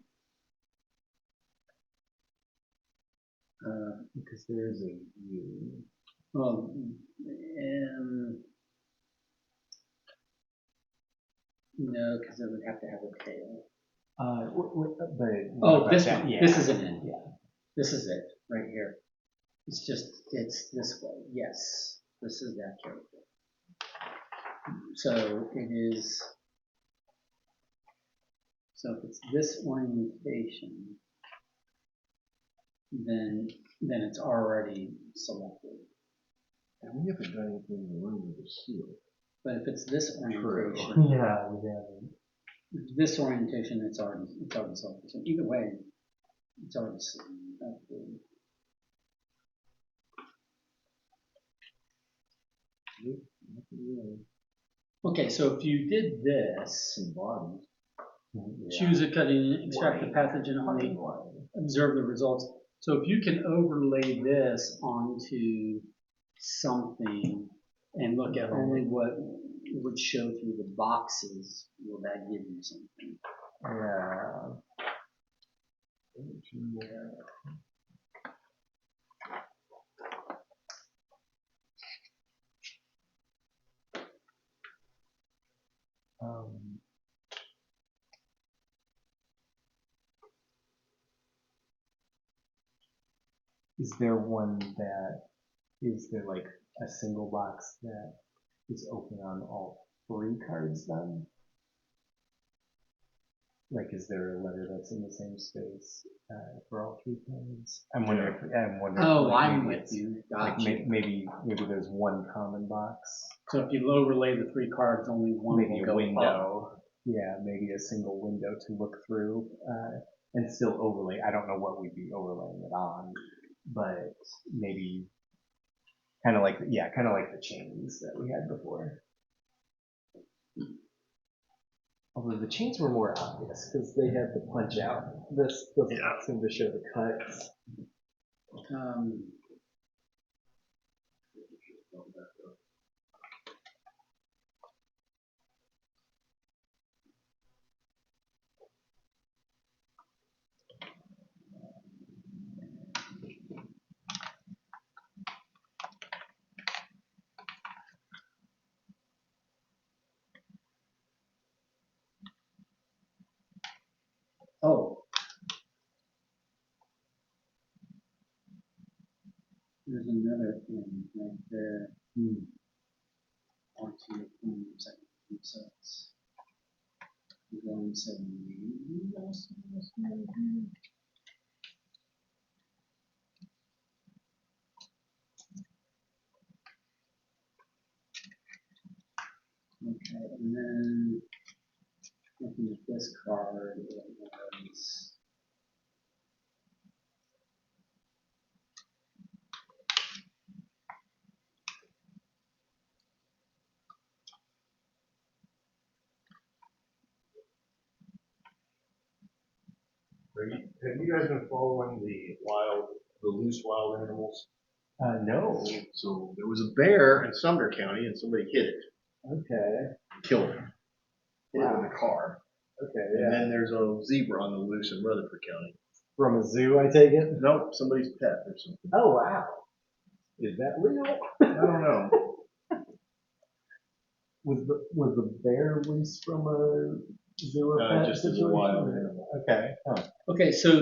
Because there is a U. Well, no, because it would have to have a tail. But This that, one. yeah. This is an N. Yeah. This is it, right here. It's this way. Yes, this is that character. So it is, so if it's this orientation, then it's already selected. And we haven't done anything in the room with the seal. But if it's this True. orientation, Yeah, we haven't. this orientation, it's already selected. So either way, it's already selected. Okay, so if you did this, choose a cutting, extract the pathogen only, observe the results. So if you can overlay this onto something and look at only what would show through the boxes, will that give you something? Yeah. Is there one that, is there like a single box that is open on all 3 cards then? Like, is there a letter that's in the same space for all 3 cards? I'm wondering. Oh, like, I'm maybe with you. Like Gotcha. maybe there's one common box. So if you overlay the 3 cards, only one Maybe will a go window. up. Yeah, maybe a single window to look through and still overlay. I don't know what we'd be overlaying it on, but maybe kind of like the chains that we had before. Although the chains were more obvious because they had the punch out. This doesn't seem to show the cuts. Oh. There's another thing right there. Onto your second. So it's going to say okay, and then looking at this card, it was Have you guys been following the loose wild animals? No. So there was a bear in Sumner County, and somebody hit it, Okay. killed it, hit it in the car. Okay. And then there's a zebra on the loose in Rutherford County. From a zoo, I take it. Nope, somebody's pet or something. Oh wow. Is that real? I don't know. Was the bear loose from a zoo or pet Just as a situation? wild animal. Okay. Huh. Okay, so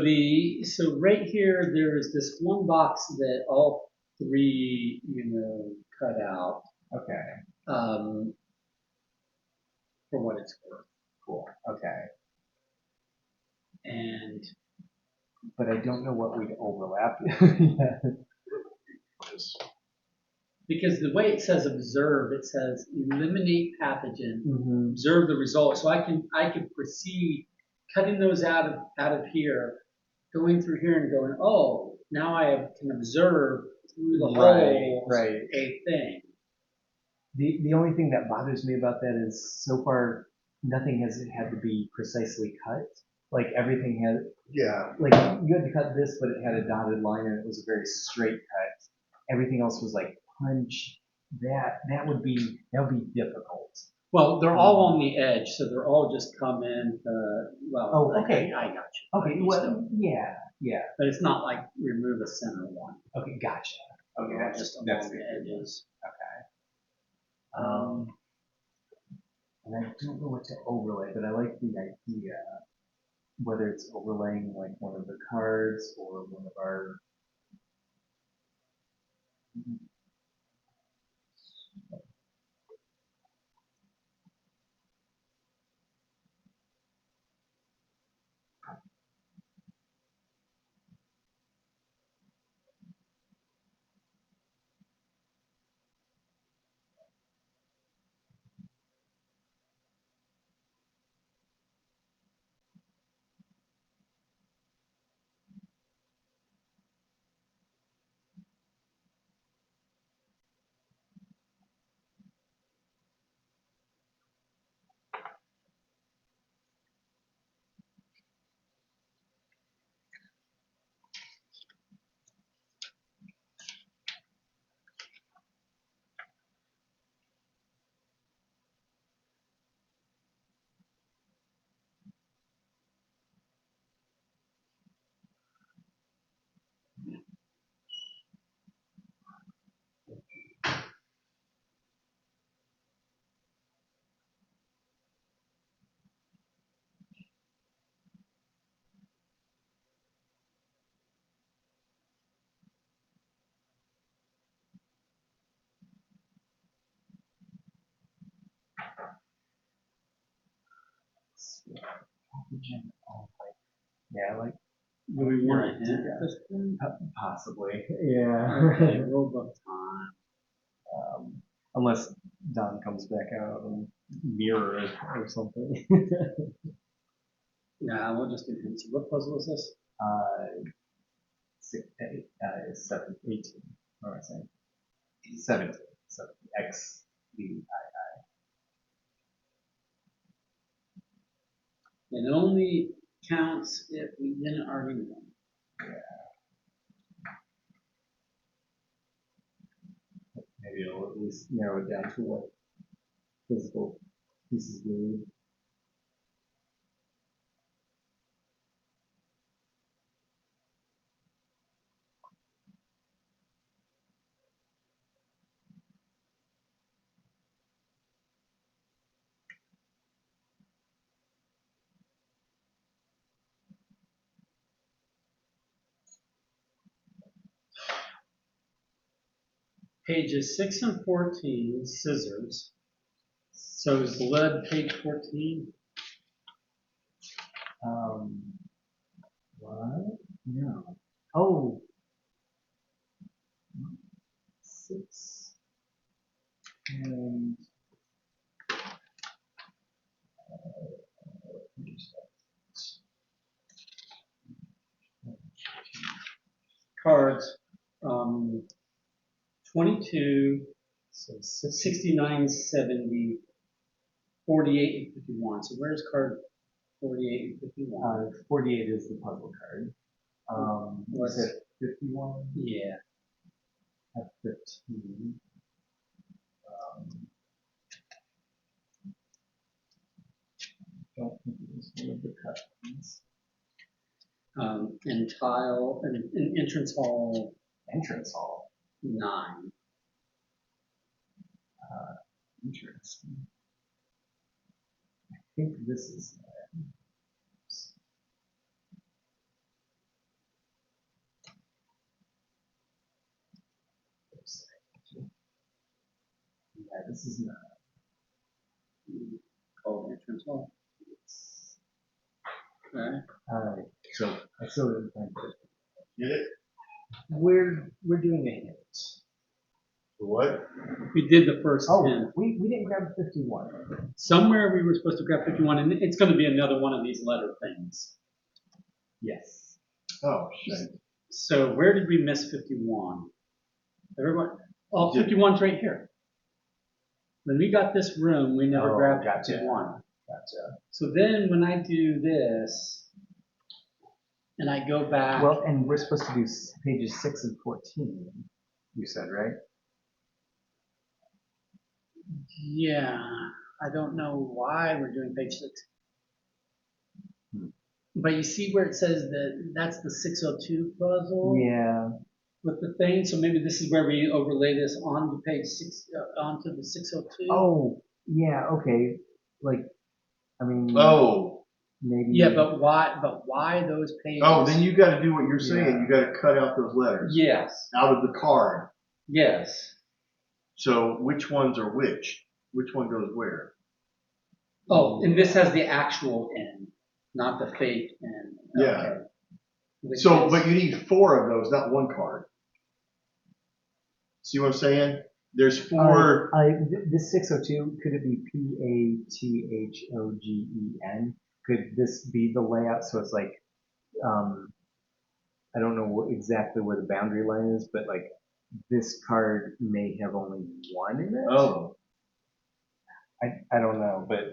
right here there is this one box that all three cut out Okay. for what it's worth, Cool. Okay. and But I don't know what we'd overlap. Yeah. because the way it says observe, it says eliminate pathogen, Mm-hmm. observe the result. So I can proceed cutting those out of here, going through here and going, oh, now can observe through the holes Right. a thing. The only thing that bothers me about that is so far nothing has had to be precisely cut. Like everything had, Yeah. like you had to cut this, but it had a dotted line and it was a very straight cut. Everything else was like punch. That would be difficult. Well, they're all on the edge, so they're all just come in. Well, Oh, okay. I got you. Okay, well, yeah. But it's not like remove a center one. Okay, gotcha. Okay, They're all that's just that's along good. the edges. Okay. And I don't know what to overlay, but I like the idea, whether it's overlaying like one of the cards or one of our. Yeah, like Do we want to Yeah. hint at this point? possibly. Yeah. Okay, we'll book time. Unless Don comes back out and mirror it or something. Yeah, we'll just do hints. What puzzle is this? 18. What am I saying? 17. So X, B, It only counts if we didn't already win. maybe I'll at least narrow it down to what physical pieces we need. Pages 6 and 14, scissors. So is blood page 14? What? No. Oh. 6. And Cards 22, so 69, 70, 48, and 51. So where's card 48 and 51. 48 is the puzzle card. You What's- said 51? Yeah. At 15. Don't think it was one of the cut ones. And tile, and entrance hall, Entrance hall. 9. Interesting. I think this is. Yeah, this is not. Called entrance hall. Okay. So I still didn't find it. Get it? We're doing a hint. What? We did the first Oh, 10. we didn't grab 51. Somewhere we were supposed to grab 51, and it's going to be another one of these letter things. Yes. Oh, shit. So where did we miss 51? Everyone, 51's right here. When we got this room, we never grabbed gotcha. 51. Gotcha. So then when I do this, and I go back. Well, and we're supposed to do pages 6 and 14. You said, right? Yeah, I don't know why we're doing page 6. But you see where it says that that's the 602 puzzle? Yeah. With the thing, so maybe this is where we overlay this onto page 6, onto the 602. Oh, yeah, okay. Like, I mean. Oh. Maybe. Yeah, but why those pages? Oh, then you got to do what you're saying. Yeah. You got to cut out those letters. Yes. Out of the card. Yes. So which ones are which? Which one goes where? Oh, and this has the actual N, not the fake N. Yeah. Okay. So, but you need 4 of those, not one card. See what I'm saying? There's 4. This 602, could it be PATHOGEN? Could this be the layout? So it's like, I don't know exactly where the boundary line is, but like this card may have only 1 in it. Oh. I don't know, but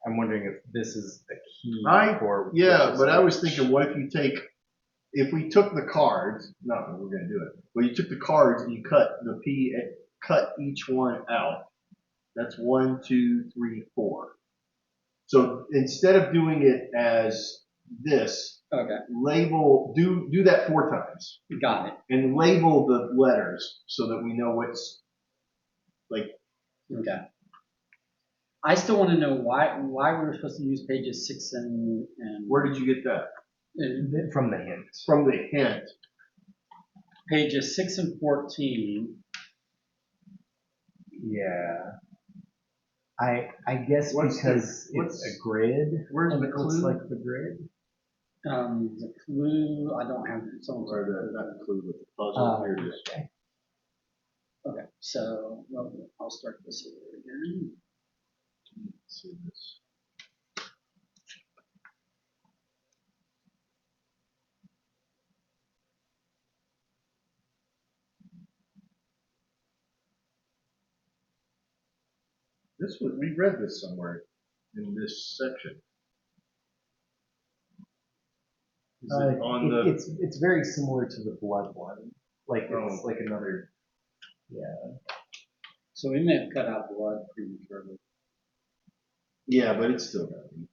I'm wondering if this is the key for. Yeah, but I was thinking, what if we took the cards, no, we're going to do it. Well, you took the cards and you cut each one out. That's 1, 2, 3, 4. So instead of doing it as this, Okay. do that 4 times. Got it. And label the letters so that we know what's like. Okay. I still want to know why we were supposed to use pages 6 and. Where did you get that? From the hint. From the hint. Pages 6 and 14. Yeah. I guess because it's a grid. Where's and the it looks clue? like the grid. The clue, I don't have someone's. Or not the clue, but the puzzle. Here it is. Okay. Okay, so I'll start this over again. Let's see this. We read this somewhere in this section. Is it on the? It's very similar to the blood one. Like it's like another. Yeah. So we may have cut out blood prematurely. Yeah, but it's still got to be.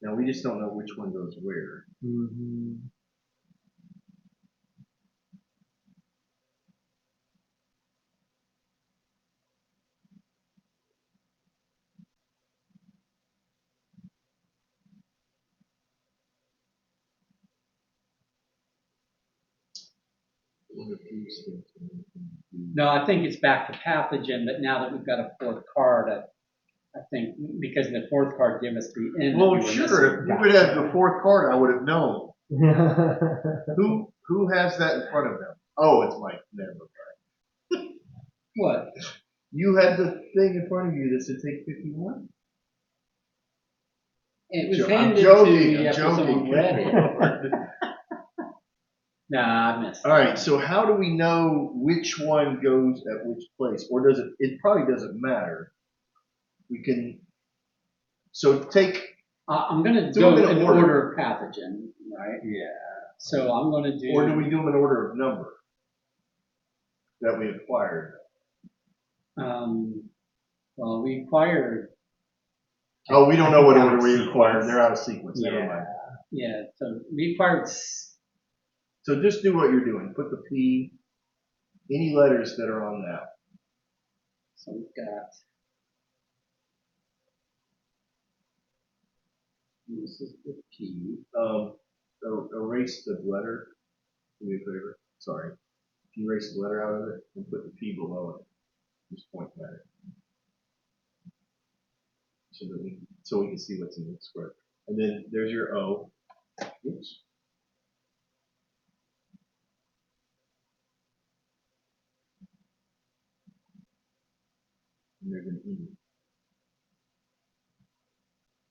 Now we just don't know which one goes where. Mm-hmm. No, I think it's back to pathogen, but now that we've got a 4th card, I think because the 4th card gave us the end. Well, sure. If we would have the 4th card, I would have known. Who has that in front of them? Oh, it's Mike. Never mind. What? You had the thing in front of you that said take 51. It was I'm handed joking. to me I'm after joking. someone read it. Nah, I missed. All right, so how do we know which one goes at which place? Or does it, it probably doesn't matter. We can, so take, I'm going to Do go them in in order. order of pathogen, right? Yeah. So I'm going to do. or do we do them in order of number that we acquired? Well, we acquired. Oh, we don't know what out order of we sequence. acquired. They're out of sequence. Never Yeah. mind. Yeah, so we acquired. So just do what you're doing. Put the P, any letters that are on that. So we've got. This is the P. Erase the letter. Do me a favor. Sorry. If you erase the letter out of it and put the P below it, just point at it. So we can see what's in the square. And then there's your O. Oops. And there's an E.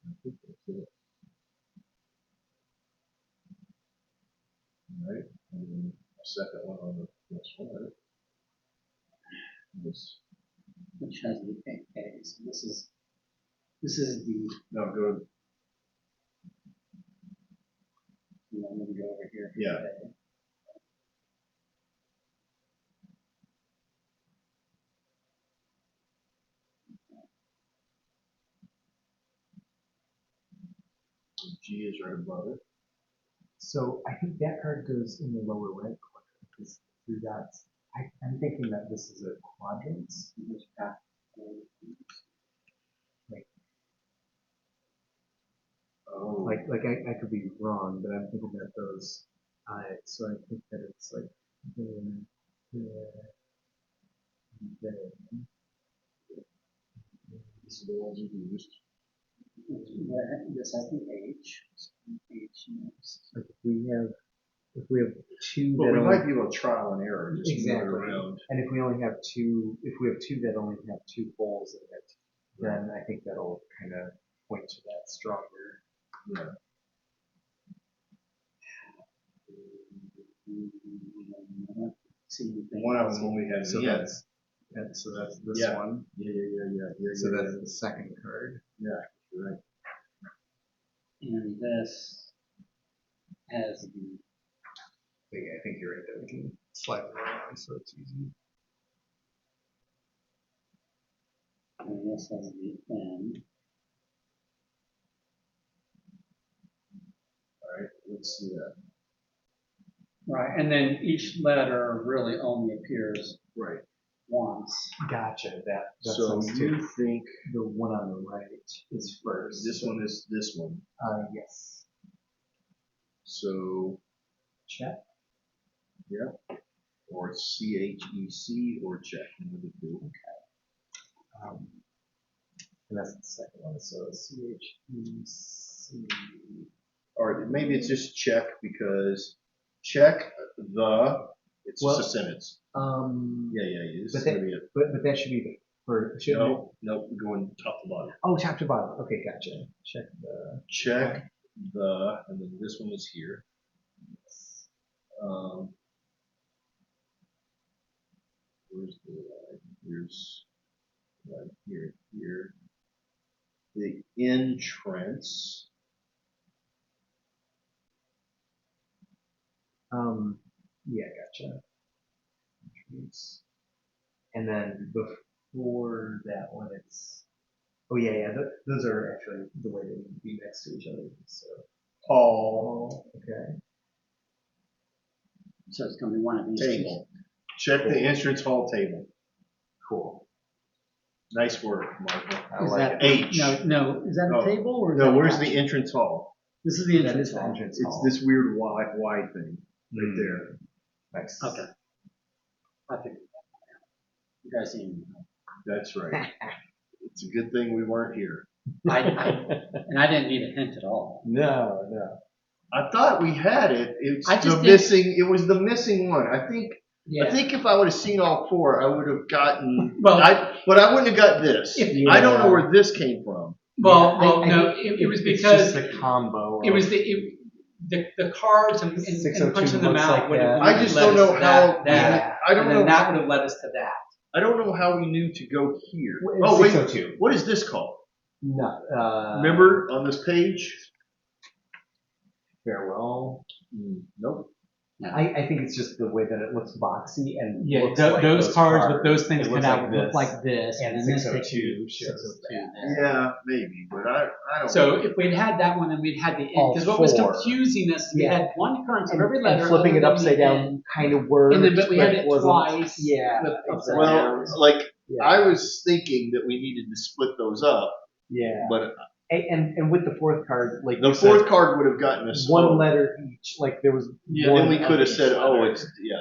I think that's it. All right. And then a second one on the next one, right? This. Which has the A. So this is the. No, go. I'm going to go over here. Yeah. G is right above it. So I think that card goes in the lower right corner because through that, I'm thinking that this is a quadrant. Oh. Like I could be wrong, but I'm thinking that those. So I think that it's like then, then. These are the ones you used. This has the H. H next. Like if we have two But that we only, might be able to trial and error. Just move it exactly, around. and if we only have two, if we have two that only have two holes in it, then I think that'll kind of point to that stronger. Yeah. See, One of them only had So the end. that's this Yeah. one. Yeah. So that's the second card. Yeah, you're right. and this has the. I think you're right there. We can slide it around so it's easy. And this has the N. All right, let's see that. Right, and then each letter really only appears Right. once. Gotcha. That So sense you too. think The one on the right is first. this one is this one. Yes. So Check. yeah. Or CHEC or check. One of the two. And that's the second one. So CHEC. Or maybe it's just check because check the. It's Well, just a sentence. Yeah. This But is gonna be it. But that should be the first. Shouldn't it? No, we're going top to bottom. Oh, top to bottom. Okay, gotcha. Check the. Check the, and then this one is here. Where's the line? Here's right here. The entrance. Yeah, gotcha. And then before that one, it's. Oh yeah. Those are actually the way they would be next to each other. So. Hall. Okay. So it's going to be one of these. Table. Check the entrance hall table. Cool. Nice work, Michael. I like that, it. H. No, is that a Oh. table or is No, that where's a the entrance hall? This is the That entrance is the hall. entrance It's hall. this weird wide thing right there. Nice. Okay. I figured that. You guys seem. That's right. It's a good thing we weren't here. And I didn't need a hint at all. No. I thought we had it. It's I just the did- missing. It was the missing one. I think Yeah. if I would have seen all four, I would have gotten. Well- but I wouldn't have got this. If- I don't know where this came from. Well, Yeah, I no, think it was it's because just the combo. it was the cards and 602 punching them looks out like would that. have I just led don't us know to how. that, I don't and then know. that would have led us to that. I don't know how we knew to go here. Well, Oh wait, 602. what is this called? No, Remember on this page? farewell. Nope. I think it's just the way that it looks boxy and Yeah, looks like those cards with those It things cut looks out like look this. like this, And then this 602 takes you shows to that. this. Yeah, maybe, but I don't. So if we'd had that one, then we'd had the end. All Because what was four. confusing us, we Yeah. had one occurrence of And, every and letter. flipping it other than upside the down end. kind of worked. And then, but we had it wasn't- twice. Yeah. with upside Well, downs. like Yeah. I was thinking that we needed to split those up, Yeah. but And with the fourth card, like the you fourth said, card would have gotten us one letter each. Like there was Yeah, one Then we of could have each said, "Oh, letter. it's yeah,"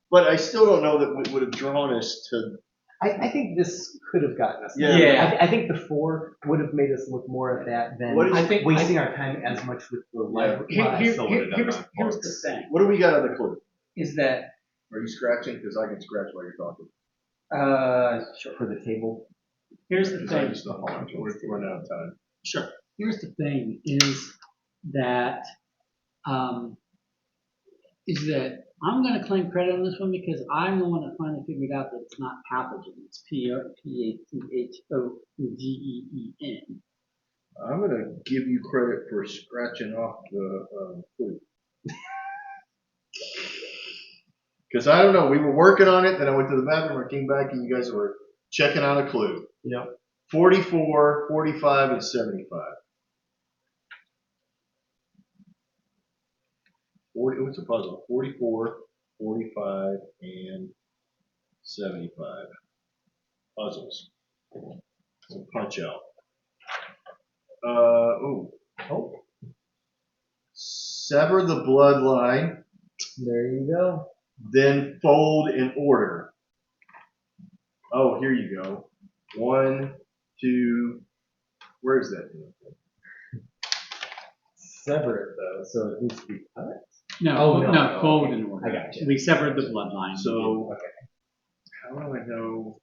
but I still don't know that it would have drawn us to. I think this could have gotten us. Yeah. there. Yeah. I think the 4 would have made us look more at that than What is- I think- wasting our time as much with the live. Here's still would have done that. the thing, What do we got on the clue? is that, Are you scratching? Because I can scratch while you're talking. sure. For the table. Here's the Because I thing. just don't want to. We're running out of time. Sure. Here's the thing is that I'm going to claim credit on this one because I'm the one that finally figured out that it's not pathogen. It's Pathogeen. I'm gonna give you credit for scratching off the clue. Because I don't know, we were working on it, then I went to the bathroom, I came back, and you guys were checking out a clue. Yep. 44, 45, and 75. 40, what's a puzzle? 44, 45, and 75. Puzzles. So punch out. Oh, Sever the bloodline, there you go. then fold in order. Oh, here you go. 1, 2, where is that? Sever it though, so it needs to be cut. No, Oh, no. fold in order. I got you. We severed the bloodline. So, Okay. how do I know?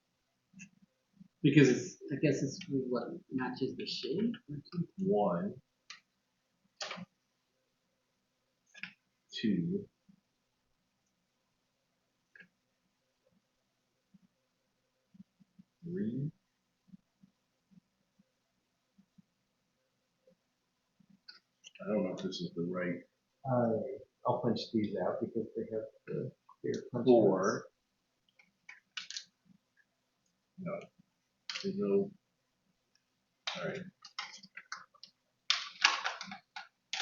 Because I guess it's what matches the shape. 1, 2, 3. I don't know if this is the right. I'll punch these out because they have the clear punch. 4. No. There's no. All right.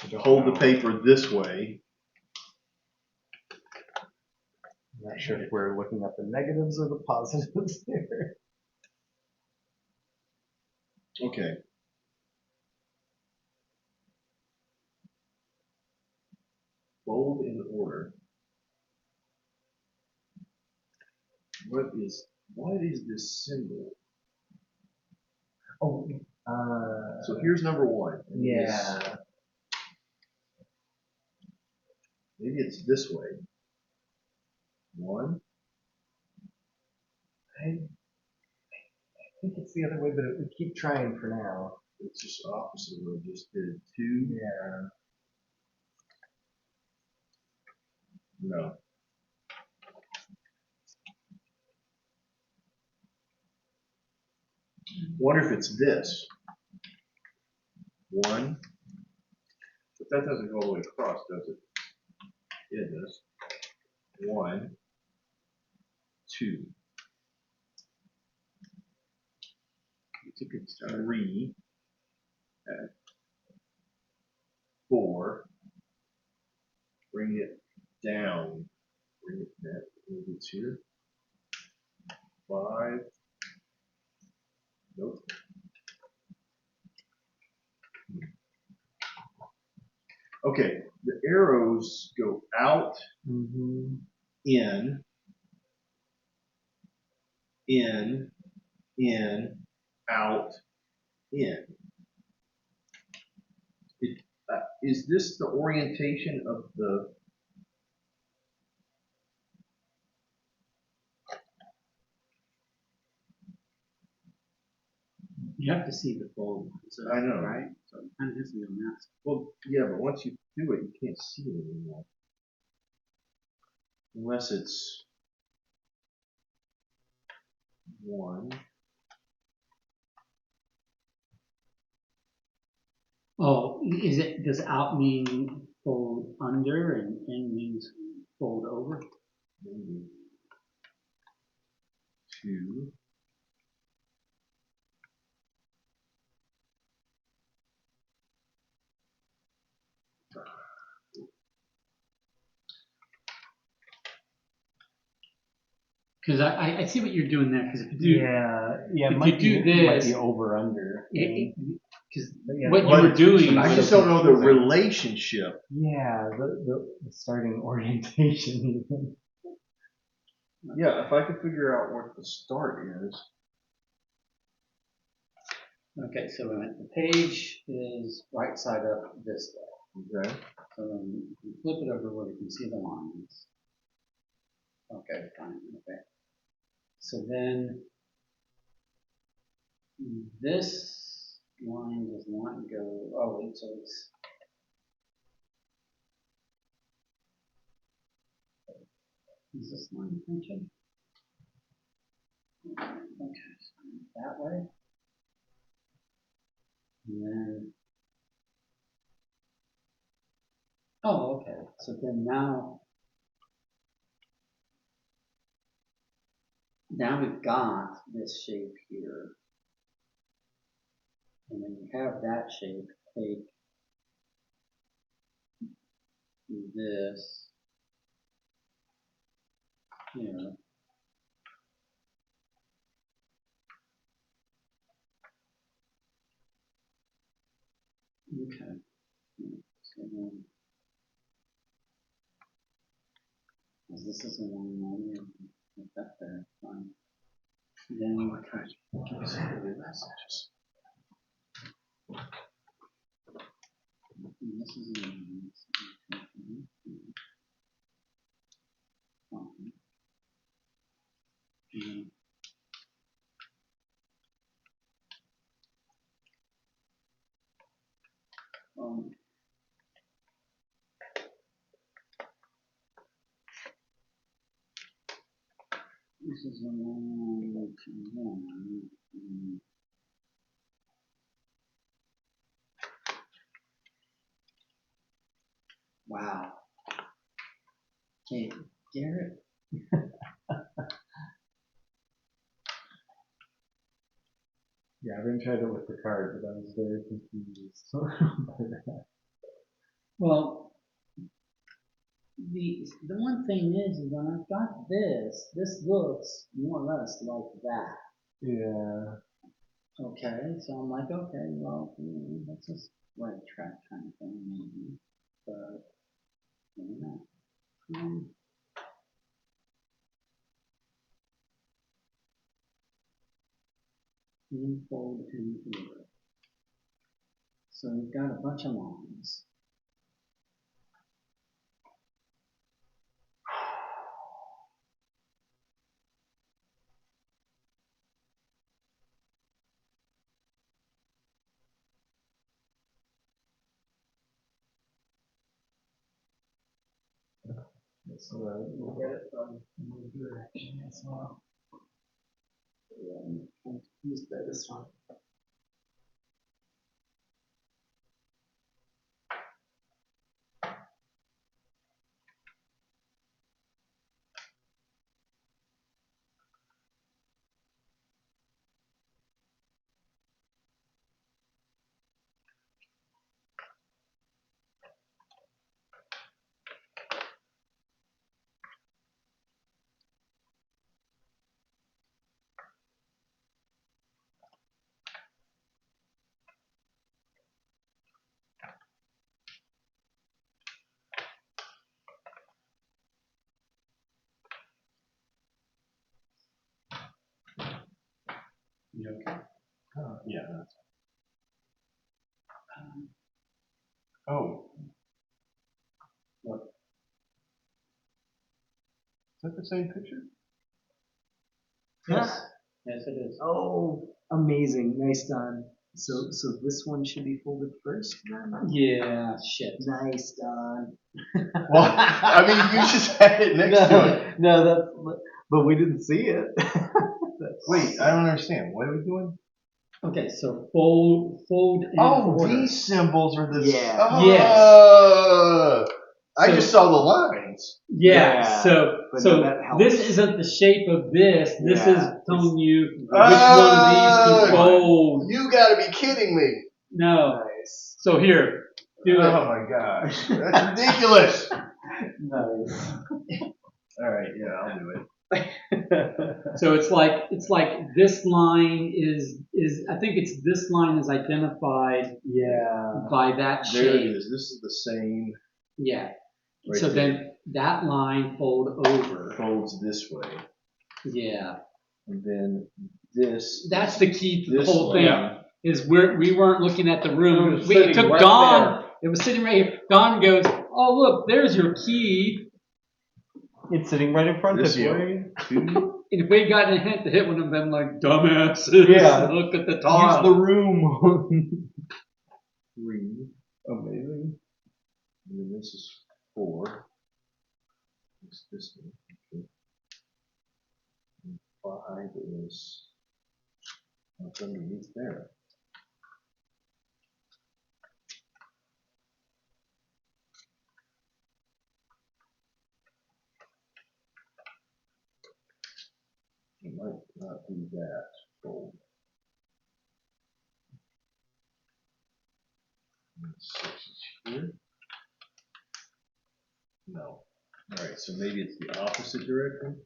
outs. Hold the paper this way. I'm not sure if we're looking at the negatives or the positives here. Okay. Fold in order. What is this symbol? Oh, So here's number 1. And yeah. Maybe it's this way. 1. I think it's the other way, but we keep trying for now. It's just opposite of what I just did. 2. Yeah. No. Wonder if it's this. 1. But that doesn't go all the way across, does it? Yeah, it does. 1, 2. It's a good start. 3. 4. Bring it down. Bring it down. Maybe it's here. 5. Nope. Okay, the arrows go out, Mm-hmm. in, out, in. Is this the orientation of the? You have to see the fold. So, I know. right? So it kind of has to be on that. Well, yeah, but once you do it, you can't see it anymore. Unless it's one. Oh, does out mean fold under and in means fold over? Maybe. Two. Because I see what you're doing there. Because if you do, Yeah, if it might you do be, it might this- be over under. because Yeah, what you but were doing, I was- just don't know the relationship. Yeah, the starting orientation even. Yeah, if I could figure out what the start is. okay, so the page is right side up this way. Okay. So then you flip it over where you can see the lines. Okay, fine. Okay. So then this line does not go. Oh wait, so it's. Is this line function? Okay, so that way. And then. Oh, okay. So then now we've got this shape here. And then you have that shape, take this here. Okay. So then, as this is a one line, put that there, fine. Then Oh my gosh. Give me some good messages. and this is a line. Fine. And then, um, this is a line to one. Wow. Okay, Garrett. Yeah, I haven't tried it with the card, but I was very confused. Well, the one thing is when I've got this looks more or less like that. Yeah. Okay, so I'm like, okay, well, that's just right track kind of thing, maybe, but maybe not. Fold in here. So we've got a bunch of lines. So we'll get it from another direction as well. Yeah, I'm confused by this one. You okay? Yeah, that's. Oh. What? Is that the same picture? Yes. Yes, it is. Oh, Amazing, nice done. So this one should be folded first then? Yeah, shit. Nice done. Well, I mean, you just had it next to it. No, that's, but we didn't see it. Wait, I don't understand. What are we doing? Okay, so fold in Oh, order. these symbols are the. Yeah. Yes. I So- just saw the lines. Yeah, Yeah, so but no, that helps. this isn't the shape of this. This is Yeah, telling you which one of these can fold. You gotta be kidding me. No. Nice. So here, do it. Oh my gosh. That's ridiculous. Nice. All right, yeah, I'll do it. So it's like this line is I think it's this line is identified Yeah. by that There it shape. is. This is the same. Yeah. Right So there. then that line fold over. Folds this way. Yeah. And then this. That's the key to the This whole line. thing. Is we weren't looking at the room. It was It sitting took right Don. It was sitting right here. Don goes, "Oh look, there's your key." It's sitting right in front This of you. way. Two. And if we had gotten a hint, the hit would have been like, "Dumbasses, Yeah. look at the Use top." the room. Three. Amazing. And then this is 4. It's this one. Okay. And 5 is what's underneath there. It might not be that fold. And 6 is here. No. Alright, so maybe it's the opposite direction.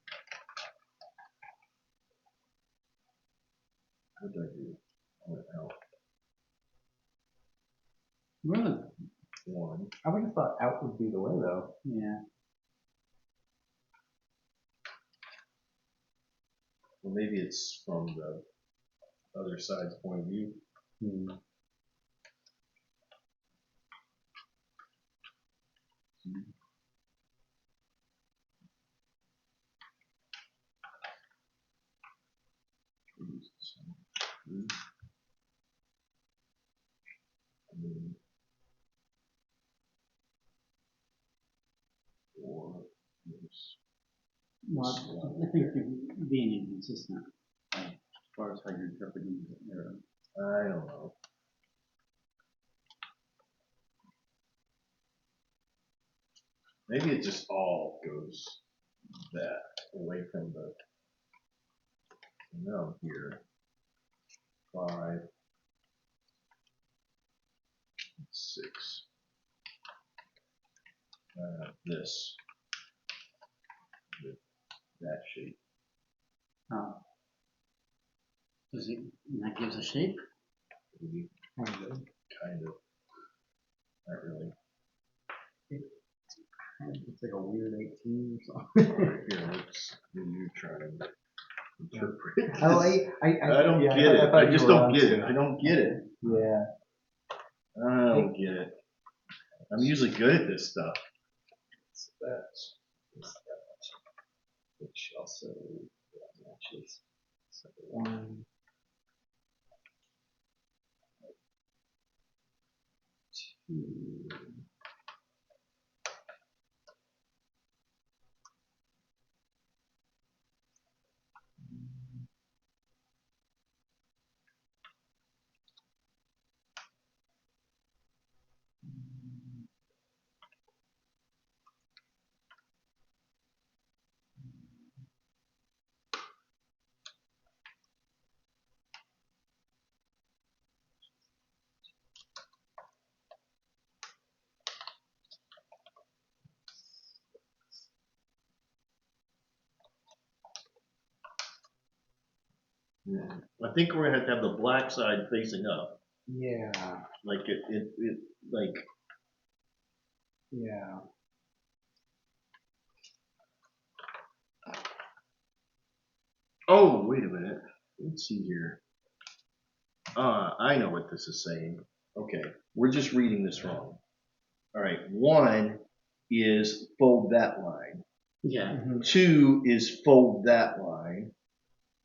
What did I do? I went out Really? 1. I would have thought out would be the way though. Yeah. Well, maybe it's from the other side's point of view. And then 4 is Well, I think you're being inconsistent as far as how you're interpreting the arrow. I don't know. Maybe it just all goes that away from the. Now here, 5, 6. This with that shape. Oh. Does it? And that gives a shape. Maybe, kind of. Not really. It's like a weird 18 or something. Right here, let's do you try to interpret. Oh, I don't yeah, get it. thought I you just were don't on get to it. I don't get it. Yeah. I don't get it. I'm usually good at this stuff. So that's which also matches. So 1, 2. I think we're gonna have to have the black side facing up. Yeah. Like it like. Yeah. Oh, wait a minute. Let's see here. I know what this is saying. Okay, we're just reading this wrong. All right, 1 is fold that line. Yeah. 2 is fold that line.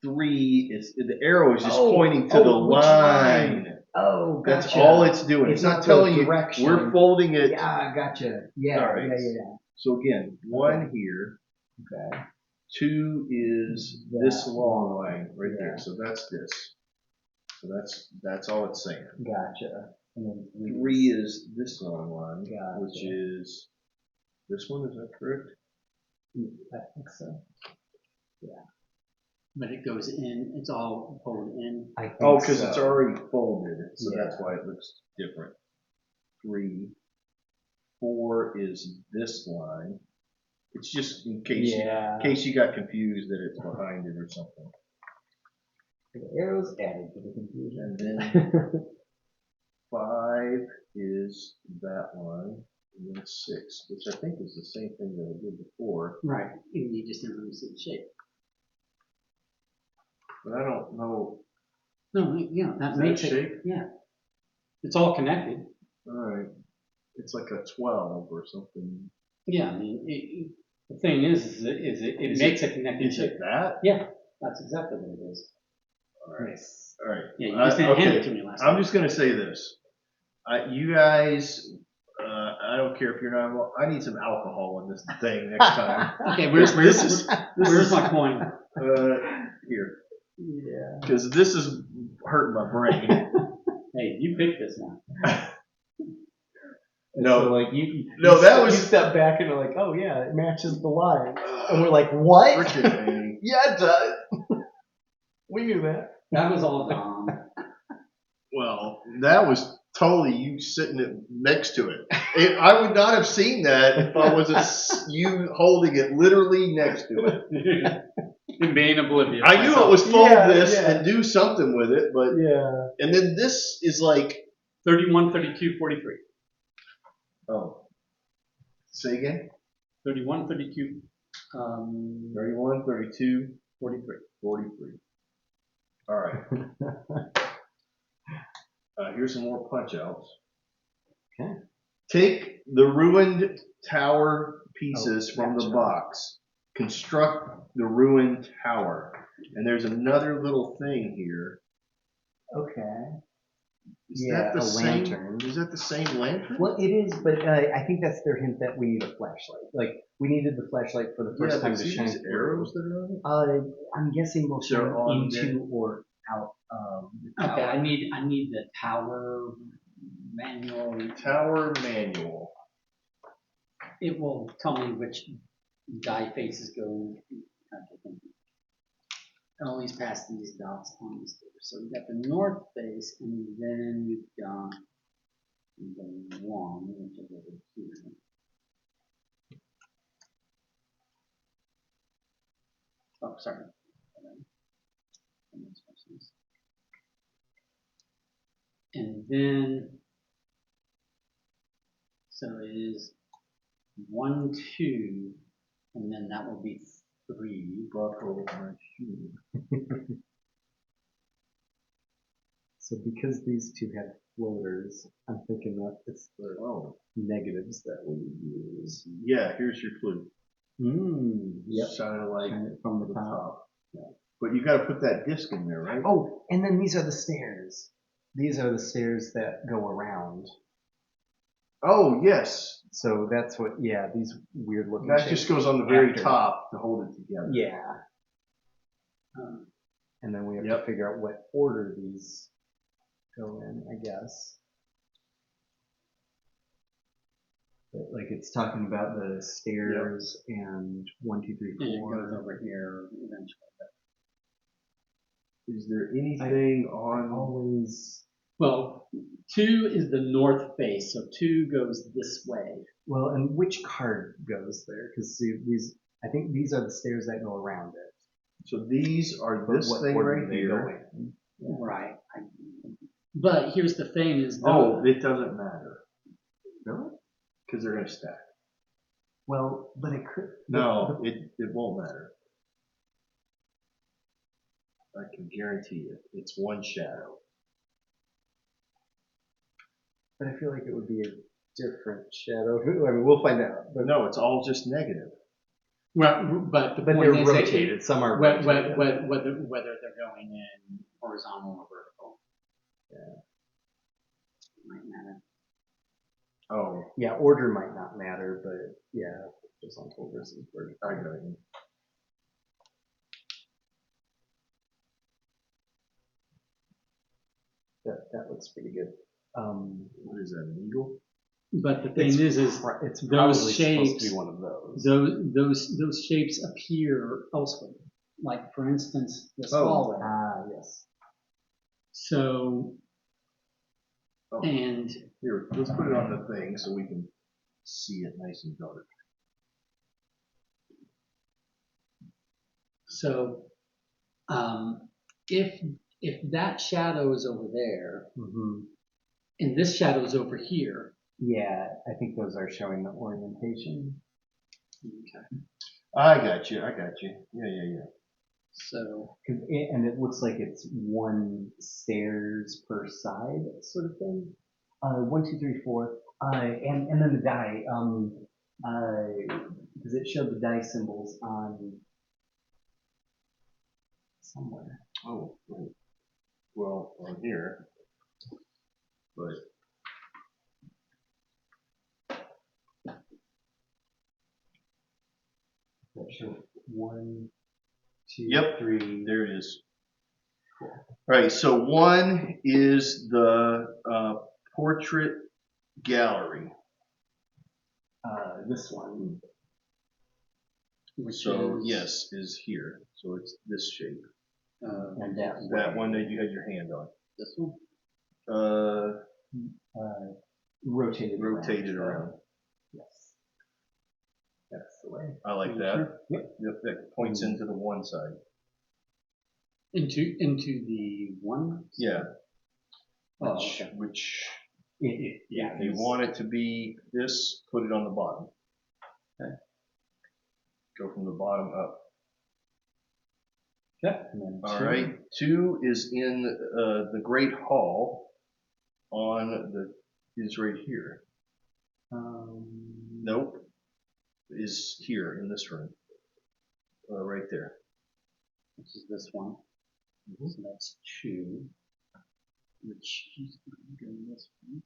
3 is, the arrow is just Oh, pointing to the which line. Oh, gotcha. That's all it's doing. It's It's not not the telling you, direction. we're folding it. Yeah, gotcha. Yeah, All right. yeah. So again, 1 here, Okay. 2 is this That long line right yeah. there. So that's this. So that's all it's saying. Gotcha. And then 3 is this long line, Gotcha. which is this one. Is that correct? I think so. But it goes in, it's all pulled in. I think Oh, because so. it's already folded, so Yeah. that's why it looks different. 3, 4 is this line. It's just in case you got confused that it's behind it or something. The arrows added to the confusion. And then 5 is that line, and then 6, which I think is the same thing that I did before. Right. And you just didn't really see the shape. But I don't know. No, yeah, that Is makes that it. shape? Yeah. It's all connected. All right. It's like a 12 or something. Yeah, I mean, the thing is it makes a connected Is shape. it that? Yeah, that's exactly what it is. All right. Nice. All right. Yeah, you just didn't hand it to me last time. I'm just going to say this. You guys, I don't care if you're not, I need some alcohol in this thing next time. Okay, where's my coin? Here. Yeah. Because this is hurting my brain. Hey, you picked this one. No. So like you step back and you're like, oh yeah, it matches the line. And we're like, what? Frickin' Yeah, it does. We knew that. That was all Dom. well, that was totally you sitting next to it. I would not have seen that if I wasn't you holding it literally next to it. And being oblivious. I knew it was fold Yeah, this yeah. and do something with it, but Yeah. and then this is like 31, 32, 43. oh, say again. 31, 32, 31, 32, 43. 43. All right. Here's some more punch outs. Okay. Take the ruined tower pieces from the gotcha. box. Construct the ruined tower. And there's another little thing here. Okay. Is Yeah, that the a same? lantern. Is that the same lantern? Well, it is, but I think that's their hint that we need a flashlight. Like, we needed the flashlight for the first time but to see shine these arrows that are on it? I'm guessing we'll shine They're on into or out of the tower. Okay, I need the tower manual. Tower manual. It will tell me which die faces go. Always pass these dots on this there. So we got the north face, and then we've got the one, which is over here. Oh, sorry. And then, so it is 1, 2, and then that will be 3. Buckle my shoe. So because these two have floaters, I'm thinking that it's the negatives that we use. Yeah, here's your clue. Yep. Shine a light Shine it from the top. Yeah. But you got to put that disc in there, right? Oh, and then these are the stairs. These are the stairs that go around. Oh, yes. So that's what, yeah, these weird looking That shapes. just goes on the very After. top to hold it together. Yeah. And then we have to figure out what order these go in, I guess. But like it's talking about the stairs and 1, 2, 3, 4. And it goes over here eventually. Is there anything on? Always. Well, 2 is the north face, so 2 goes this way. Well, and which card goes there? Because see, these, I think these are the stairs that go around it. So these are But this what thing order right do they go here. in? Yeah. Right. But here's the thing is Oh, it doesn't matter. Really? Because they're going to stack. Well, but it could. No, it won't matter. I can guarantee it. It's one shadow. But I feel like it would be a different shadow. I mean, we'll find out. But no, it's all just negative. Well, but the But point they're is, rotated. Some are whether rotated. they're going in horizontal or vertical. Yeah. Might matter. Oh, Yeah, order might not matter, but yeah, horizontal versus vertical. I got it. That looks pretty good. What is that, an eagle? But the thing It's is it's those probably supposed shapes, to be one of those. those shapes appear elsewhere. Like for instance, this hallway. Ah, yes. So, Oh. and Here, let's put it on the thing so we can see it nice and dark. so, if that shadow is over there Mm-hmm. and this shadow is over here, Yeah, I think those are showing the orientation. okay. I got you. Yeah. So And it looks like it's one stairs per side sort of thing. 1, 2, 3, 4. And then the die. Because it showed the die symbols on somewhere. Oh, right. Well, on here, but That show 1, 2, Yep. 3. there it is. Right. So one is the portrait gallery. This one. which So is yes, is here. So it's this shape. And That one that you had your hand on. this one. Rotated Rotated around. Yes. That's the way. I like that. Yep. Yep. That points into the one side. Into the one. Yeah. Oh, Which, okay. which Yeah. if you want it to be this, put it on the bottom. Okay. Go from the bottom up. Okay. And then All 2. right. 2 is in the Great Hall. Is right here. Nope. Is here in this room. Right there. Which is this one. So that's 2. Which is going to go this one.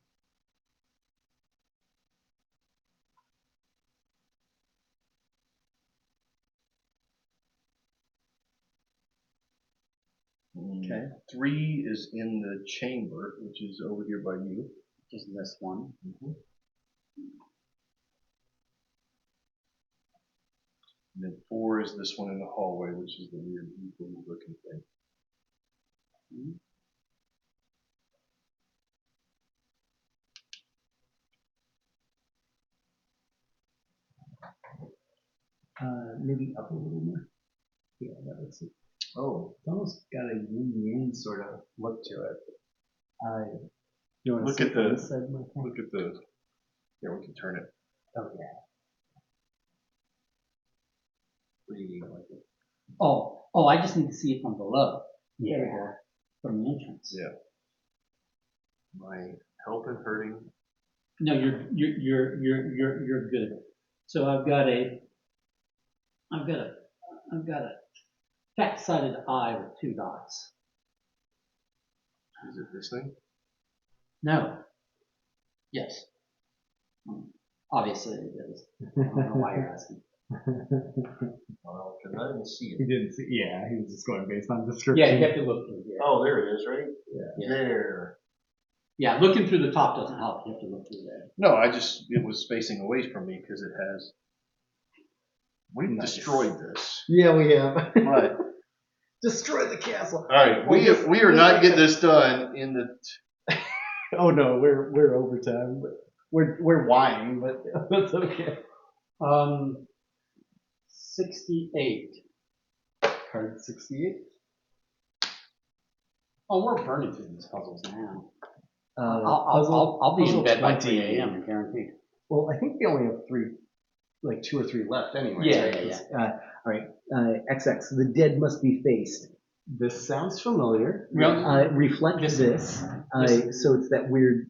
Okay. 3 is in the chamber, which is over here by you. Which is this one. And then 4 is this one in the hallway, which is the weird eagle looking thing. Maybe up a little more. Yeah, that looks it. Oh, It's almost got a yin yang sort of look to it. You want to Look see at the- this side, my friend? look at the. Yeah, we can turn it. Oh yeah. What do you need like it? Oh, I just need to see it from below. Yeah. There we go. From the entrance. Yeah. My help in hurting. No, you're good. So I've got a fat-sided eye with 2 dots. Is it this thing? No. Yes. Obviously it is. I don't know why you're asking. Well, because I didn't see He it. didn't see. Yeah, he was just going based on description. Yeah, you have to look through here. Oh, there it is, right? Yeah. There. Yeah, looking through the top doesn't help. You have to look through there. No, it was spacing away from me because it has. We've Nice. destroyed this. Yeah, we have. But Destroy the castle. all right, Well, we are not getting this done in the. Oh no, we're overtime. But we're whining, but that's okay. 68. Card 68. Oh, we're burning through these puzzles now. Puzzle- I'll be in puzzle bed by 20. 3 a.m. guaranteed. Well, I think they only have 3, like 2 or 3 left anyway. Yeah, right? yeah. All right. XX. The dead must be faced. This sounds familiar. Well, Reflect this- this. this- So it's that weird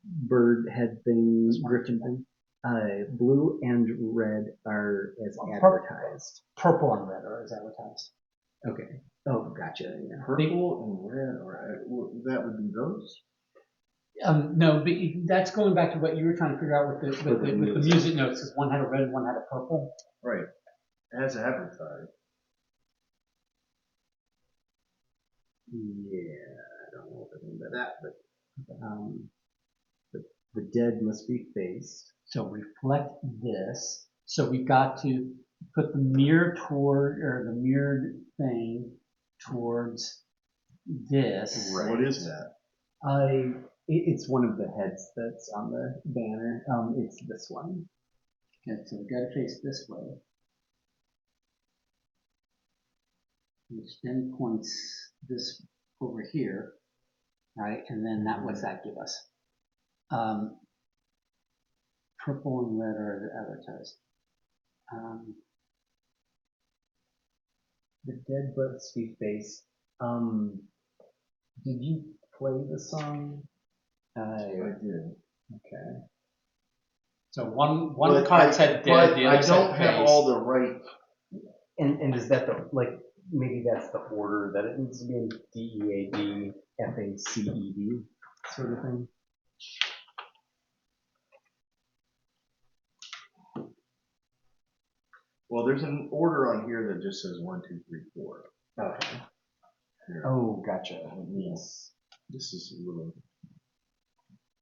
bird head thing, griffin thing. Blue and red are as Pur- advertised. Purple and red are as advertised. Okay. Oh, gotcha. Yeah. Purple and red, that would be those? No, but that's going back to what you were trying to figure out with the music notes, because one had a red and one had a purple. Right. As advertised. Yeah, I don't know what I mean by that, but the dead must be faced. So reflect this. So we've got to put the mirror toward, or the mirrored thing towards this. Right. What is that? It's one of the heads that's on the banner. It's this one. Okay, so we've got to face this way. Which then points this over here, right? And then what's that give us? Purple and red are advertised. The dead must be faced. Did you play the song? I did. Okay. So one But card said dead, But the I other said don't have face. all the right. And is that maybe that's the order that it needs to be in DEAD, FACED sort of thing? Well, there's an order on here that just says 1, 2, 3, 4. Okay. Here. Oh, gotcha. Yes. This is a little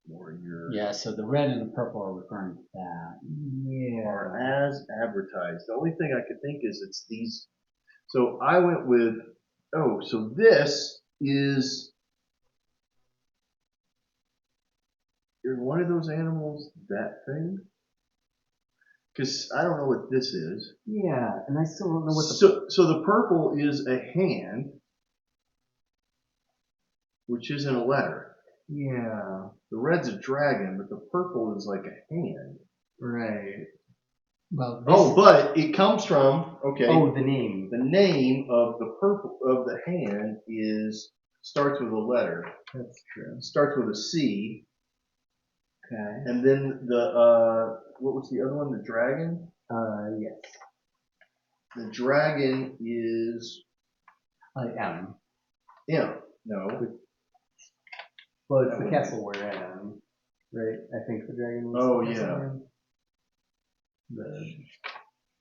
more your. Yeah, so the red and the purple are referring to that. Yeah. Are as advertised. The only thing I could think is it's these. So I went with, so this is one of those animals, that thing? Because I don't know what this is. Yeah, and I still don't know what the. So the purple is a hand, which isn't a letter. Yeah. The red's a dragon, but the purple is like a hand. Right. Well, But it comes from, okay. Oh, the name. The name of the purple of the hand starts with a letter. That's true. Starts with a C. Okay. And then what was the other one? The dragon? Yes. The dragon is M. M. No. Well, it's That the would castle we're in, right? I think the dragon was. Oh, the castle yeah. we're in.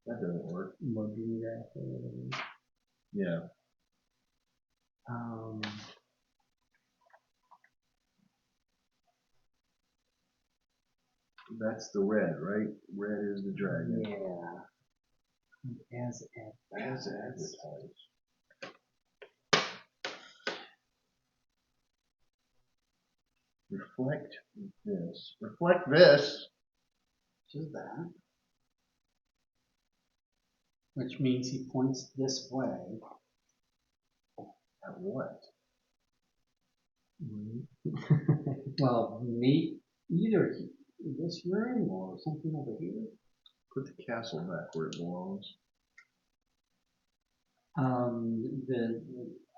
That doesn't work. Yeah. That's the red, right? Red is the dragon. Yeah. As advertised. Reflect this. Reflect this. Which is that. Which means he points this way. At what? Well, either this room or something over here. Put the castle back where it belongs.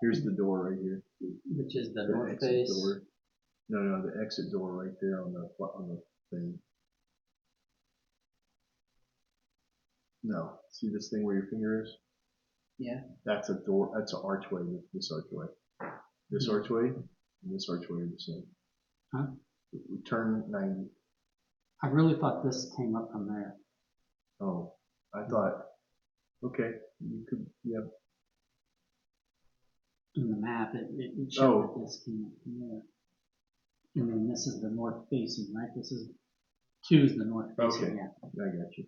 Here's the door right here. Which is the The north exit face. door. No, the exit door right there on the thing. No, see this thing where your finger is? Yeah. That's a door. That's an archway. This archway. This archway and this archway are the same. Huh? Turn 90. I really thought this came up from there. Oh, I thought. Okay, you could. Yeah. In the map, it showed that this came up from there. And then this is the north facing, right? This is 2 is the north facing. Okay. Yeah. I got you.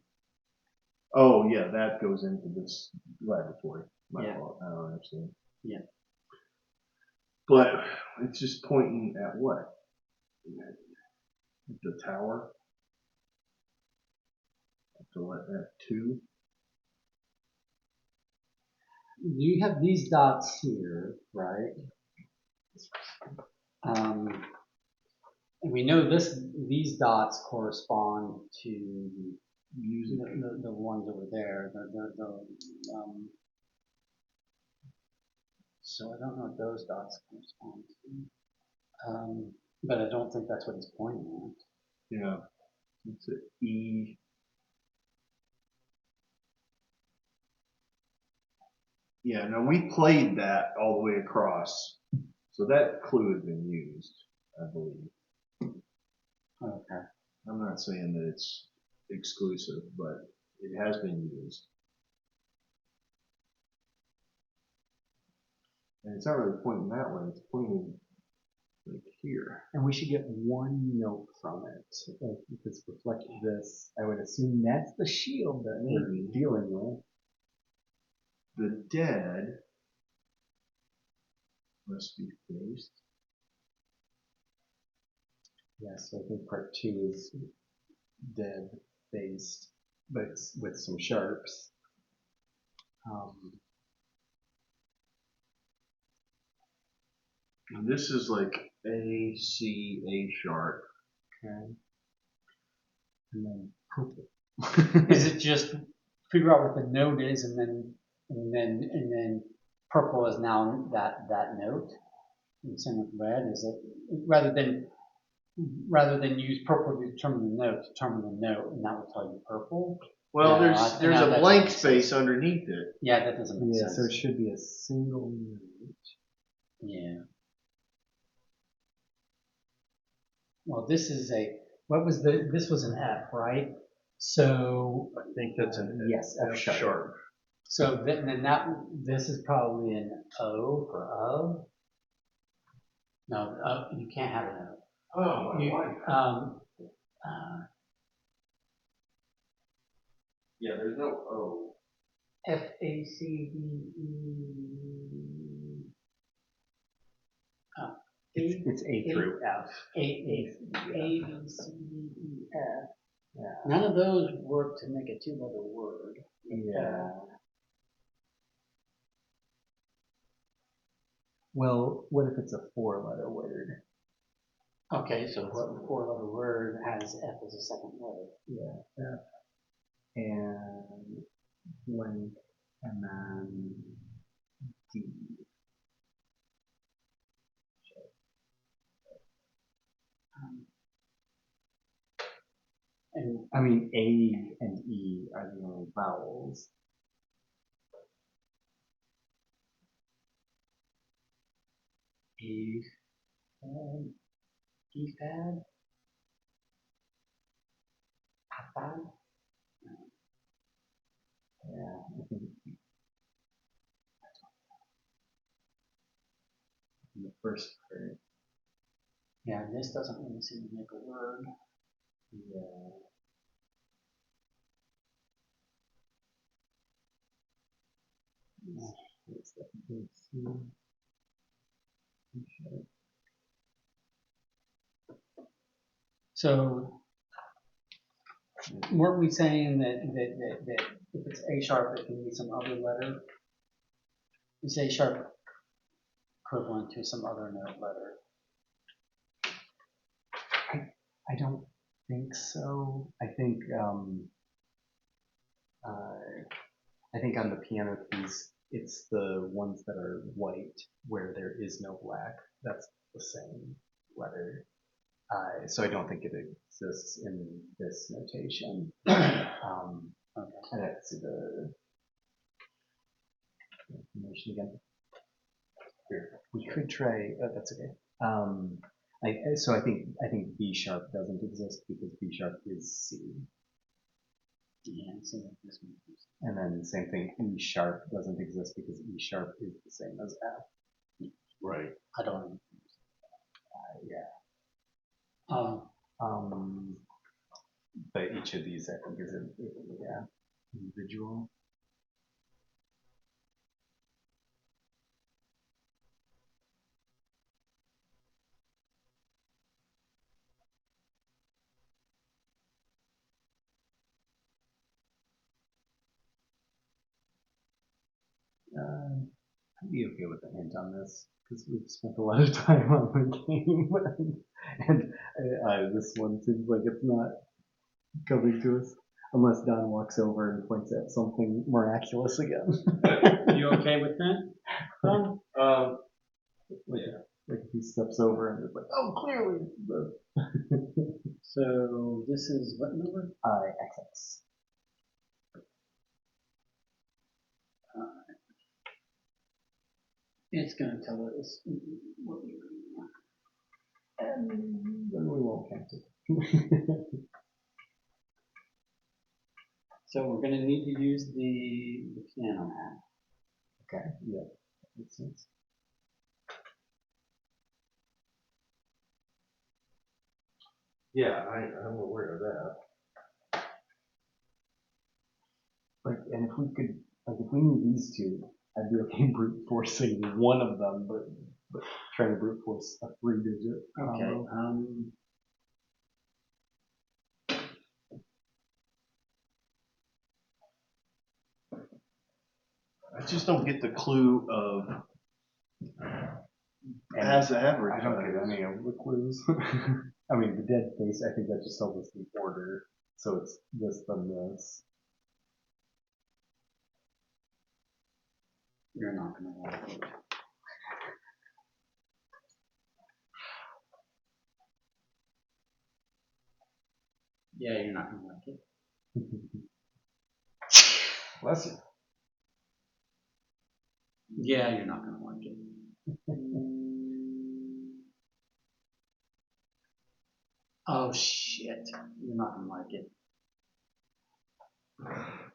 Oh yeah, that goes into this laboratory. My fault. I don't understand. Yeah. But it's just pointing at what? The tower. So what? At 2. You have these dots here, right? And we know these dots correspond to the ones over there. So I don't know what those dots correspond to. But I don't think that's what he's pointing at. Yeah. It's an E. Yeah, no, we played that all the way across. So that clue has been used, I believe. Okay. I'm not saying that it's exclusive, but it has been used. And it's not really pointing that way, it's pointing like here. And we should get one note from it. Like if it's reflected this, I would assume that's the shield that we're dealing with. The dead must be faced. Yes, I think part 2 is dead faced, but with some sharps. And this is like A, C, A sharp. Okay. And then purple. Is it just figure out what the note is, and then purple is now that note, and same with red? Is it rather than use purple to determine the note, and that will tell you purple? Well, No, there's no, a that blank doesn't make space sense. underneath it. Yeah, that doesn't make Yeah, sense. so it should be a single note. Yeah. Well, this is this was an F, right? So I think that's an yes, F sharp. sharp. so then this is probably an O for O. No, you can't have an O. Oh, my You, wife. Yeah, there's no O. FACDE. It's A through F. A, B, C, D, E, F. Yeah. None of those work to make a 2-letter word. Yeah. Well, what if it's a 4-letter word? Okay, so what 4-letter word has F as a second letter? Yeah, F and blank and then D. And I mean, A and E are the only vowels. E, E-fad? Pad? Yeah, I think in the first part. Yeah, this doesn't really seem to make a word. Yeah. What's that? So weren't we saying that if it's A sharp, it can be some other letter? Is A sharp equivalent to some other note letter? I don't think so. I think on the piano keys, it's the ones that are white where there is no black. That's the same letter. So I don't think it exists in this notation. Okay. I'd have to see the information again. Here, we could try. That's okay. So I think B sharp doesn't exist because B sharp is C. Yeah, so this one. And then the same thing, E sharp doesn't exist because E sharp is the same as F. Right. I don't know. Yeah. But each of these, I think, is individual. I'd be okay with a hint on this because we've spent a lot of time on the game, and this one seems like it's not coming to us unless Don walks over and points out something miraculous again. You okay with that? Like if he steps over and it's like, oh, clearly. So this is what number? XX. It's going to tell us what we And then we won't count it. So we're going to need to use the piano mat. Okay, yeah, that makes sense. Yeah, I'm aware of that. Like, and if we could, like, if we knew these two, I'd be okay brute forcing one of them, but trying to brute force a 3-digit. Okay. I just don't get the clue of as advertised. I don't get any of the clues. I mean, the dead face, I think that just tells us the order. So it's this, then this. You're not going to like it. Yeah, you're not going to like it. Bless you. Yeah, you're not going to like it. Oh shit, you're not going to like it.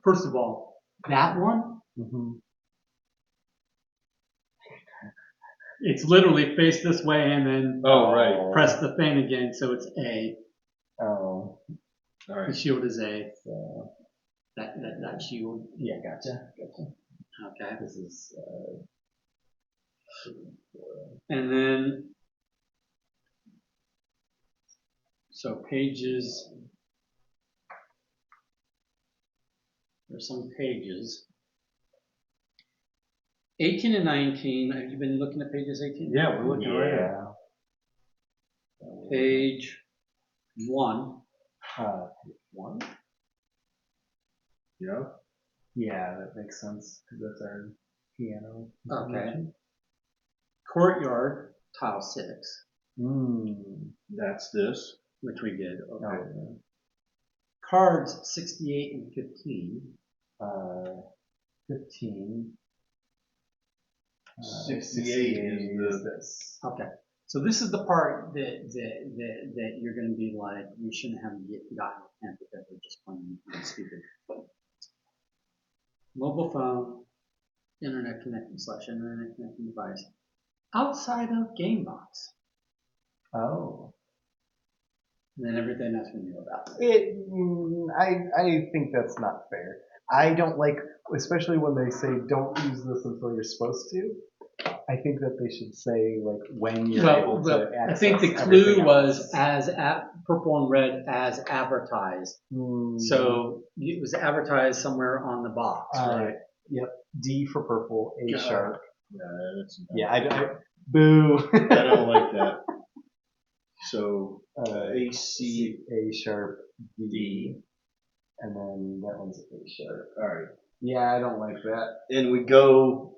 First of all, that one, Mm-hmm. it's literally face this way and then Oh, right. press the thing again, so it's A. Oh, All The right. shield is A. so, That shield. yeah, gotcha. Okay. This is, And then, so pages, there's some pages. 18 and 19, have you been looking at pages 18? Yeah, we're looking right at it. yeah. Page 1. One? Yeah. Yeah, that makes sense, because that's our piano. Okay. Courtyard, tile 6, That's this. which we did. Okay. Oh, Cards 68 and 15. 15. 68 is this. Okay. So this is the part that you're going to be like, we shouldn't have gotten a pen because we're just playing stupid. Mobile phone, internet connecting / internet connecting device, outside of game box. Oh. And then everything else we knew about. I think that's not fair. I don't like, especially when they say don't use this until you're supposed to. I think that they should say like when you're able to access. I think the everything clue was else. purple and red as advertised. Mm. So it was advertised somewhere on the box, right? Yep. D for purple, A God. sharp. That's Yeah, I boo. I don't like that. So C, A sharp, D, and then that one's A sharp. All right. Yeah, I don't like that. And we go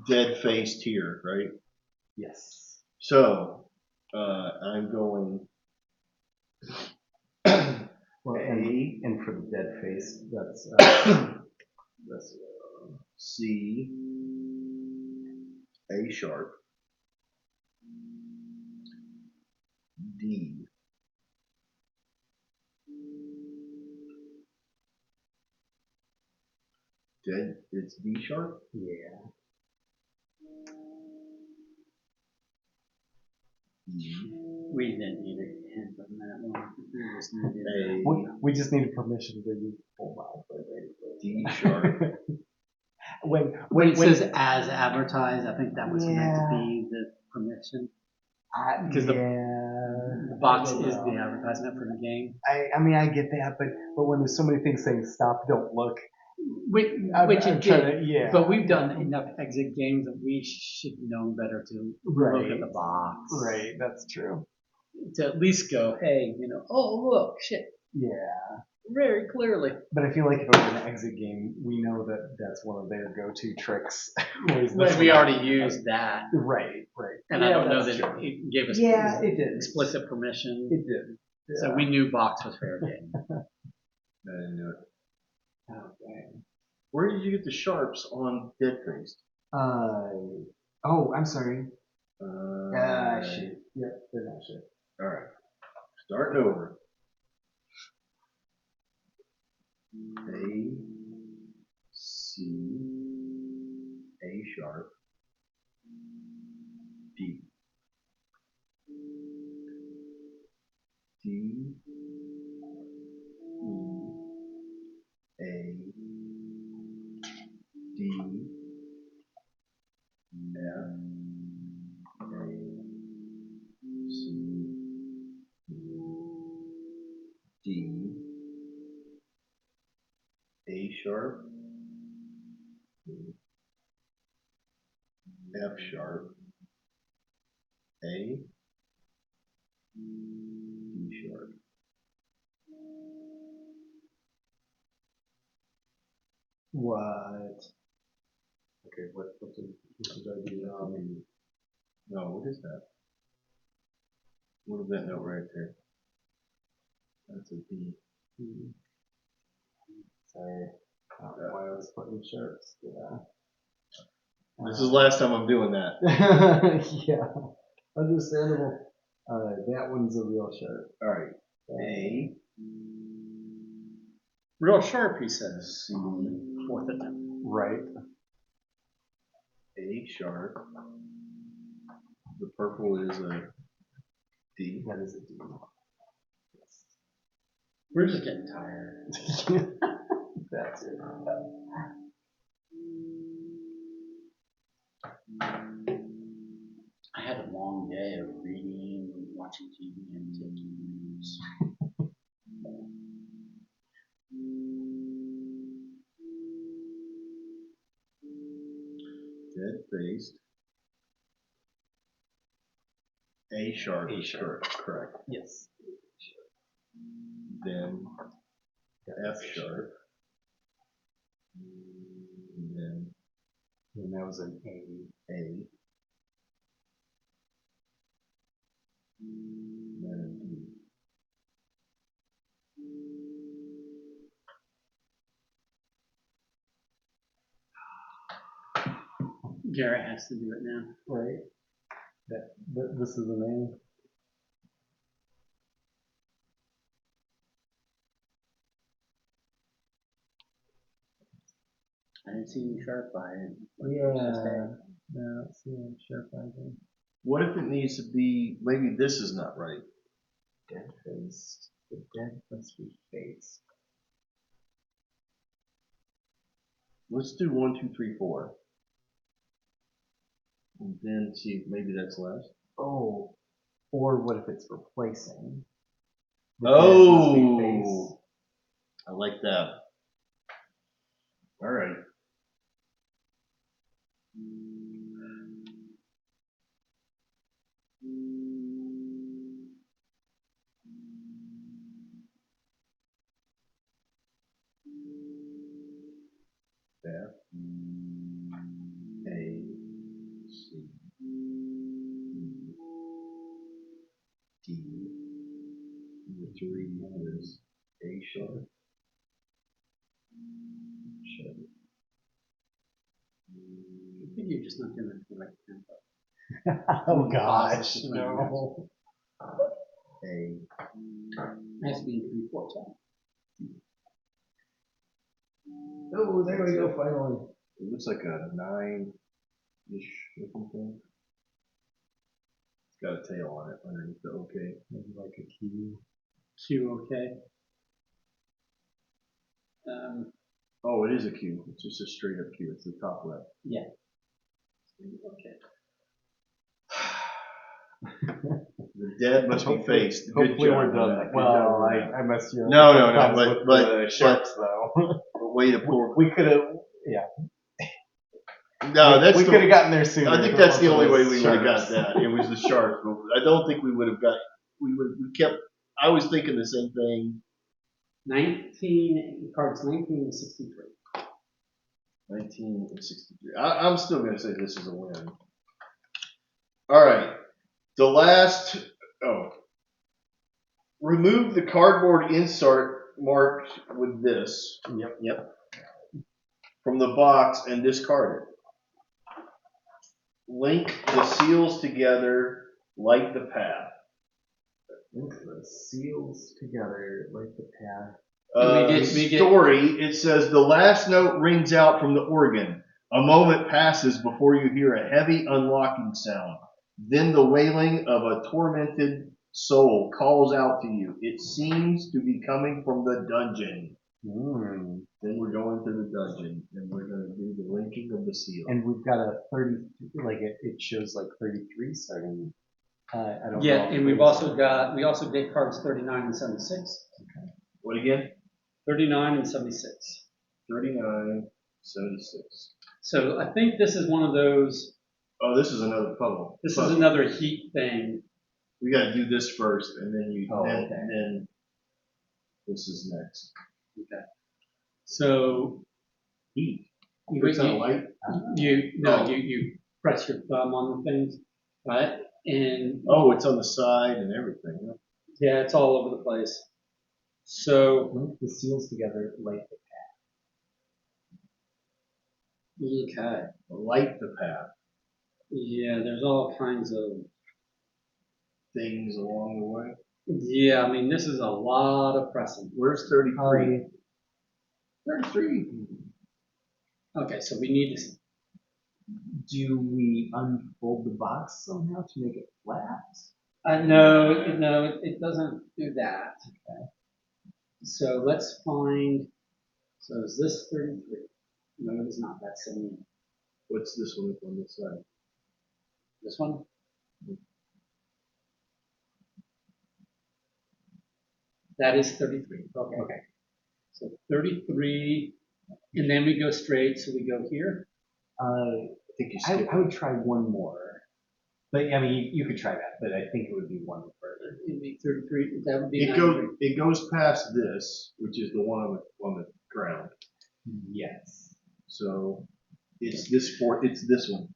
dead faced here, right? Yes. So I'm going Well, A, and for the dead face, that's that's C, A sharp, D. Dead, it's D sharp? yeah. E. We didn't need a hint on that one. We just needed We just needed permission to use full mouth. D sharp. when it says as advertised, I think that was meant to Yeah. be the permission. Because The box is the advertisement for the game. I mean, I get that, but when there's so many things saying stop, don't look. Which I'm it trying did. to, yeah. But we've done enough exit games that we should know better to look at the box. Right, that's true. To at least go, hey, oh look, shit, Yeah. very clearly. But I feel like if it was an exit game, we know that that's one of their go-to tricks. We already used that. Right. And I don't know that it gave us it did. explicit permission. It did. So we knew box was fair game. I didn't know it. Oh, dang. Where did you get the sharps on Dead Faced? Oh, I'm sorry. Shit. Yep, they're not shit. All right. Starting over. A, C, A sharp, D, D, E, A, D, F, A, C, D, A sharp, F sharp, A, D sharp. What? Okay, what did I do? No, what is that? What is that note right there? That's a D. Sorry. I don't know why I was putting sharps. Yeah. This is the last time I'm doing that. Yeah. Understandable. That one's a real sharp. All right. A, Real sharp, he says. C, Fourth attempt. Right. A sharp. The purple is a D. That is a D. We're just getting tired. That's it. I had a long day of reading, watching TV, and taking news. Dead faced. A sharp. A is sharp. Correct. Yes. Then F sharp. And And that was an A. then A. And then a D. Garrett has to do it now. Right. This is an A. I didn't see you sharp by it. Yeah. No, it's a sharp either. What if it needs to be, maybe this is not right? Dead faced. The dead must be faced. Let's do 1, 2, 3, 4. And then see if maybe that's less. Oh. Or what if it's replacing? The dead must be faced. I like that. All right. F, A, C, D. The 3 is A sharp. Sharp. I think you're just not doing it the right tempo. Oh gosh, Pauses between no. A. It has to be in 3/4 time. Oh, there we go, finally. It looks like a 9-ish looking thing. It's got a tail on it underneath the OK. Maybe like a Q. Q, okay. Oh, it is a Q. It's just a straight up Q. It's the top left. Yeah. Okay. The dead must be faced. Good Hopefully job we're with done. that. Good Well, job with that. I messed you up. No, Sometimes with but the sharps though. way to pull. We could have, yeah. No, that's we the, could have gotten there sooner. I think if that's it the only wasn't way we those would have got sharps. that. It was the sharp. I don't think we would have got. We kept. I was thinking the same thing. 19 cards, 1963. 1963. I'm still going to say this is a win. All right. The last. Oh. remove the cardboard insert marked with this Yep. from the box and discard it. Link the seals together, light the path. Link the seals together, like the path. Story, it says the last note rings out from the organ. A moment passes before you hear a heavy unlocking sound. Then the wailing of a tormented soul calls out to you. It seems to be coming from the dungeon. Then we're going to the dungeon, and we're going to do the linking of the seal. And we've got a 30, like it shows like 33 starting. I don't know. Yeah, and we also did cards 39 and 76. What again? 39 and 76. 39, 76. So I think this is one of those. Oh, this is another puzzle. This is another heat thing. We got to do this first, and then then this is next. Okay. So Heat. you It's on a light. you press your thumb on the things, right? And Oh, it's on the side and everything. Huh? yeah, it's all over the place. So Link the seals together, like the okay. Light the path. Yeah, there's all kinds of Things along the way. yeah. I mean, this is a lot of pressing. Where's 33? 33. Okay, so we need to. Do we unfold the box somehow to make it flat? No, it doesn't do that. Okay. So let's find. So is this 33? No, it is not. That's 78. What's this one on this side? This one? That is 33. Okay. So 33, and then we go straight. So we go here. I think you skipped. I would try one more. But I mean, you could try that, but I think it would be one further. It'd be 33. That would be. It goes past this, which is the one on the ground. Yes. So it's this one.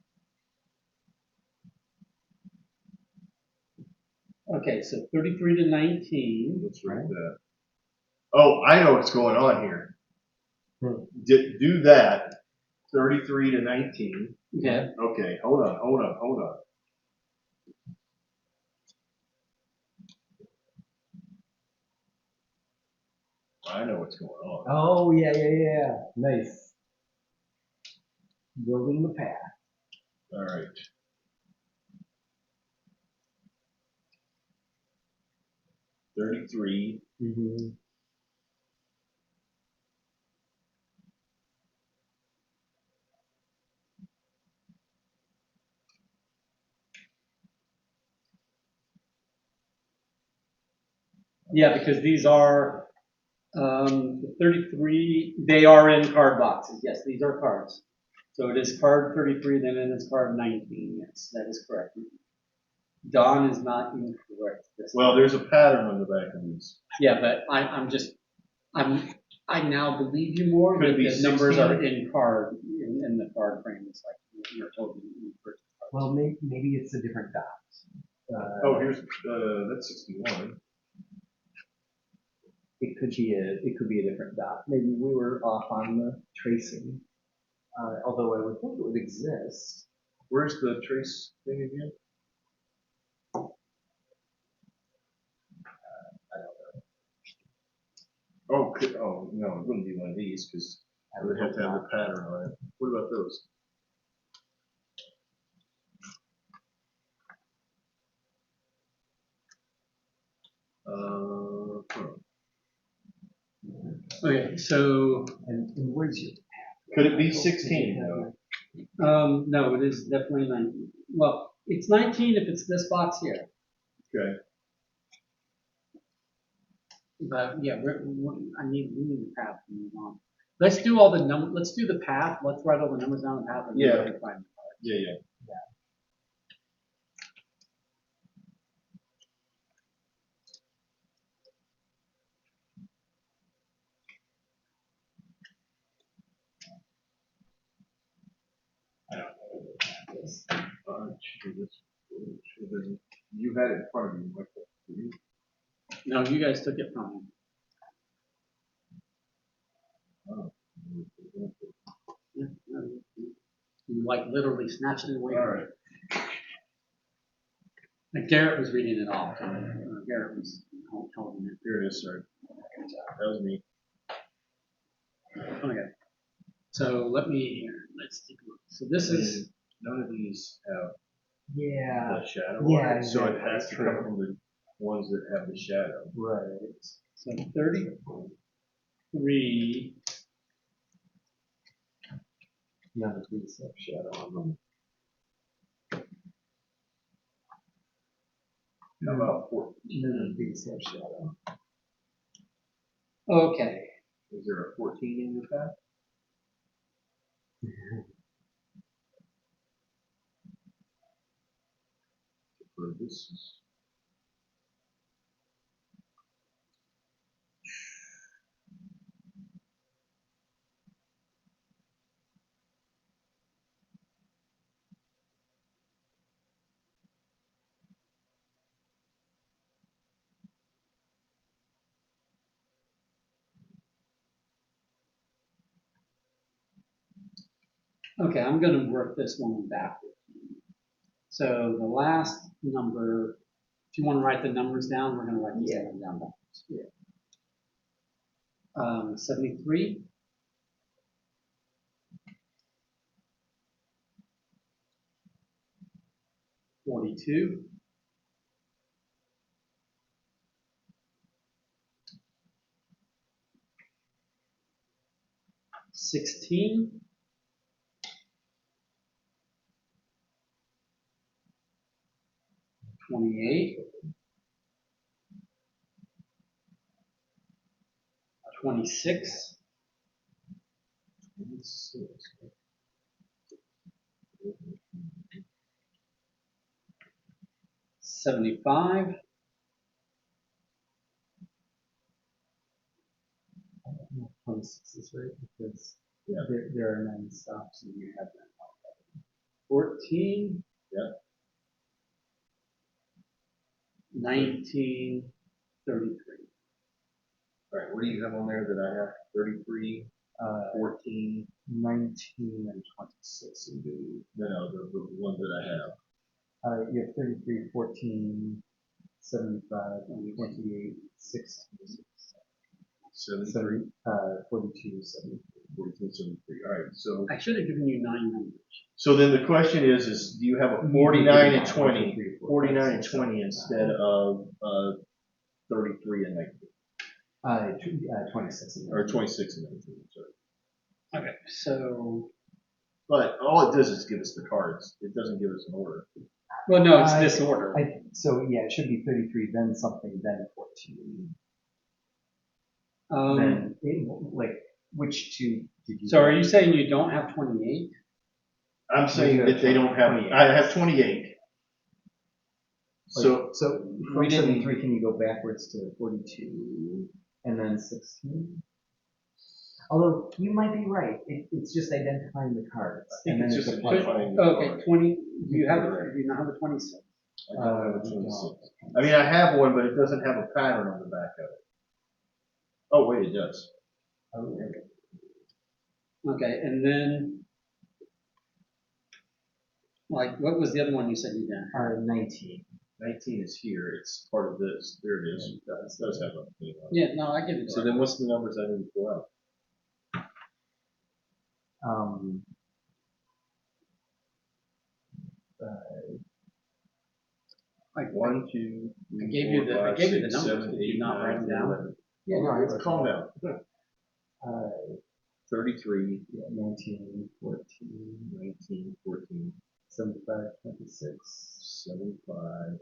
Okay, so 33 to 19. Let's write that. Oh, I know what's going on here. Do that. 33 to 19. Yeah. Okay, hold on. I know what's going on. Oh, yeah. Nice. Building the path. All right. $33. Mm-hmm. Yeah, because these are the 33. They are in card boxes. Yes, these are cards. So it is card 33, then it is card 19. Yes, that is correct. Don is not incorrect. Well, there's a pattern on the back of these. Yeah, but I now believe you more Could that it be the numbers 16? are in card in the card frame. It's like you're told in the first card. Well, maybe it's a different dot. Oh, here's that's 61. It could be a different dot. Maybe we were off on the tracing. Although I would think it would exist. Where's the trace thing again? I don't know. Oh no, it wouldn't be one of these because I would have to have the pattern on it. What about those? Okay, so And where's your Could it be 16 though? no, it is definitely 19. Well, it's 19 if it's this box here. Okay. But yeah, we need the path to move on. Let's do all the Let's do the path. Let's write all the numbers down the path. And Yeah. find the card. Yeah. I don't know. You had it in front of you, Michael. Did you? No, you guys took it from him. Oh. Yeah, no, you like literally snatched it away. All right. And Garrett was reading it off. Garrett was telling me. Here it is, sir. That was me. Okay. So let's take a look. So this is None of these have Yeah. the shadow. Yeah, on it, so it exactly, has to true. come from the ones that have the shadow. Right. so 33. None of these have shadow on them. How about 14? None of these have shadow. Okay. Is there a 14 in your pack? For this is Okay, I'm going to work this one backward. So the last number, if you want to write the numbers down, we're going to write these down backwards. Yeah. 73. 42. 16. 28. 26. 75. I don't know if 26 is right because Yeah. there are 9 stops and you have that. 14. Yeah. 19. 33. all right. What do you have on there that I have? 33, 14. 19 and 26 indeed. No, the ones that I have. You have 33, 14, 75, 28, 16, 73, 42, 73. 42, 73. All right. So I should have given you 9 numbers. then the question is do you have a 49 and 20, 49 and 20 instead of 33 and 19? 26 and Or 26 and 19, sorry. Okay, so But all it does is give us the cards. It doesn't give us an order. well, no, it's this order. So yeah, it should be 33, then something, then 14. Then which two did you? So are you saying you don't have 28? I'm saying that they don't have. 28. I have 28. So from we didn't- 73, can you go backwards to 42 and then 16? Although you might be right, it's just identifying the cards. I think and then it's it's just a plus. identifying the Okay, card. 20. Do you not have a 26? I don't have a 26. I mean, I have one, but it doesn't have a pattern on the back of it. Oh wait, it does. Okay, and then like what was the other one you said you did? 19. 19 is here. It's part of this. There it is. It does have a thing on it. Yeah, no, I give it. So then, what's the numbers I need to pull out? Like 1, 2, 3, I gave you 4, the- I 5, gave you the 6, numbers. 7, Did you 8, not write 9, them down? 11. Yeah, no, I Let's wrote calm them down. 33, 19, 14, 19, 14, 75, 26, 75,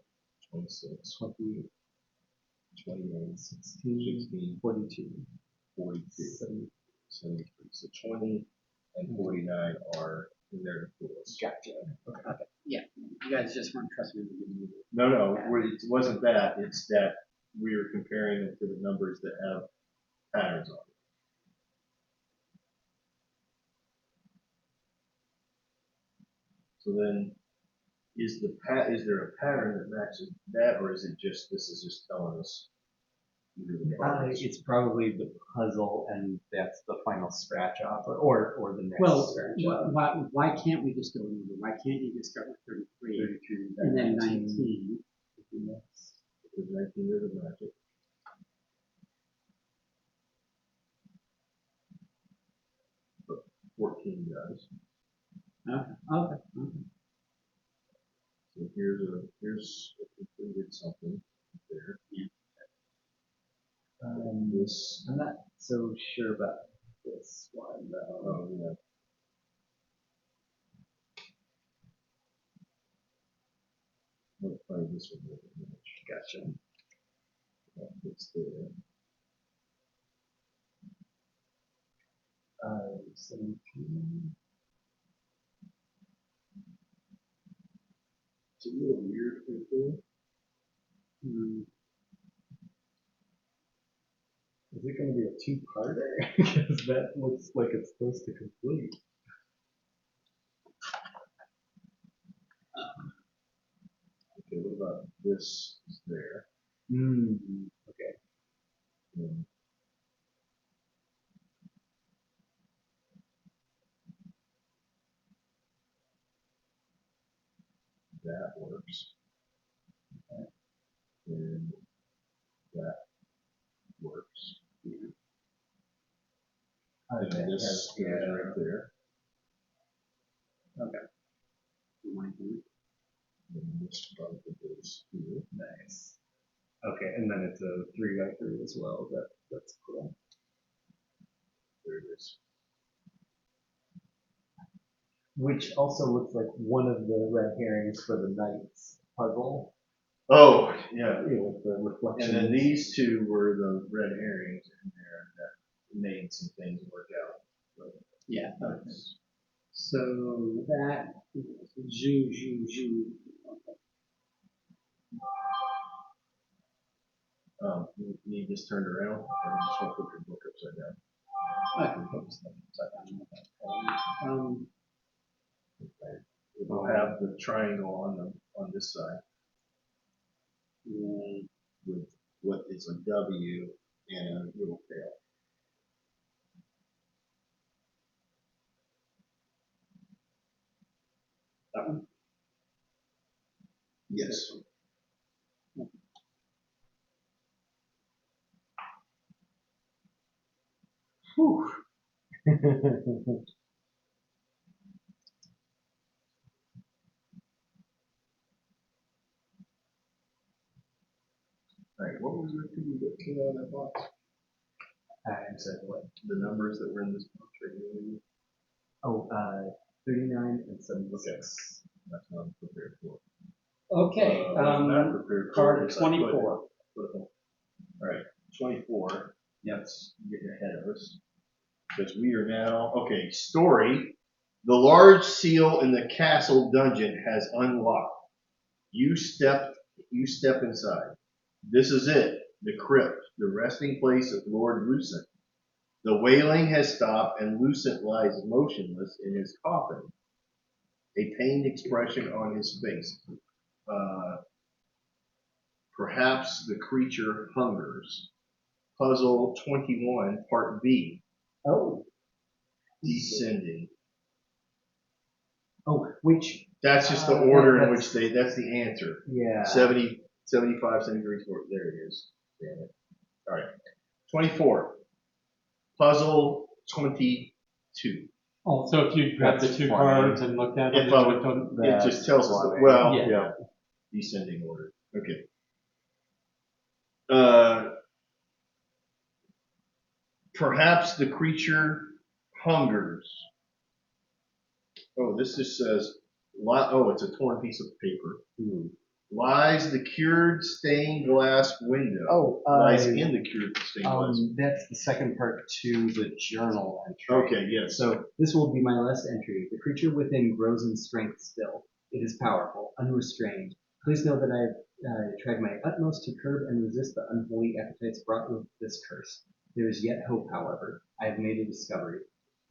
26, 28, 28, 16, 16, 42, 42, 70. 73. So 20 and 49 are in there to pull us. Gotcha. Okay, yeah, you guys just weren't trusting me to give you. No, it wasn't that. It's that we were comparing it to the numbers that have patterns on it. So then, is there a pattern that matches that, or is it just this is just telling us Either the cards. It's probably the puzzle, and that's the final scratch off, or the next Well, scratch off. why can't we just go in order? Why can't you just start with 33 33, and then 19? Because 19 is a magic. But 14 does. Okay. So here's a completed something there. This. I'm not so sure about this one though. Oh yeah. I'll play this one with an image. Gotcha. That fits there. 17. It's a little weird right there. Is it going to be a two-parter? Because that looks like it's supposed to complete. Okay, what about this is there? Okay. And that works. And that works. And that this has- goes right there. And this probably goes here. Nice. Okay, and then it's a 3x3 as well. That's cool. There it is. Which also looks like one of the red herrings for the knight's puzzle. Oh, yeah. With the reflection. And then these two were the red herrings in there that made some things work out. But Yeah. that's- So that zoo. You need this turned around, or just want to put your book upside down. I can put stuff upside down. We'll have the triangle on this side with what is a W and a little tail. That one? Yes. Whew. All right, what was the two that came out of that box? I'm sorry, what? The numbers that were in this box right here. Oh, 39 and 76. That's what I'm prepared for. Okay. What I'm not prepared for Card is I put- 24. All right, 24. That's getting ahead of us because we are now okay. Story: the large seal in the castle dungeon has unlocked. You step inside. This is it, the crypt, the resting place of Lord Lucent. The wailing has stopped, and Lucent lies motionless in his coffin, a pained expression on his face. Perhaps the creature hungers. Puzzle 21, Part B. Oh. Descending. Oh, which. That's just the order in that's- which that's the answer. Yeah. 70, 75, 73, 40. There it is. Damn it. All right. 24. Puzzle 22. Oh, so if you grab the That's two funny. cards and looked at them, If I you would- don't- It just tells us that, funny. well, Yeah. yeah. Descending order. Okay. Perhaps the creature hungers. Oh, this just says, oh, it's a torn piece of paper. Lies the cured stained glass window. Oh, lies in the cured stained glass. That's the second part to the journal entry. Okay, yes. So this will be my last entry. The creature within grows in strength still. It is powerful, unrestrained. Please know that I have tried my utmost to curb and resist the unholy appetites brought with this curse. There is yet hope, however. I have made a discovery.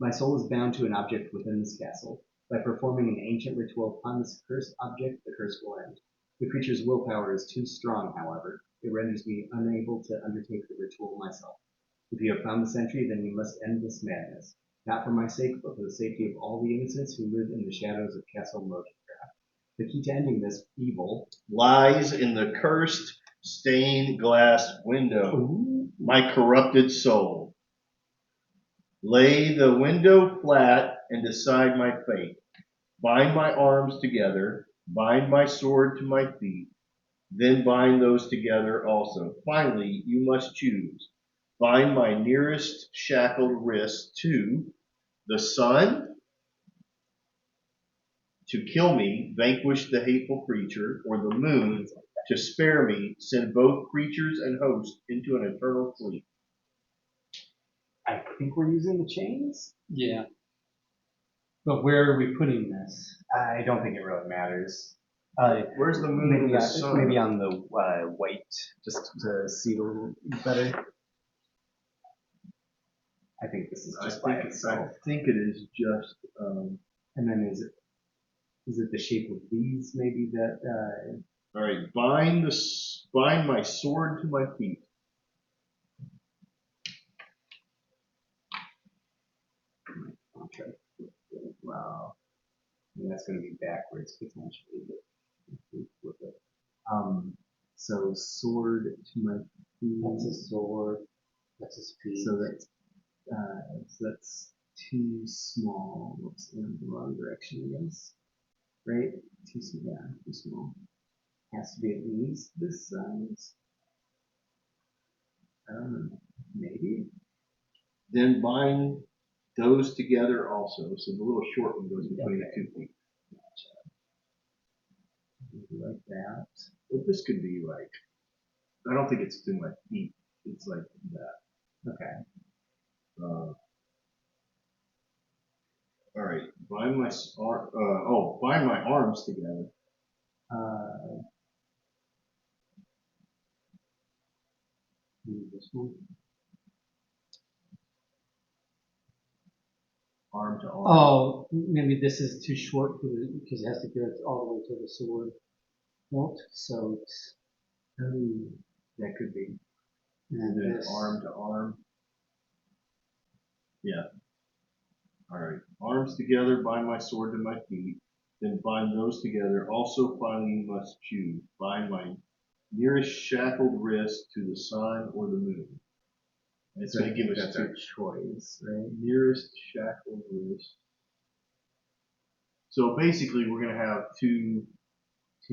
My soul is bound to an object within this castle. By performing an ancient ritual upon this cursed object, the curse will end. The creature's willpower is too strong, however. It renders me unable to undertake the ritual myself. If you have found the sentry, then you must end this madness, not for my sake, but for the safety of all the innocents who live in the shadows of Castle Motioncraft. The key to ending this evil Lies in the cursed stained glass window, my corrupted soul. Lay the window flat and decide my fate. Bind my arms together, bind my sword to my feet, then bind those together also. Finally, you must choose. Bind my nearest shackled wrist to the sun to kill me, vanquish the hateful creature, or the moon to spare me, send both creatures and host into an eternal sleep. I think we're using the chains. Yeah. But where are we putting this? I don't think it really matters. Where's the moon and the sun? Maybe on the white, just to see a little better. I think this is just by itself. I think it is just. And then is it the shape of these maybe that? All right, bind my sword to my feet. Okay. Wow. And that's going to be backwards potentially. But flip it. So sword to my feet. That's a sword. That's a speed. So that's too small. Whoops, in the wrong direction, I guess. Right? Too small. Yeah, too small. Has to be at least this size. I don't know. Maybe. Then bind those together also. So the little short one goes between the 2 feet. Maybe like that. But this could be like, I don't think it's to my feet. It's like that. Okay. All right, bind my arms together. This one. Arm to arm. Oh, maybe this is too short because it has to go all the way to the sword hilt. So it's, That could be. And then this. arm to arm. Yeah. All right. Arms together, bind my sword to my feet. Then bind those together. Also, finally, you must choose. Bind my nearest shackled wrist to the sun or the moon. And it's going to give us a choice, right? Nearest shackled wrist. So basically, we're going to have two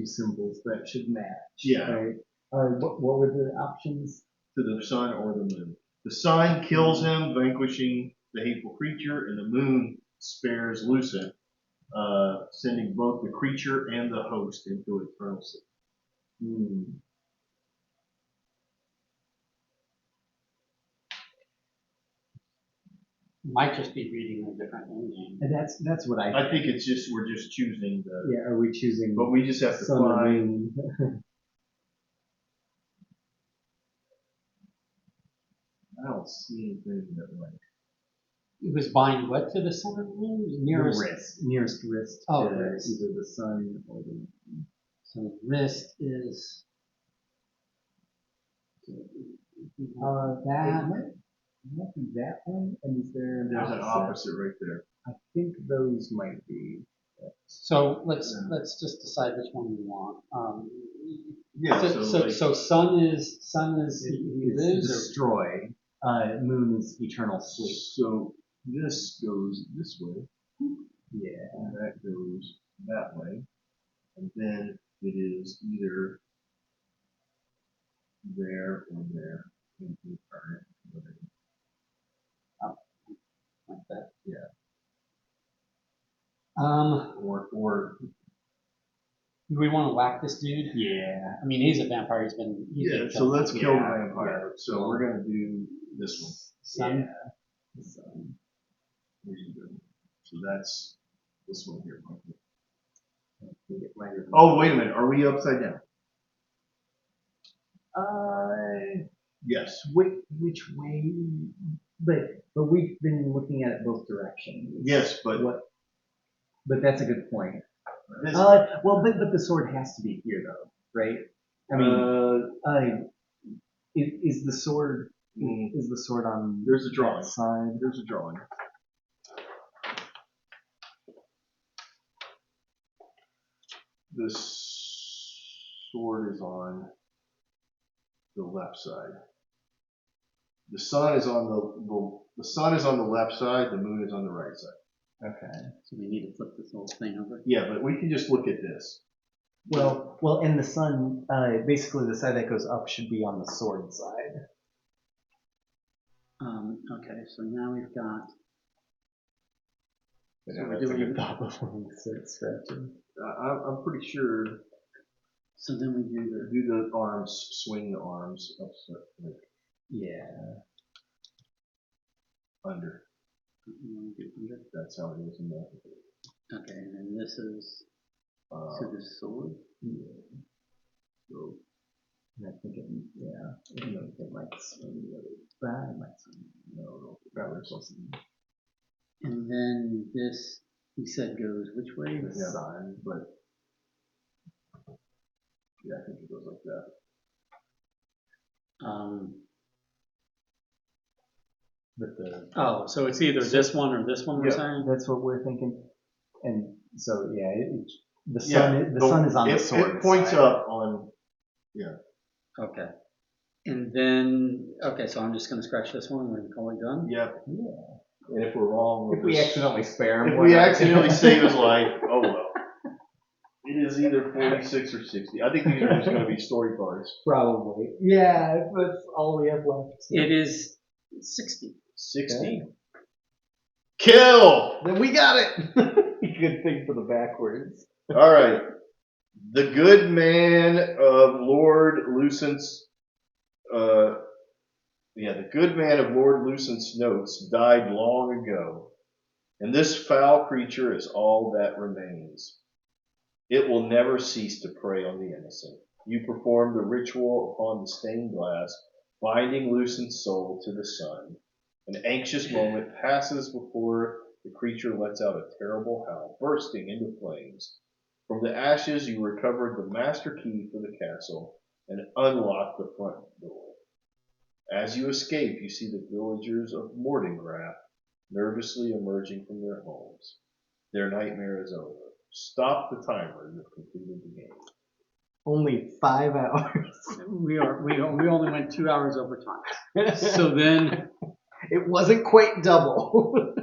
symbols that should match. Yeah. Right. What were the options? To the sun or the moon. The sun kills him, vanquishing the hateful creature, and the moon spares Lucent, sending both the creature and the host into eternal sleep. Might just be reading a different ending. And that's what I think it's just we're just choosing the. Yeah, are we choosing? But we just have to sun or find. moon? I don't see anything that like. It was bind what to the sun or moon? Nearest wrist. Oh, to wrist. Either the sun or the moon. So wrist is that. Might be that one. And is there There's an opposite right there. I think those might be. So let's just decide which one we want. Yeah. So sun is he lives or destroy. Moon is eternal sleep. So this goes this way. Yeah. And that goes that way. And then it is either there or there. In incarnate. like that. Yeah. Or do we want to whack this dude? Yeah. I mean, he's a vampire. He's been So let's kill the Yeah, vampire. yeah. So we're gonna do this one. sun. Sun. Where you go? So that's this one here. Might Oh, wait a minute. Are we upside down? Yes. Which way? But we've been looking at it both directions. Yes, but But that's a good point. this, Well, but the sword has to be here though, right? I mean, Is the sword is the sword on There's a drawing. that side? There's a drawing. This sword is on the left side. The sun is on the sun is on the left side. The moon is on the right side. Okay. So we need to flip this whole thing over. Yeah, but we can just look at this. Well, and the sun, basically the side that goes up should be on the sword side. Okay, so now we've got. I So know we're that's a doing- good thought before we start scratching. I'm pretty sure. So then we do Do the arms, swing the arms up, like Yeah. under. the. That's how it is in the. Okay, and then this is to the sword. Yeah. So, and I think it might swing the other side. It might swing. No, that was something. And then this, you said goes which way? The Yeah. sun, but Yeah, I think it goes like that. but the Oh, so it's either this one or this one we're Yeah. saying? that's what we're thinking. And so yeah, the Yeah, sun the sun is on the sword. It points side. up on. Okay. And then, okay, so I'm just going to scratch this one and then call it done? Yeah. Yeah. And if we're wrong, we'll If we just- accidentally spare him, If we accidentally save his life, oh well. It is either 46 or 60. I think these are just going to be story cards. probably. Yeah, that's all we have left. It is 60. 60. Kill! Then we got it. Good thing for the backwards. All right. The good man of Lord Lucent's, the good man of Lord Lucent's notes died long ago, and this foul creature is all that remains. It will never cease to prey on the innocent. You perform the ritual upon the stained glass, binding Lucent's soul to the sun. An anxious moment passes before the creature lets out a terrible howl, bursting into flames. From the ashes you recovered the master key for the castle and unlocked the front door. As you escape, you see the villagers of Mordengrath nervously emerging from their homes. Their nightmare is over. Stop the timer. You've completed the game. Only 5 hours. We only went 2 hours over time. So then, It wasn't quite double.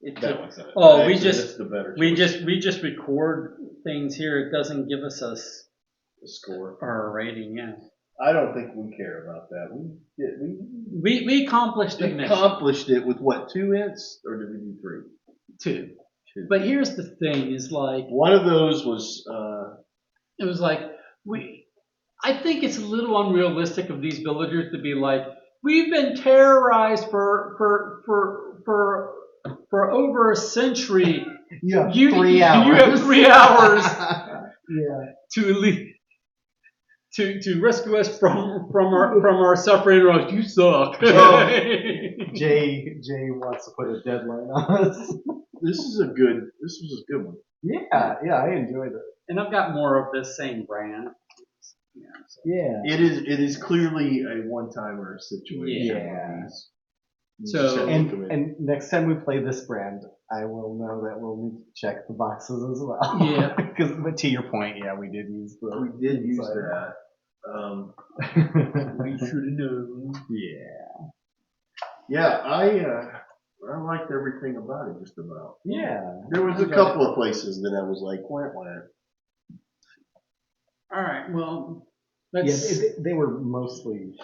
it That took- one's not. Oh, actually, we just- that's the better we choice. just record things here. It doesn't give us The score. our rating, yeah. I don't think we care about that. We accomplished the We mission. accomplished it with what, 2 hits, or did we do 3? Two. 2. But here's the thing: is like One of those was it was like I think it's a little unrealistic of these villagers to be like, we've been terrorized for over a century. You have You 3 you hours. have 3 hours Yeah. to rescue us from our suffering. Or you suck. Well, Jay wants to put a deadline on us. this was a good one. Yeah, I enjoyed it. And I've got more of this same brand. Yeah, so. Yeah. It is clearly a one-timer situation. Yeah. You So- just have to commit. And next time we play this brand, I will know that we'll need to check the boxes as well. Yeah. But to your point, yeah, we did use the. We did use that. We should have known. Yeah. Yeah, I liked everything about it, just about. Yeah. There was a couple of places that I was like, wah. All right. Well, Yeah, let's. they were mostly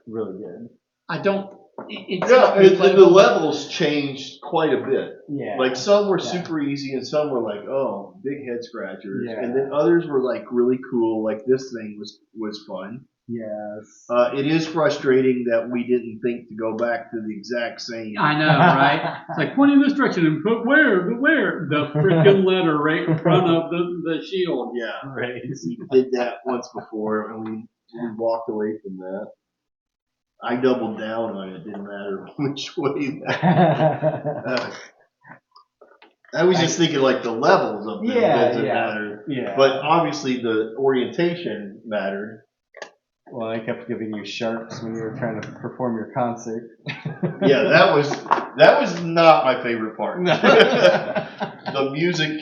really good. I don't. It's Yeah, not and the replayable. levels changed quite a bit. Yeah. Like some were Yeah. super easy, and some were like, oh, big head scratchers, Yeah. and then others were like really cool. Like this thing was fun. Yes. It is frustrating that we didn't think to go back to the exact same. I know, right? It's like point in this direction and put where the freaking letter right in front of the shield. Yeah, Right. we did that once before, and we walked away from that. I doubled down on it. It didn't matter which way. I was just thinking like the levels of the events that yeah. mattered. Yeah. But obviously the orientation mattered. Well, I kept giving you sharps when you were trying to perform your concert. Yeah, that was not my favorite part. The music,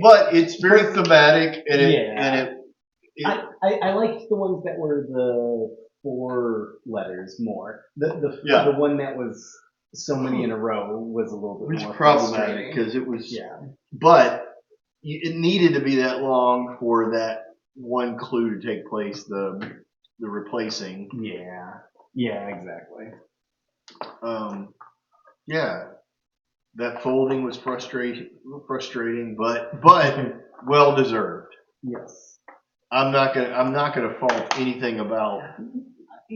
but it's very thematic, and I liked the ones that were the 4 letters more. Yeah. The one that was so many in a row was a little bit which more problematic frustrating. because it was. Yeah. But it needed to be that long for that one clue to take place. The replacing. Yeah. Yeah. Exactly. Yeah. That folding was frustrating, but well deserved. Yes. I'm not gonna fault anything about. I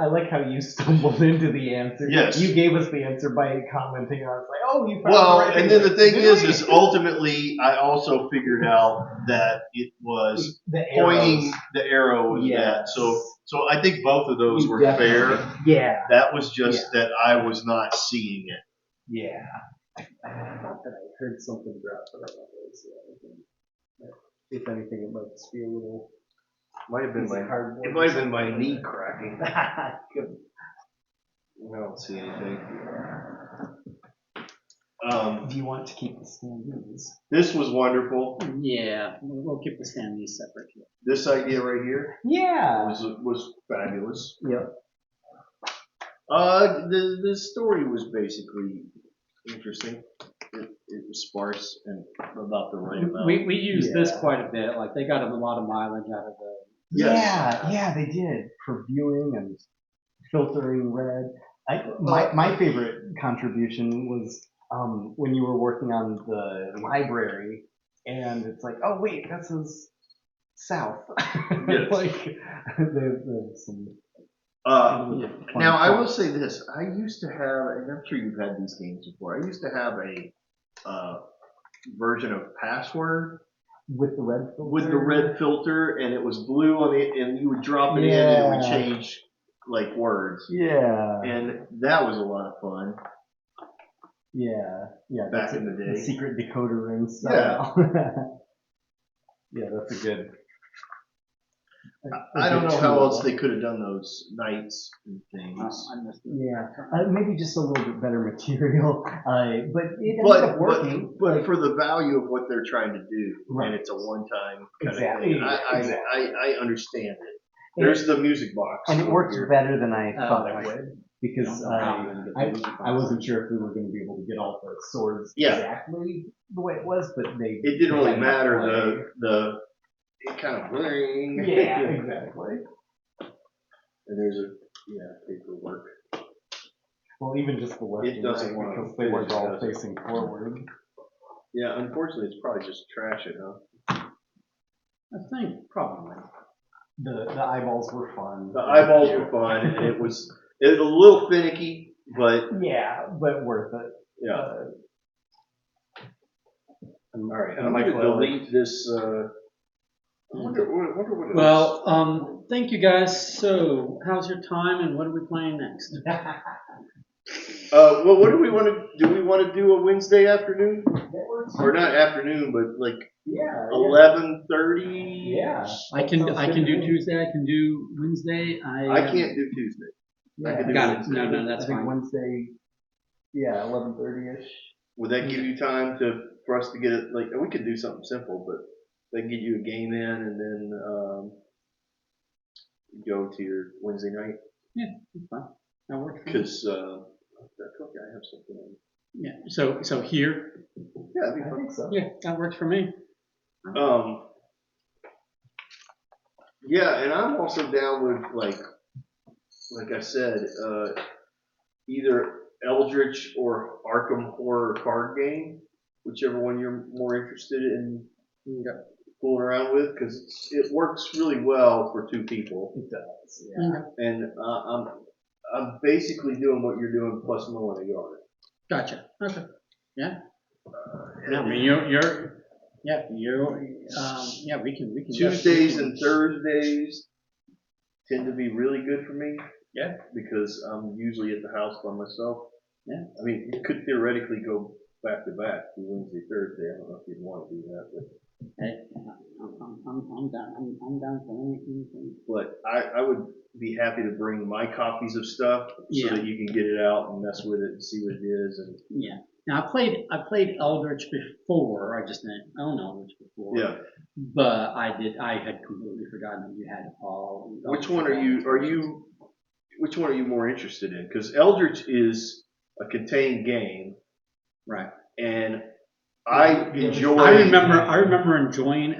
like how you stumbled into the answer. Yes. You gave us the answer by commenting, and I was like, oh, you found Well, the right and then the thing Did we? is ultimately I also figured out that it was the pointing arrows. the arrow was that. Yes. So I think both of those You were definitely- fair. Yeah. That was just that I was not seeing it. Yeah. I thought that I heard something drop, but I don't really see anything. If anything, it might just be a little. Might have been piece of cardboard it might have or been my something. knee cracking. Good. I don't see anything. Do you want to keep the standees? This was wonderful. Yeah, we'll keep the standees separate here. This idea right here Yeah. was fabulous. Yep. The story was basically interesting. It was sparse and about the right amount. We use this Yeah. quite a bit. Like they got a lot of mileage out of the. Yes. Yeah, they did. For viewing and filtering red. My favorite contribution was when you were working on the library, and it's like, oh wait, this is south. Yes. Like there's some. Now I will say this: I used to have, and I'm sure you've had these games before. I used to have a version of Password With the red filter. with the red filter, and it was blue on it, and you would drop it in, and it would change like words. Yeah. And that was a lot of fun. Yeah. Back in the day. The secret decoder ring style. Yeah, that's a good. I don't know how else they could have done those nights and things. I missed it. Yeah, maybe just a little bit better material, but it ended up working. But for the value of what they're trying to do, Right. and it's a one-time kind Exactly. of thing, Exactly. I understand it. There's the music box. And it worked better than I thought it right. would, because I wasn't sure if we were going to be able to get all the swords exactly the way it was, but they. It didn't really matter. It kind of bling. Yeah, exactly. And there's paperwork. Well, even just the left It doesn't and want right, to because they weren't finish, all does it? facing forward. Yeah, unfortunately, it's probably just trash it, huh? I think probably. The eyeballs were fun. The eyeballs were fun, and it was a little finicky, but Yeah, but worth it. yeah. All right, I'm Michael, going to delete this. I wonder what it Well, thank you guys. So, how's your time, and what are we playing next? Well, what do we want to do? We want to do a Wednesday afternoon, or not afternoon, but like 11:30. Yeah. I can do Tuesday. I can do Wednesday. I can't do Tuesday. I can do Got it. Wednesday. No, that's I think fine. Wednesday. Yeah, 11:30ish. Would that give you time for us to get it? Like, we could do something simple, but they can get you a game in, and then go to your Wednesday night. Yeah, that's fine. That works. Because I feel like I have something on. Yeah. So here. Yeah, that'd be I fun. think so. Yeah, that works for me. Yeah, and I'm also down with like I said, either Eldritch or Arkham Horror card game, whichever one you're more interested in fooling around with, because it works really well for 2 people. It does. Yeah. And I'm basically doing what you're doing plus mowing a yard. Gotcha. Okay. Yeah. No, I mean you're. We can. Tuesdays and Thursdays tend to be really good for me. Yeah. Because I'm usually at the house by myself. I mean, you could theoretically go back to back, do Wednesday, Thursday. I don't know if you'd want to do that, but. Hey, I'm down. I'm down for anything. But I would be happy to bring my copies of stuff so Yeah. that you can get it out and mess with it and see what it is. And Yeah. Now I played Eldritch before. I just didn't own Eldritch before. yeah, But I had completely forgotten that you had all. which one which one are you more interested in? Because Eldritch is a contained game, Right. and I enjoy. I remember enjoying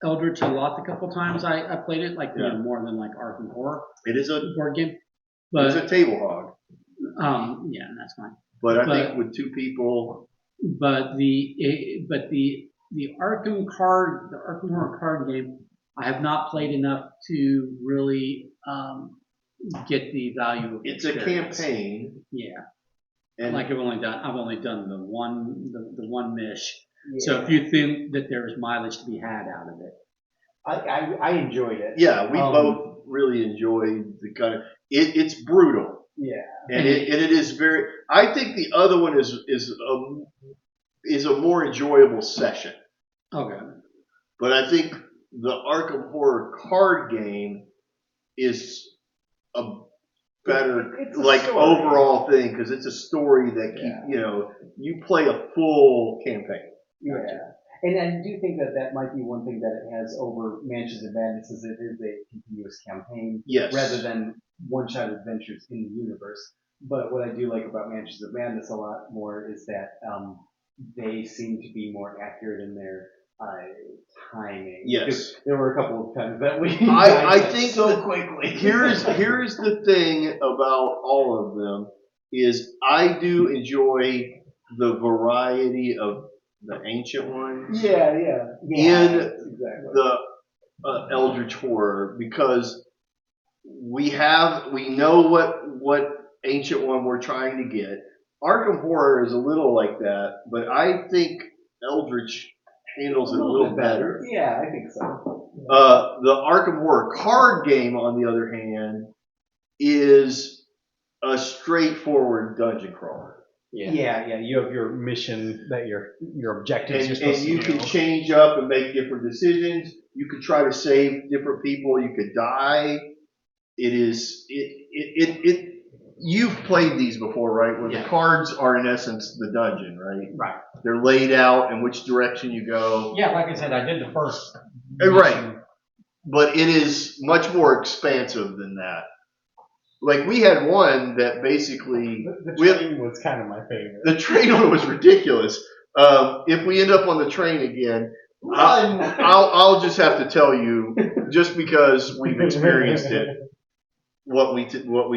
Eldritch a lot. The couple times I played it, like more than like Arkham Horror. It is a board game. But it's a table hog. Yeah, that's fine. But I think with two people. But the Arkham Horror card game, I have not played enough to really get the value of it. It's a campaign. Yeah. And like I've only done the one mish. Yeah. So if you think that there is mileage to be had out of it. I enjoyed it. Yeah, we both really enjoyed the kind of it's brutal. Yeah. And it is very. I think the other one is a more enjoyable session. Okay. But I think the Arkham Horror card game is a better overall thing because it's a story that you play a full campaign. Yeah. And I do think that might be one thing that it has over Mansions of Madness is it is a continuous campaign rather than one-shot adventures in the universe. But what I do like about Mansions of Madness a lot more is that they seem to be more accurate in their timing. Yes. There were a couple of times that we I think so quickly. Here's the thing about all of them is I do enjoy the variety of the ancient ones. Yeah. In the Eldritch Horror because we know what ancient one we're trying to get. Arkham Horror is a little like that, but I think Eldritch handles it a little better. Yeah, I think so. The Arkham Horror card game, on the other hand, is a straightforward dungeon crawler. Yeah. You have your mission that your objectives. And you can change up and make different decisions. You could try to save different people. You could die. It is it. You've played these before, right? Where the cards are in essence the dungeon, right? Right. They're laid out in which direction you go. Yeah, like I said, I did the first. Right. But it is much more expansive than that. Like we had one that basically the train was kind of my favorite. The train one was ridiculous. If we end up on the train again, I'll just have to tell you, just because we've experienced it, what we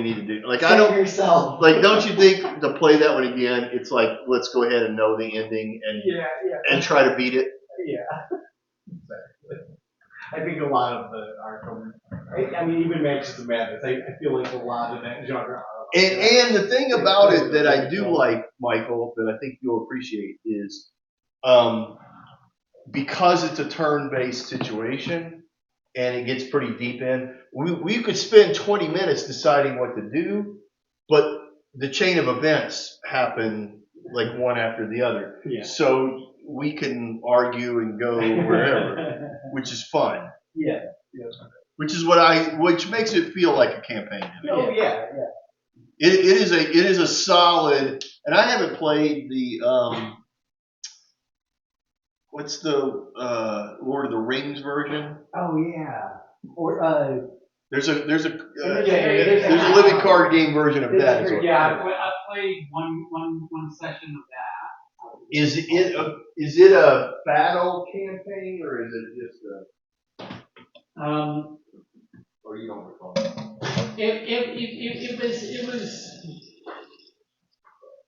need to do. Like yourself. Like don't you think to play that one again? It's like let's go ahead and know the ending and try to beat it. Yeah. Exactly. I think a lot of the Arkham. I mean, even Mansions of Madness. I feel like a lot of that genre. And the thing about it that I do like, Michael, that I think you'll appreciate is because it's a turn-based situation and it gets pretty deep in, we could spend 20 minutes deciding what to do, but the chain of events happen like one after the other. Yeah. So we can argue and go wherever, which is fun. Yeah. Which makes it feel like a campaign. Oh yeah. It is a solid, and I haven't played the what's the Lord of the Rings version? Oh yeah. Or there's a living card game version of that as well. Yeah, I played one session of that. Is it a battle campaign or is it just a? Or you don't recall?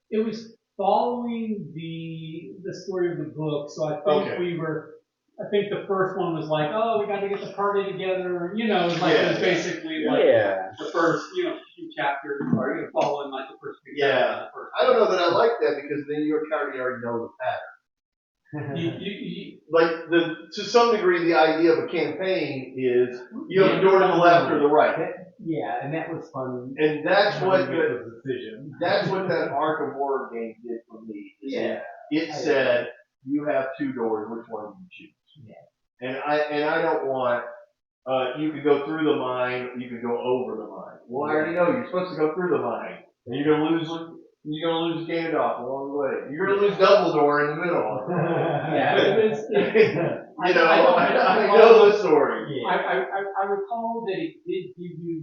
It was following the story of the book, so I think I think the first one was like, oh, we got to get the party together, it was like it was basically like the first, few chapters are following like the first few chapters. I don't know that I like that because then you already know the pattern. Like to some degree, the idea of a campaign is you have a door to the left or the right, Yeah, and that was fun. and that's what those decisions. that's what that Arkham Horror game did for me. Is Yeah. it said you have two doors. Which one do you choose? Yeah. And I don't want. You can go through the mine. You can go over the mine. Well, I already know you're supposed to go through the mine, and you're gonna lose. You're gonna lose Gandalf along the way. You're gonna lose Dumbledore in the middle. Yeah, it was. You know, I know the story. Yeah. I recall that it did give you,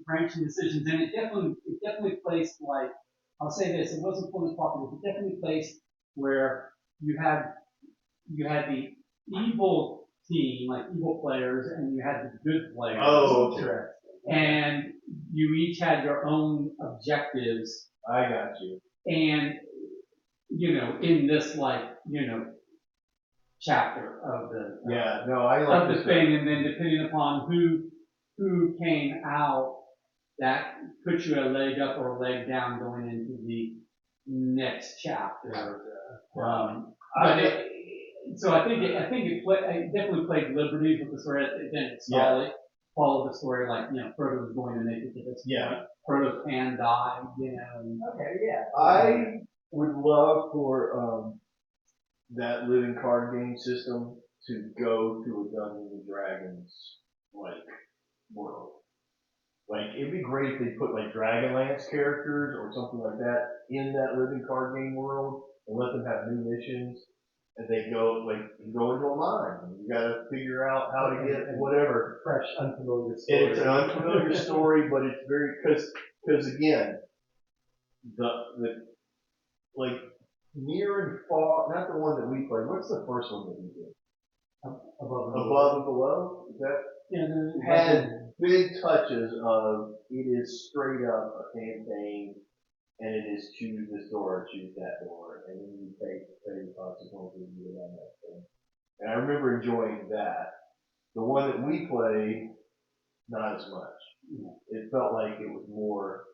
branching decisions, and it definitely placed like, I'll say this, it wasn't fully popular, but definitely placed where you had the evil team, like evil players, and you had the good players. Oh, okay. And you each had your own objectives, I got you. and in this chapter of the Yeah, no, I like of the this thing, and then depending upon who came out, that puts you a leg up or a leg down going into the next chapter. So I think it definitely played liberties with the story. It didn't follow the story like Frodo was going to make it to this point. Frodo's hand died, And, Okay, yeah. I would love for that living card game system to go to a Dungeons and Dragons like world. Like it'd be great if they put like Dragonlance characters or something like that in that living card game world and let them have new missions. And they go you go into a mine and you gotta figure out how to get whatever. Fresh, unfamiliar story. And it's an unfamiliar story, but it's very because again, the like near and far, not the one that we played. What's the first one that we did? Above and below. Is that had big touches of it is straight up a campaign, and it is choose this door, choose that door, and then you pay the consequences and get on that thing. And I remember enjoying that. The one that we played, not as much. It felt like it was more.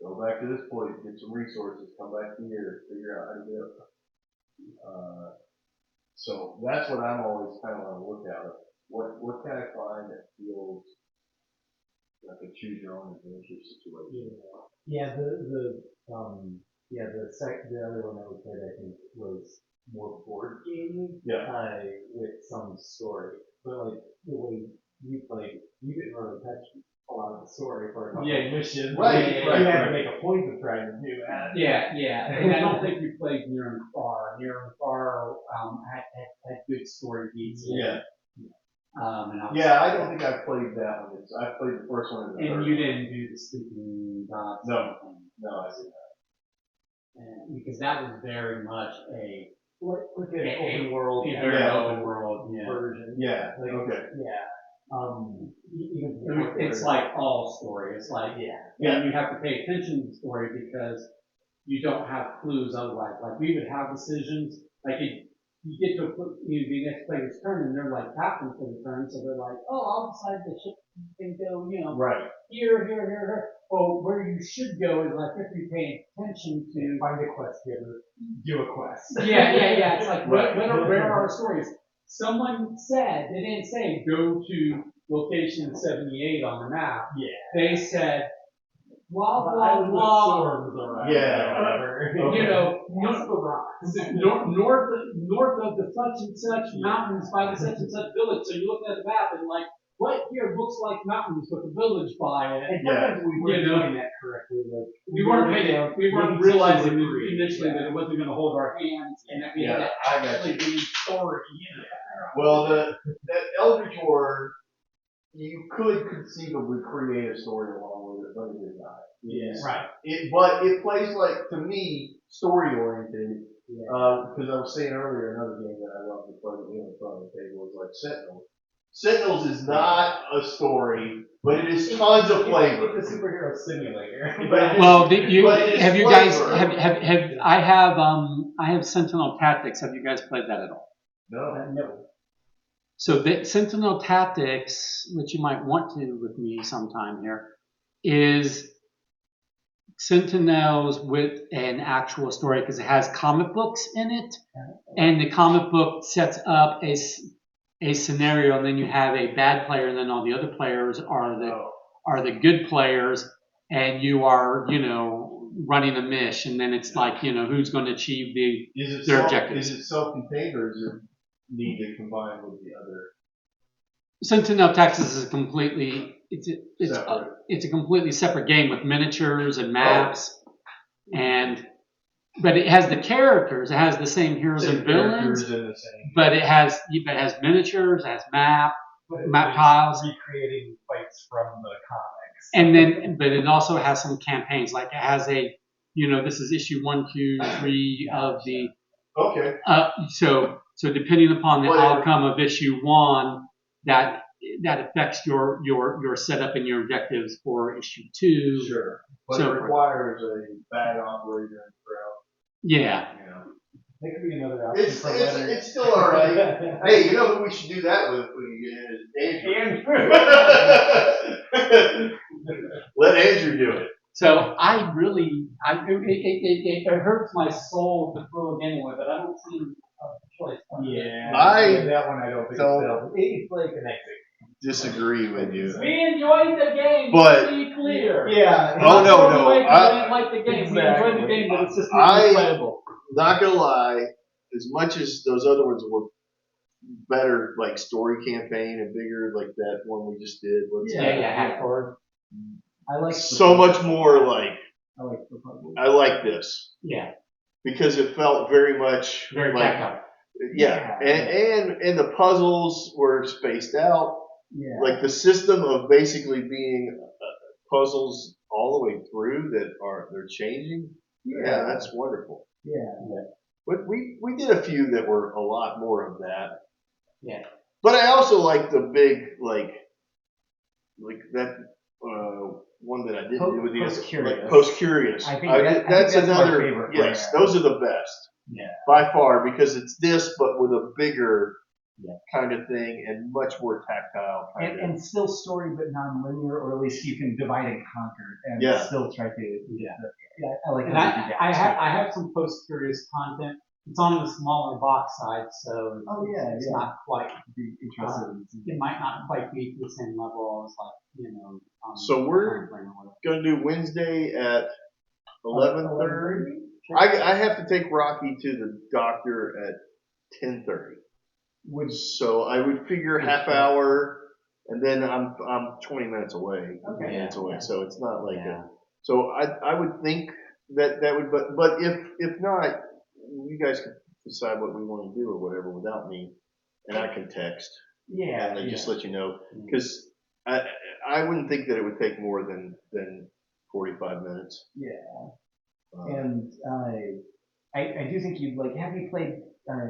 Go back to this point, get some resources, come back here, figure out how to do it. So that's what I'm always kind of on the lookout of. What can I find that feels like a choose your own adventure situation? Yeah, the other one that we played, I think, was more board gaming. Yeah. With some story, but like the way you played, you didn't really touch a lot of the story for a couple of missions. Right. You had to make a point of trying to do that. Yeah. And I don't think you played Near and Far. Near and Far had good story beats. Yeah. I don't think I played that one. I played the first one. And you didn't do the Sleeping Dogs. No, I did not. Because that was very much an open world, open world version. Yeah. Okay. It's like all story. It's like and you have to pay attention to the story because you don't have clues otherwise. Like we would have decisions like you get to the next player's turn and they're like tapping for the turn, so they're like, oh, I'll decide the ship can go, right here. Well, where you should go is like if you pay attention to find a quest giver, do a quest. Yeah. It's like where are our stories? Someone said they didn't say go to location 78 on the map. Yeah. They said blah blah blah. Storms around. Yeah. Whatever. North of the such and such mountains by the such and such village. So you look at the map and like, what here looks like mountains with a village by it? And sometimes we weren't doing that correctly. Like we weren't realizing initially that it wasn't going to hold our hands and that we had to actually do story. Well, that Eldritch Horror, you could conceivably create a story along with it, but it did not. Right. But it plays like, to me, story oriented. Because I was saying earlier, another game that I love to play with in front of the table is like Sentinels. Sentinels is not a story, but it is tons of flavor. It's a superhero simulator. I have Sentinel Tactics. Have you guys played that at all? No. So the Sentinel Tactics, which you might want to with me sometime here, is Sentinels with an actual story because it has comic books in it, and the comic book sets up a scenario, and then you have a bad player, and then all the other players are the good players, and you are running a mish, and then it's like who's going to achieve their objectives. Is it self-contained or does it need to combine with the other? Sentinel Texas is it's Separate. a completely separate game with miniatures and maps, but it has the characters. It has the same heroes and villains, but it has miniatures, it has map tiles, recreating fights from the comics. and then but it also has some campaigns. Like it has this is issue 1, 2, 3 of the. Okay. So depending upon the Whatever. outcome of issue 1, that affects your setup and your objectives for issue 2. Sure. But So it requires a bad operator and crowd. Yeah. That could be another option for Leonard. It's still all right. Hey, you know who we should do that with when you get in? Andrew. Let Andrew do it. So it hurts my soul to throw a game with it. I don't see a choice. That one I don't think it's like an exit. Disagree with you. We enjoyed the game. But- To be clear. Yeah. Oh, no. We didn't like the game. Exactly. We enjoyed the game, but it's just not playable. Not gonna lie, as much as those other ones were better, like story campaign and bigger, like that one we just did. Hackford. I like So much more like I like the puzzle. I like this Yeah. because it felt very much Very like tactile. yeah, and the puzzles were spaced out. Yeah. Like the system of basically being puzzles all the way through they're changing. Yeah, that's wonderful. Yeah. But we did a few that were a lot more of that. Yeah. But I also like the big like that one that I didn't do with you. Post-Curious. Post-Curious. I think that's another. my favorite. Yes, those are the best. Yeah. By far because it's this, but with a bigger kind of thing and much more tactile. And still story, but non-linear, or at least you can divide and conquer and still try to. I like. And I have some post-curious content. It's on the smaller box side, so it's not quite. Be interested. It might not quite be to the same level as So we're gonna do Wednesday at 11:30. I have to take Rocky to the doctor at 10:30. So I would figure half hour, and then I'm 20 minutes away. Okay. Minutes away, so it's not like that. So I would think that would, but if not, you guys can decide what we want to do or whatever without me, and I can text. And then just let you know, because I wouldn't think that it would take more than 45 minutes. Yeah. And I do think you'd like. Have you played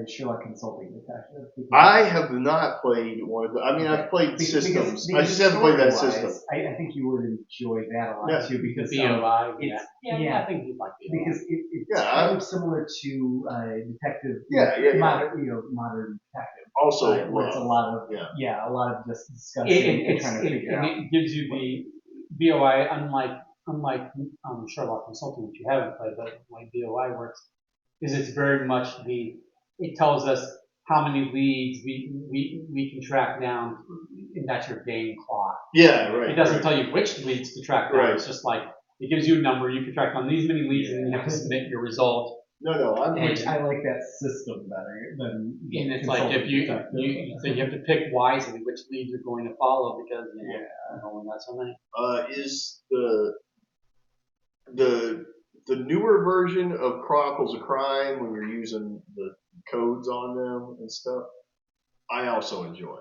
Sherlock Consulting Detective? I have not played one of the. I mean, I've played systems. I just haven't played that system. I think you would enjoy that a lot too because BOI. I think you'd like it because it's kind of similar to Detective. Modern Detective. Also, where it's a lot of a lot of just discussing and trying to figure out. It gives you the BOI, unlike Sherlock Consulting, which you haven't played, but the way BOI works is it's very much it tells us how many leads we can track down, and that's your game clock. Yeah, right. It doesn't tell you which leads to track down. Right. It's just like it gives you a number. You can track down these many leads, and then you have to submit your result. No, I like that system better than. And it's like if you have to pick wisely which leads you're going to follow because you only got so many. Is the newer version of Chronicles of Crime when you're using the codes on them and stuff? I also enjoy,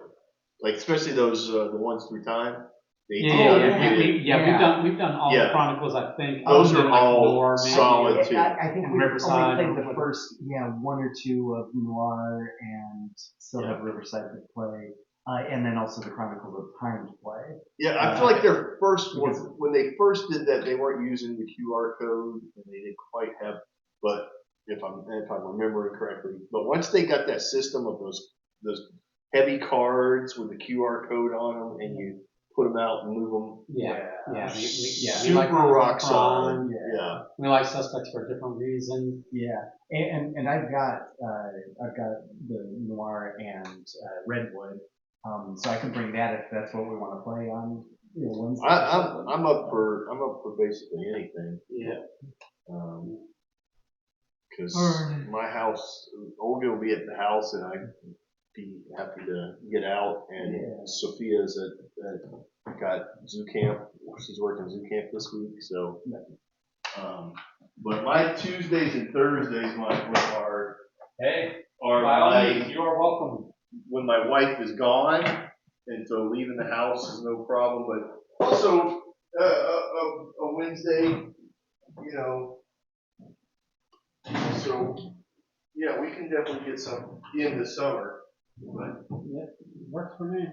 like especially those the ones through time. We've done all the Chronicles. I think those are all solid too. I think we Riverside only played the first one or two of Noir and still have Riverside to play. And then also the Chronicles of Time to play. Yeah, I feel like their first one, when they first did that, they weren't using the QR code, and they didn't quite have. But if I'm remembering correctly, but once they got that system of those heavy cards with the QR code on them, and put them out and move them. Yeah. We Super like rock Prawn. solid. Yeah. We like Suspects for a different reason. Yeah, and I've got the Noir and Redwood, so I can bring that if that's what we want to play on. Wednesday. I'm up for basically anything. Yeah. Because my house, Olga will be at the house, and I'd be happy to get out. And Sophia's got zoo camp. She's working zoo camp this week, so. But my Tuesdays and Thursdays, Michael, are By all means, you are welcome. when my wife is gone, and so leaving the house is no problem. But also a Wednesday, you know. So yeah, we can definitely get some in the summer. But Yeah, works for me.